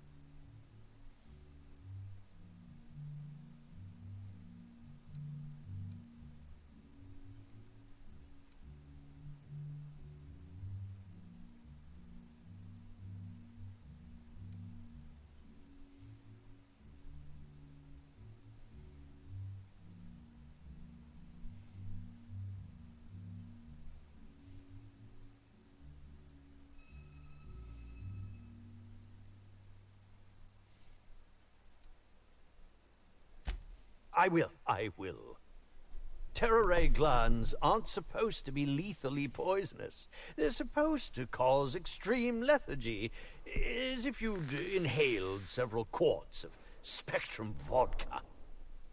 I will. Terror glands aren't supposed to be lethally poisonous. They're supposed to cause extreme lethargy, as if you'd inhaled several quarts of Spectrum vodka.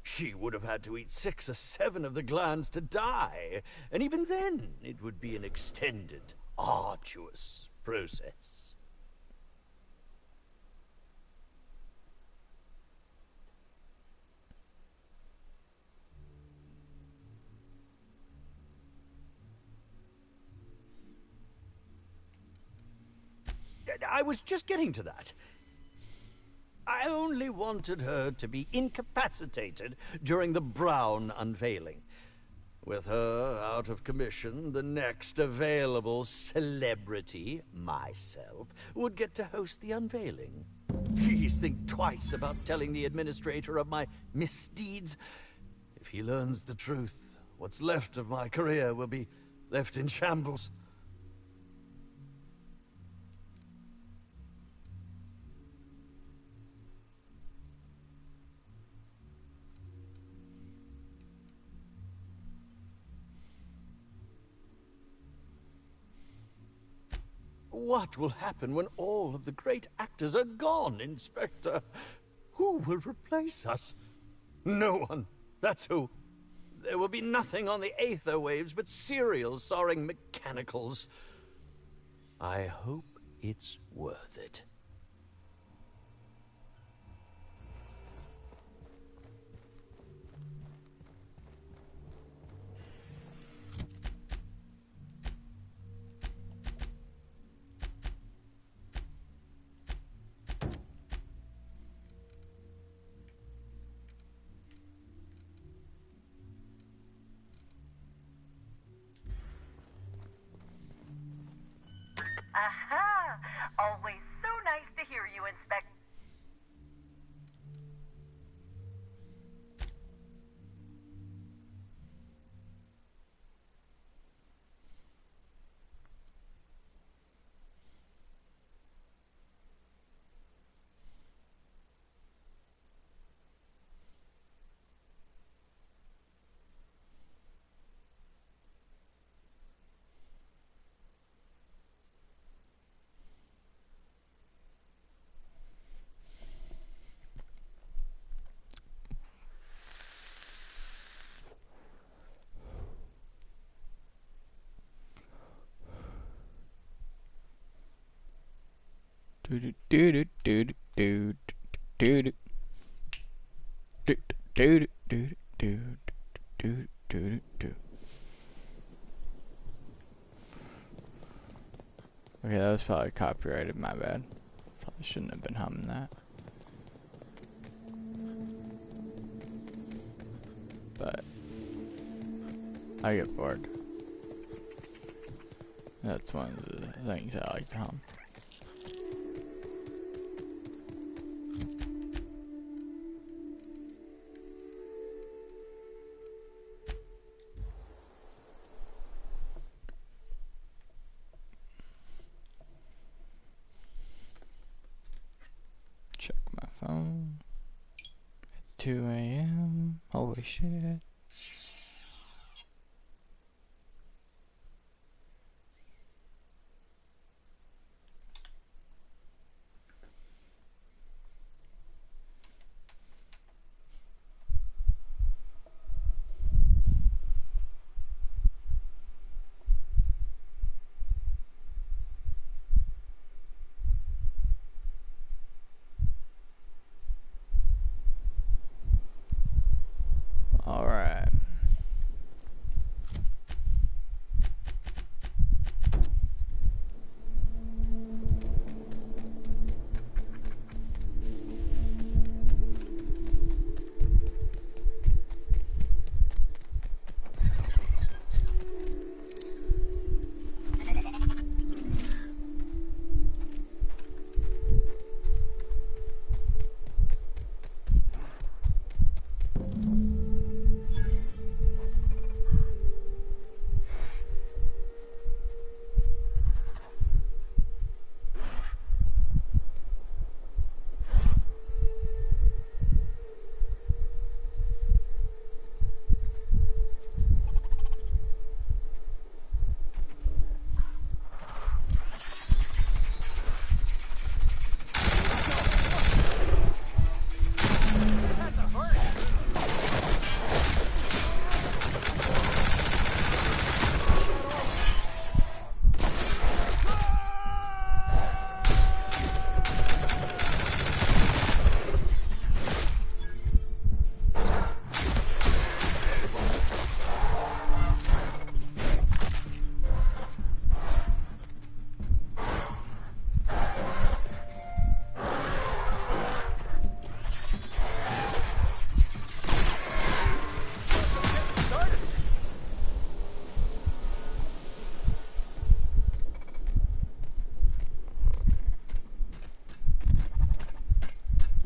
She would have had to eat 6 or 7 of the glands to die, and even then it would be an extended, arduous process. I was just getting to that. I only wanted her to be incapacitated during the Brown unveiling. With her out of commission, the next available celebrity, myself, would get to host the unveiling. Please think twice about telling the administrator of my misdeeds. If he learns the truth, what's left of my career will be left in shambles. What will happen when all of the great actors are gone, Inspector? Who will replace us? No one. That's who. There will be nothing on the aether waves but serials starring mechanicals. I hope it's worth it. Aha! Always so nice to hear you, Inspector. Okay, that was probably copyrighted, my bad. Probably shouldn't have been humming that. But I get bored. That's one of the things I like to hum. Check my phone. It's 2 a.m. Holy shit. All right.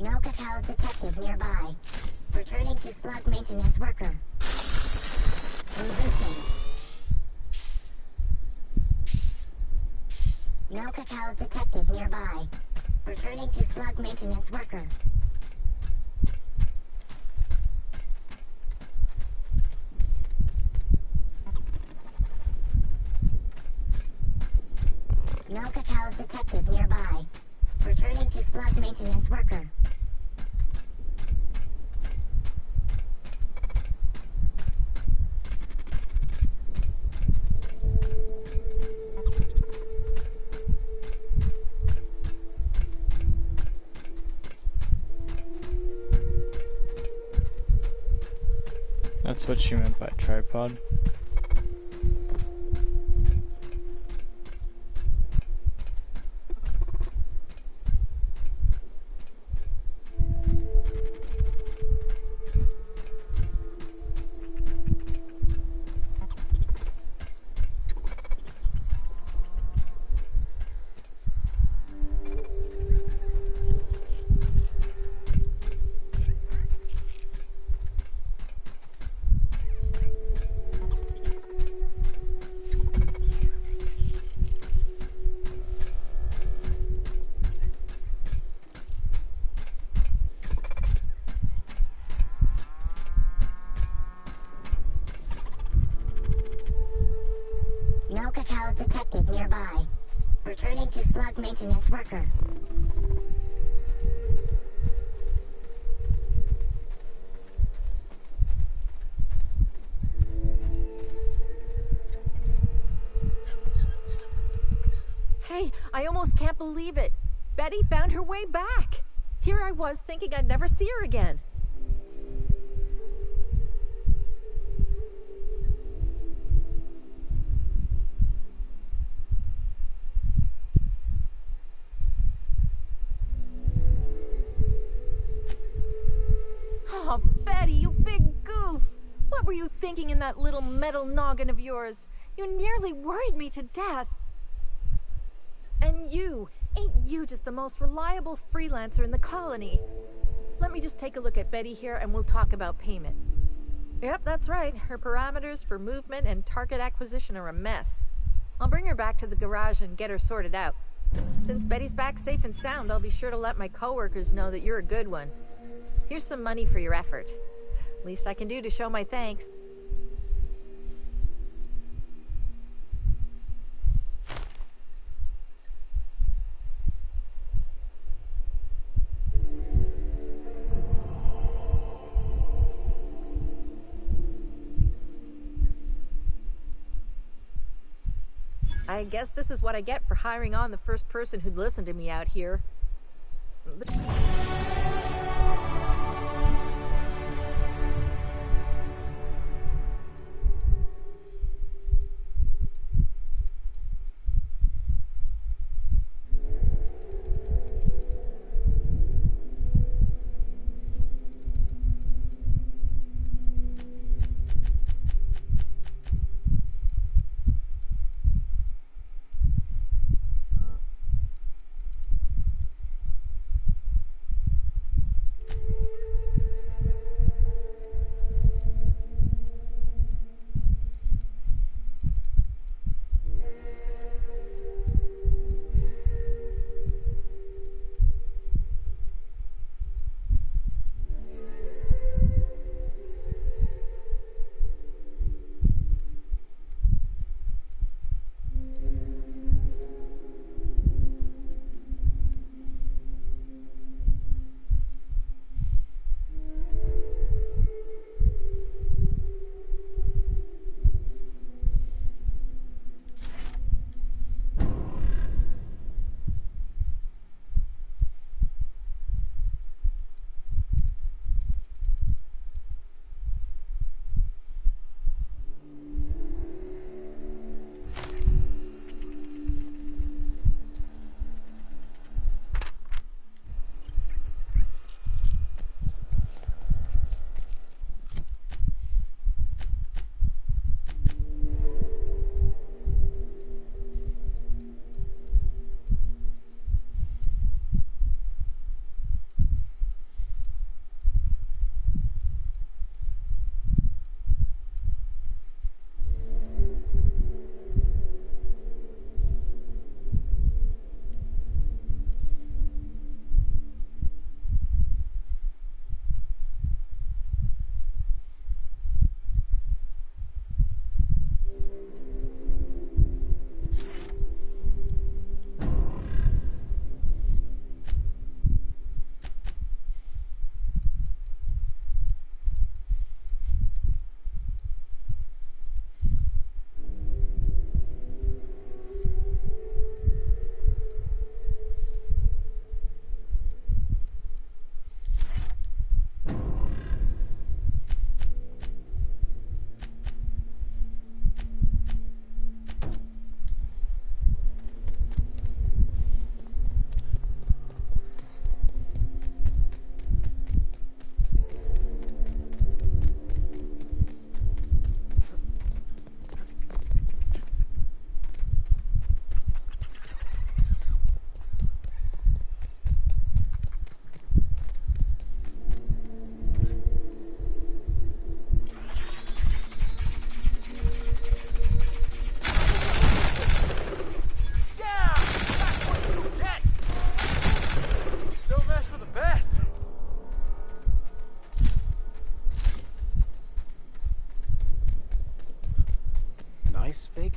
No Cacao's detective nearby. Returning to slug maintenance worker. Rebooting. No Cacao's detective nearby. Returning to slug maintenance worker. No Cacao's detective nearby. Returning to slug maintenance worker. That's what she meant by tripod. detected nearby. Returning to slug maintenance worker. Hey, I almost can't believe it. Betty found her way back. Here I was thinking I'd never see her again. Oh, Betty, you big goof! What were you thinking in that little metal noggin of yours? You nearly worried me to death. And ain't you just the most reliable freelancer in the colony? Let me just take a look at Betty here and we'll talk about payment. Yep, that's right. Her parameters for movement and target acquisition are a mess. I'll bring her back to the garage and get her sorted out. Since Betty's back safe and sound, I'll be sure to let my coworkers know that you're a good one. Here's some money for your effort. Least I can do to show my thanks. I guess this is what I get for hiring on the first person who'd listen to me out here.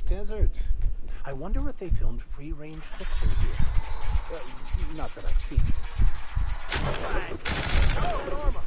Desert. I wonder if they filmed free-range fixing here. Not that I've seen. Oh, Norma!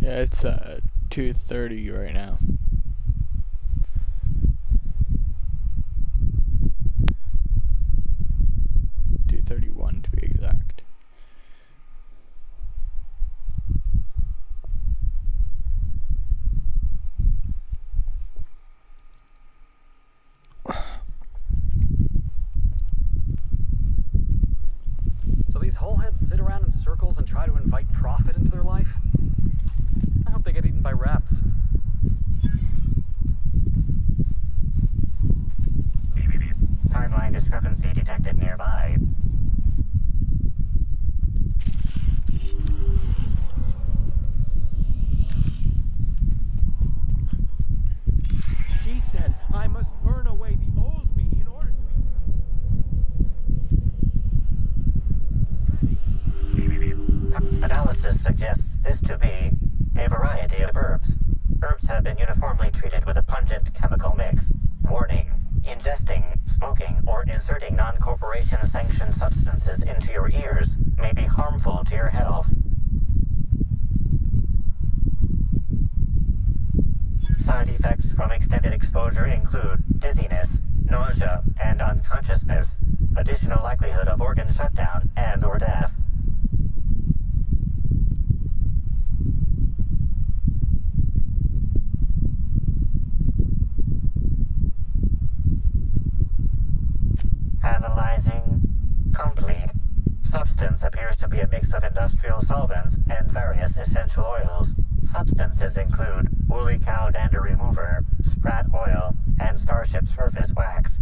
Yeah, it's 2:30 right now. $2:31 to be exact. So these hullheads sit around in circles and try to invite profit into their life? I hope they get eaten by rats. Timeline discrepancy detected nearby. She said I must burn away the old me in order to be... Analysis suggests this to be a variety of herbs. Herbs have been uniformly treated with a pungent chemical mix. Warning: ingesting, smoking, or inserting non-corporation sanctioned substances into your ears may be harmful to your health. Side effects from extended exposure include dizziness, nausea, and unconsciousness. Additional likelihood of organ shutdown and/or death. Analyzing. Complete. Substance appears to be a mix of industrial solvents and various essential oils. Substances include woolly cow dander remover, sprat oil, and starship surface wax.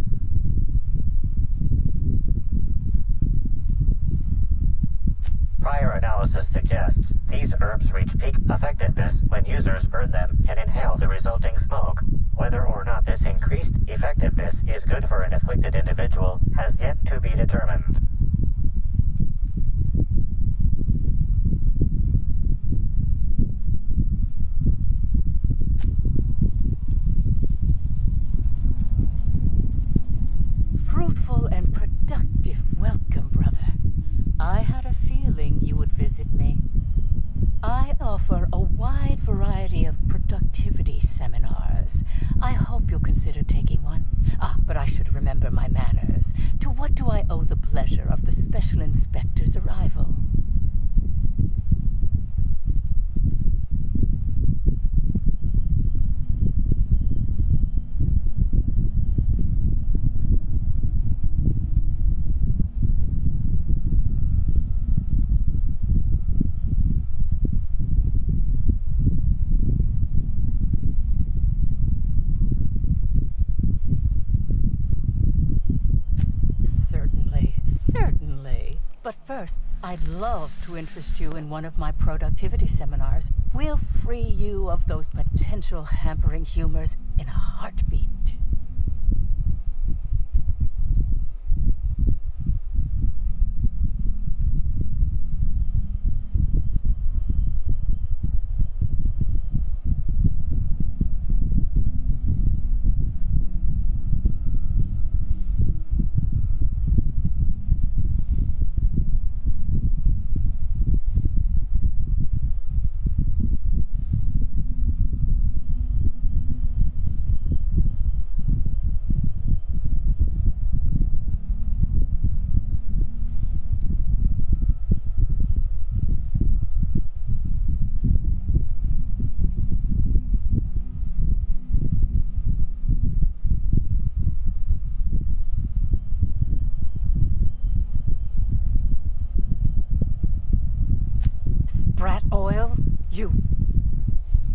Prior analysis suggests these herbs reach peak effectiveness when users burn them and inhale the resulting smoke. Whether or not this increased effectiveness is good for an afflicted individual has yet to be determined. Fruitful and productive welcome, brother. I had a feeling you would visit me. I offer a wide variety of productivity seminars. I hope you'll consider taking one. But I should remember my manners. To what do I owe the pleasure of the Special Inspector's arrival? Certainly. But first, I'd love to interest you in one of my productivity seminars. We'll free you of those potential hampering humors in a heartbeat.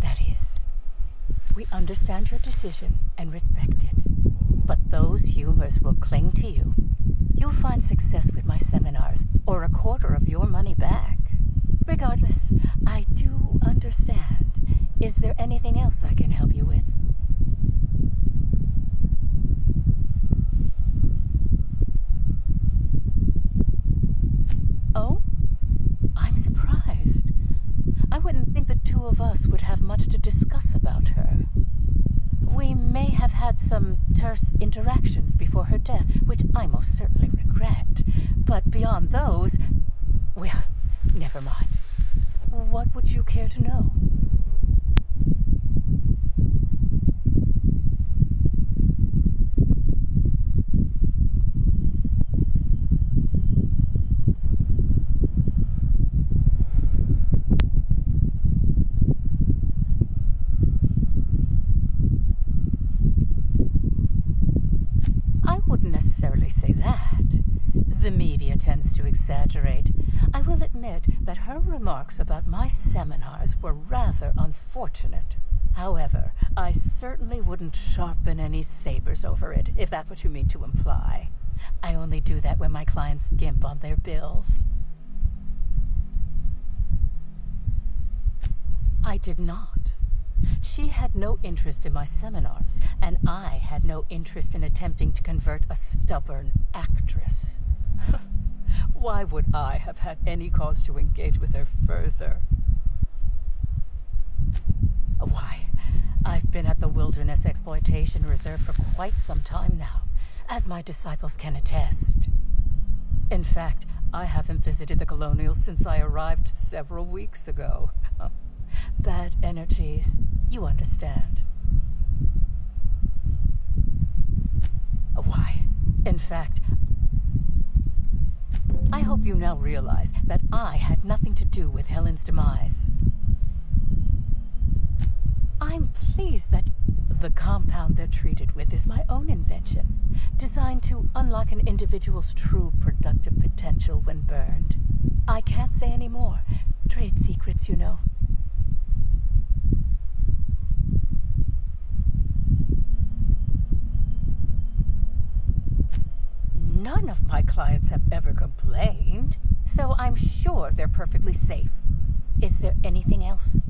That is, we understand your decision and respect it. But those humors will cling to you. You'll find success with my seminars, or a quarter of your money back. Regardless, I do understand. Is there anything else I can help you with? Oh? I'm surprised. I wouldn't think the two of us would have much to discuss about her. We may have had some terse interactions before her death, which I most certainly regret. But beyond those, well, never mind. What would you care to know? I wouldn't necessarily say that. The media tends to exaggerate. I will admit that her remarks about my seminars were rather unfortunate. However, I certainly wouldn't sharpen any sabers over it, if that's what you mean to imply. I only do that when my clients skimp on their bills. I did not. She had no interest in my seminars, and I had no interest in attempting to convert a stubborn actress. Why would I have had any cause to engage with her further? Why, I've been at the Wilderness Exploitation Reserve for quite some time now, as my disciples can attest. In fact, I haven't visited the Colonials since I arrived several weeks ago. Bad energies, you understand. Why, in fact, I hope you now realize that I had nothing to do with Helen's demise. I'm pleased that the compound they're treated with is my own invention, designed to unlock an individual's true productive potential when burned. I can't say any more. Trade secrets, you know. None of my clients have ever complained, so I'm sure they're perfectly safe. Is there anything else?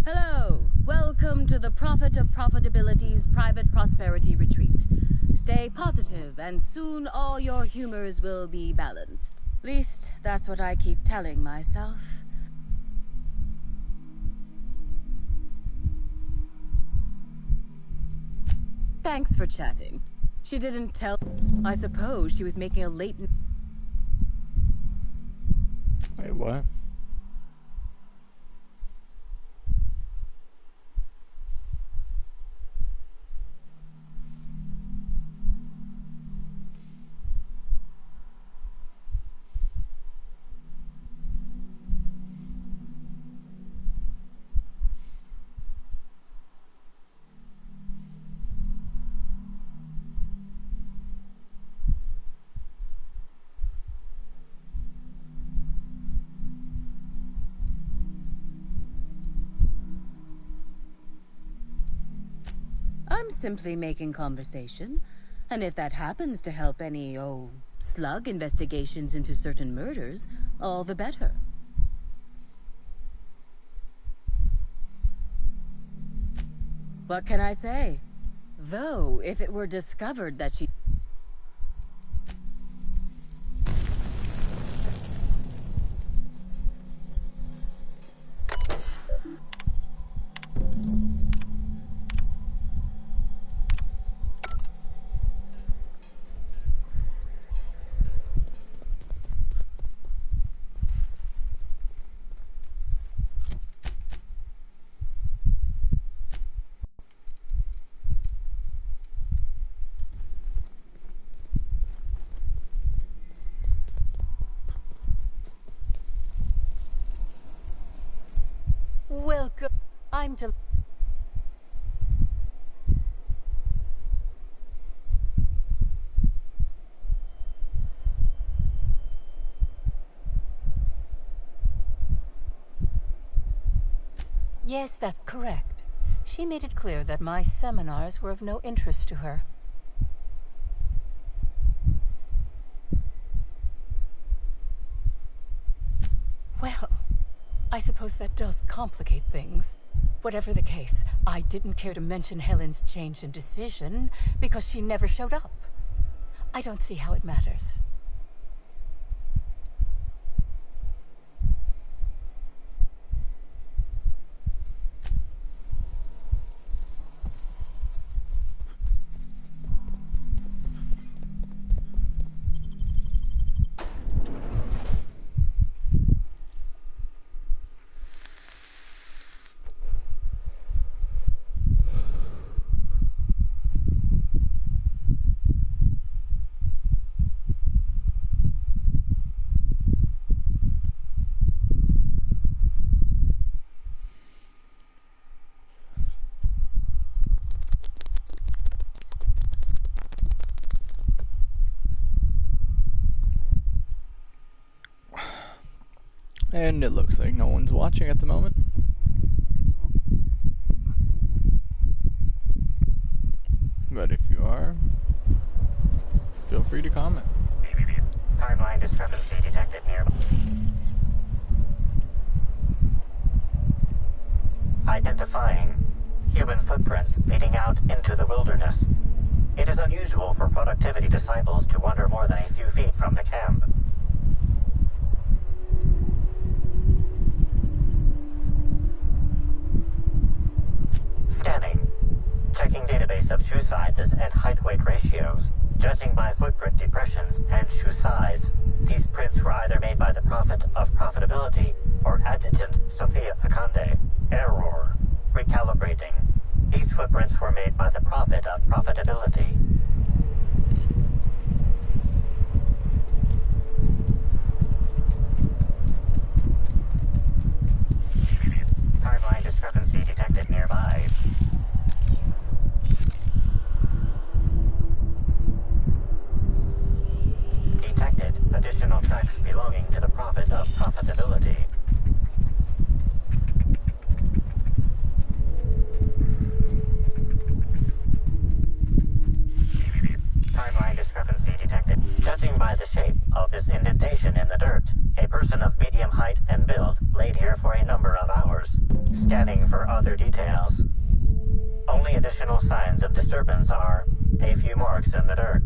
Hello, welcome to the Prophet of Profitability's Private Prosperity Retreat. Stay positive, and soon all your humors will be balanced. At least, that's what I keep telling myself. Thanks for chatting. She didn't tell... I suppose she was making a latent... Wait, what? I'm simply making conversation, and if that happens to help any, slug investigations into certain murders, all the better. What can I say? Though, if it were discovered that she... going to... Yes, that's correct. She made it clear that my seminars were of no interest to her. Well, I suppose that does complicate things. Whatever the case, I didn't care to mention Helen's change in decision because she never showed up. I don't see how it matters. And it looks like no one's watching at the moment. But if you are, feel free to comment. Timeline discrepancy detected nearby. Identifying human footprints leading out into the wilderness. It is unusual for productivity disciples to wander more than a few feet from the camp. Scanning. Checking database of shoe sizes and height-weight ratios. Judging by footprint depressions and shoe size, these prints were either made by the Prophet of Profitability or Adjutant Sophia Akande. Error. Recalibrating. These footprints were made by the Prophet of Profitability. Timeline discrepancy detected nearby. Detected additional tracks belonging to the Prophet of Profitability. Timeline discrepancy detected. Judging by the shape of this indentation in the dirt, a person of medium height and build laid here for a number of hours. Scanning for other details. Only additional signs of disturbance are a few marks in the dirt.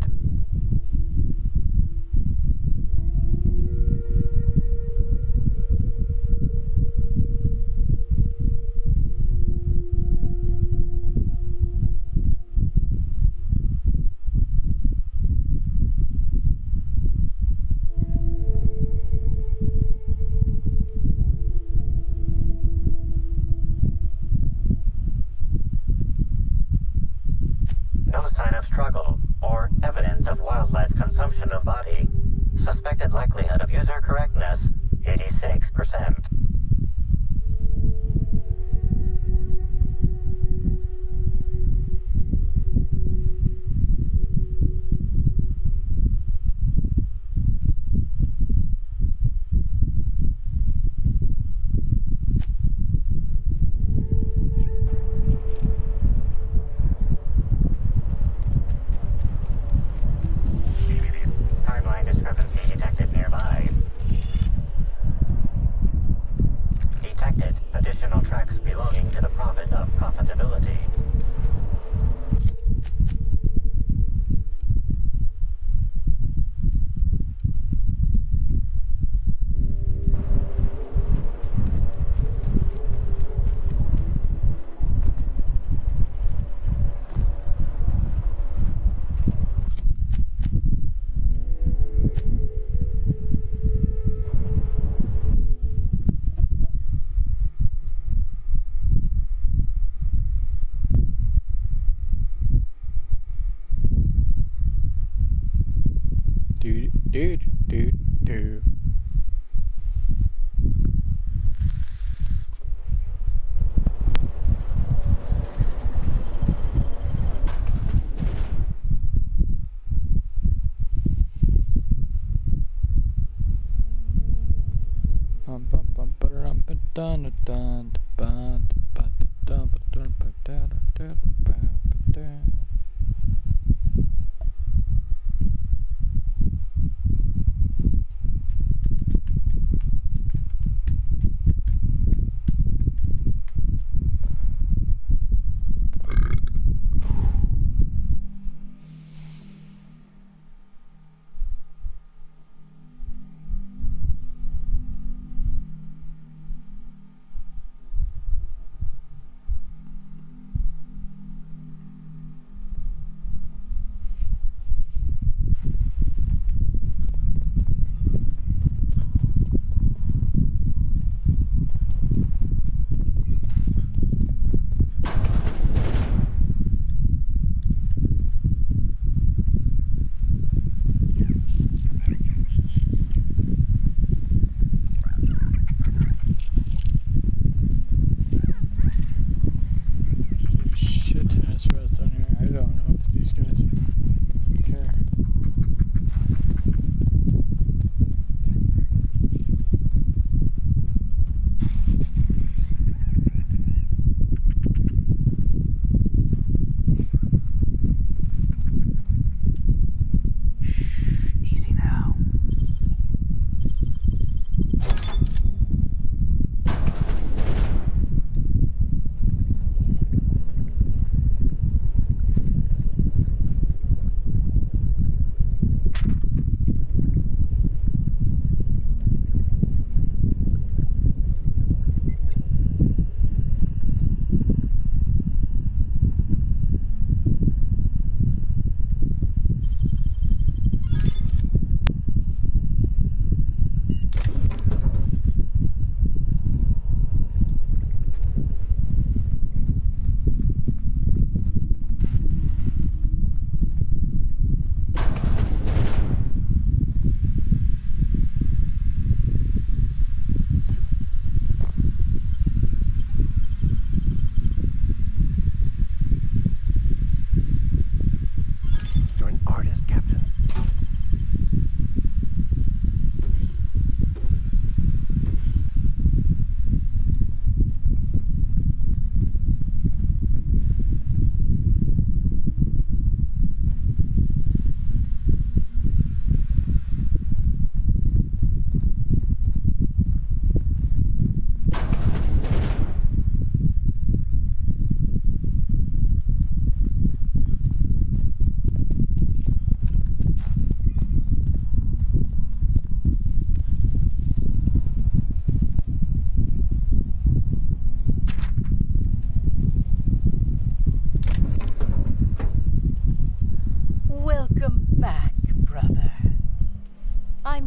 No sign of struggle or evidence of wildlife consumption of body. Suspected likelihood of user correctness, 86%. Timeline discrepancy detected nearby. Detected additional tracks belonging to the Prophet of Profitability. Do.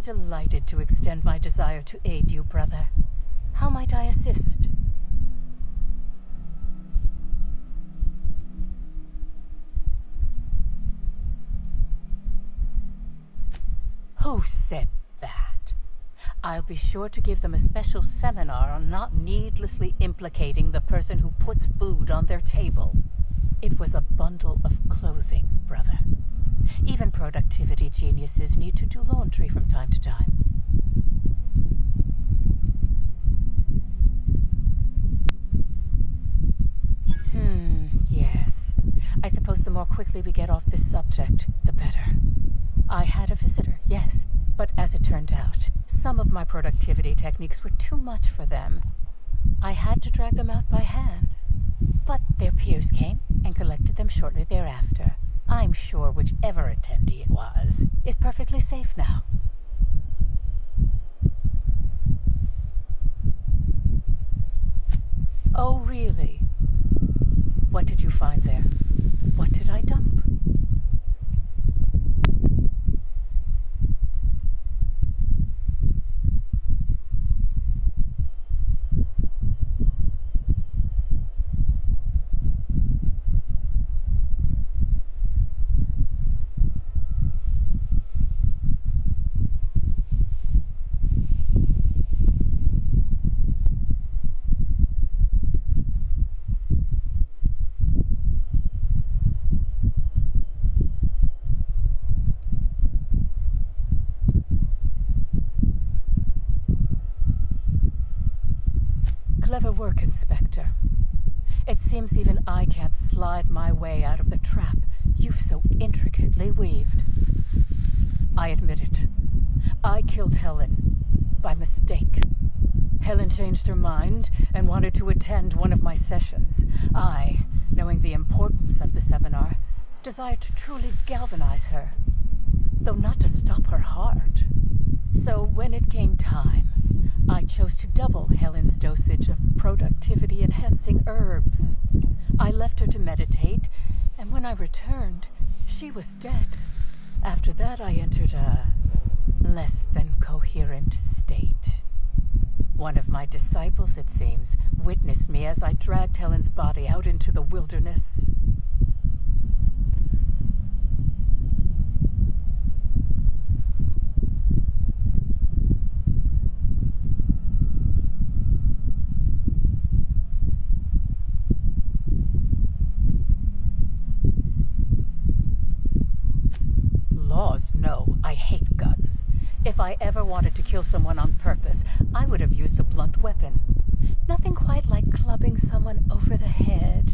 Delighted to extend my desire to aid you, brother. How might I assist? Who said that? I'll be sure to give them a special seminar on not needlessly implicating the person who puts food on their table. It was a bundle of clothing, brother. Even productivity geniuses need to do laundry from time to time. Yes. I suppose the more quickly we get off this subject, the better. I had a visitor, yes, but as it turned out, some of my productivity techniques were too much for them. I had to drag them out by hand. But their peers came and collected them shortly thereafter. I'm sure whichever attendee it was is perfectly safe now. Oh, really? What did you find there? What did I dump? Clever work, Inspector. It seems even I can't slide my way out of the trap you've so intricately weaved. I admit it. I killed Helen by mistake. Helen changed her mind and wanted to attend one of my sessions. I, knowing the importance of the seminar, desired to truly galvanize her, though not to stop her heart. So when it came time, I chose to double Helen's dosage of productivity-enhancing herbs. I left her to meditate, and when I returned, she was dead. After that, I entered a less than coherent state. One of my disciples, it seems, witnessed me as I dragged Helen's body out into the wilderness. Laws, no. I hate guns. If I ever wanted to kill someone on purpose, I would have used a blunt weapon. Nothing quite like clubbing someone over the head.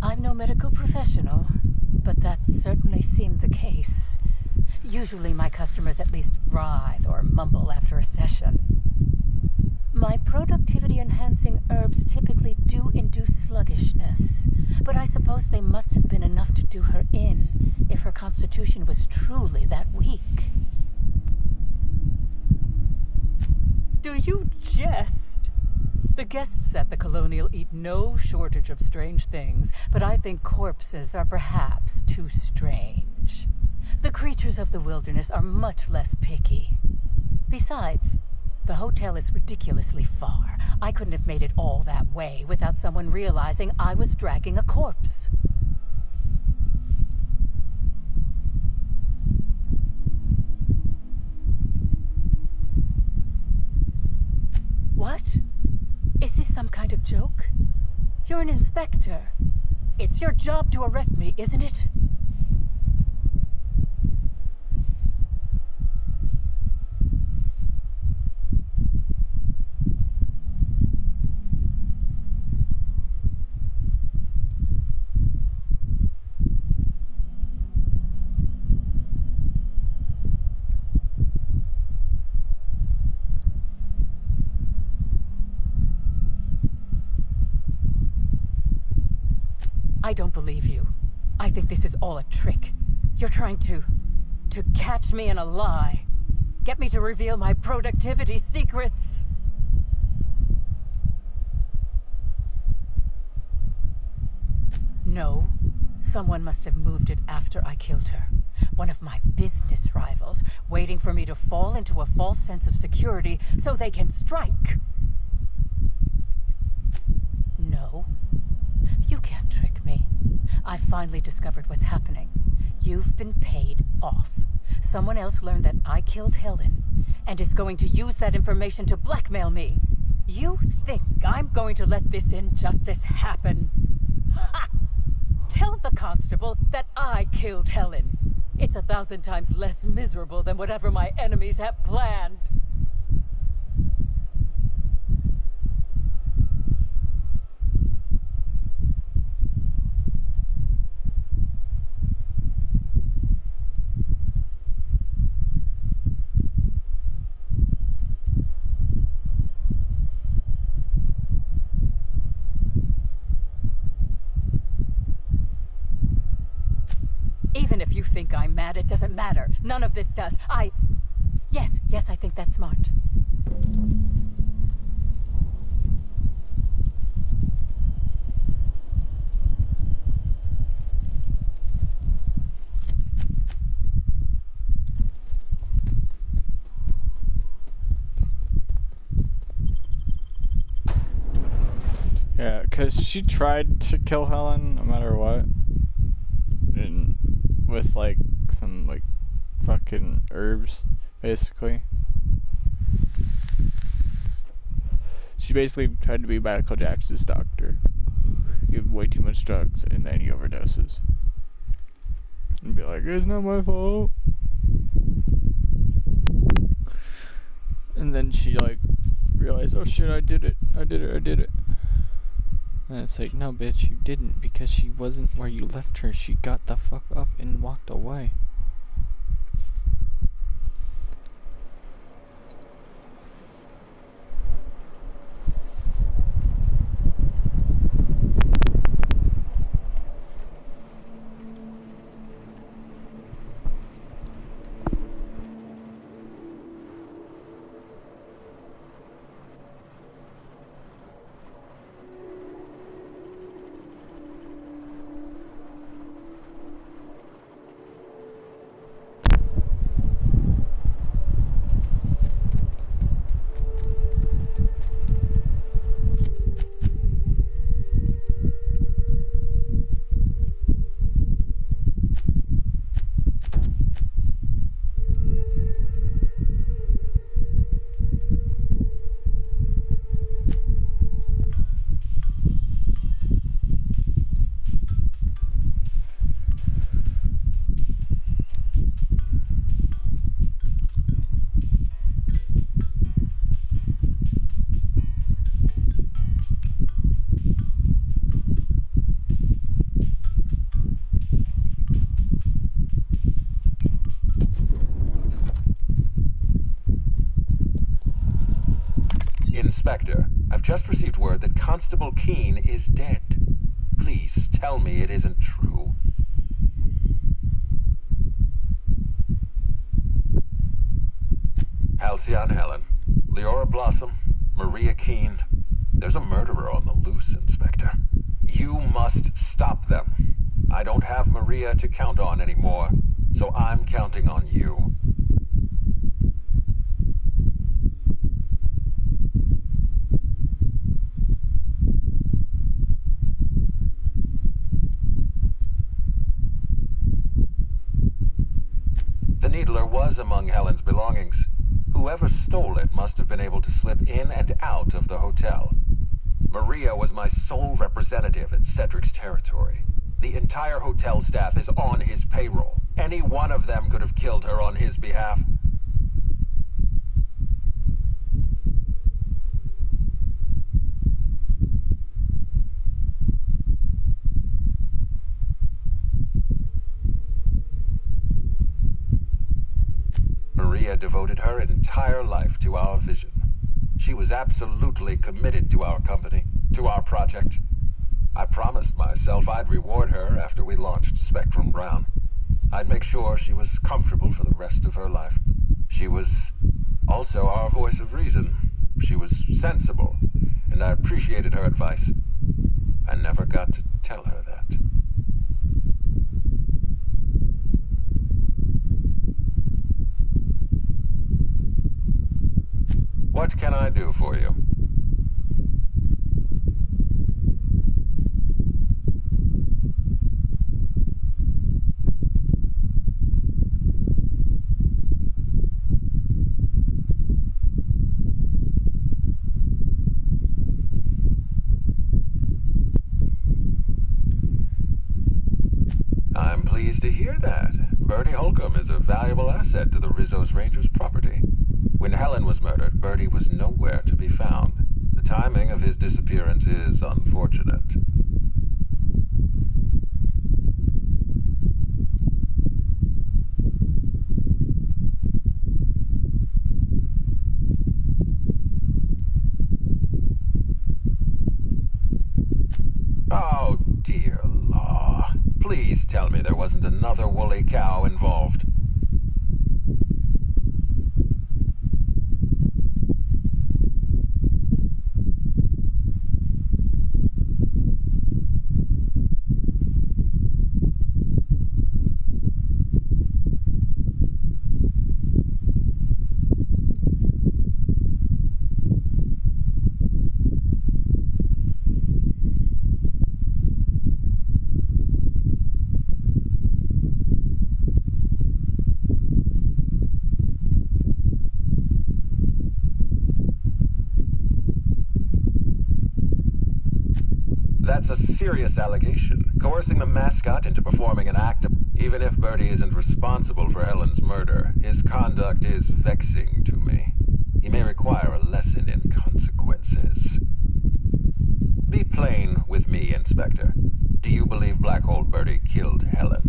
I'm no medical professional, but that certainly seemed the case. Usually my customers at least writhe or mumble after a session. My productivity-enhancing herbs typically do induce sluggishness, but I suppose they must have been enough to do her in if her constitution was truly that weak. Do you jest? The guests at the Colonial eat no shortage of strange things, but I think corpses are perhaps too strange. The creatures of the wilderness are much less picky. Besides, the hotel is ridiculously far. I couldn't have made it all that way without someone realizing I was dragging a corpse. What? Is this some kind of joke? You're an inspector. It's your job to arrest me, isn't it? I don't believe you. I think this is all a trick. You're trying to catch me in a lie. Get me to reveal my productivity secrets. No. Someone must have moved it after I killed her. One of my business rivals, waiting for me to fall into a false sense of security so they can strike. No. You can't trick me. I've finally discovered what's happening. You've been paid off. Someone else learned that I killed Helen, and is going to use that information to blackmail me. You think I'm going to let this injustice happen? Ha! Tell the constable that I killed Helen. It's 1,000 times less miserable than whatever my enemies have planned. Even if you think I'm mad, it doesn't matter. None of this does. Yes, I think that's smart. Yeah, because she tried to kill Helen no matter what. And with like some like fucking herbs, basically. She basically tried to be Michael Jackson's doctor. Give way too much drugs, and then he overdoses. And be like, it's not my fault. And then she, like, realized, oh shit, I did it. And it's like, no bitch, you didn't, because she wasn't where you left her. She got the fuck up and walked away. Inspector, I've just received word that Constable Keene is dead. Please tell me it isn't true. Halcyon Helen, Leora Blossom, Maria Keene. There's a murderer on the loose, Inspector. You must stop them. I don't have Maria to count on anymore, so I'm counting on you. The Needler was among Helen's belongings. Whoever stole it must have been able to slip in and out of the hotel. Maria was my sole representative in Cedric's territory. The entire hotel staff is on his payroll. Any one of them could have killed her on his behalf. Maria devoted her entire life to our vision. She was absolutely committed to our company, to our project. I promised myself I'd reward her after we launched Spectrum Brown. I'd make sure she was comfortable for the rest of her life. She was also our voice of reason. She was sensible, and I appreciated her advice. I never got to tell her that. What can I do for you? I'm pleased to hear that. Bertie Holcomb is a valuable asset to the Rizzo's Rangers property. When Helen was murdered, Bertie was nowhere to be found. The timing of his disappearance is unfortunate. Oh, dear law. Please tell me there wasn't another woolly cow involved. That's a serious allegation, coercing the mascot into performing an act of... Even if Bertie isn't responsible for Helen's murder, his conduct is vexing to me. He may require a lesson in consequences. Be plain with me, Inspector. Do you believe Blackhole Bertie killed Helen?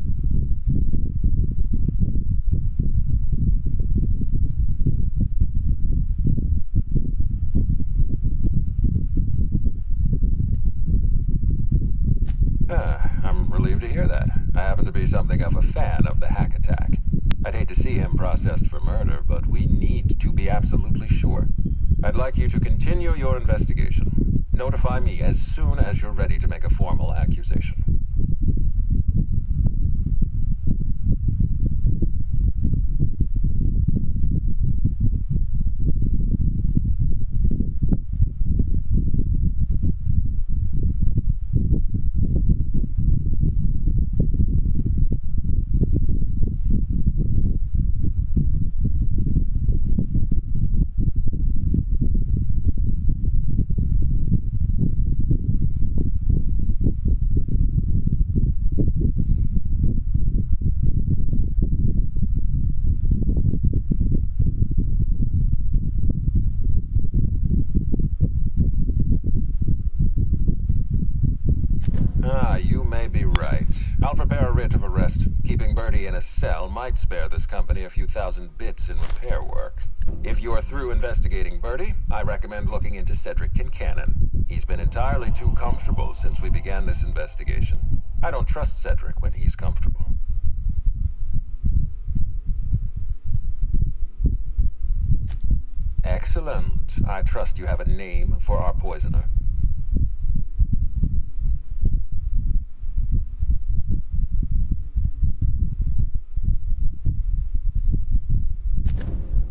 I'm relieved to hear that. I happen to be something of a fan of the hack attack. I'd hate to see him processed for murder, but we need to be absolutely sure. I'd like you to continue your investigation. Notify me as soon as you're ready to make a formal accusation. You may be right. I'll prepare a writ of arrest. Keeping Bertie in a cell might spare this company a few thousand bits in repair work. If you're through investigating Bertie, I recommend looking into Cedric Kincannon. He's been entirely too comfortable since we began this investigation. I don't trust Cedric when he's comfortable. Excellent. I trust you have a name for our poisoner.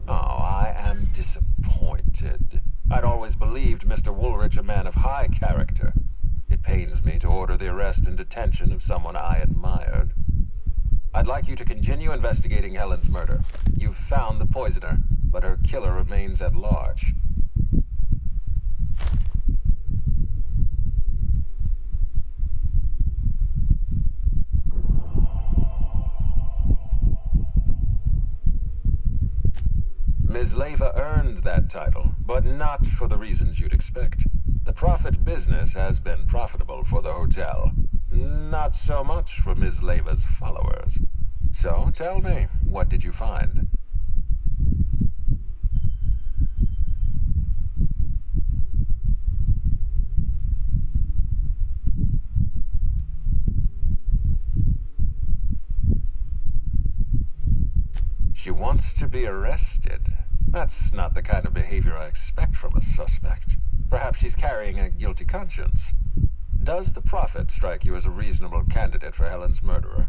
Oh, I am disappointed. I'd always believed Mr. Woolrich a man of high character. It pains me to order the arrest and detention of someone I admired. I'd like you to continue investigating Helen's murder. You've found the poisoner, but her killer remains at large. Ms. Leyva earned that title, but not for the reasons you'd expect. The Prophet business has been profitable for the hotel. Not so much for Ms. Leyva's followers. So, tell me, what did you find? She wants to be arrested. That's not the kind of behavior I expect from a suspect. Perhaps she's carrying a guilty conscience. Does the Prophet strike you as a reasonable candidate for Helen's murderer?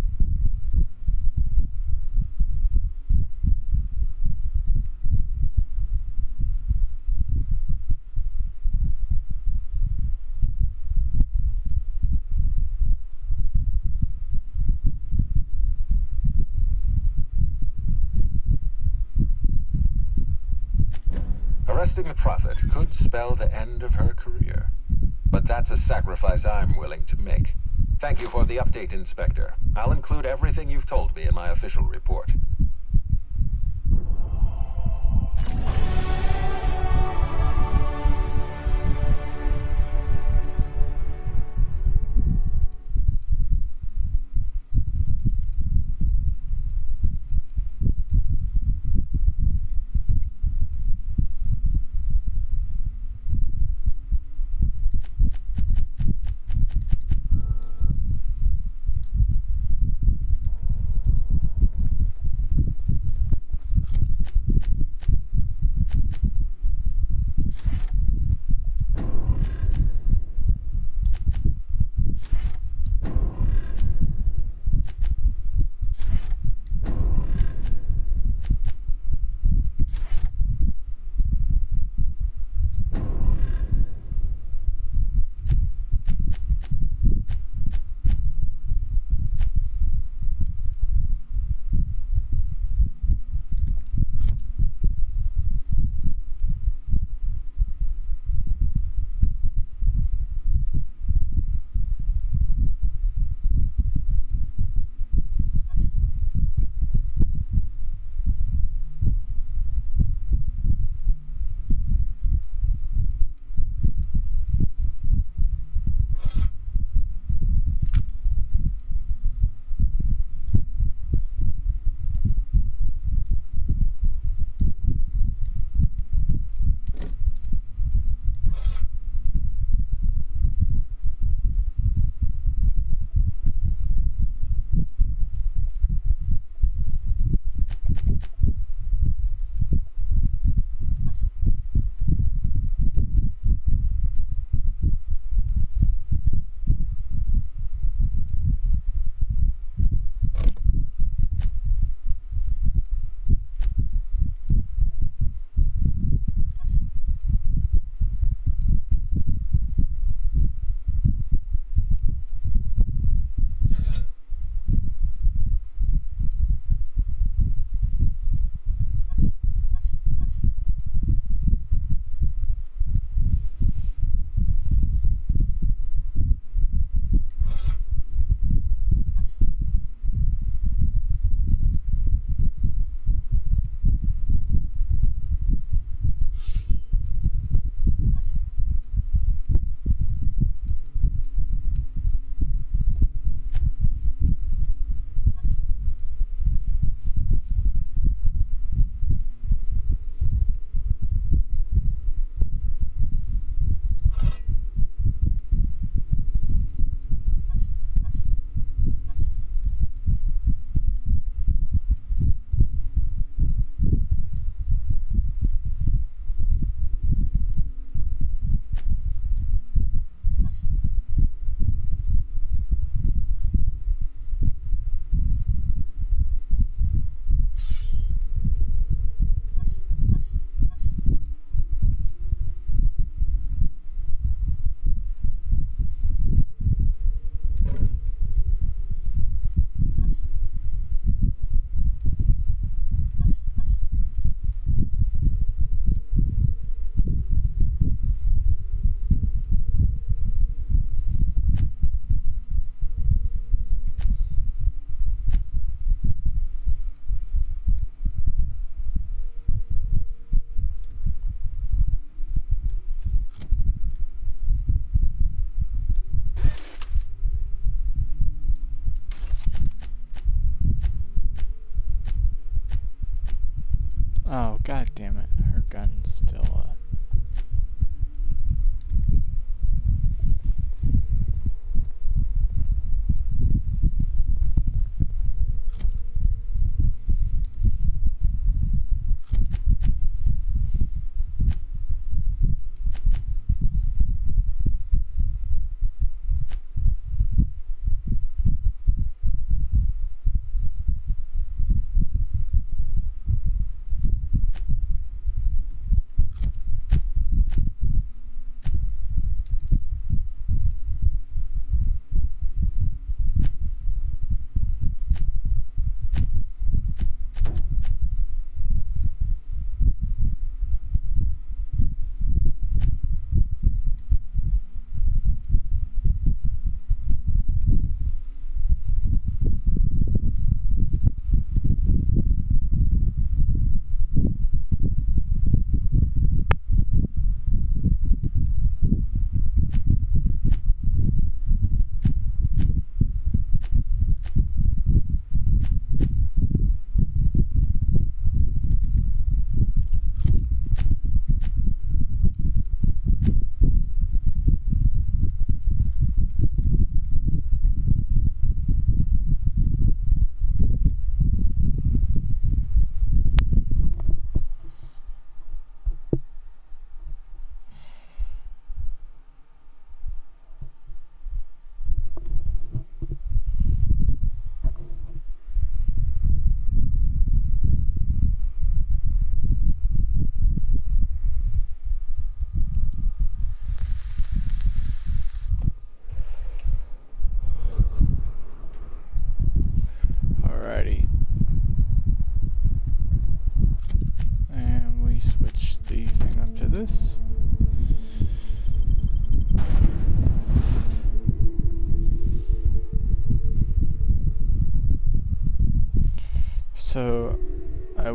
Arresting the Prophet could spell the end of her career. But that's a sacrifice I'm willing to make. Thank you for the update, Inspector. I'll include everything you've told me in my official report.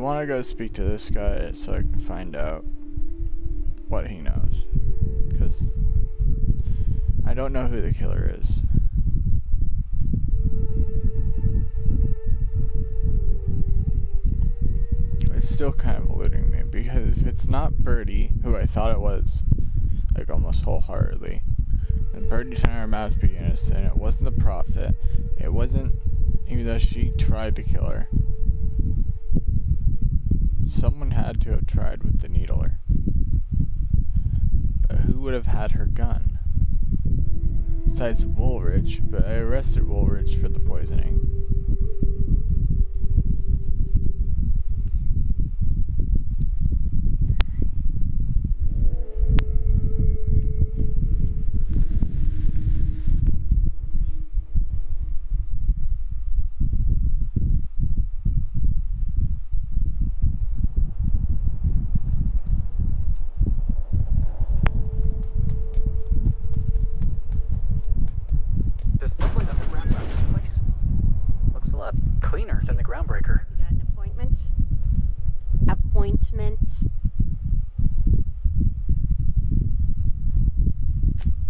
want to go speak to this guy so I can find out what he knows. Because I don't know who the killer is. It's still kind of eluding me, because if it's not Birdie, who I thought it was, like almost wholeheartedly, then Birdie's trying her mouth to be innocent. It wasn't the Prophet. It wasn't, even though she tried to kill her. Someone had to have tried with the Needler. But who would have had her gun? Besides Woolrich, but I arrested Woolrich for the poisoning.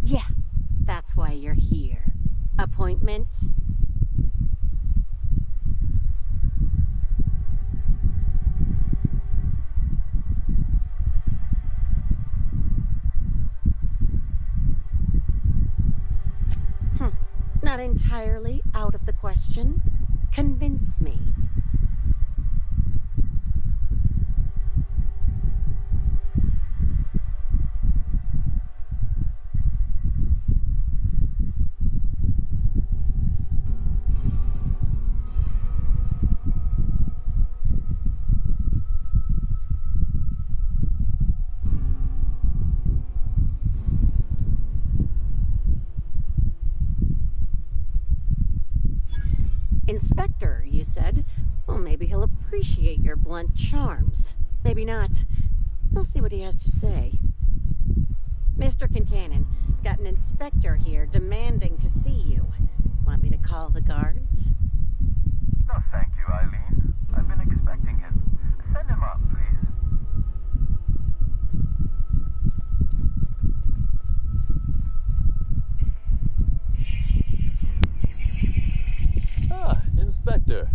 Yeah, that's why you're here. Appointment? Not entirely out of the question. Convince me. Inspector, you said? Well, maybe he'll appreciate your blunt charms. Maybe not. I'll see what he has to say. Mr. Kincannon, got an inspector here demanding to see you. Want me to call the guards? No, thank you, Eileen. I've been expecting him. Send him up, please. Ah, Inspector.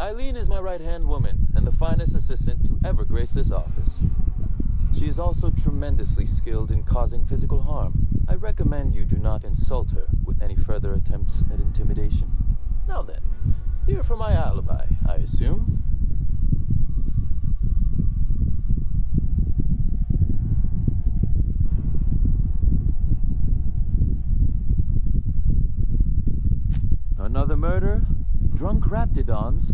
Eileen is my right-hand woman, and the finest assistant to ever grace this office. She is also tremendously skilled in causing physical harm. I recommend you do not insult her with any further attempts at intimidation. Now then, here for my alibi, I assume. Another murder? Drunk Raptidons?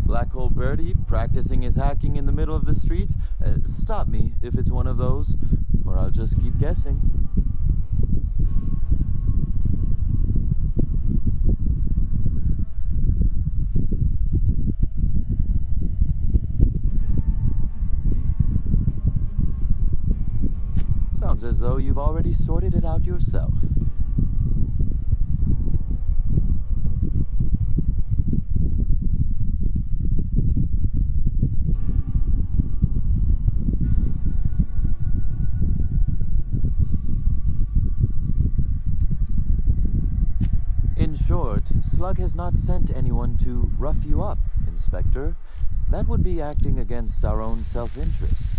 Black Hole Birdie practicing his hacking in the middle of the street? Stop me if it's one of those, or I'll just keep guessing. Sounds as though you've already sorted it out yourself. In short, Slug has not sent anyone to rough you up, Inspector. That would be acting against our own self-interest.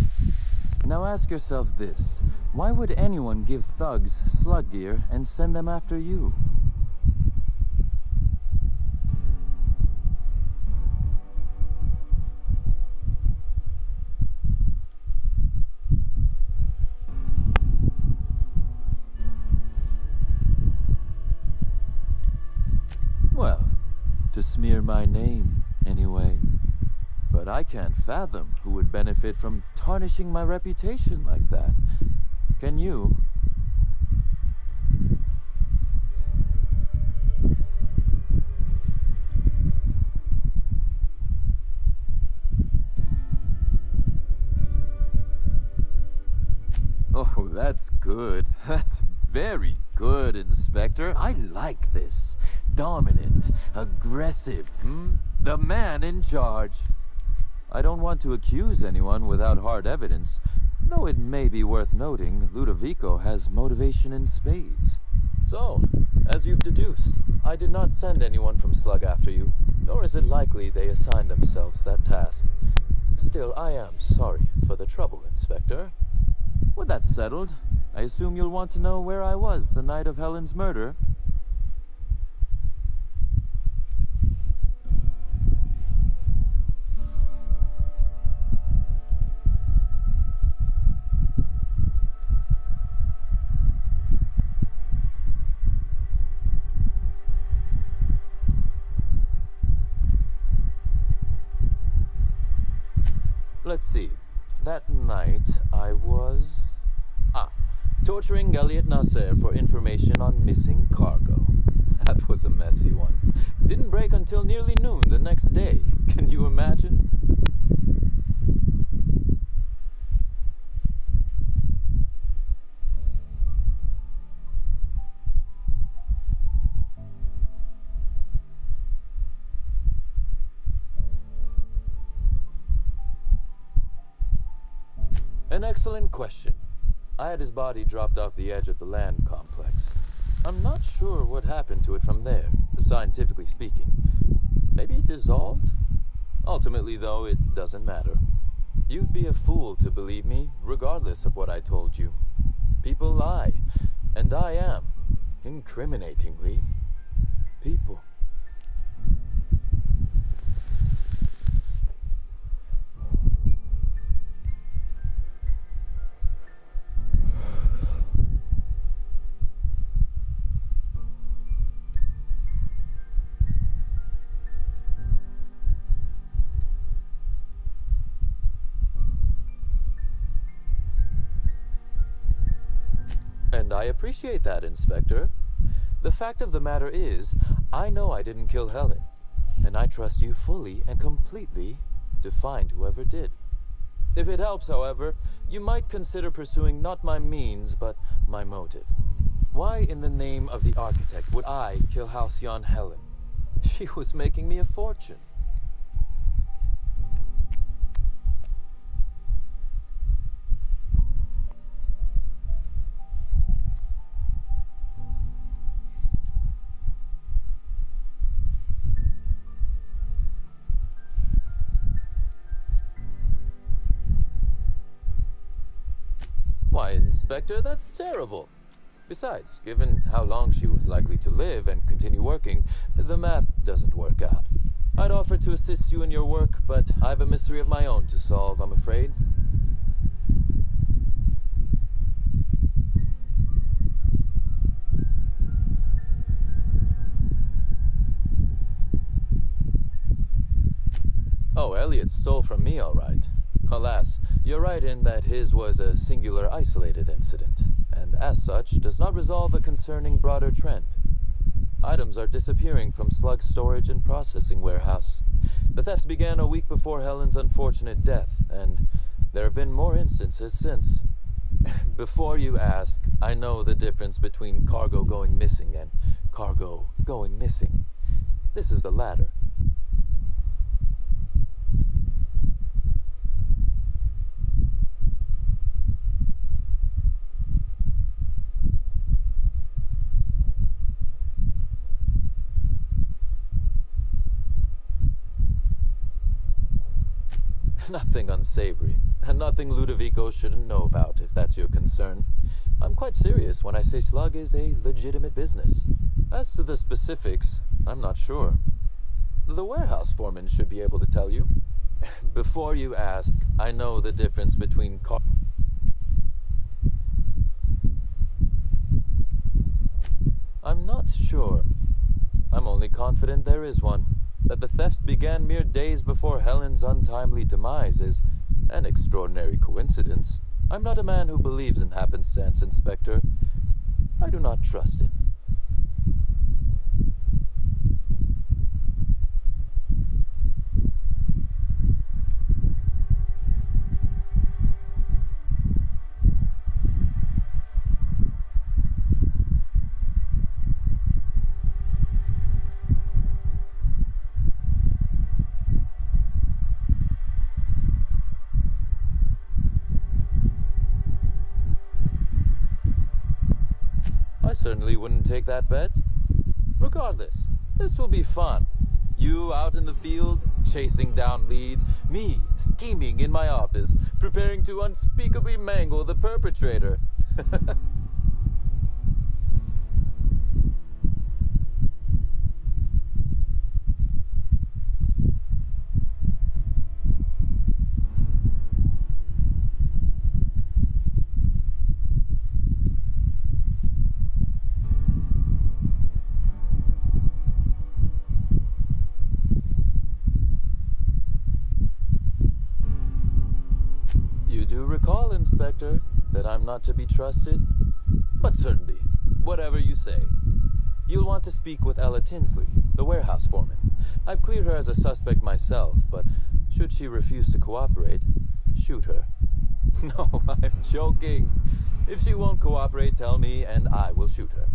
Now ask yourself this. Why would anyone give thugs Slug gear and send them after you? Well, to smear my name, anyway. But I can't fathom who would benefit from tarnishing my reputation like that. Can you? Oh, that's good. That's very good, Inspector. I like this. Dominant, aggressive, The man in charge. I don't want to accuse anyone without hard evidence, though it may be worth noting Ludovico has motivation in spades. So, as you've deduced, I did not send anyone from Slug after you, nor is it likely they assigned themselves that task. Still, I am sorry for the trouble, Inspector. With that settled, I assume you'll want to know where I was the night of Helen's murder. Let's see. That night, I was... torturing Elliot Nasser for information on missing cargo. That was a messy one. Didn't break until nearly noon the next day. Can you imagine? An excellent question. I had his body dropped off the edge of the land complex. I'm not sure what happened to it from there, scientifically speaking. Maybe it dissolved? Ultimately, though, it doesn't matter. You'd be a fool to believe me, regardless of what I told you. People lie, and I am, incriminatingly, people. And I appreciate that, Inspector. The fact of the matter is, I know I didn't kill Helen, and I trust you fully and completely to find whoever did. If it helps, however, you might consider pursuing not my means, but my motive. Why in the name of the architect would I kill Halcyon Helen? She was making me a fortune. Why, Inspector, that's terrible. Besides, given how long she was likely to live and continue working, the math doesn't work out. I'd offer to assist you in your work, but I have a mystery of my own to solve, I'm afraid. Oh, Elliot stole from me, all right. Alas, you're right in that his was a singular isolated incident, and as such, does not resolve a concerning broader trend. Items are disappearing from Slug's storage and processing warehouse. The thefts began a week before Helen's unfortunate death, and there have been more instances since. Before you ask, I know the difference between cargo going missing and cargo going missing. This is the latter. Nothing unsavory, and nothing Ludovico shouldn't know about, if that's your concern. I'm quite serious when I say Slug is a legitimate business. As to the specifics, I'm not sure. The warehouse foreman should be able to tell you. Before you ask, I know the difference between I'm not sure. I'm only confident there is one. That the thefts began mere days before Helen's untimely demise is an extraordinary coincidence. I'm not a man who believes in happenstance, Inspector. I do not trust it. I certainly wouldn't take that bet. Regardless, this will be fun. You out in the field, chasing down leads. Me, scheming in my office, preparing to unspeakably mangle the perpetrator. You do recall, Inspector, that I'm not to be trusted? But certainly, whatever you say. You'll want to speak with Ella Tinsley, the warehouse foreman. I've cleared her as a suspect myself, but should she refuse to cooperate, shoot her. No, I'm joking. If she won't cooperate, tell me and I will shoot her.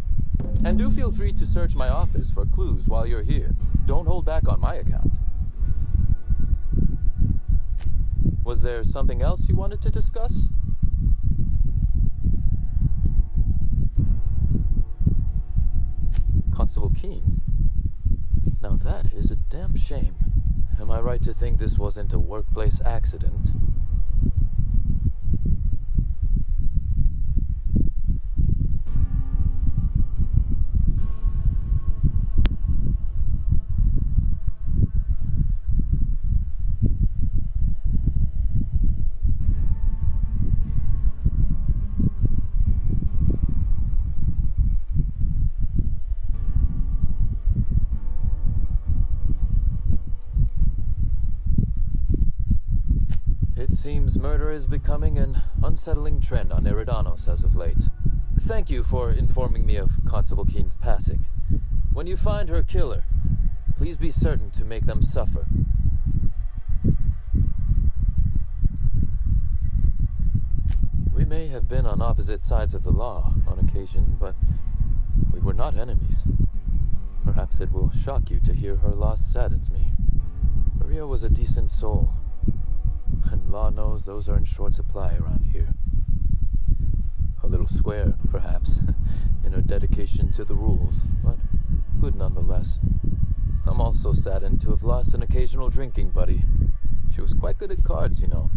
And do feel free to search my office for clues while you're here. Don't hold back on my account. Was there something else you wanted to discuss? Constable Keene? Now that is a damn shame. Am I right to think this wasn't a workplace accident? It seems murder is becoming an unsettling trend on Eridanos as of late. Thank you for informing me of Constable Keene's passing. When you find her killer, please be certain to make them suffer. We may have been on opposite sides of the law on occasion, but we were not enemies. Perhaps it will shock you to hear her loss saddens me. Maria was a decent soul. And law knows those are in short supply around here. A little square, perhaps, in her dedication to the rules, but good nonetheless. I'm also saddened to have lost an occasional drinking buddy. She was quite good at cards, you know.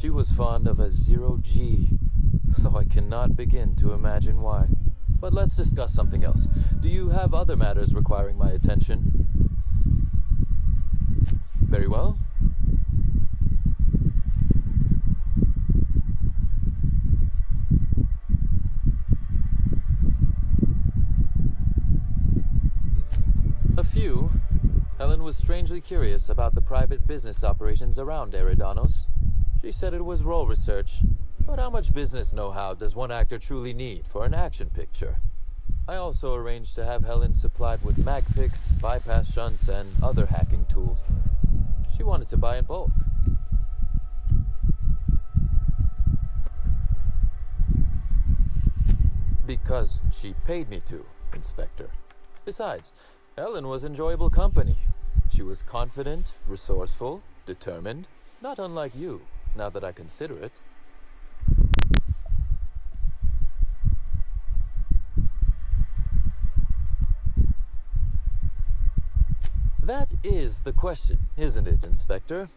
She was fond of a zero-G, though I cannot begin to imagine why. But let's discuss something else. Do you have other matters requiring my attention? Very well. A few. Helen was strangely curious about the private business operations around Eridanos. She said it was role research, but how much business know-how does one actor truly need for an action picture? I also arranged to have Helen supplied with mag picks, bypass shunts, and other hacking tools. She wanted to buy in bulk. Because she paid me to, Inspector. Besides, Helen was enjoyable company. She was confident, resourceful, determined, not unlike you. Now that I consider it. That is the question, isn't it, Inspector?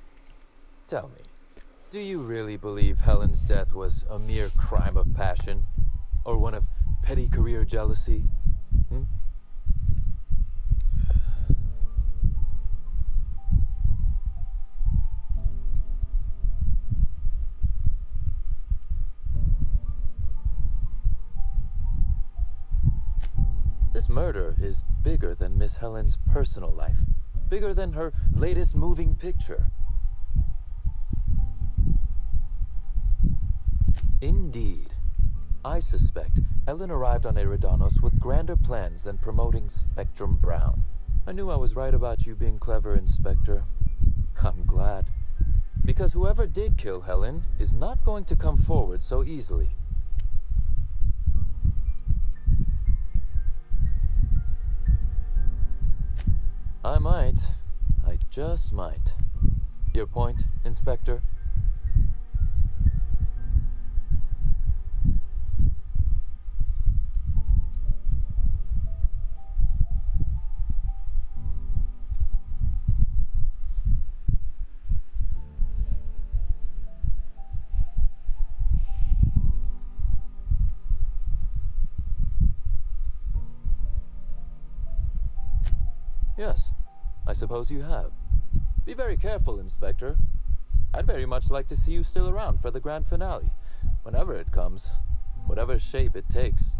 Tell me, do you really believe Helen's death was a mere crime of passion? Or one of petty career jealousy? This murder is bigger than Miss Helen's personal life. Bigger than her latest moving picture. Indeed. I suspect Helen arrived on Eridanos with grander plans than promoting Spectrum Brown. I knew I was right about you being clever, Inspector. I'm glad. Because whoever did kill Helen is not going to come forward so easily. I might. I just might. Your point, Inspector? Yes, I suppose you have. Be very careful, Inspector. I'd very much like to see you still around for the grand finale, whenever it comes, whatever shape it takes.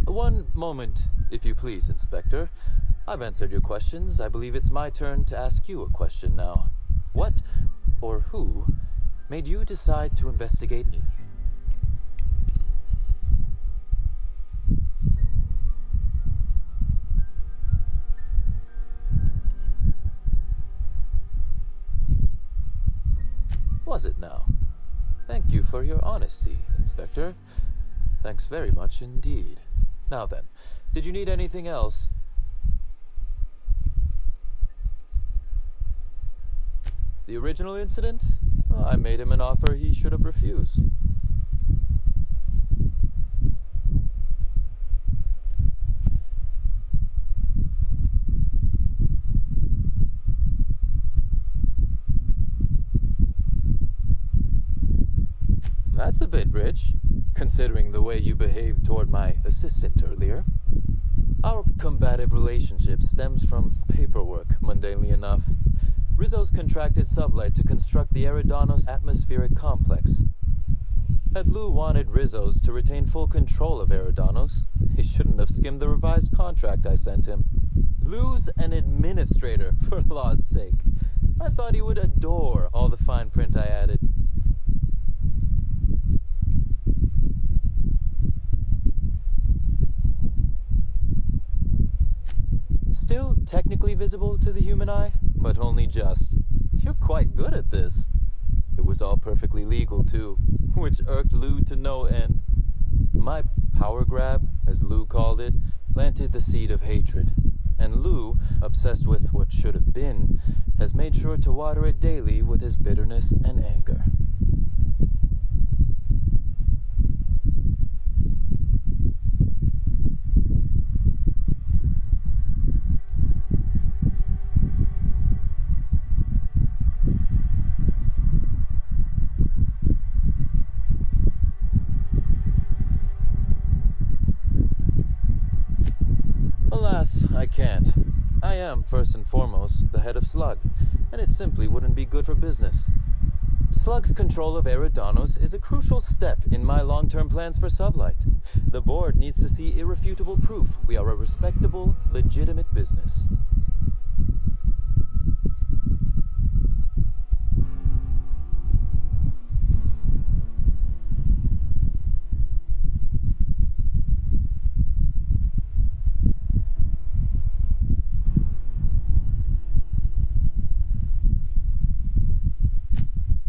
One moment, if you please, Inspector. I've answered your questions. I believe it's my turn to ask you a question now. What, or who, made you decide to investigate me? Was it now? Thank you for your honesty, Inspector. Thanks very much indeed. Now then, did you need anything else? The original incident? Well, I made him an offer he should have refused. That's a bit rich, considering the way you behaved toward my assistant earlier. Our combative relationship stems from paperwork, mundanely enough. Rizzo's contracted Sublight to construct the Eridanos atmospheric complex. Had Lou wanted Rizzo's to retain full control of Eridanos, he shouldn't have skimmed the revised contract I sent him. Lou's an administrator, for law's sake. I thought he would adore all the fine print I added. Still technically visible to the human eye, but only just. You're quite good at this. It was all perfectly legal, too, which irked Lou to no end. My power grab, as Lou called it, planted the seed of hatred. And Lou, obsessed with what should have been, has made sure to water it daily with his bitterness and anger. Alas, I can't. I am, first and foremost, the head of Slug, and it simply wouldn't be good for business. Slug's control of Eridanos is a crucial step in my long-term plans for Sublight. The board needs to see irrefutable proof we are a respectable, legitimate business.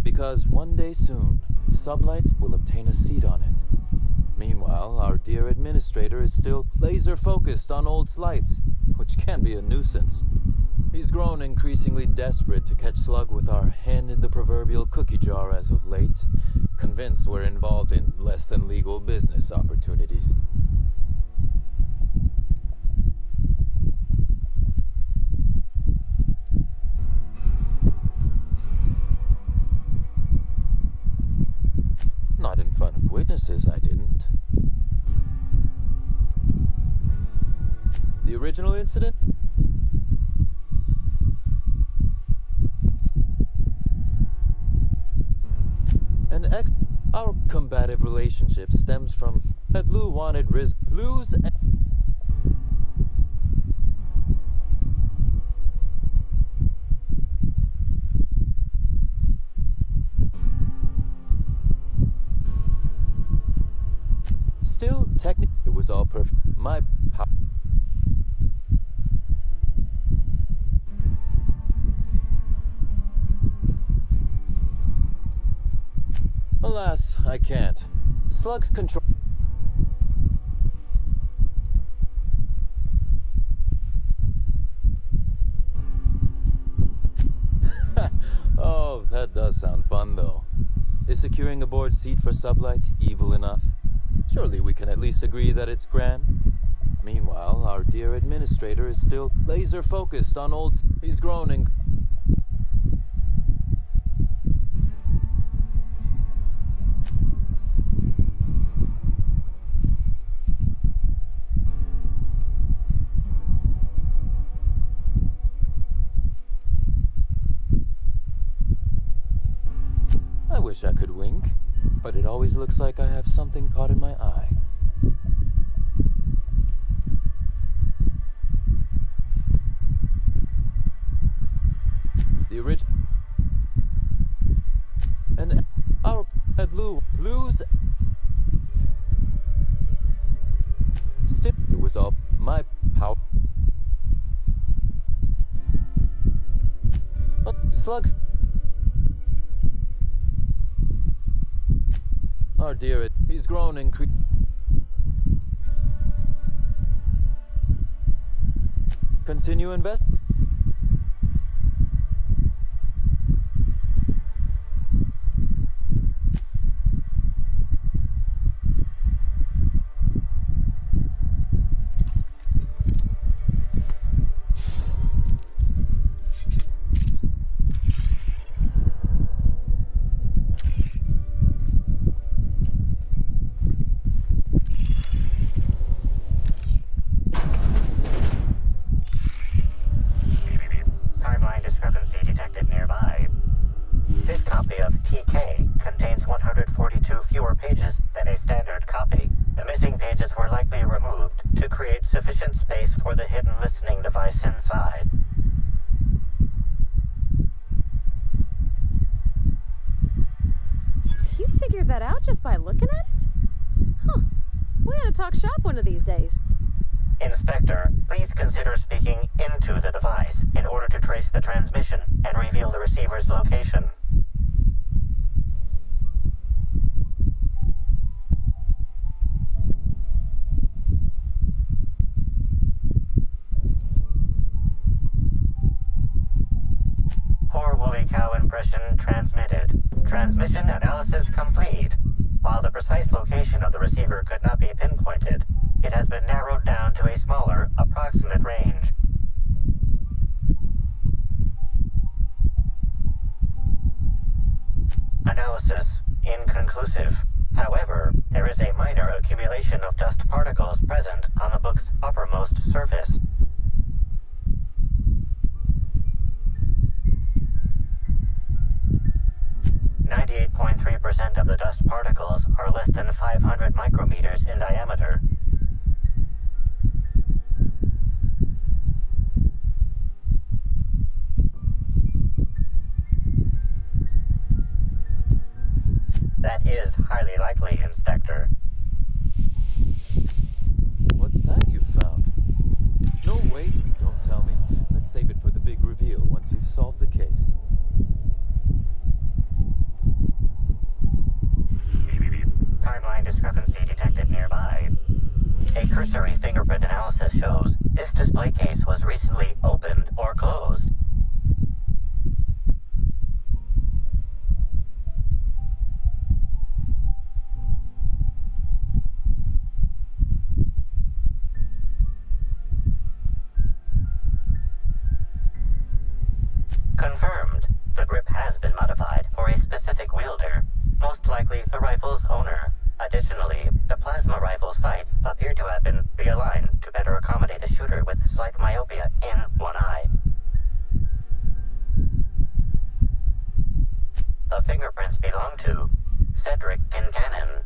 Because one day soon, Sublight will obtain a seat on it. Meanwhile, our dear administrator is still laser-focused on old slights, which can be a nuisance. He's grown increasingly desperate to catch Slug with our hand in the proverbial cookie jar as of late, convinced we're involved in less than legal business opportunities. Not in front of witnesses, I didn't. The original incident? Our combative relationship stems from that Lou wanted Lou's. Still, technically, it was all perfect. My Alas, I can't. Slugs control... Oh, that does sound fun, though. Is securing a board seat for Sublight evil enough? Surely we can at least agree that it's grand. Meanwhile, our dear administrator is still laser-focused on old... He's groaning. I wish I could wink, but it always looks like I have something caught in my eye. The original... And our... had lose... Still, it was all my power... Slugs... Oh dear, he's groaning. Continue invest. Just by looking at it? Huh. We ought to talk shop one of these days. Inspector, please consider speaking into the device in order to trace the transmission and reveal the receiver's location. Poor woolly cow impression transmitted. Transmission analysis complete. While the precise location of the receiver could not be pinpointed, it has been narrowed down to a smaller, approximate range. Analysis inconclusive. However, there is a minor accumulation of dust particles present on the book's uppermost surface. .3% of the dust particles are less than 500 micrometers in diameter. That is highly likely, Inspector. What's that you found? No, wait, don't tell me. Let's save it for the big reveal once you've solved the case. Timeline discrepancy detected nearby. A cursory fingerprint analysis shows this display case was recently opened or closed. Confirmed. The grip has been modified for a specific wielder, most likely the rifle's owner. Additionally, the plasma rifle sights appear to have been realigned to better accommodate a shooter with slight myopia in one eye. The fingerprints belong to Cedric Kincannon.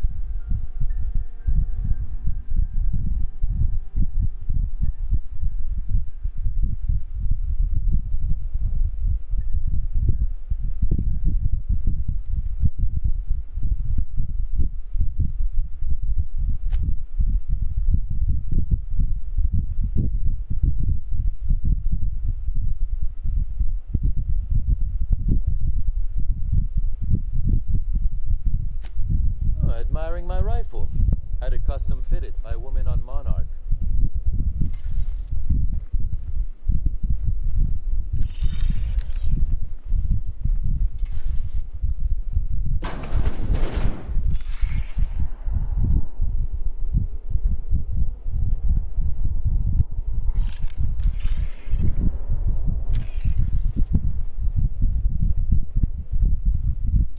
firing my rifle. Had it custom fitted by a woman on Monarch.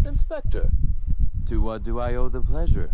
Inspector, to what do I owe the pleasure?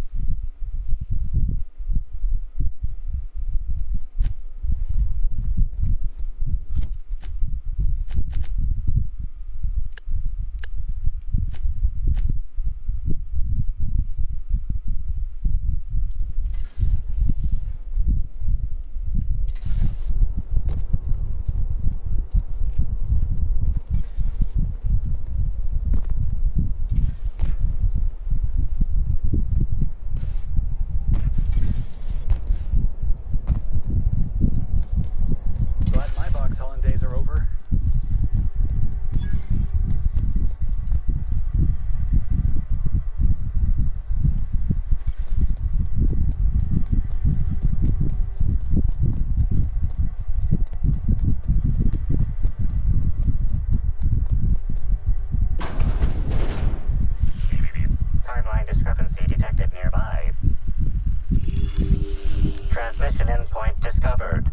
Transmission endpoint discovered.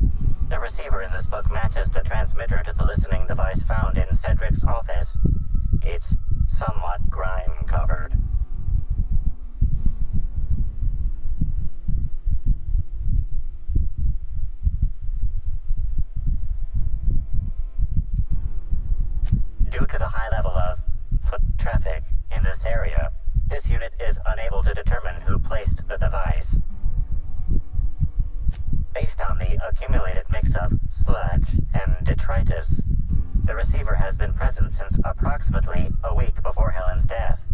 The receiver in this book matches the transmitter to the listening device found in Cedric's office. It's somewhat grime-covered. Due to the high level of foot traffic in this area, this unit is unable to determine who placed the device. Based on the accumulated mix of sludge and detritus, the receiver has been present since approximately a week before Helen's death.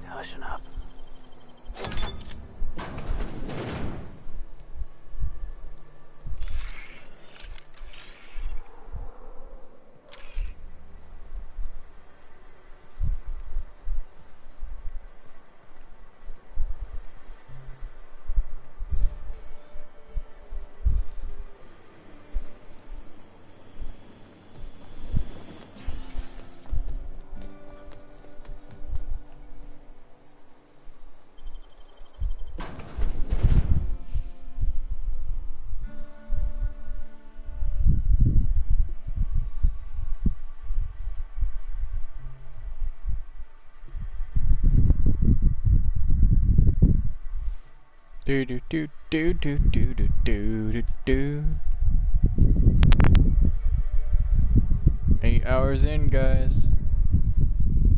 Hushing up. Do do do do do do do do do. 8 hours in, guys.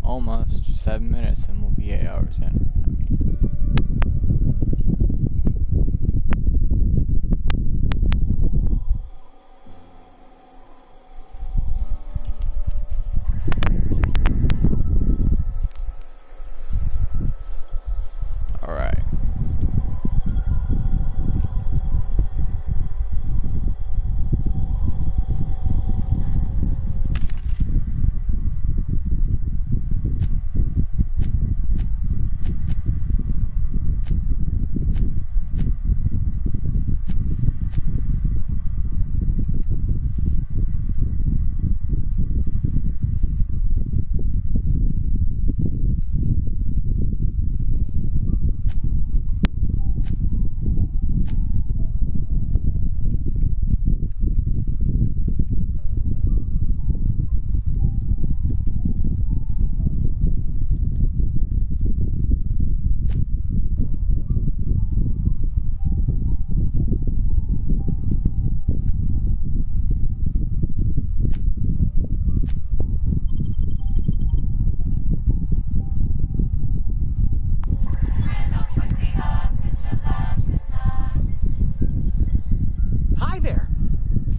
Almost 7 minutes, and we'll be 8 hours in.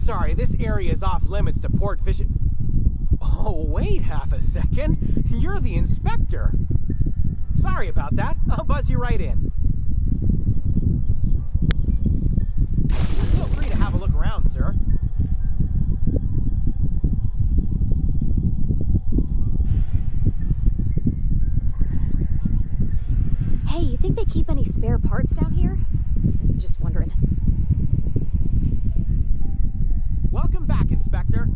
sorry, this area is off limits to port fishing. Oh, wait half a second. You're the inspector. Sorry about that. I'll buzz you right in. Feel free to have a look around, sir. Hey, you think they keep any spare parts down here? Just wondering. Welcome back, Inspector.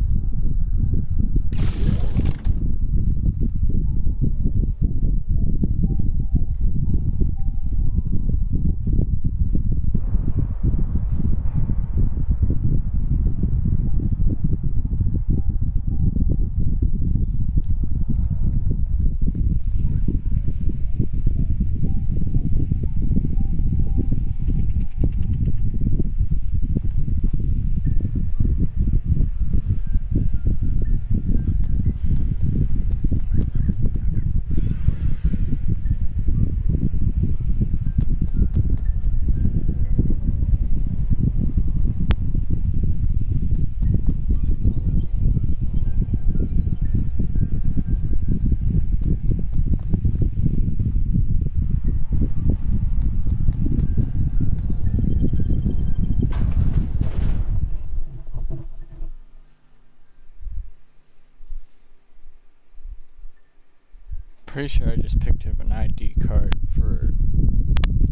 Pretty sure I just picked up an ID card for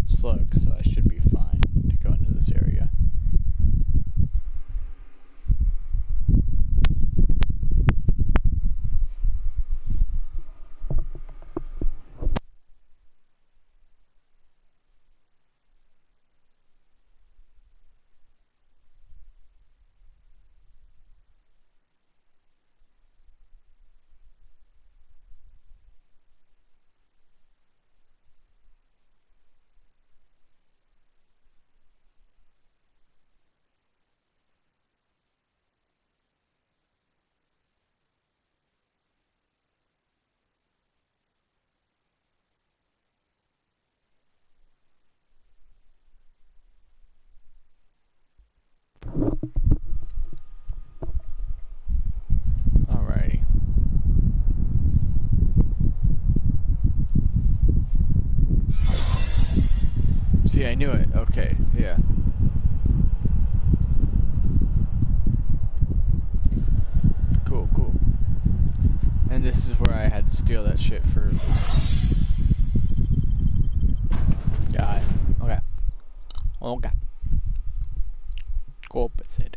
Slug, so I should be fine to go into this area. Alrighty. See, I knew it. Okay, yeah. Cool, cool. And this is where I had to steal that shit for... Got it. Okay. Okay. Copacetic.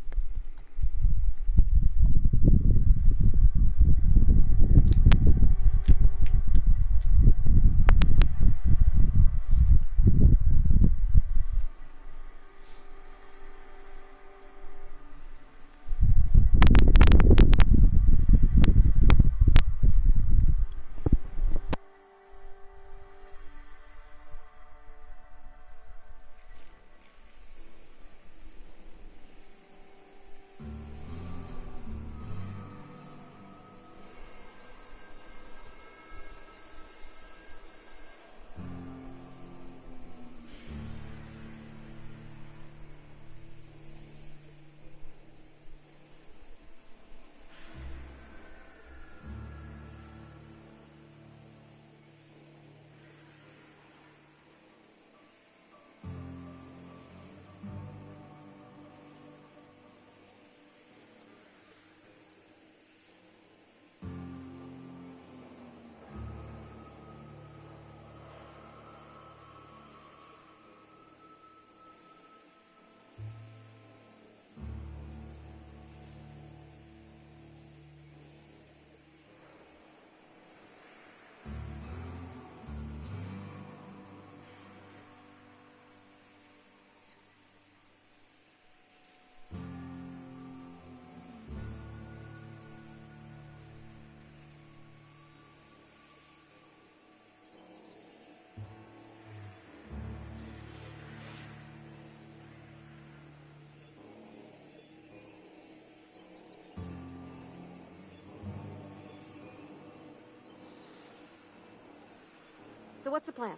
So what's the plan?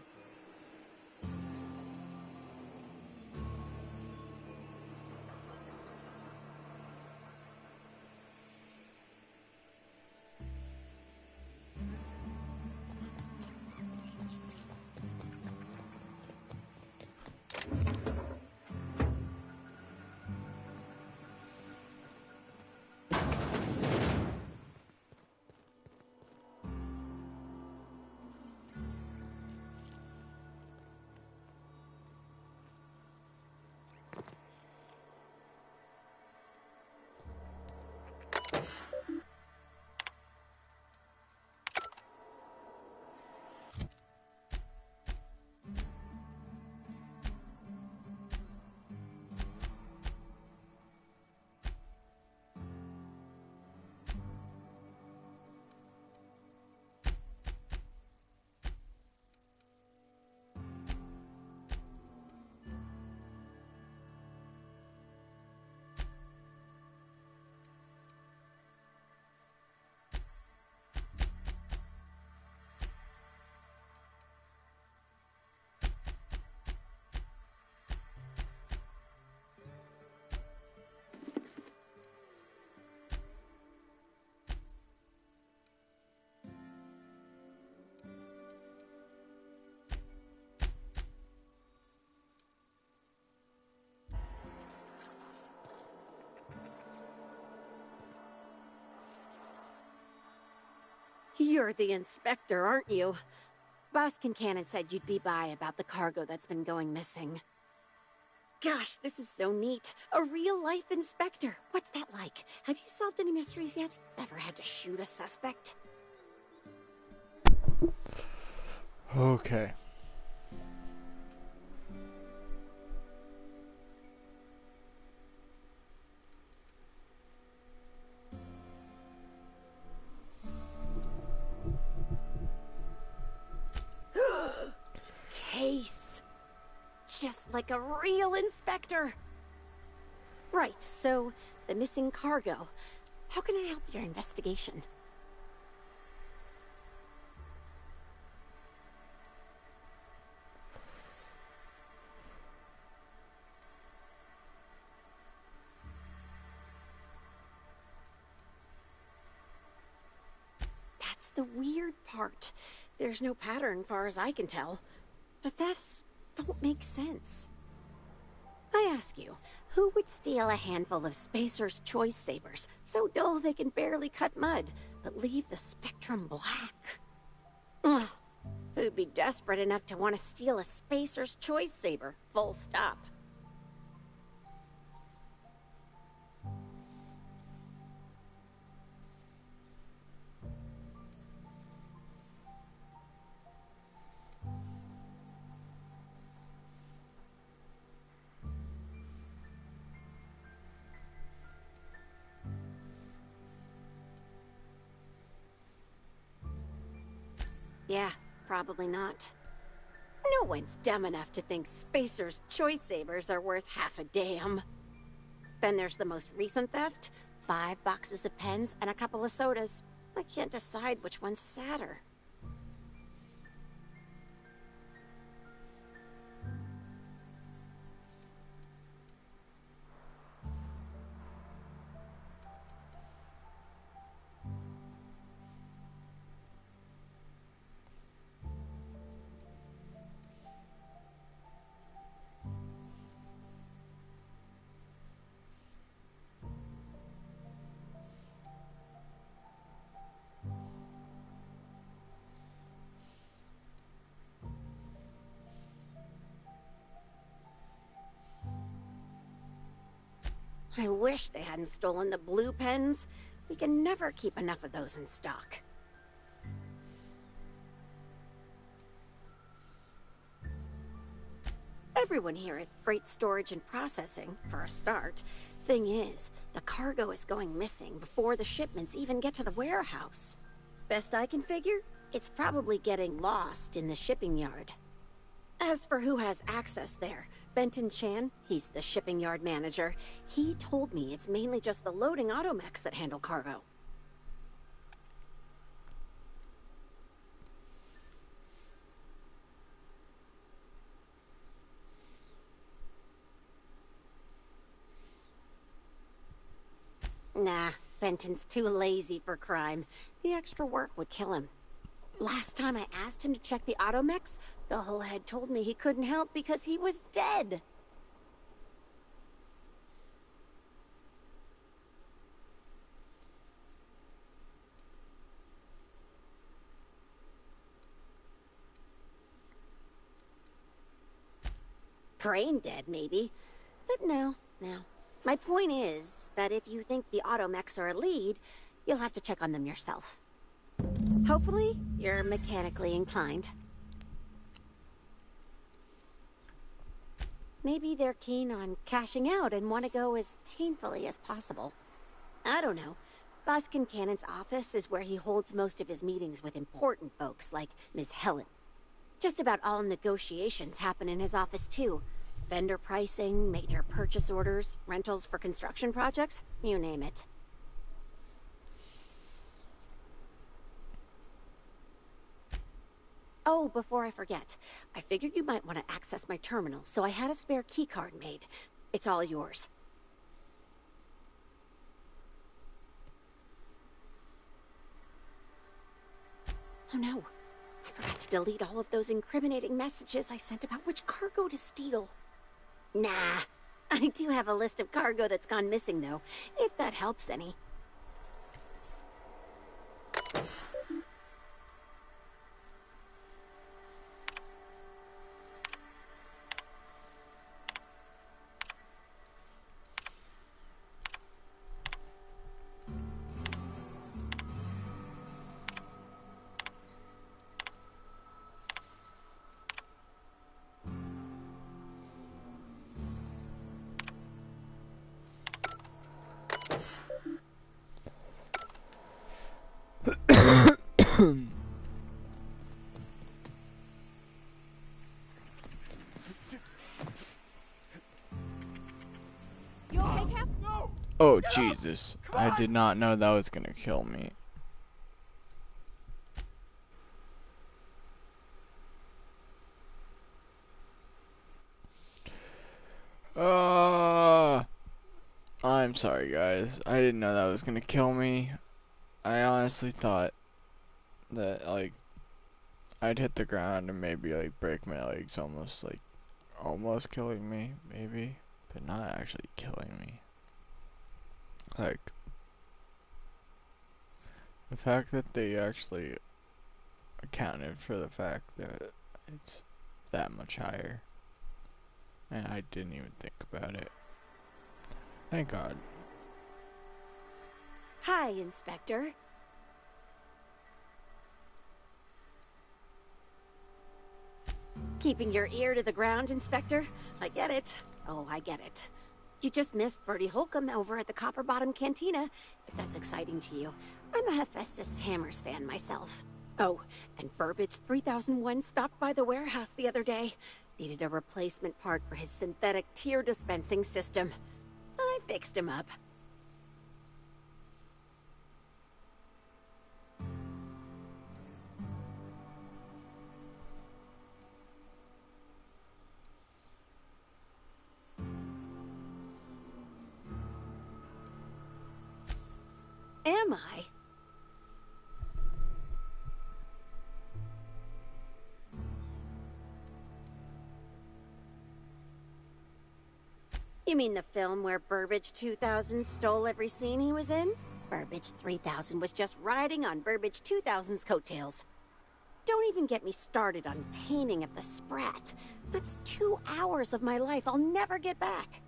You're the inspector, aren't you? Boss Kincannon said you'd be by about the cargo that's been going missing. Gosh, this is so neat. A real-life inspector. What's that like? Have you solved any mysteries yet? Ever had to shoot a suspect? Okay. Case. Just like a real inspector. Right, so the missing cargo. How can I help your investigation? That's the weird part. There's no pattern, far as I can tell. The thefts don't make sense. I ask you, who would steal a handful of Spacer's Choice Sabers, so dull they can barely cut mud, but leave the spectrum black? Ugh. Who'd be desperate enough to want to steal a Spacer's Choice Saber, full stop? Yeah, probably not. No one's dumb enough to think Spacer's Choice Sabers are worth half a damn. Then there's the most recent theft. 5 boxes of pens and a couple of sodas. I can't decide which one's sadder. I wish they hadn't stolen the blue pens. We can never keep enough of those in stock. Everyone here at Freight Storage and Processing, for a start. Thing is, the cargo is going missing before the shipments even get to the warehouse. Best I can figure, it's probably getting lost in the shipping yard. As for who has access there, Benton Chan, he's the shipping yard manager, he told me it's mainly just the loading automechs that handle cargo. Nah, Benton's too lazy for crime. The extra work would kill him. Last time I asked him to check the automechs, the whole head told me he couldn't help because he was dead. Brain dead, maybe. But no. My point is that if you think the automechs are a lead, you'll have to check on them yourself. Hopefully, you're mechanically inclined. Maybe they're keen on cashing out and want to go as painfully as possible. I don't know. Boss Kincannon's office is where he holds most of his meetings with important folks like Miss Helen. Just about all negotiations happen in his office too. Vendor pricing, major purchase orders, rentals for construction projects, you name it. Oh, before I forget, I figured you might want to access my terminal, so I had a spare keycard made. It's all yours. Oh no, I forgot to delete all of those incriminating messages I sent about which cargo to steal. Nah, I do have a list of cargo that's gone missing though, if that helps any. You okay, Cap? Oh, Jesus. I did not know that was gonna kill me. I'm sorry, guys. I didn't know that was gonna kill me. I honestly thought that, like, I'd hit the ground and maybe, like, break my legs, almost killing me, maybe, but not actually killing me. Like, the fact that they actually accounted for the fact that it's that much higher, and I didn't even think about it. Thank God. Hi, Inspector. Keeping your ear to the ground, Inspector? I get it. Oh, I get it. You just missed Bertie Holcomb over at the Copper Bottom Cantina, if that's exciting to you. I'm a Hephaestus Hammers fan myself. Oh, and Burbage 3001 stopped by the warehouse the other day. Needed a replacement part for his synthetic tear dispensing system. I fixed him up. Am I? You mean the film where Burbage 2000 stole every scene he was in? Burbage 3000 was just riding on Burbage 2000's coattails. Don't even get me started on Taming of the Sprat. That's 2 hours of my life I'll never get back.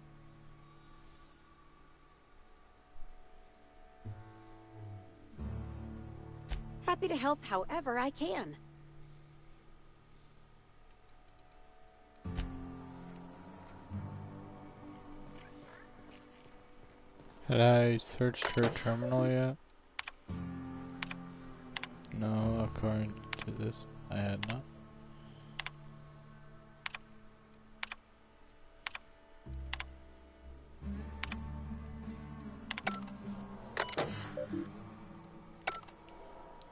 Happy to help however I can. Had I searched her terminal yet? No, according to this, I had not.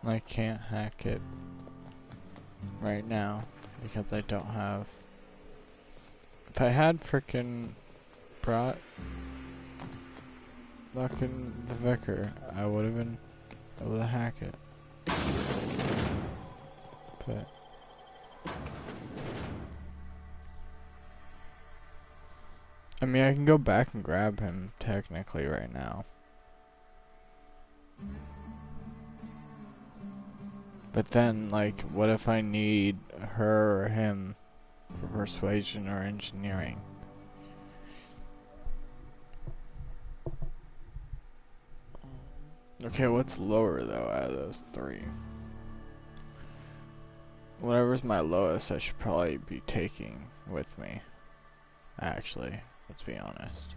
I can't hack it right now because I don't have. If I had frickin' brought fucking the Vicar, I would have been able to hack it. But I mean, I can go back and grab him technically right now. But then, like, what if I need her or him for persuasion or engineering? Okay, what's lower though out of those three? Whatever's my lowest, I should probably be taking with me. Actually, let's be honest.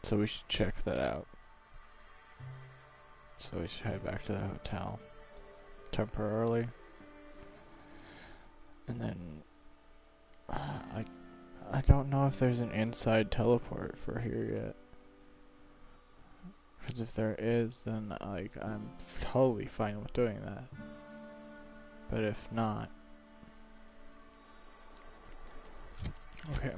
So we should check that out. So we should head back to the hotel temporarily, and then I don't know if there's an inside teleport for here yet. Because if there is, then like I'm totally fine with doing that. But if not, okay.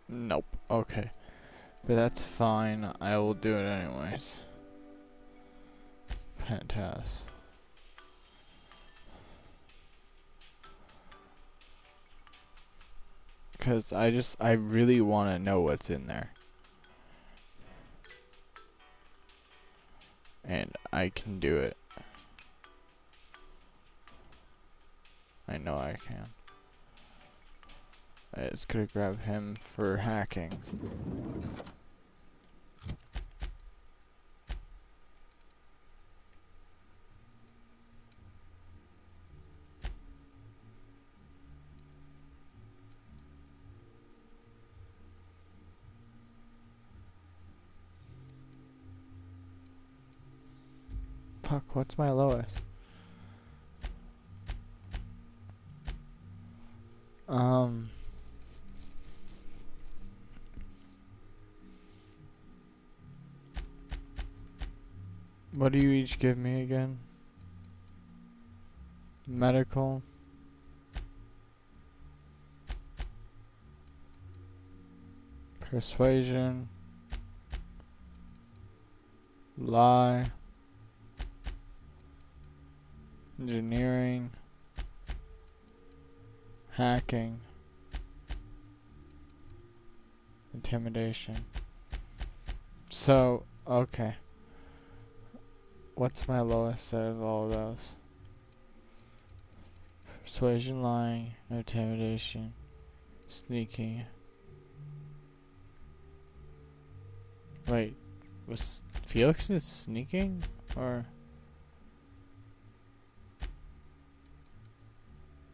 Nope. Okay. But that's fine. I will do it anyways. Fantastic. Because I really want to know what's in there. And I can do it. I know I can. It's gonna grab him for hacking. Fuck, what's my lowest? What do you each give me again? Medical. Persuasion. Lie. Engineering. Hacking. Intimidation. So, okay. What's my lowest out of all of those? Persuasion, lying, intimidation, sneaking. Wait, was Felix's sneaking? Or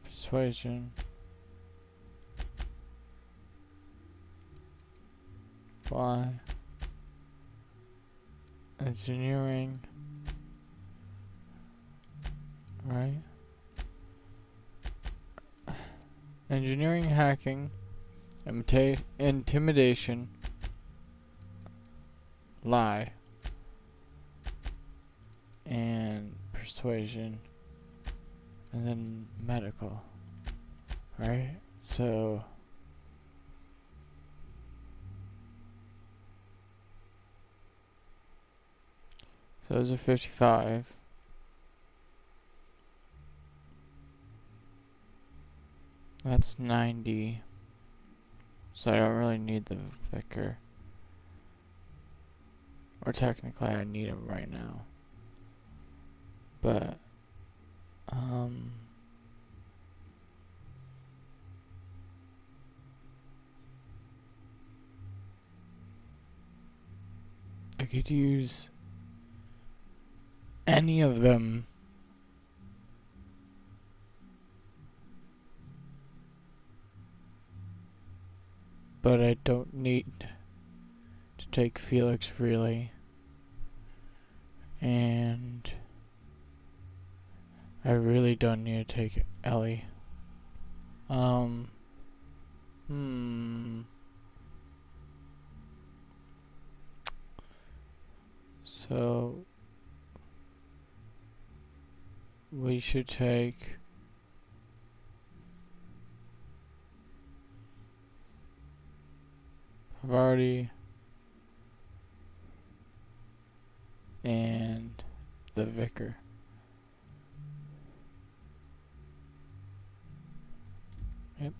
persuasion? Why? Engineering. Right? Engineering, hacking, intimidation, lie, and persuasion, and then medical. Right? So those are 55. That's 90. So I don't really need the vicar. Or technically I need him right now. But I could use any of them. But I don't need to take Felix really. And I really don't need to take Ellie. So we should take Vardy and the vicar. Yep.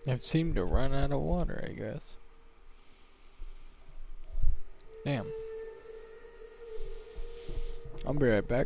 I've seemed to run out of water, I guess. Damn. I'll be right back.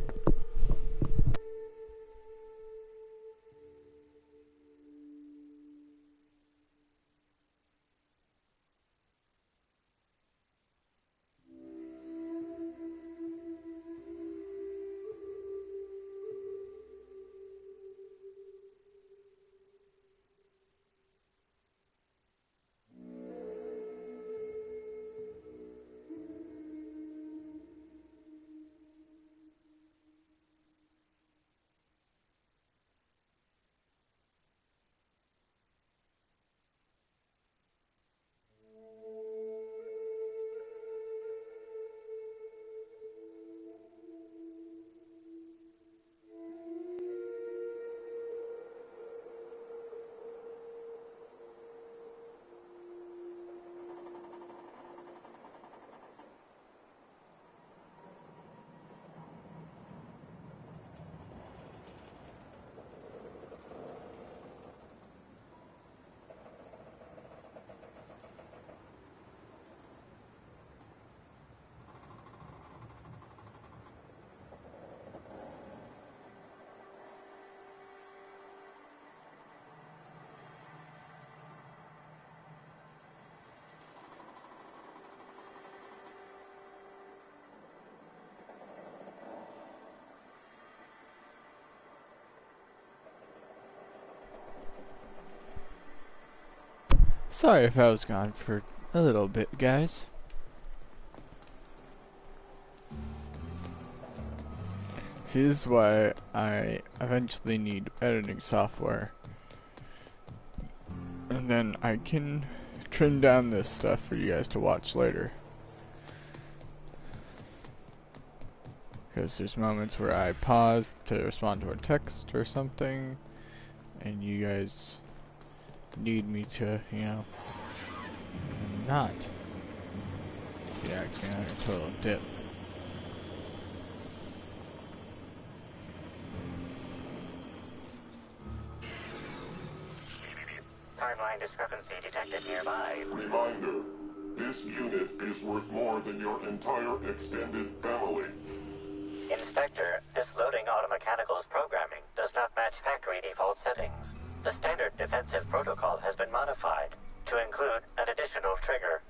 Sorry if I was gone for a little bit, guys. See, this is why I eventually need editing software. And then I can trim down this stuff for you guys to watch later. Because there's moments where I pause to respond to a text or something, and you guys need me to, you know, not be acting on a total dip. Timeline discrepancy detected nearby. Reminder, this unit is worth more than your entire extended family. Inspector, this loading automechanical's programming does not match factory default settings. The standard defensive protocol has been modified to include an additional trigger.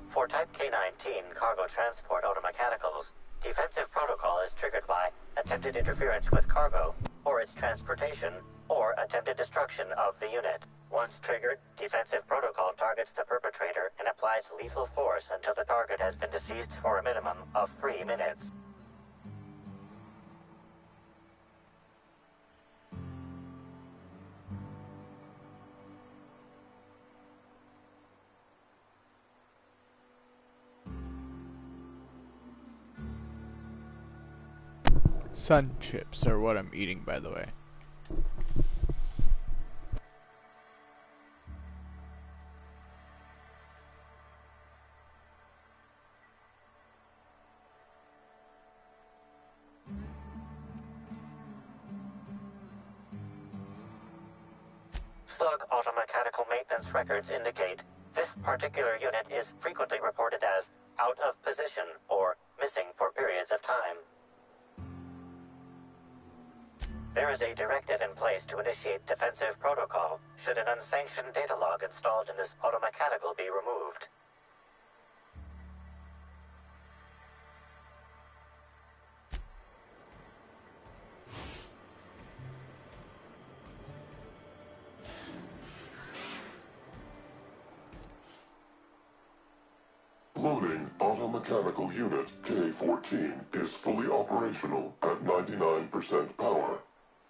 For Type K-19 cargo transport automechanicals, defensive protocol is triggered by attempted interference with cargo, or its transportation, or attempted destruction of the unit. Once triggered, defensive protocol targets the perpetrator and applies lethal force until the target has been deceased for a minimum of 3 minutes. Sun chips are what I'm eating, by the way. Slug automechanical maintenance records indicate this particular unit is frequently reported as out of position or missing for periods of time. There is a directive in place to initiate defensive protocol should an unsanctioned data log installed in this automechanical be removed. Loading automechanical unit K-14 is fully operational at 99% power.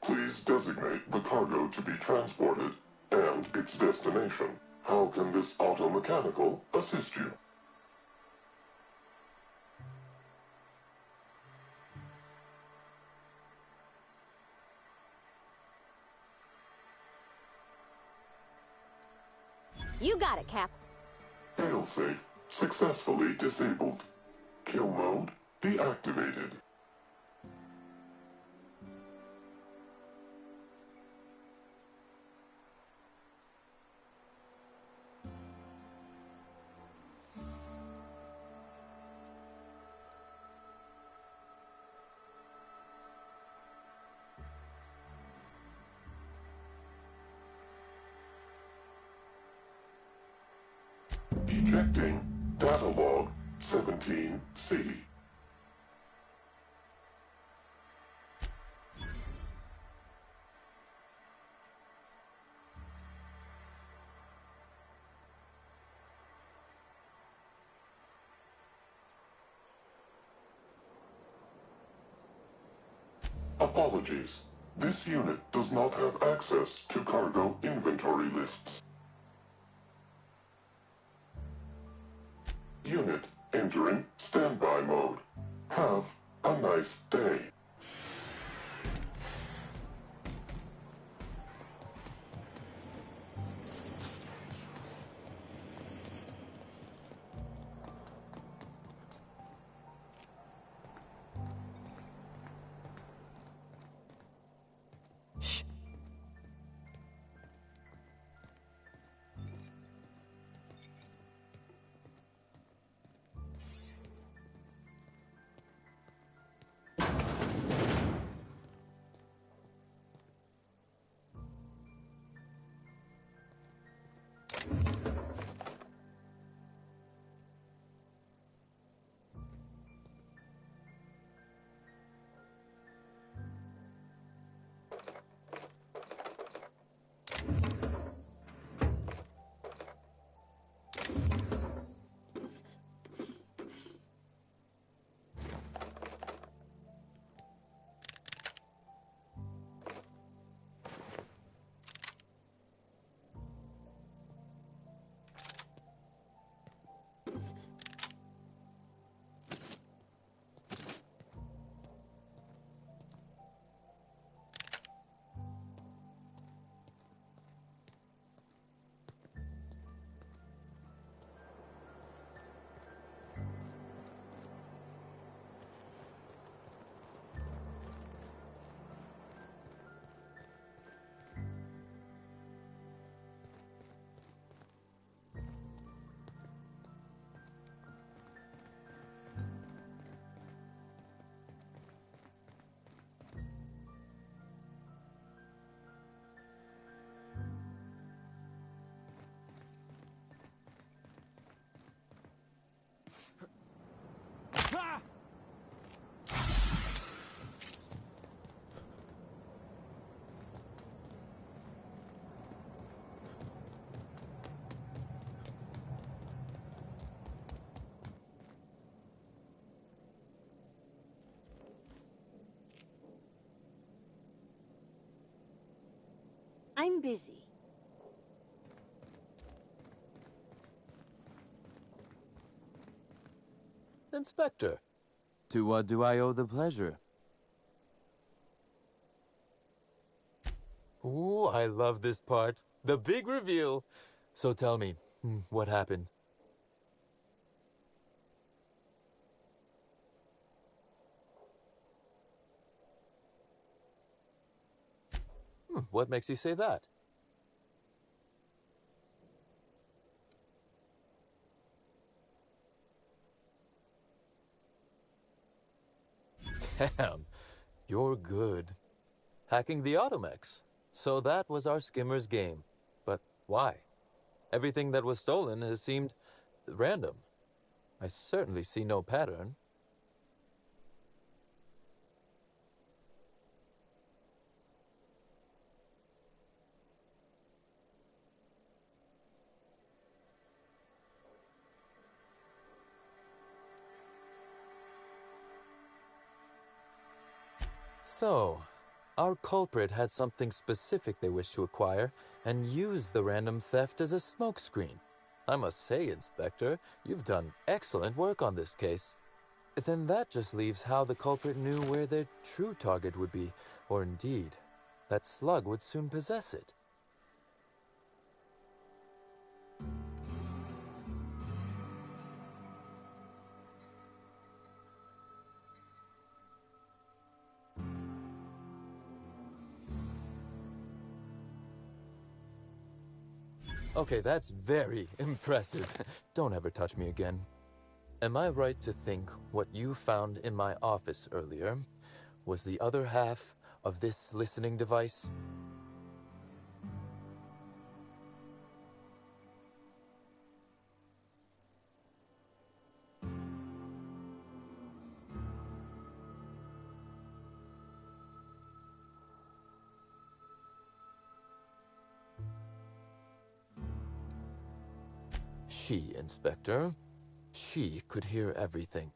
Please designate the cargo to be transported and its destination. How can this automechanical assist you? You got it, Cap. Failsafe successfully disabled. Kill mode deactivated. Ejecting data log 17C. Apologies. This unit does not have access to cargo inventory lists. Unit entering standby mode. Have a nice day. I'm busy. Inspector, to what do I owe the pleasure? Ooh, I love this part. The big reveal. So tell me, what happened? What makes you say that? Damn, you're good. Hacking the Automex. So that was our skimmer's game. But why? Everything that was stolen has seemed random. I certainly see no pattern. So, our culprit had something specific they wished to acquire and used the random theft as a smokescreen. I must say, Inspector, you've done excellent work on this case. Then that just leaves how the culprit knew where their true target would be, or indeed, that Slug would soon possess it. Okay, that's very impressive. Don't ever touch me again. Am I right to think what you found in my office earlier was the other half of this listening device? She, Inspector. She could hear everything.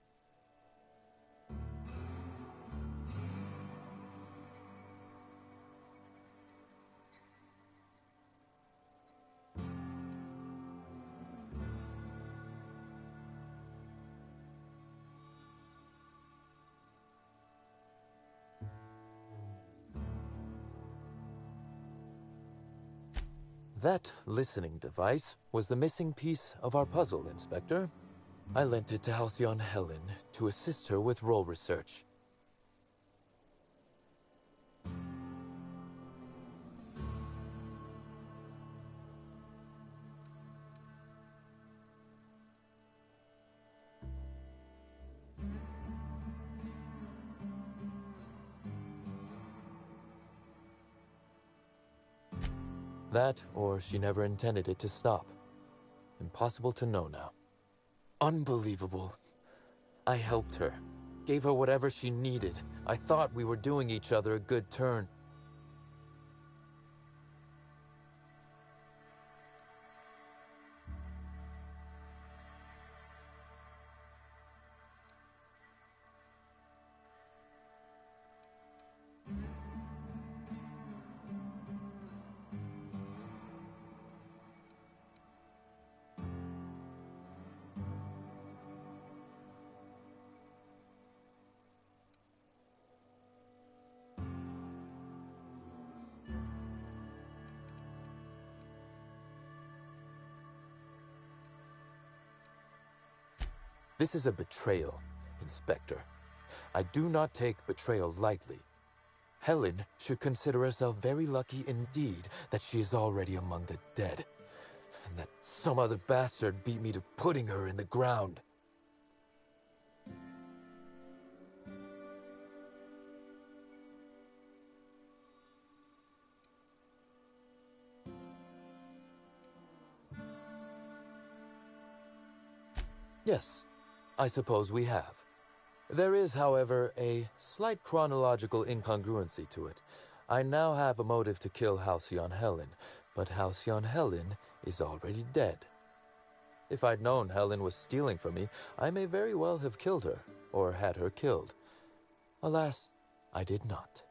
That listening device was the missing piece of our puzzle, Inspector. I lent it to Halcyon Helen to assist her with role research. That, or she never intended it to stop. Impossible to know now. Unbelievable. I helped her. Gave her whatever she needed. I thought we were doing each other a good turn. This is a betrayal, Inspector. I do not take betrayal lightly. Helen should consider herself very lucky indeed that she is already among the dead, and that some other bastard beat me to putting her in the ground. Yes, I suppose we have. There is, however, a slight chronological incongruency to it. I now have a motive to kill Halcyon Helen, but Halcyon Helen is already dead. If I'd known Helen was stealing from me, I may very well have killed her, or had her killed. Alas, I did not.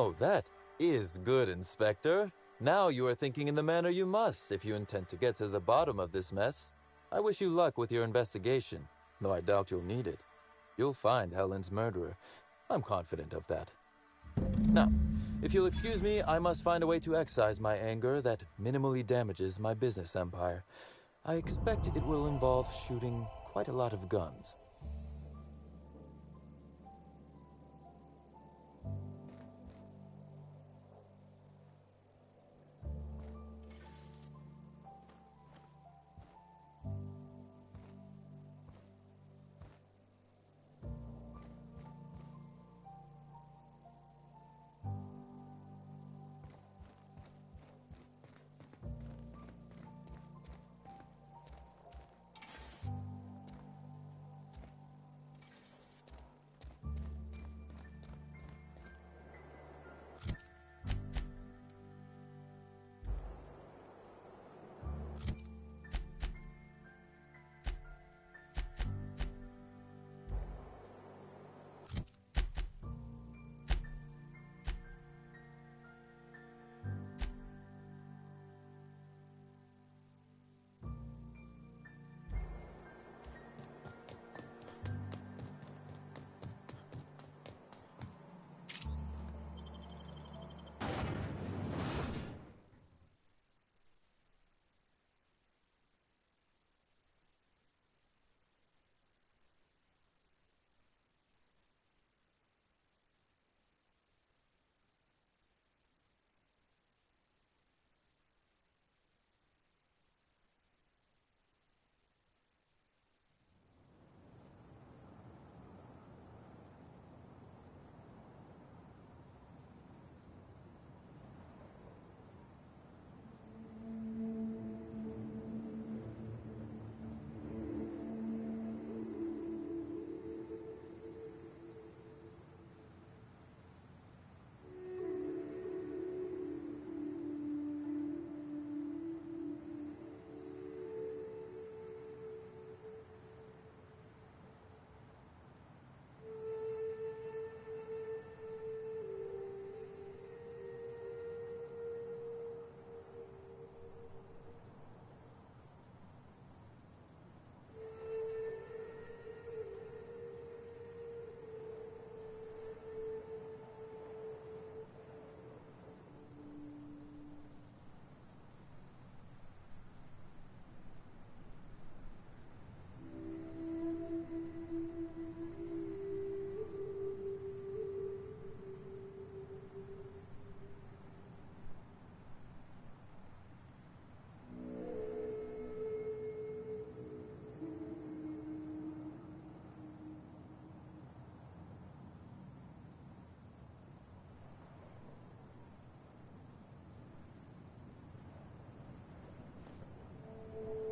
Oh, that is good, Inspector. Now you are thinking in the manner you must if you intend to get to the bottom of this mess. I wish you luck with your investigation, though I doubt you'll need it. You'll find Helen's murderer. I'm confident of that. Now, if you'll excuse me, I must find a way to excise my anger that minimally damages my business empire. I expect it will involve shooting quite a lot of guns.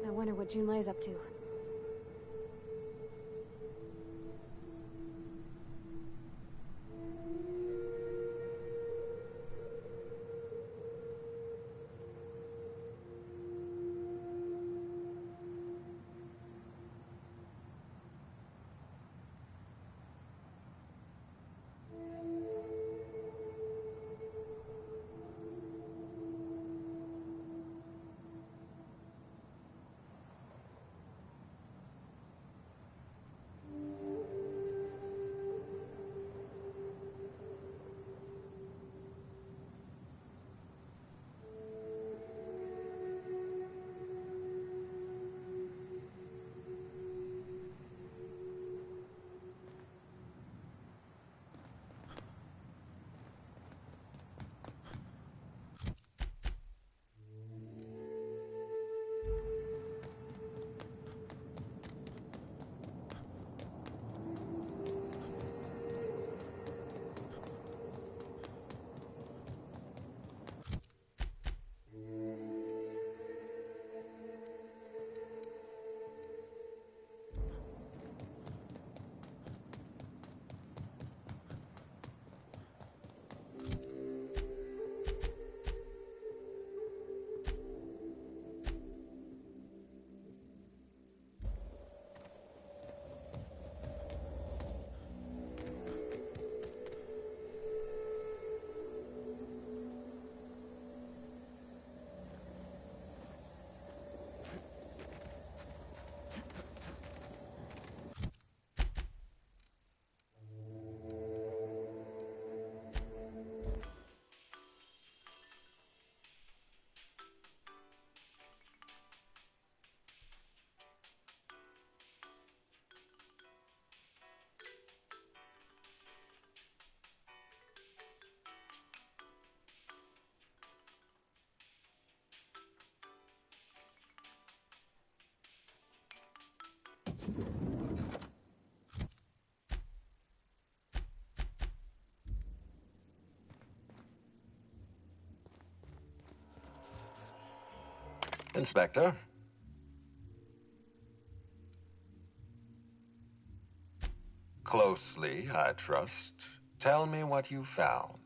I wonder what Junlai's up to. Inspector? Closely, I trust. Tell me what you found.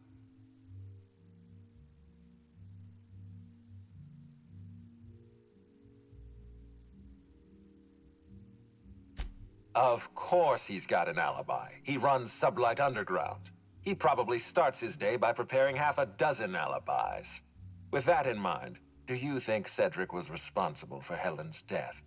Of course he's got an alibi. He runs Sublight Underground. He probably starts his day by preparing half a dozen alibis. With that in mind, do you think Cedric was responsible for Helen's death?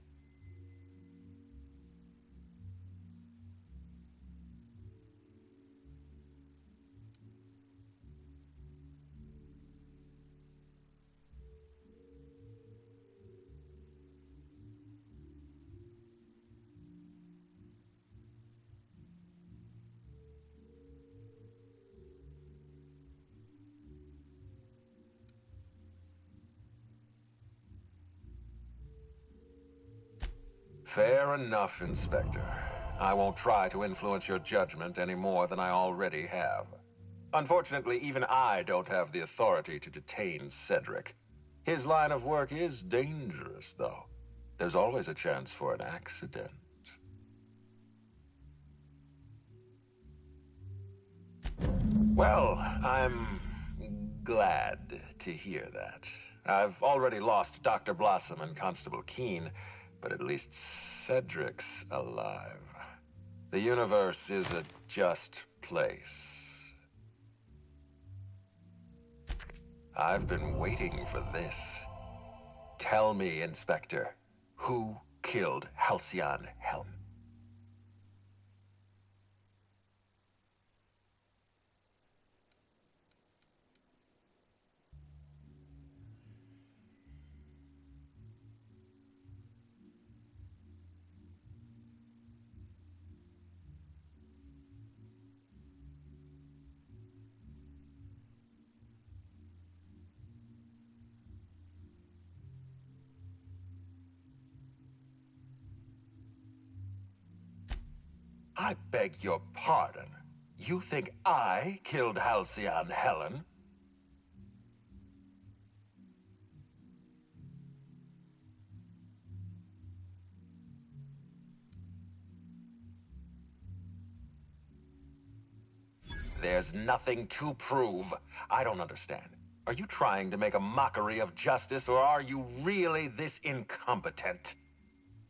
Fair enough, Inspector. I won't try to influence your judgment any more than I already have. Unfortunately, even I don't have the authority to detain Cedric. His line of work is dangerous, though. There's always a chance for an accident. Well, I'm glad to hear that. I've already lost Dr. Blossom and Constable Keene, but at least Cedric's alive. The universe is a just place. I've been waiting for this. Tell me, Inspector, who killed Halcyon Helen? I beg your pardon. You think I killed Halcyon Helen? There's nothing to prove. I don't understand. Are you trying to make a mockery of justice, or are you really this incompetent?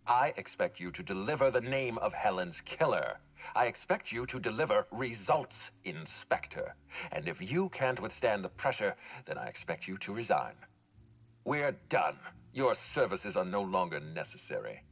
I expect you to deliver the name of Helen's killer. I expect you to deliver results, Inspector. And if you can't withstand the pressure, then I expect you to resign. We're done. Your services are no longer necessary.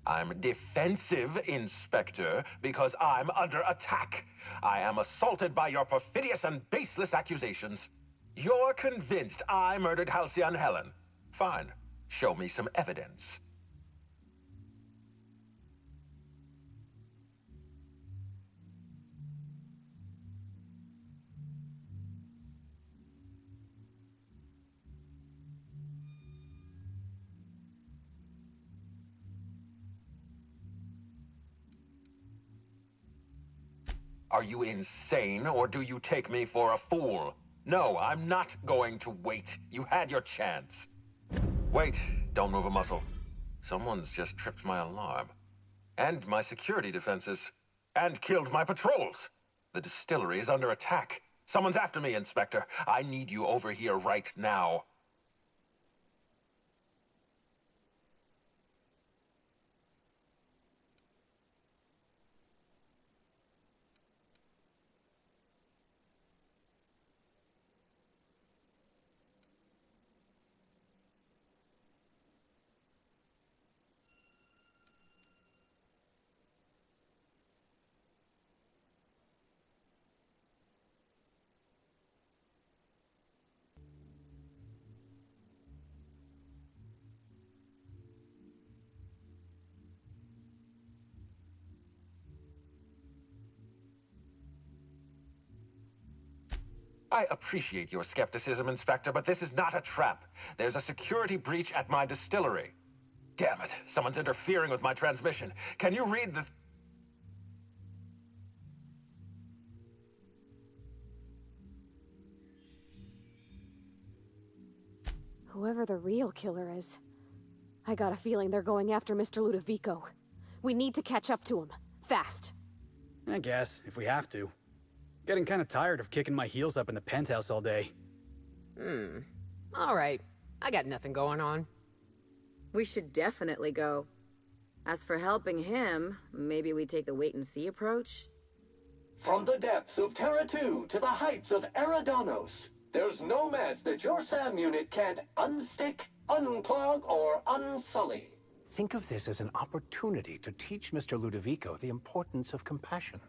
I'm defensive, Inspector, because I'm under attack. I am assaulted by your perfidious and baseless accusations. You're convinced I murdered Halcyon Helen. Fine. Show me some evidence. Are you insane, or do you take me for a fool? No, I'm not going to wait. You had your chance. Wait, don't move a muscle. Someone's just tripped my alarm. And my security defenses. And killed my patrols. The distillery is under attack. Someone's after me, Inspector. I need you over here right now. I appreciate your skepticism, Inspector, but this is not a trap. There's a security breach at my distillery. Damn it, someone's interfering with my transmission. Can you read the... Whoever the real killer is, I got a feeling they're going after Mr. Ludovico. We need to catch up to him. Fast. I guess, if we have to. Getting kind of tired of kicking my heels up in the penthouse all day. Alright. I got nothing going on. We should definitely go. As for helping him, maybe we take the wait-and-see approach? From the depths of Terra 2 to the heights of Eridanos, there's no mess that your SAM unit can't unstick, unclog, or unsully. Think of this as an opportunity to teach Mr. Ludovico the importance of compassion.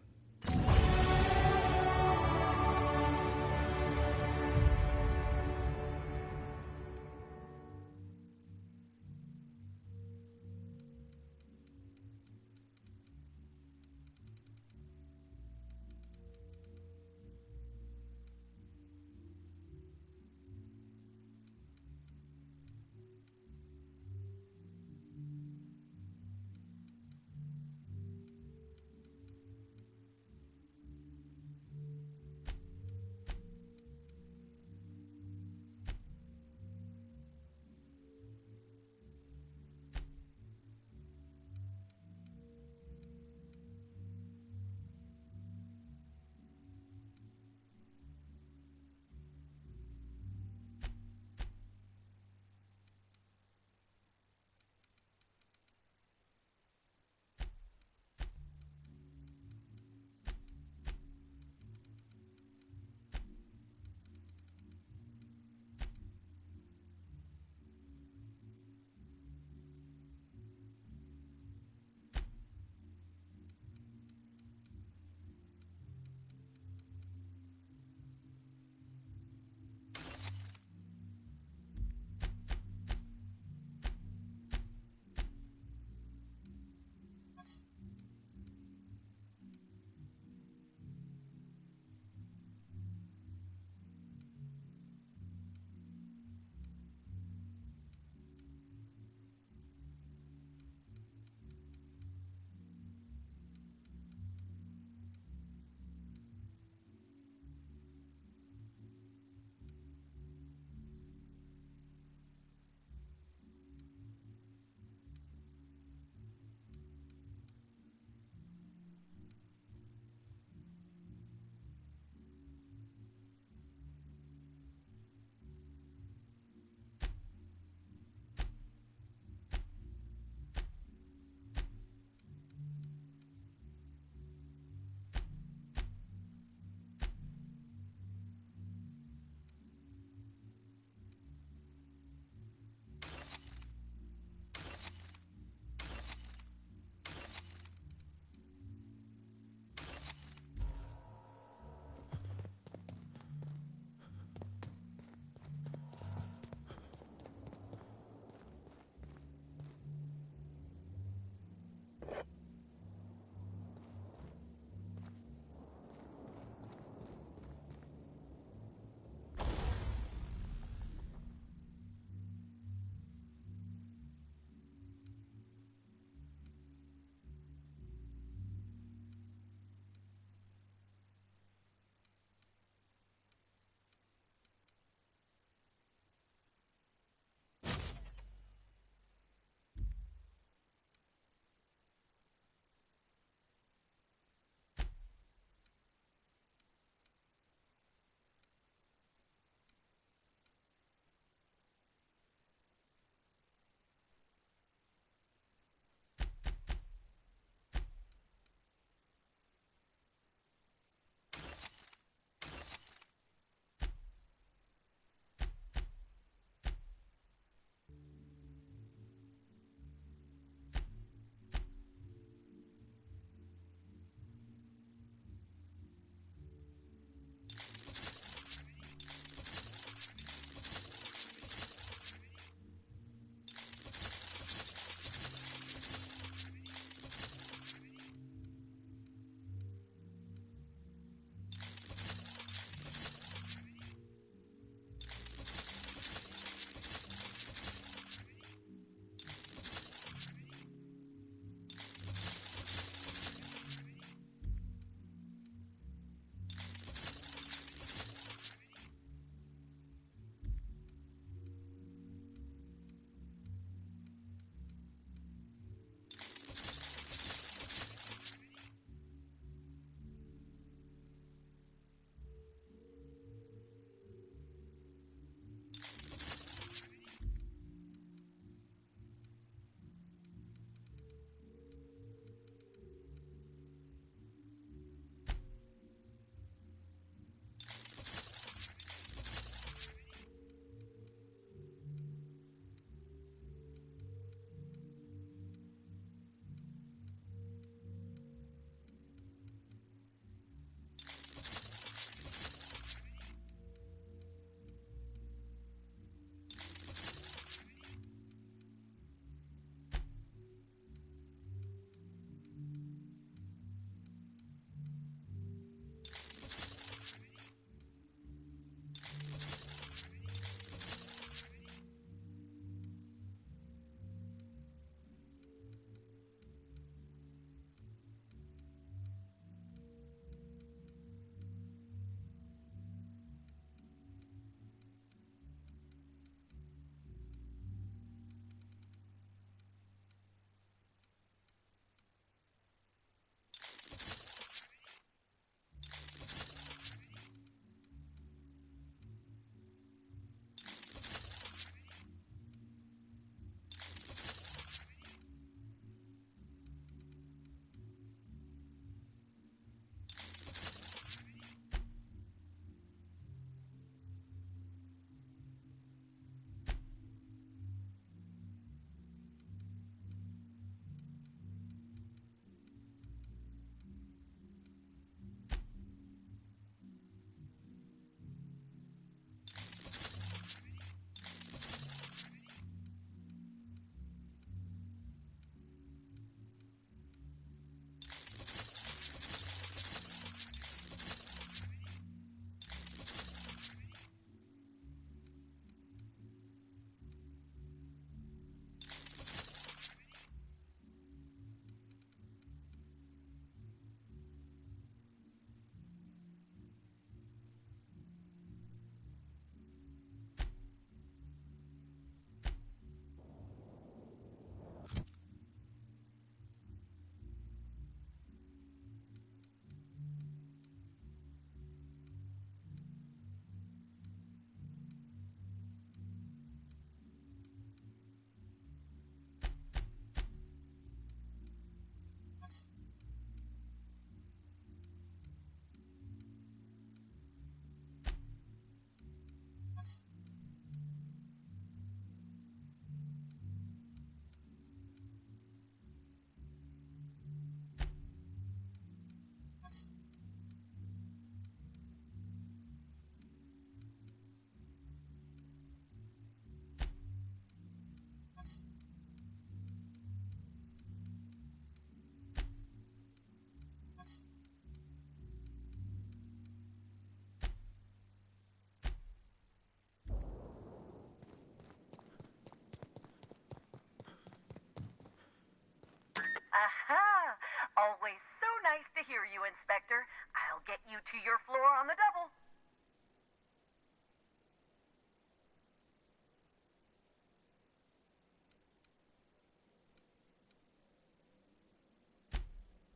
to your floor on the double.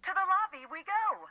To the lobby we go.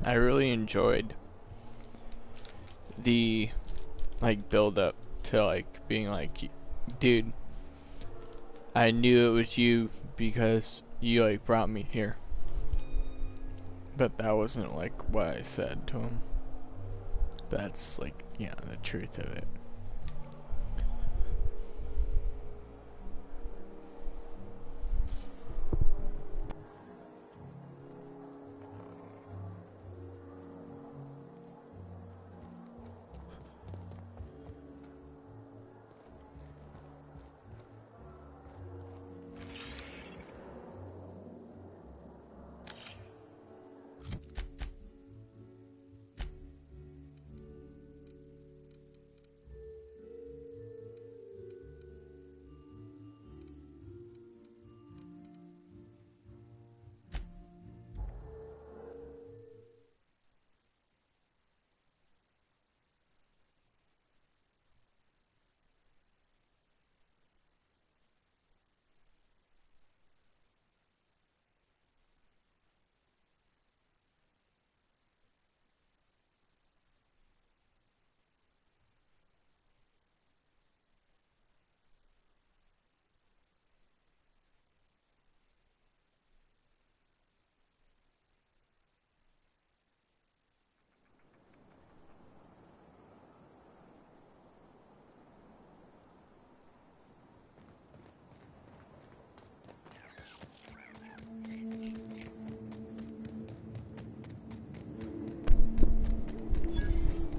I really enjoyed the build up to being like, dude, I knew it was you because you brought me here. But that wasn't what I said to him. That's the truth of it.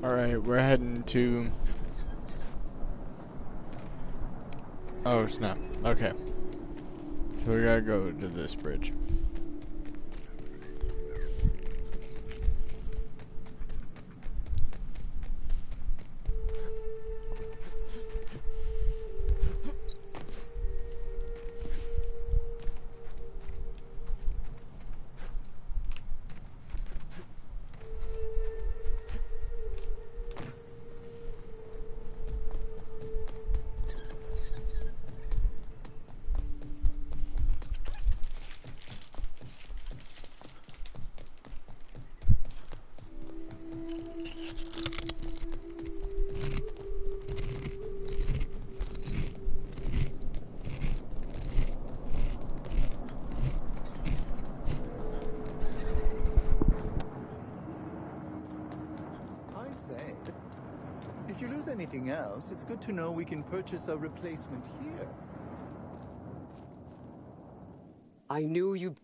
Alright, we're heading to... Oh snap, okay. So we gotta go to this bridge. If you lose anything else, it's good to know we can purchase a replacement here. I knew you...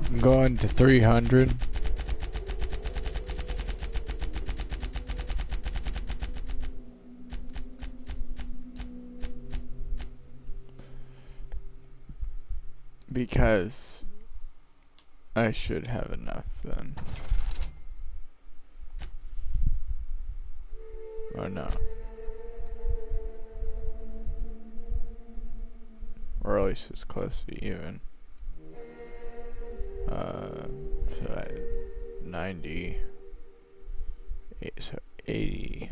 I'm going to 300. Because I should have enough then. Or no. Or at least it's close to even. So 90, so 80.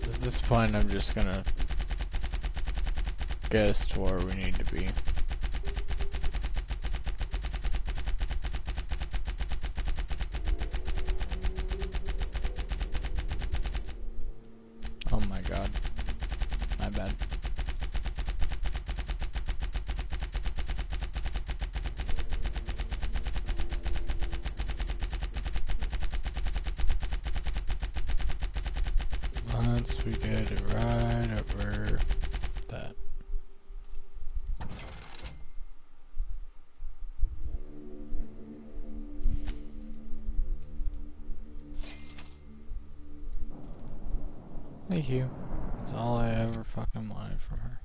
At this point, I'm just gonna get us to where we need to be. Oh my god. My bad. once we get it right over that. Thank you. That's all I ever fucking wanted from her.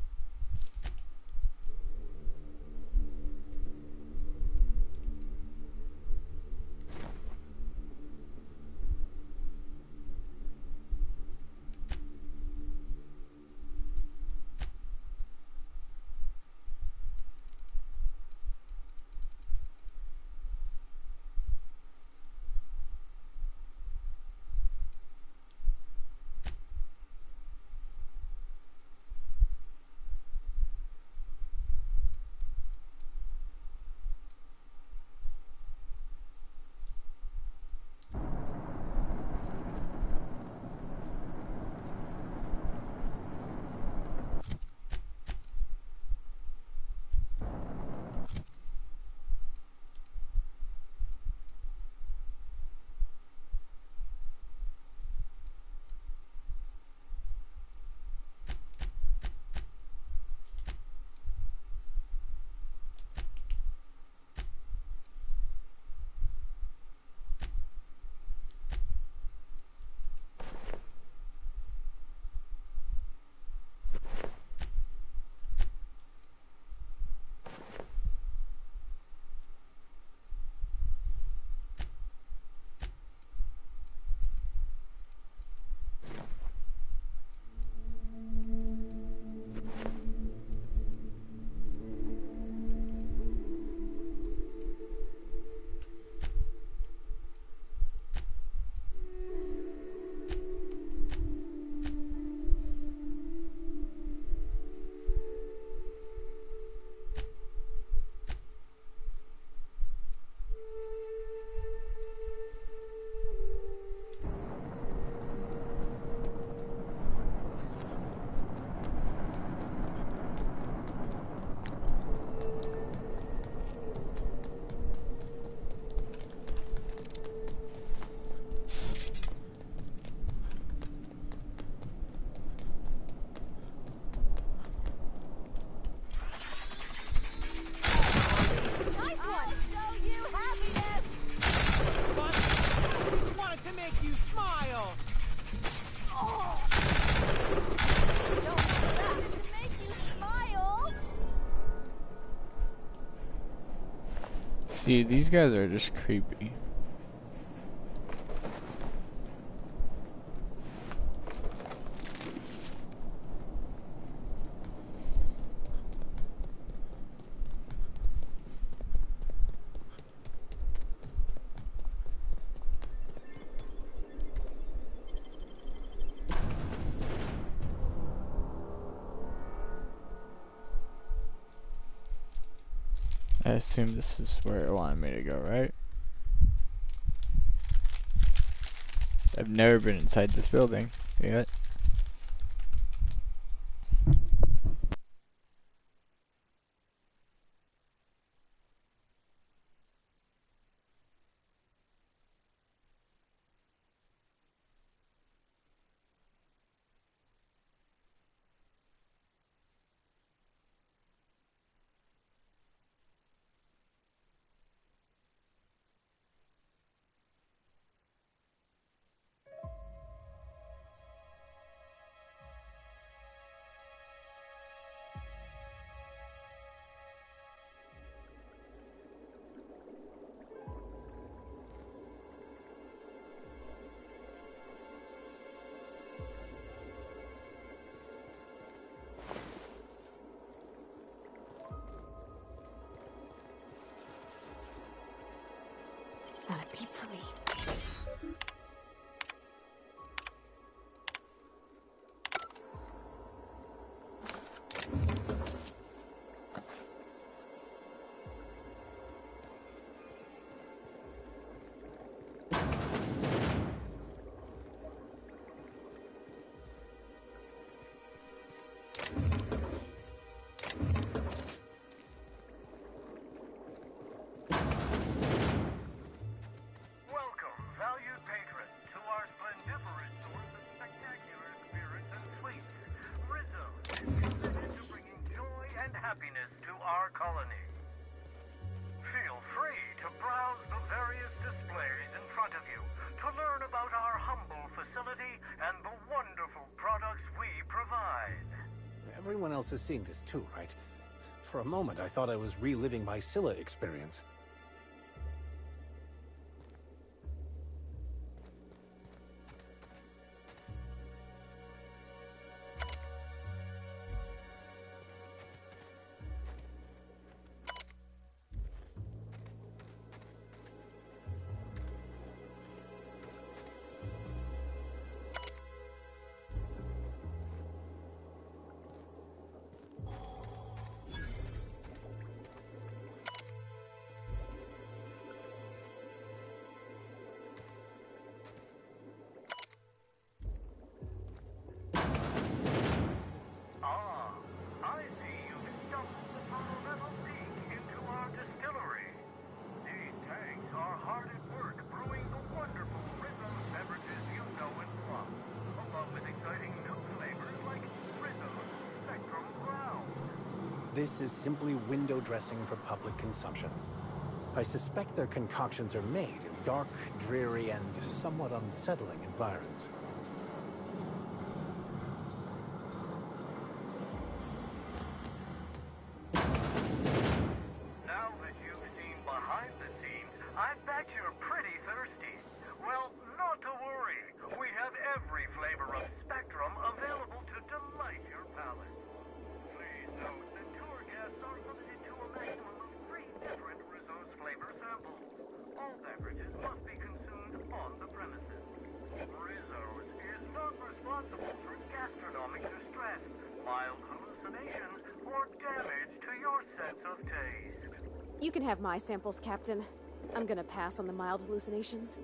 See, these guys are just creepy. I assume this is where it wanted me to go, right? I've never been inside this building yet. Not a peep for me. Valued patrons. happiness to our colony. Feel free to browse the various displays in front of you to learn about our humble facility and the wonderful products we provide. Everyone else is seeing this too, right? For a moment, I thought I was reliving my Scylla experience. This is simply window dressing for public consumption. I suspect their concoctions are made in dark, dreary, and somewhat unsettling environs. Now that you've seen behind the scenes, I bet you're pretty thirsty. Well, not to worry. We have every flavor of Spectrum available to delight your palate. Please note that tour guests are limited to a maximum of 3 different Rizzo's flavor samples. All beverages must be consumed on the premises. Rizzo's is not responsible for gastronomic distress, mild hallucinations, or damage to your sense of taste. You can have my samples, Captain. I'm gonna pass on the mild hallucinations.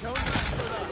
Don't mess with us.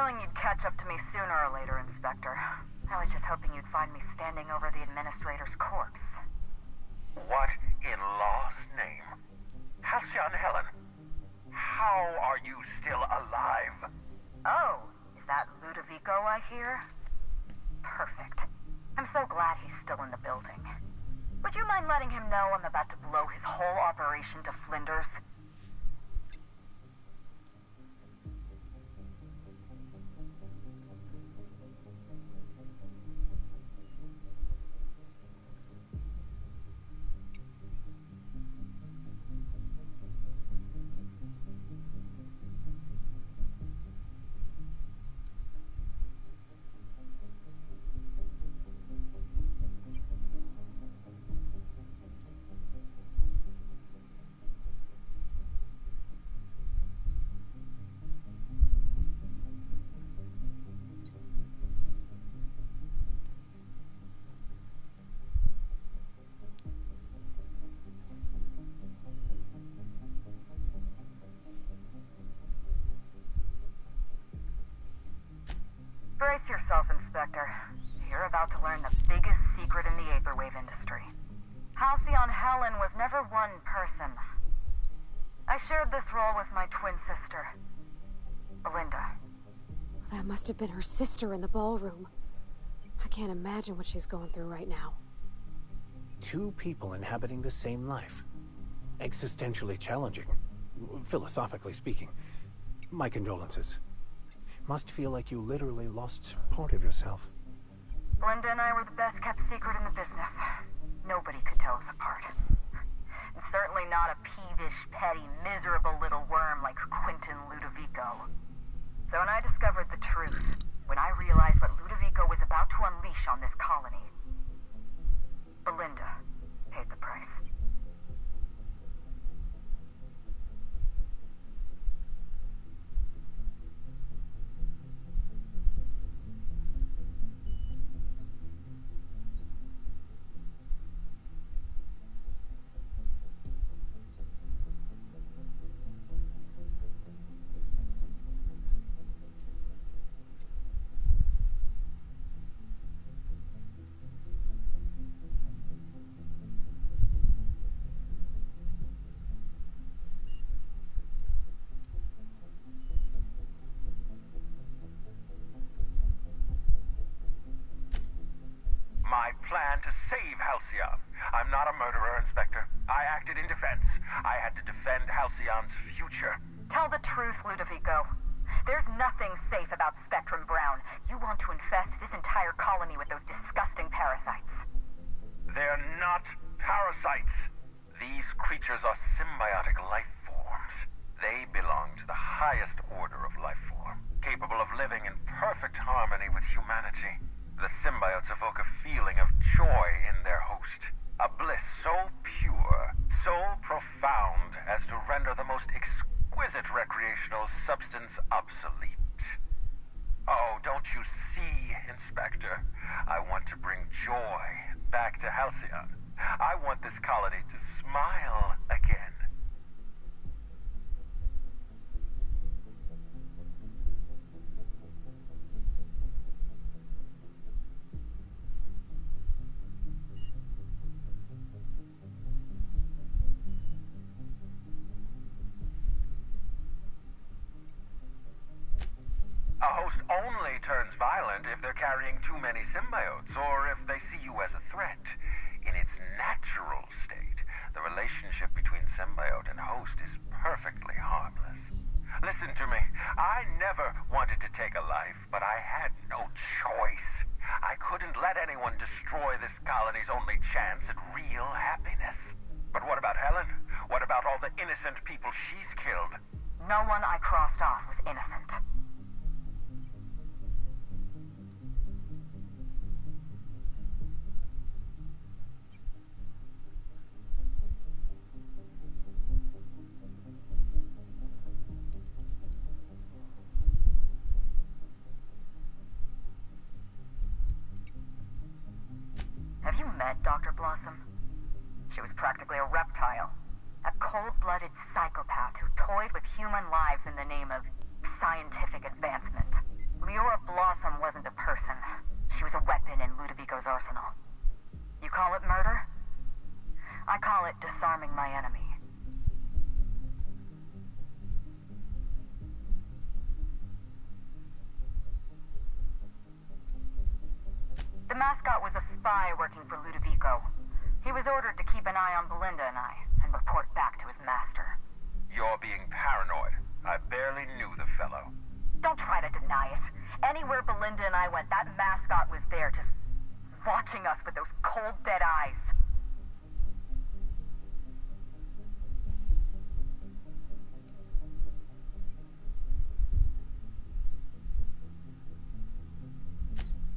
You'd catch up to me sooner or later, Inspector. I was just hoping you'd find me standing over the Administrator's corpse. What in law's name? Halcyon Helen, how are you still alive? Oh, is that Ludovico I hear? Perfect. I'm so glad he's still in the building. Would you mind letting him know I'm about to blow his whole operation to flinders? Brace yourself, Inspector. You're about to learn the biggest secret in the Vaporwave industry. Halcyon Helen was never one person. I shared this role with my twin sister, Belinda. That must have been her sister in the ballroom. I can't imagine what she's going through right now. Two people inhabiting the same life. Existentially challenging, philosophically speaking. My condolences. Must feel like you literally lost part of yourself. Belinda and I were the best kept secret in the business. Nobody could tell us apart. And certainly not a peevish, petty, miserable little worm like Quentin Ludovico. So when I discovered the truth, when I realized what Ludovico was about to unleash on this colony, Belinda paid the price. My plan to save Halcyon. I I'm not a murderer, Inspector. I acted in defense. I had to defend Halcyon's future. Tell the truth, Ludovico. There's nothing safe about Spectrum Brown. You want to infest this entire colony with those disgusting parasites. They're not parasites. These creatures are symbiotic life forms. They belong to the highest order of life form, capable of living in perfect harmony with humanity. The symbiotes evoke a feeling of joy in their host. A bliss so pure, so profound as to render the most exquisite recreational substance obsolete. Oh, don't you see, Inspector? I want to bring joy back to Halcyon. I want this colony to smile again. A host only turns violent if they're carrying too many symbiotes, or if they see you as a threat. In its natural state, the relationship between symbiote and host is perfectly harmless. Listen to me. I never wanted to take a life, but I had no choice. I couldn't let anyone destroy this colony's only chance at real happiness. But what about Helen? What about all the innocent people she's killed? No one I crossed off was innocent. Have you met Dr. Blossom? She was practically a reptile. A cold-blooded psychopath who toyed with human lives in the name of scientific advancement. Leora Blossom wasn't a person. She was a weapon in Ludovico's arsenal. You call it murder? I call it disarming my enemy. The mascot was a spy working for Ludovico. He was ordered to keep an eye on Belinda and I, and report back to his master. You're being paranoid. I barely knew the fellow. Don't try to deny it. Anywhere Belinda and I went, that mascot was there, just watching us with those cold, dead eyes.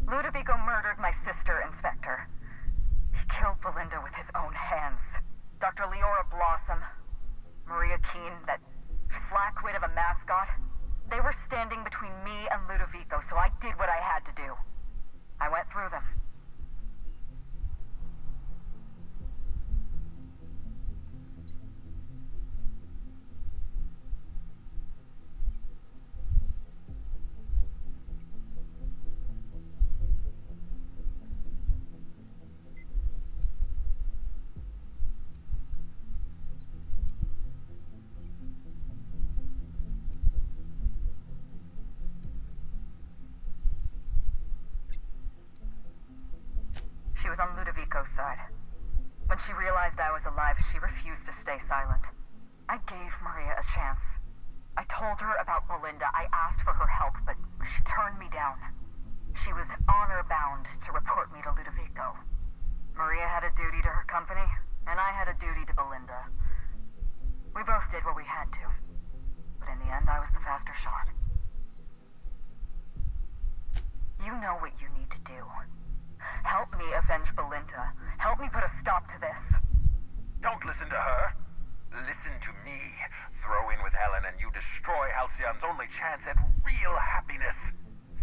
Ludovico murdered my sister, Inspector. He killed Belinda with his own hands. Dr. Leora Blossom, Maria Keene, that flackwit of a mascot, they were standing between me and Ludovico, so I did what I had to do. I went through them. She was on Ludovico's side. When she realized I was alive, she refused to stay silent. I gave Maria a chance. I told her about Belinda. I asked for her help, but she turned me down. She was honor-bound to report me to Ludovico. Maria had a duty to her company, and I had a duty to Belinda. We both did what we had to. But in the end, I was the faster shot. You know what you need to do. Help me avenge Belinda. Help me put a stop to this. Don't listen to her. Listen to me. Throw in with Helen and you destroy Halcyon's only chance at real happiness.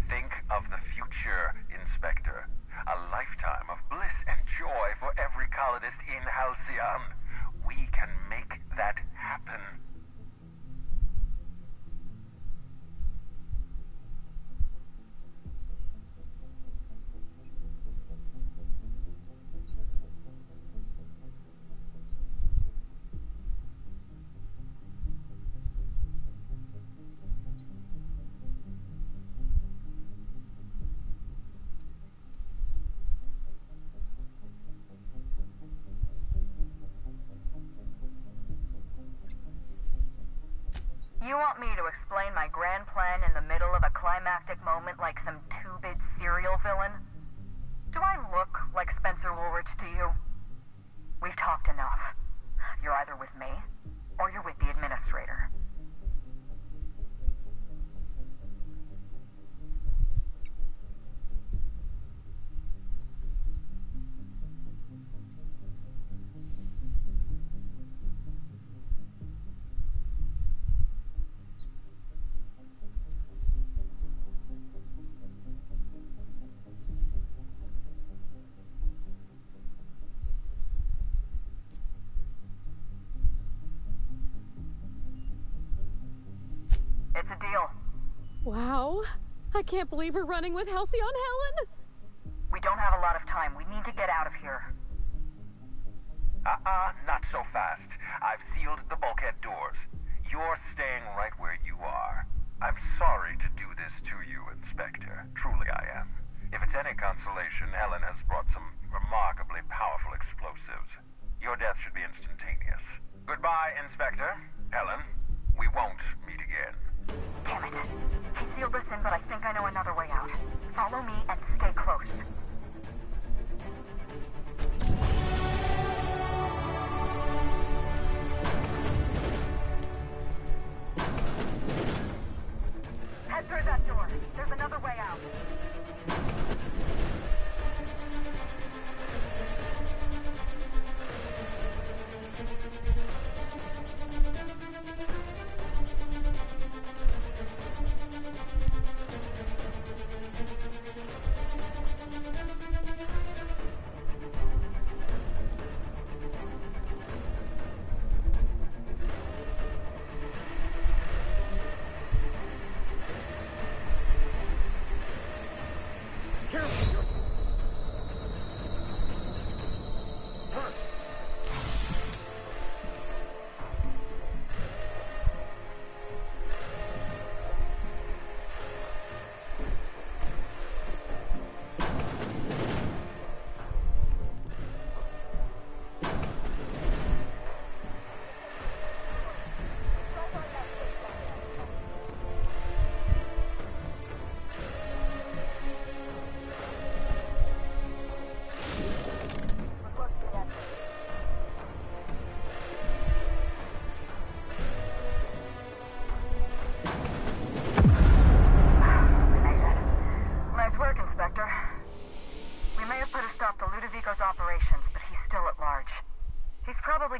Think of the future, Inspector. A lifetime of bliss and joy for every colonist in Halcyon. We can make that happen. me to explain my grand plan in the middle of a climactic moment like some two-bit serial villain? Do I look like Spencer Woolrich to you? We've talked enough. You're either with me, or you're with the Administrator. It's a deal. Wow. I can't believe we're running with Halcyon Helen. We don't have a lot of time. We need to get out of here. Not so fast. I've sealed the bulkhead doors. You're staying right where you are. I'm sorry to do this to you, Inspector. Truly I am. If it's any consolation, Helen has brought some remarkably powerful explosives. Your death should be instantaneous. Goodbye, Inspector. Helen, we won't meet again. Damn it. I sealed this in, but I think I know another way out. Follow me and stay close. Head through that door. There's another way out.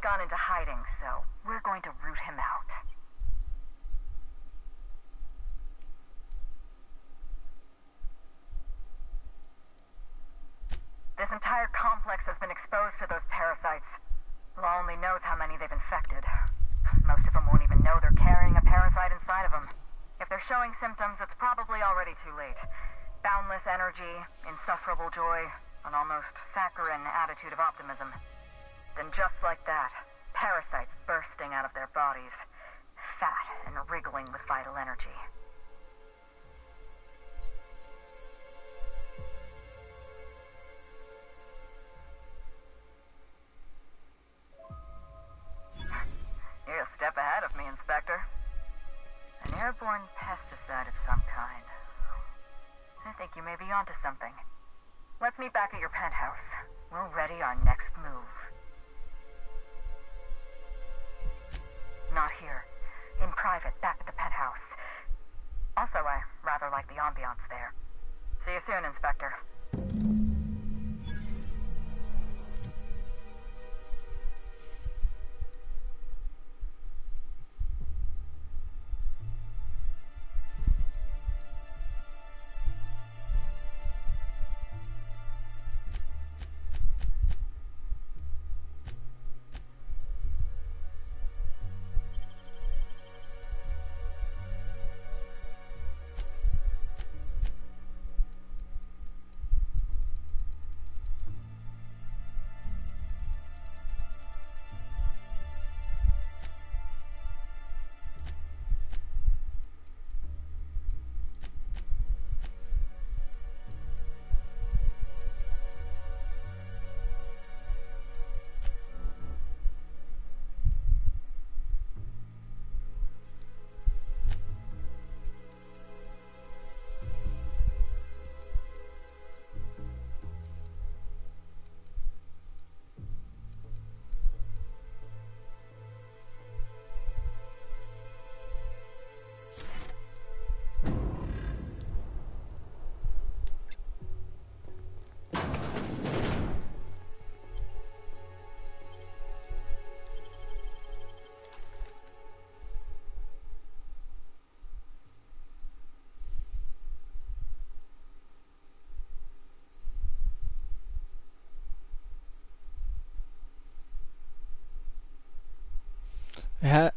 Gone into hiding, so we're going to root him out. This entire complex has been exposed to those parasites. Law only knows how many they've infected. Most of them won't even know they're carrying a parasite inside of them. If they're showing symptoms, it's probably already too late. Boundless energy, insufferable joy, an almost saccharine attitude of optimism. Then just like that, parasites bursting out of their bodies, fat and wriggling with vital energy. You're a step ahead of me, Inspector. An airborne pesticide of some kind. I think you may be onto something. Let's meet back at your penthouse. We'll ready our next move. Not here. In private, back at the penthouse. Also, I rather like the ambiance there. See you soon, Inspector.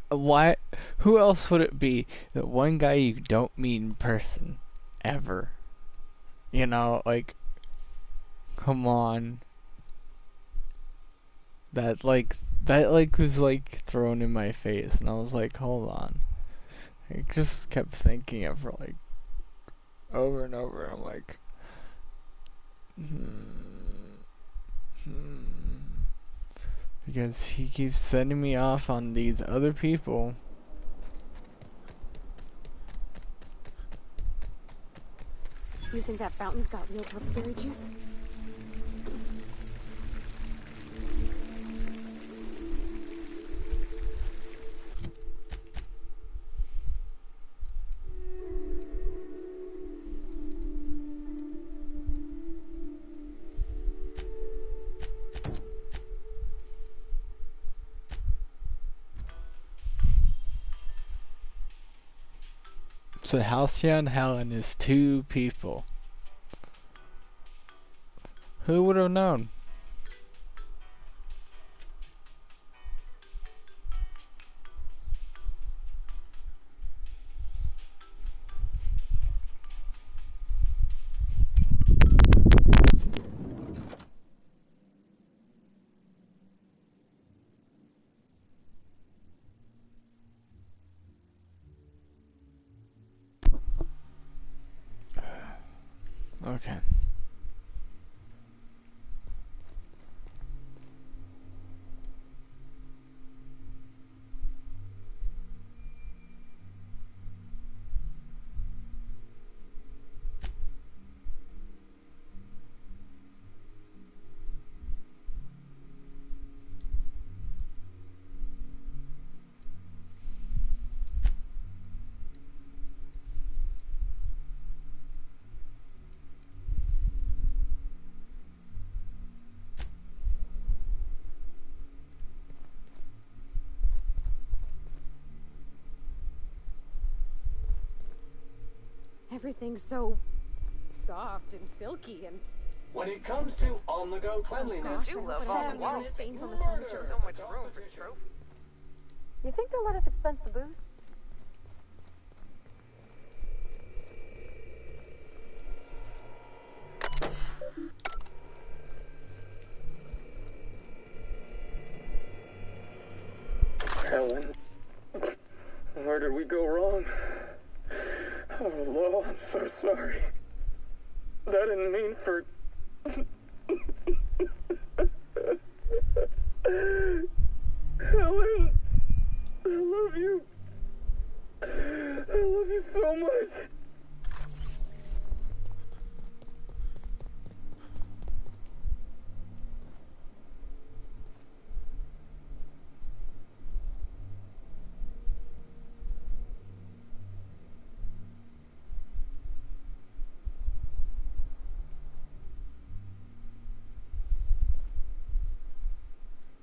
Why? Who else would it be? The one guy you don't meet in person, ever. You know, like, come on. That was like thrown in my face, and I was like, hold on. I just kept thinking it for like over and over. And I'm like, because he keeps sending me off on these other people. You think that fountain's got real purple juice? So Halcyon Helen is 2 people. Who would have known? Okay. Everything's so soft and silky and... When it comes to on-the-go cleanliness, Gosh, I hope I don't have any stains on the furniture. So much room for trophies. You think they'll let us expense the booze? Helen, where did we go wrong? Oh, Lo, I'm so sorry. That didn't mean for... Helen, I love you. I love you so much.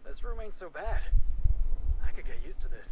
This room ain't so bad. I could get used to this.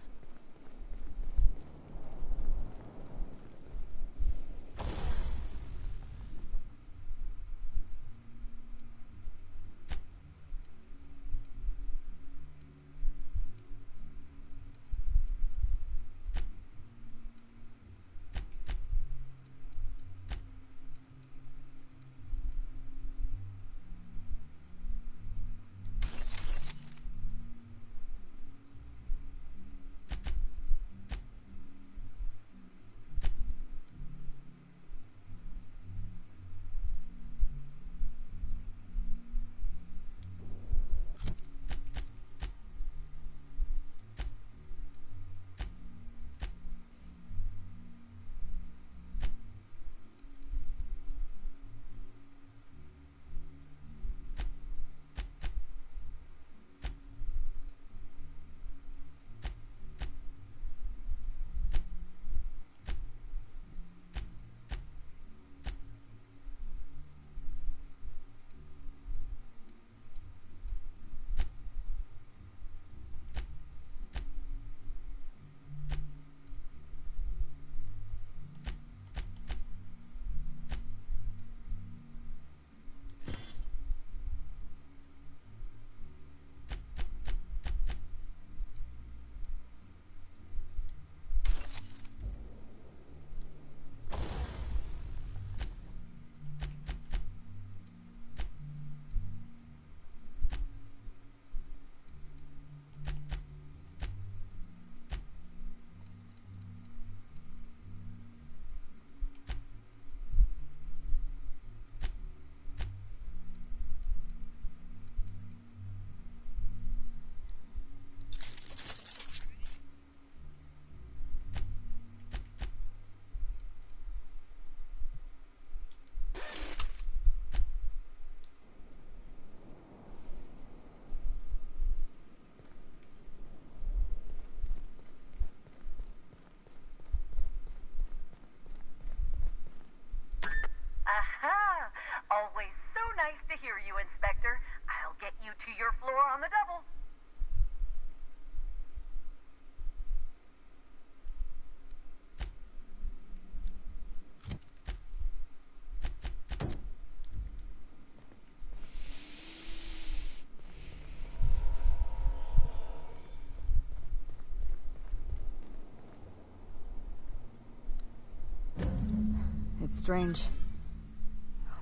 It's strange.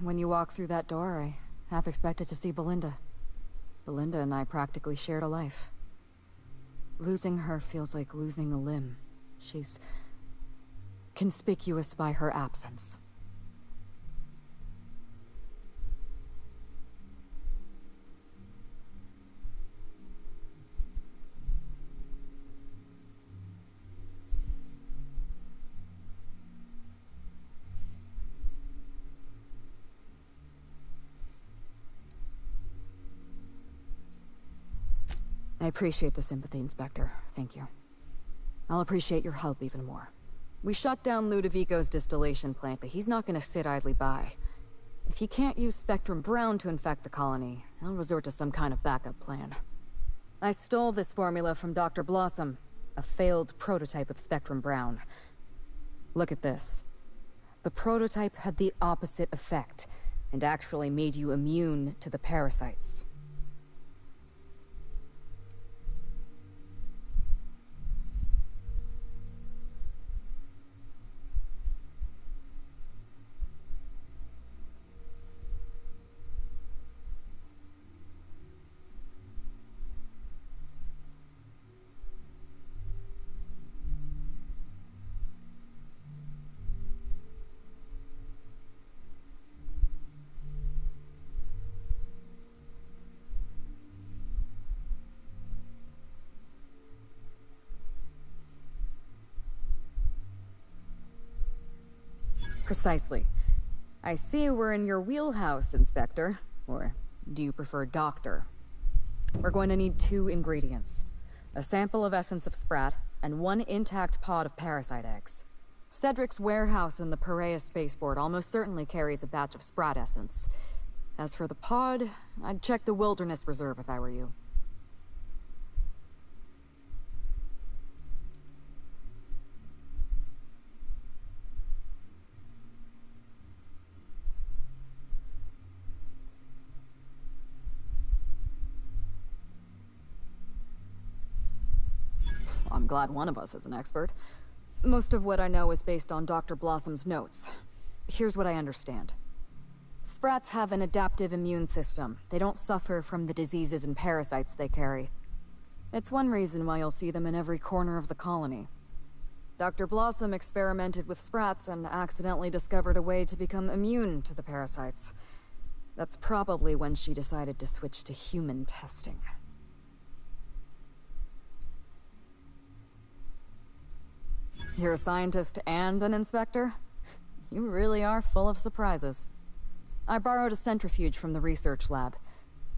When you walk through that door, I half expected to see Belinda. Belinda and I practically shared a life. Losing her feels like losing a limb. She's conspicuous by her absence. I appreciate the sympathy, Inspector. Thank you. I'll appreciate your help even more. We shut down Ludovico's distillation plant, but he's not gonna sit idly by. If he can't use Spectrum Brown to infect the colony, I'll resort to some kind of backup plan. I stole this formula from Dr. Blossom, a failed prototype of Spectrum Brown. Look at this. The prototype had the opposite effect, and actually made you immune to the parasites. Precisely. I see we're in your wheelhouse, Inspector. Or do you prefer Doctor? We're going to need 2 ingredients. A sample of essence of Sprat, and 1 intact pod of parasite eggs. Cedric's warehouse in the Perea spaceport almost certainly carries a batch of Sprat essence. As for the pod, I'd check the Wilderness Reserve if I were you. I'm glad one of us is an expert. Most of what I know is based on Dr. Blossom's notes. Here's what I understand. Sprats have an adaptive immune system. They don't suffer from the diseases and parasites they carry. It's one reason why you'll see them in every corner of the colony. Dr. Blossom experimented with Sprats and accidentally discovered a way to become immune to the parasites. That's probably when she decided to switch to human testing. You're a scientist and an inspector? You really are full of surprises. I borrowed a centrifuge from the research lab.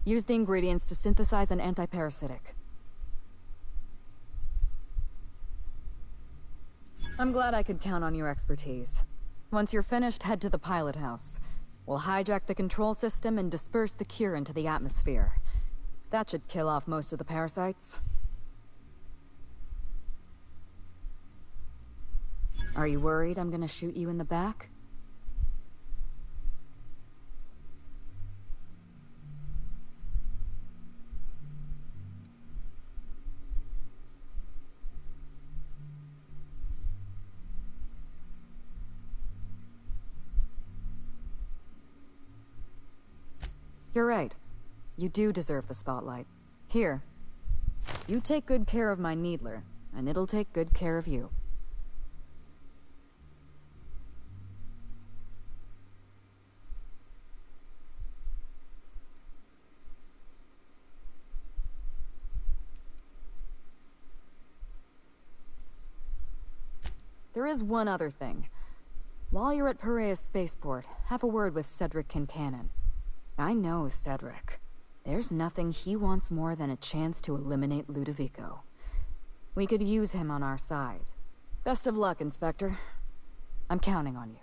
Used the ingredients to synthesize an antiparasitic. I'm glad I could count on your expertise. Once you're finished, head to the pilot house. We'll hijack the control system and disperse the cure into the atmosphere. That should kill off most of the parasites. Are you worried I'm gonna shoot you in the back? You're right. You do deserve the spotlight. Here. You take good care of my Needler, and it'll take good care of you. There is one other thing. While you're at Perea Spaceport, have a word with Cedric Kincannon. I know Cedric. There's nothing he wants more than a chance to eliminate Ludovico. We could use him on our side. Best of luck, Inspector. I'm counting on you.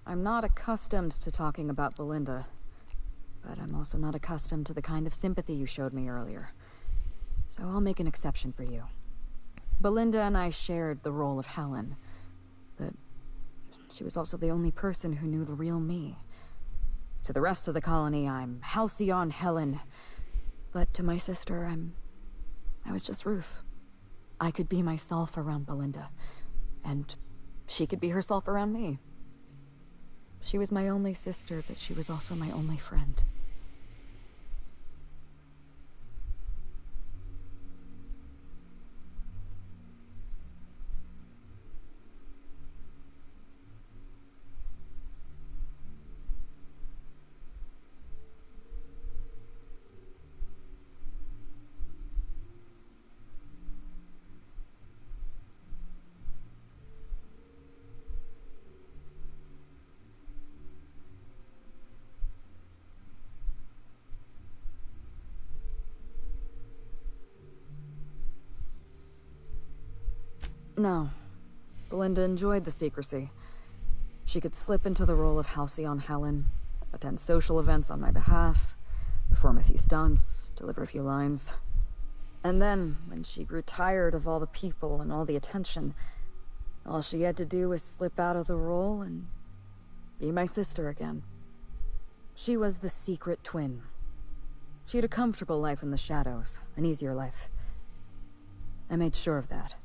I'm not accustomed to talking about Belinda, but I'm also not accustomed to the kind of sympathy you showed me earlier. So I'll make an exception for you. Belinda and I shared the role of Helen, but she was also the only person who knew the real me. To the rest of the colony, I'm Halcyon Helen. But to my sister, I was just Ruth. I could be myself around Belinda, and she could be herself around me. She was my only sister, but she was also my only friend. No. Belinda enjoyed the secrecy. She could slip into the role of Halcyon Helen, attend social events on my behalf, perform a few stunts, deliver a few lines. And then, when she grew tired of all the people and all the attention, all she had to do was slip out of the role and be my sister again. She was the secret twin. She had a comfortable life in the shadows, an easier life. I made sure of that.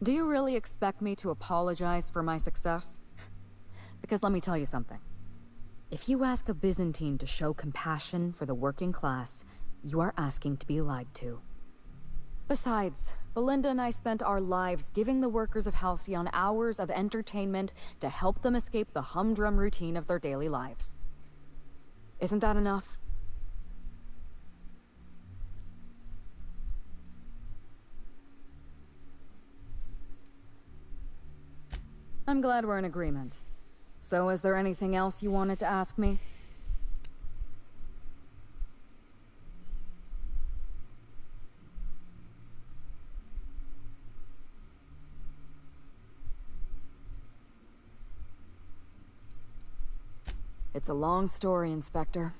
Do you really expect me to apologize for my success? Because let me tell you something. If you ask a Byzantine to show compassion for the working class, you are asking to be lied to. Besides, Belinda and I spent our lives giving the workers of Halcyon hours of entertainment to help them escape the humdrum routine of their daily lives. Isn't that enough? I'm glad we're in agreement. So, is there anything else you wanted to ask me? It's a long story, Inspector.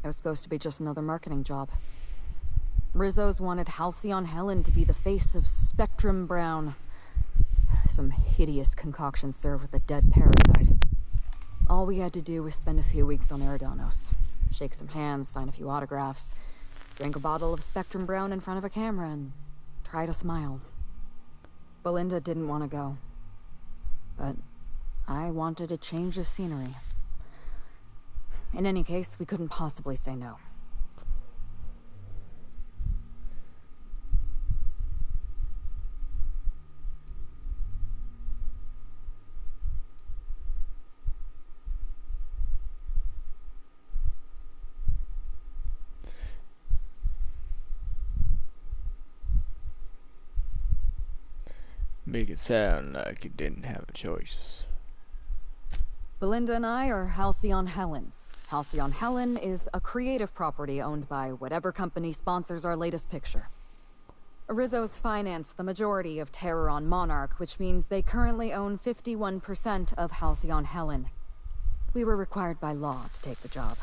It was supposed to be just another marketing job. Rizzo's wanted Halcyon Helen to be the face of Spectrum Brown. Some hideous concoction served with a dead parasite. All we had to do was spend a few weeks on Eridanos, shake some hands, sign a few autographs, drink a bottle of Spectrum Brown in front of a camera, and try to smile. Belinda didn't want to go. But I wanted a change of scenery. In any case, we couldn't possibly say no. Make it sound like you didn't have a choice. Belinda and I are Halcyon Helen. Halcyon Helen is a creative property owned by whatever company sponsors our latest picture. Rizzo's financed the majority of Terror on Monarch, which means they currently own 51% of Halcyon Helen. We were required by law to take the job.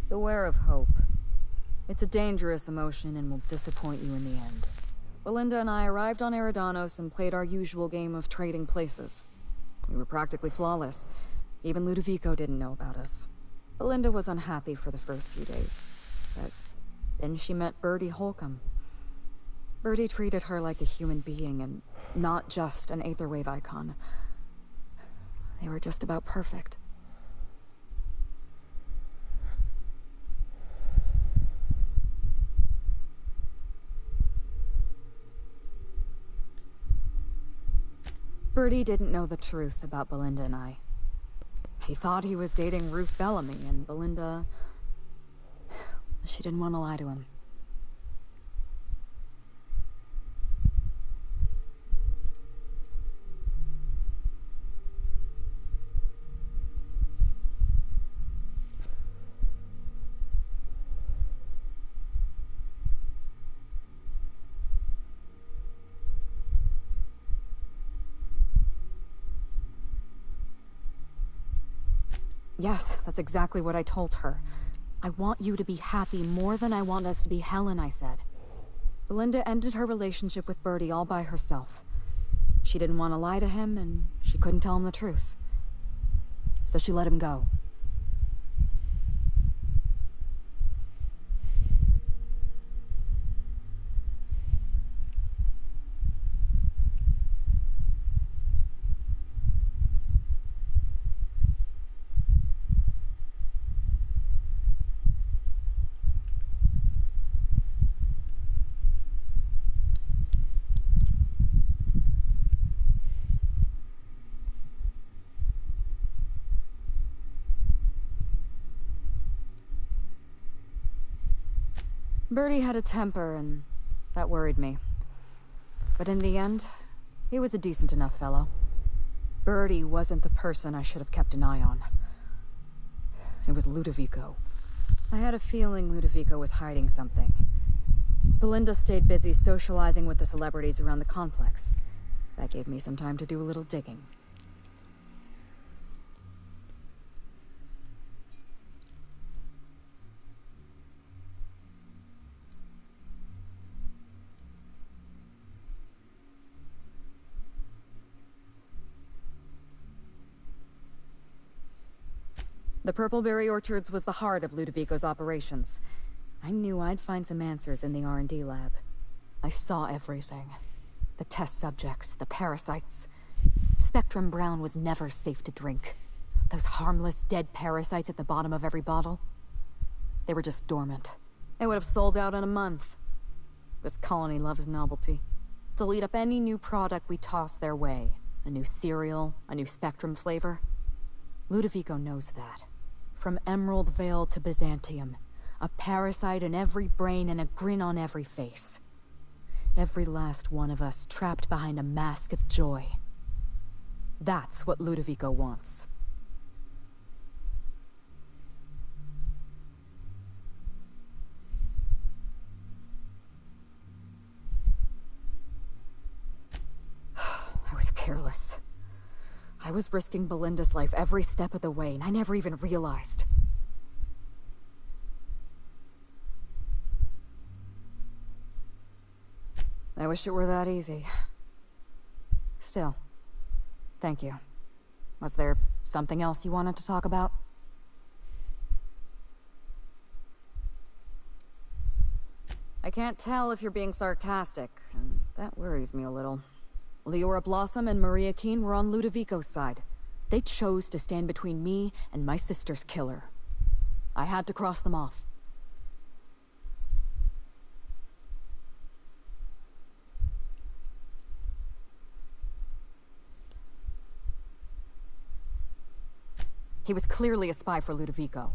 Beware of hope. It's a dangerous emotion and will disappoint you in the end. Belinda and I arrived on Eridanos and played our usual game of trading places. We were practically flawless, Even Ludovico didn't know about us. Belinda was unhappy for the first few days, but then she met Bertie Holcomb. Bertie treated her like a human being and not just an Aetherwave icon. They were just about perfect. Bertie didn't know the truth about Belinda and I. He thought he was dating Ruth Bellamy, and Belinda... she didn't want to lie to him. Yes, that's exactly what I told her. I want you to be happy more than I want us to be Helen, I said. Belinda ended her relationship with Bertie all by herself. She didn't want to lie to him, and she couldn't tell him the truth. So she let him go. Bertie had a temper, and that worried me. But in the end, he was a decent enough fellow. Bertie wasn't the person I should have kept an eye on. It was Ludovico. I had a feeling Ludovico was hiding something. Belinda stayed busy socializing with the celebrities around the complex. That gave me some time to do a little digging. The Purpleberry Orchards was the heart of Ludovico's operations. I knew I'd find some answers in the R&D lab. I saw everything. The test subjects, the parasites. Spectrum Brown was never safe to drink. Those harmless, dead parasites at the bottom of every bottle. They were just dormant. They would have sold out in a month. This colony loves novelty. They'll eat up any new product we toss their way. A new cereal, a new Spectrum flavor. Ludovico knows that. From Emerald Vale to Byzantium, a parasite in every brain and a grin on every face. Every last one of us trapped behind a mask of joy. That's what Ludovico wants. I was careless. I was risking Belinda's life every step of the way, and I never even realized. I wish it were that easy. Still, thank you. Was there something else you wanted to talk about? I can't tell if you're being sarcastic, and that worries me a little. Leora Blossom and Maria Keene were on Ludovico's side. They chose to stand between me and my sister's killer. I had to cross them off. He was clearly a spy for Ludovico.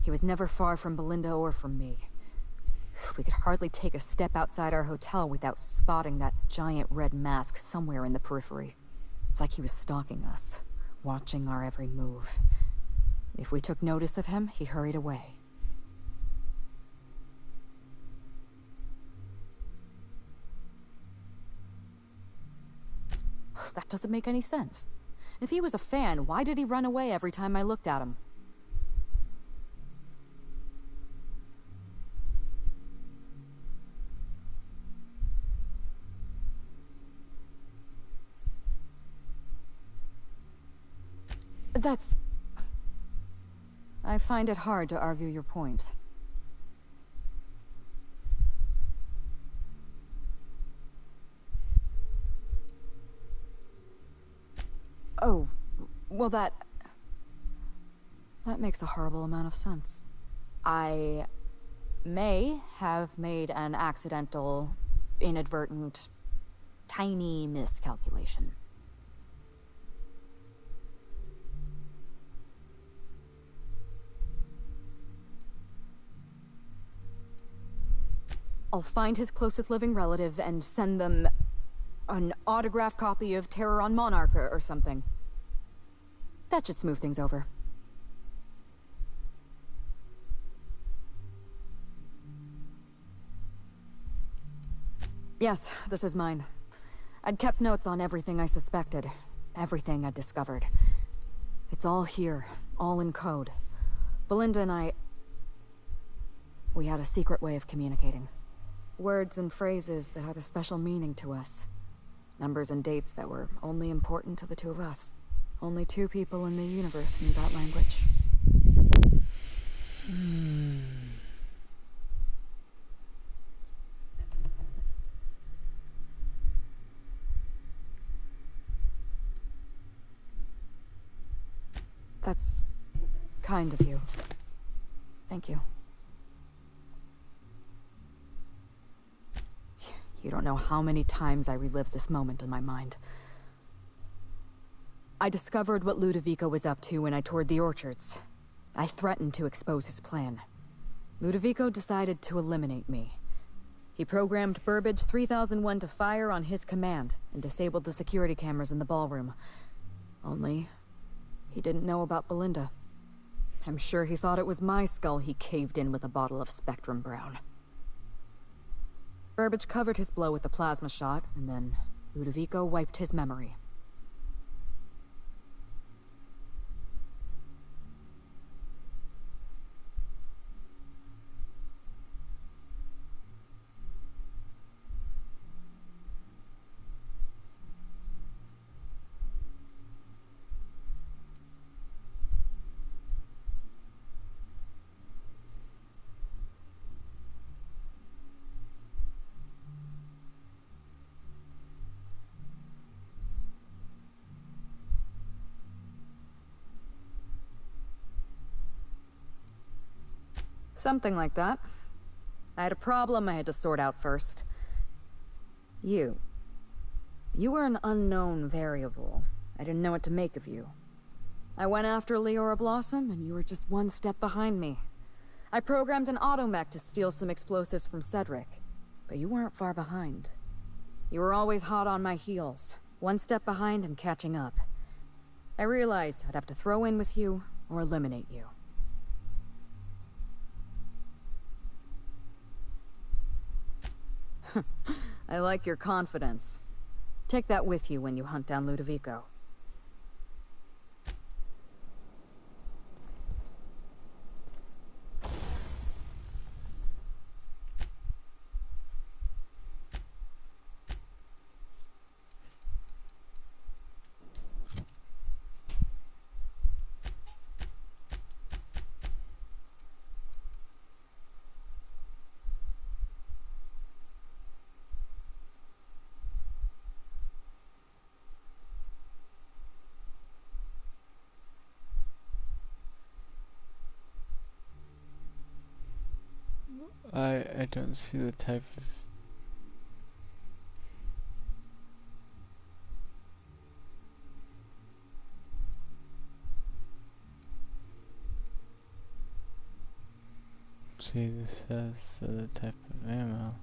He was never far from Belinda or from me. We could hardly take a step outside our hotel without spotting that giant red mask somewhere in the periphery. It's like he was stalking us, watching our every move. If we took notice of him, he hurried away. That doesn't make any sense. If he was a fan, why did he run away every time I looked at him? That's... I find it hard to argue your point. Oh, well that makes a horrible amount of sense. I may have made an accidental, inadvertent, tiny miscalculation. I'll find his closest living relative and send them an autographed copy of Terror on Monarch or something. That should smooth things over. Yes, this is mine. I'd kept notes on everything I suspected, everything I'd discovered. It's all here, all in code. Belinda and we had a secret way of communicating. Words and phrases that had a special meaning to us. Numbers and dates that were only important to the two of us. Only 2 people in the universe knew that language. That's kind of you. Thank you. You don't know how many times I relived this moment in my mind. I discovered what Ludovico was up to when I toured the orchards. I threatened to expose his plan. Ludovico decided to eliminate me. He programmed Burbage 3001 to fire on his command and disabled the security cameras in the ballroom. Only, he didn't know about Belinda. I'm sure he thought it was my skull he caved in with a bottle of Spectrum Brown. Burbage covered his blow with the plasma shot, and then Ludovico wiped his memory. Something like that. I had a problem I had to sort out first. You were an unknown variable. I didn't know what to make of you. I went after Leora Blossom, and you were just one step behind me. I programmed an automech to steal some explosives from Cedric, but you weren't far behind. You were always hot on my heels, one step behind and catching up. I realized I'd have to throw in with you or eliminate you. I like your confidence. Take that with you when you hunt down Ludovico. I don't see the type of... See, this says the type of ammo.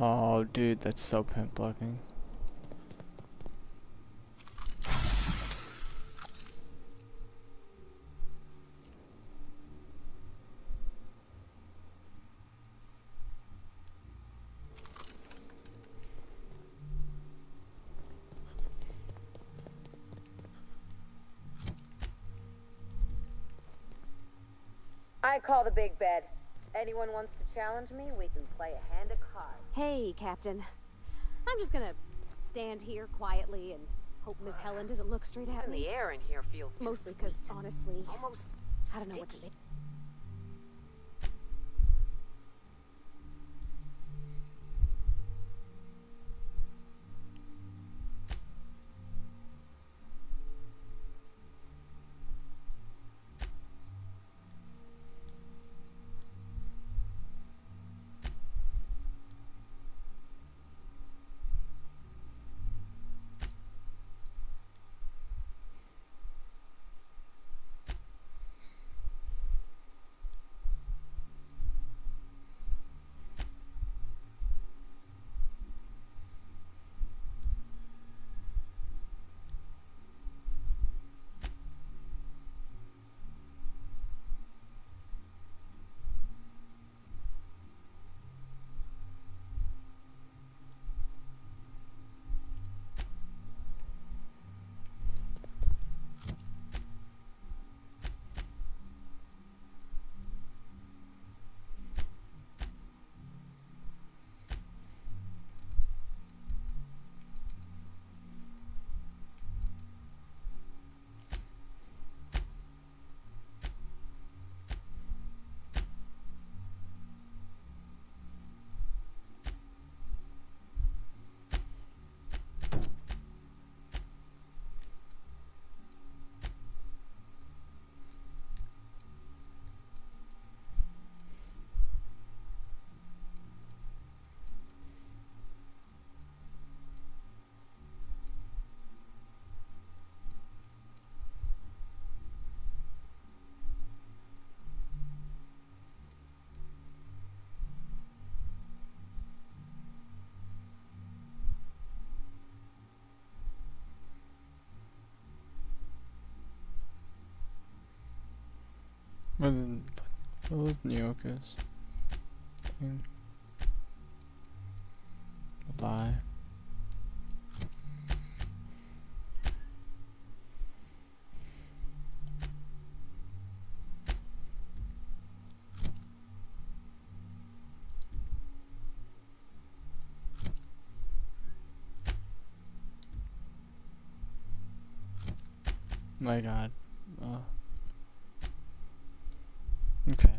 Oh, dude, that's so pimp looking. I call the big bed. Anyone wants to challenge me, we can play a hand of cards. Hey, Captain. I'm just gonna stand here quietly and hope Miss Helen doesn't look straight at me. The air in here feels Mostly because, honestly, almost I don't know what to make. What was Nyoka's thing? Lie. My God. Okay.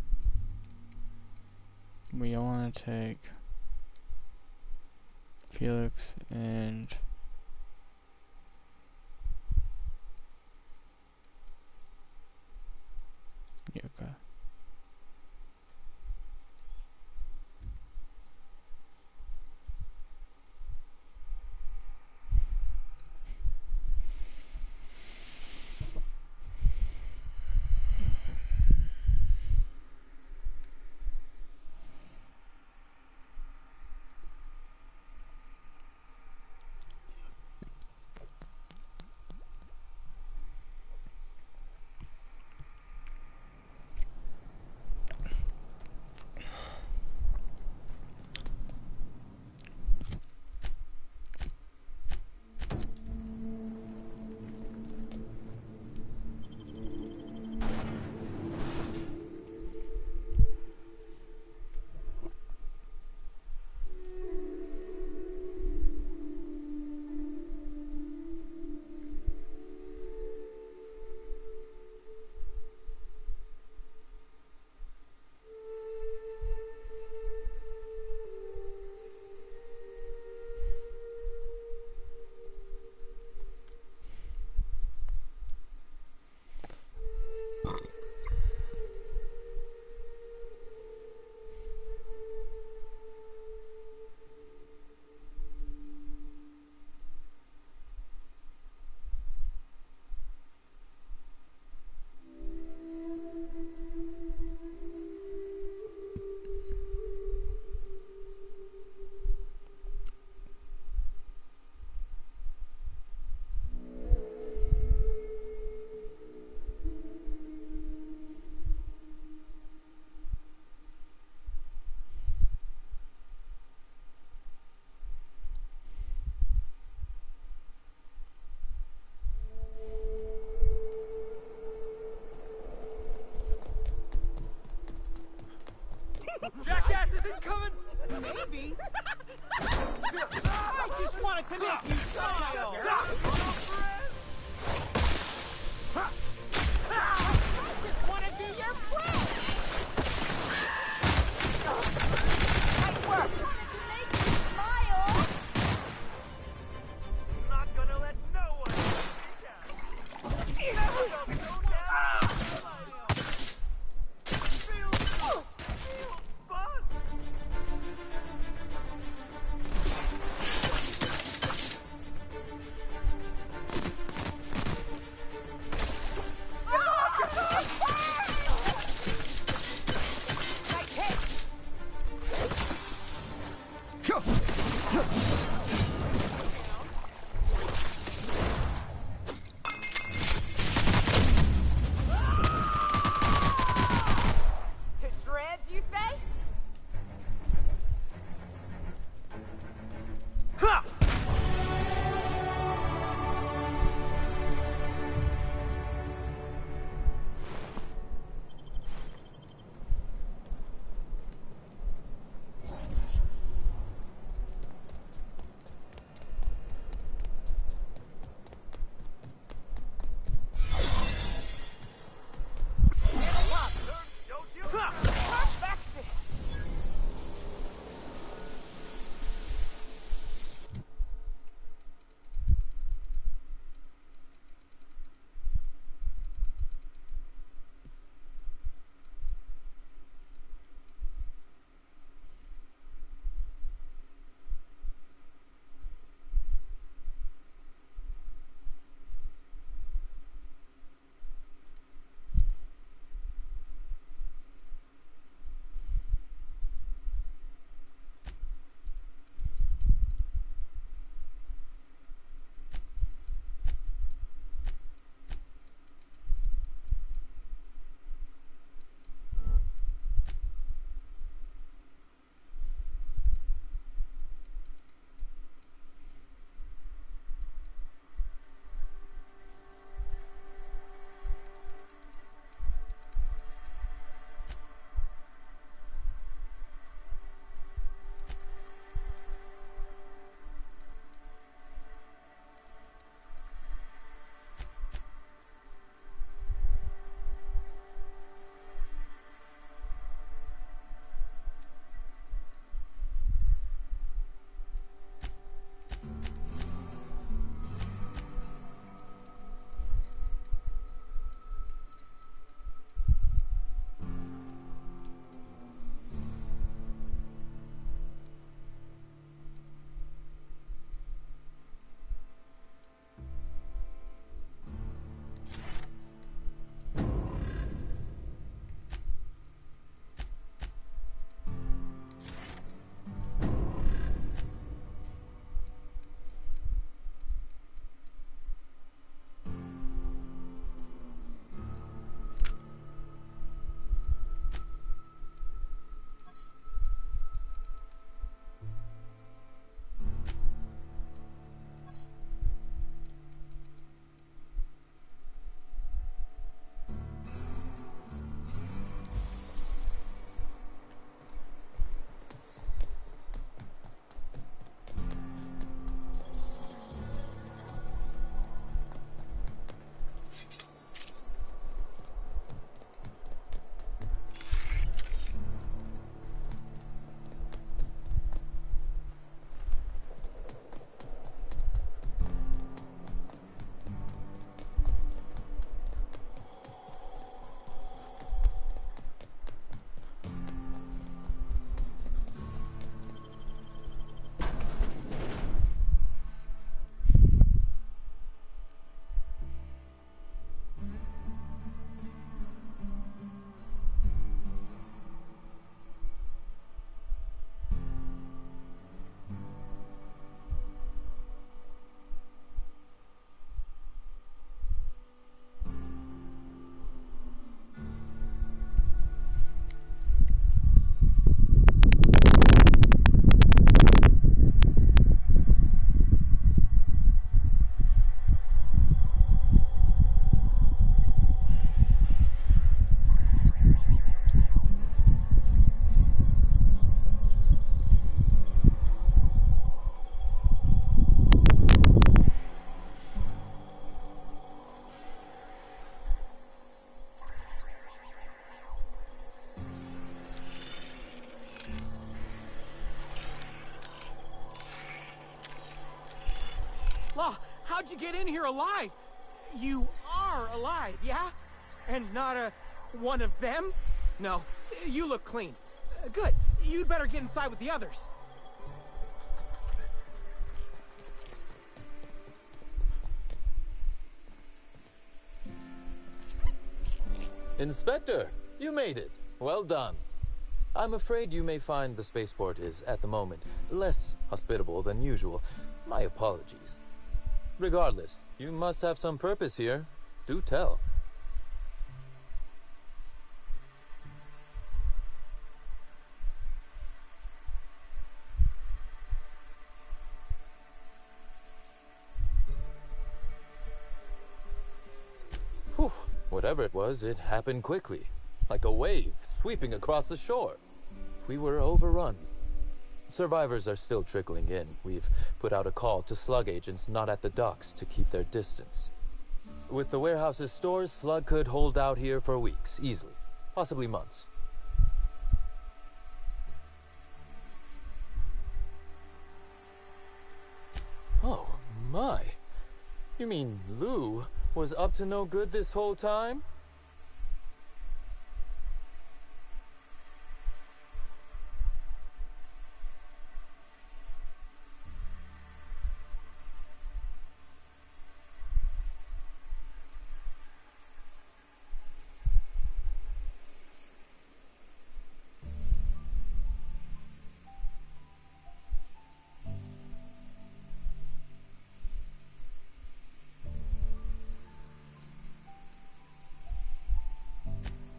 We want to take Felix and Nyoka. Jackass isn't coming! Maybe. I just wanted to make you smile! I just want to be your friend! Nice work! I wanted to make you smile! I'm not gonna let no one get me down! how'd you get in here alive? You are alive, yeah? And not one of them? No, you look clean. Good. You'd better get inside with the others. Inspector, you made it. Well done. I'm afraid you may find the spaceport is, at the moment, less hospitable than usual. My apologies. Regardless, you must have some purpose here. Do tell. Whew. Whatever it was, it happened quickly. Like a wave sweeping across the shore. We were overrun. Survivors are still trickling in. We've put out a call to Slug agents not at the docks to keep their distance. With the warehouse's stores, Slug could hold out here for weeks, easily. Possibly months. Oh, my. You mean Lou was up to no good this whole time?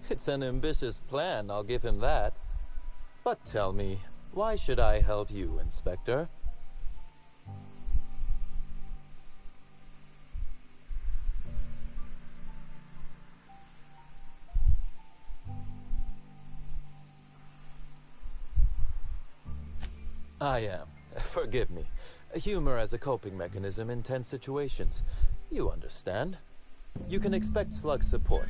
It's an ambitious plan, I'll give him that. But tell me, why should I help you, Inspector? I am. Forgive me. Humor as a coping mechanism in tense situations. You understand. You can expect Slug support.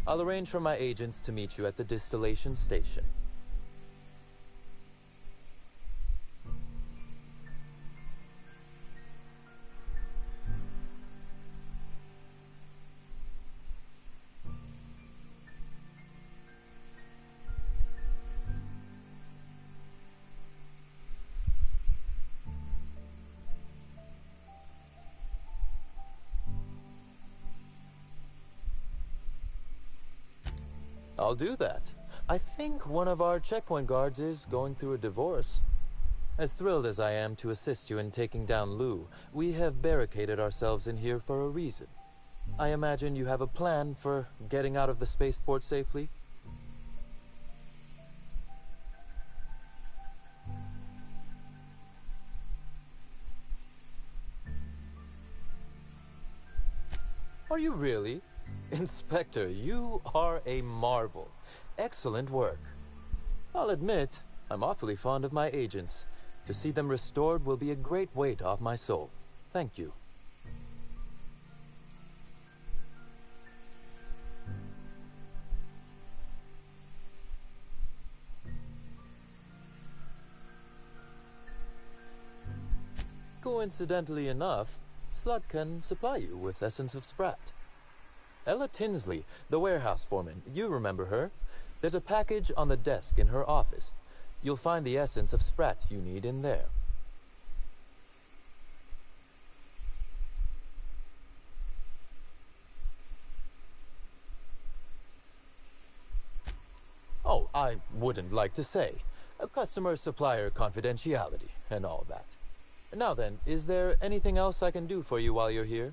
I'll arrange for my agents to meet you at the distillation station. I'll do that. I think one of our checkpoint guards is going through a divorce. As thrilled as I am to assist you in taking down Lou, we have barricaded ourselves in here for a reason. I imagine you have a plan for getting out of the spaceport safely? Are you really? Inspector, you are a marvel. Excellent work. I'll admit, I'm awfully fond of my agents. To see them restored will be a great weight off my soul. Thank you. Coincidentally enough, Slug can supply you with Essence of Sprat. Ella Tinsley, the warehouse foreman, you remember her? There's a package on the desk in her office. You'll find the Essence of Sprat you need in there. Oh, I wouldn't like to say. A customer-supplier confidentiality and all that. Now then, is there anything else I can do for you while you're here?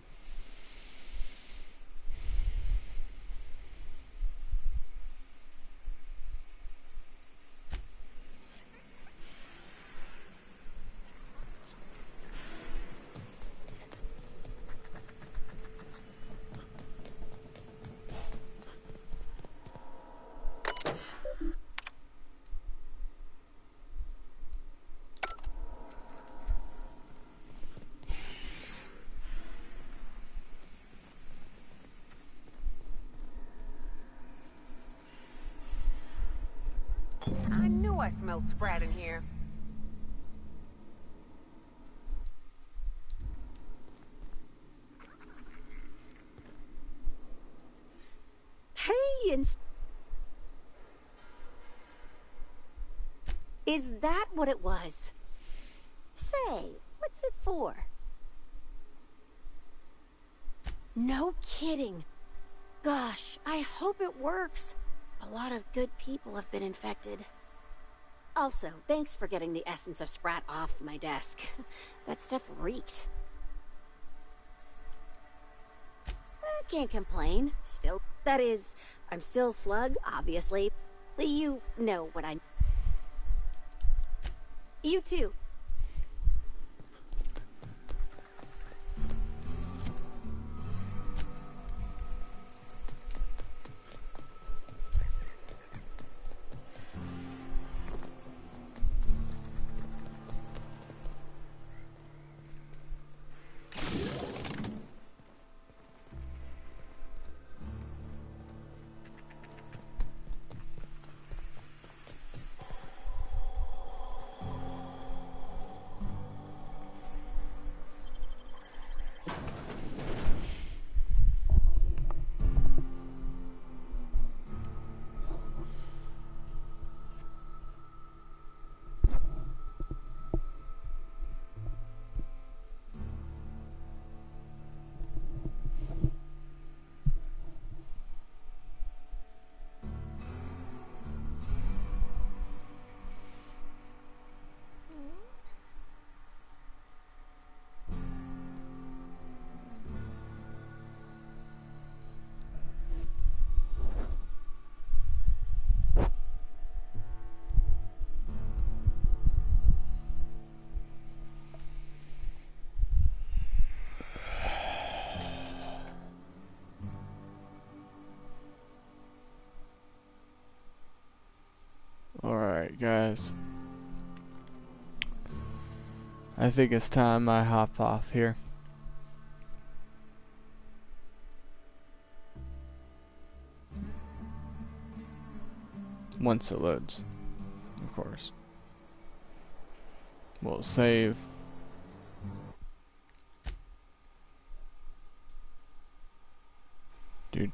I knew I smelled Sprat in here. Is that what it was? Say, what's it for? No kidding. Gosh, I hope it works. A lot of good people have been infected. Also, thanks for getting the essence of Sprat off my desk. That stuff reeked. I can't complain. Still, that is, I'm still Slug, obviously. You know what I... You too. Alright guys, I think it's time I hop off here. Once it loads, of course. We'll save. Do.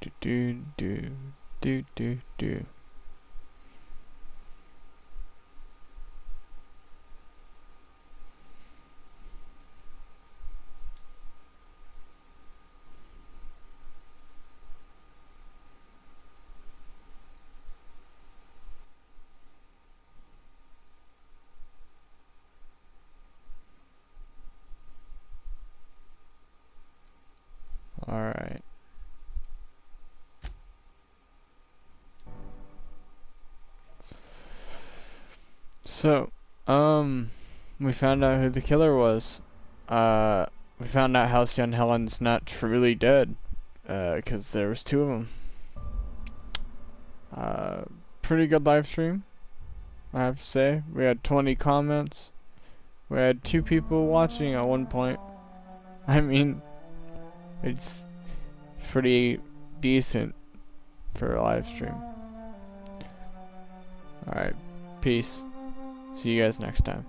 Alright. So, we found out who the killer was. We found out Halcyon Helen's not truly dead, because there was two of them. Pretty good live stream, I have to say. We had 20 comments. We had 2 people watching at one point. I mean, it's pretty decent for a live stream. Alright, peace. See you guys next time.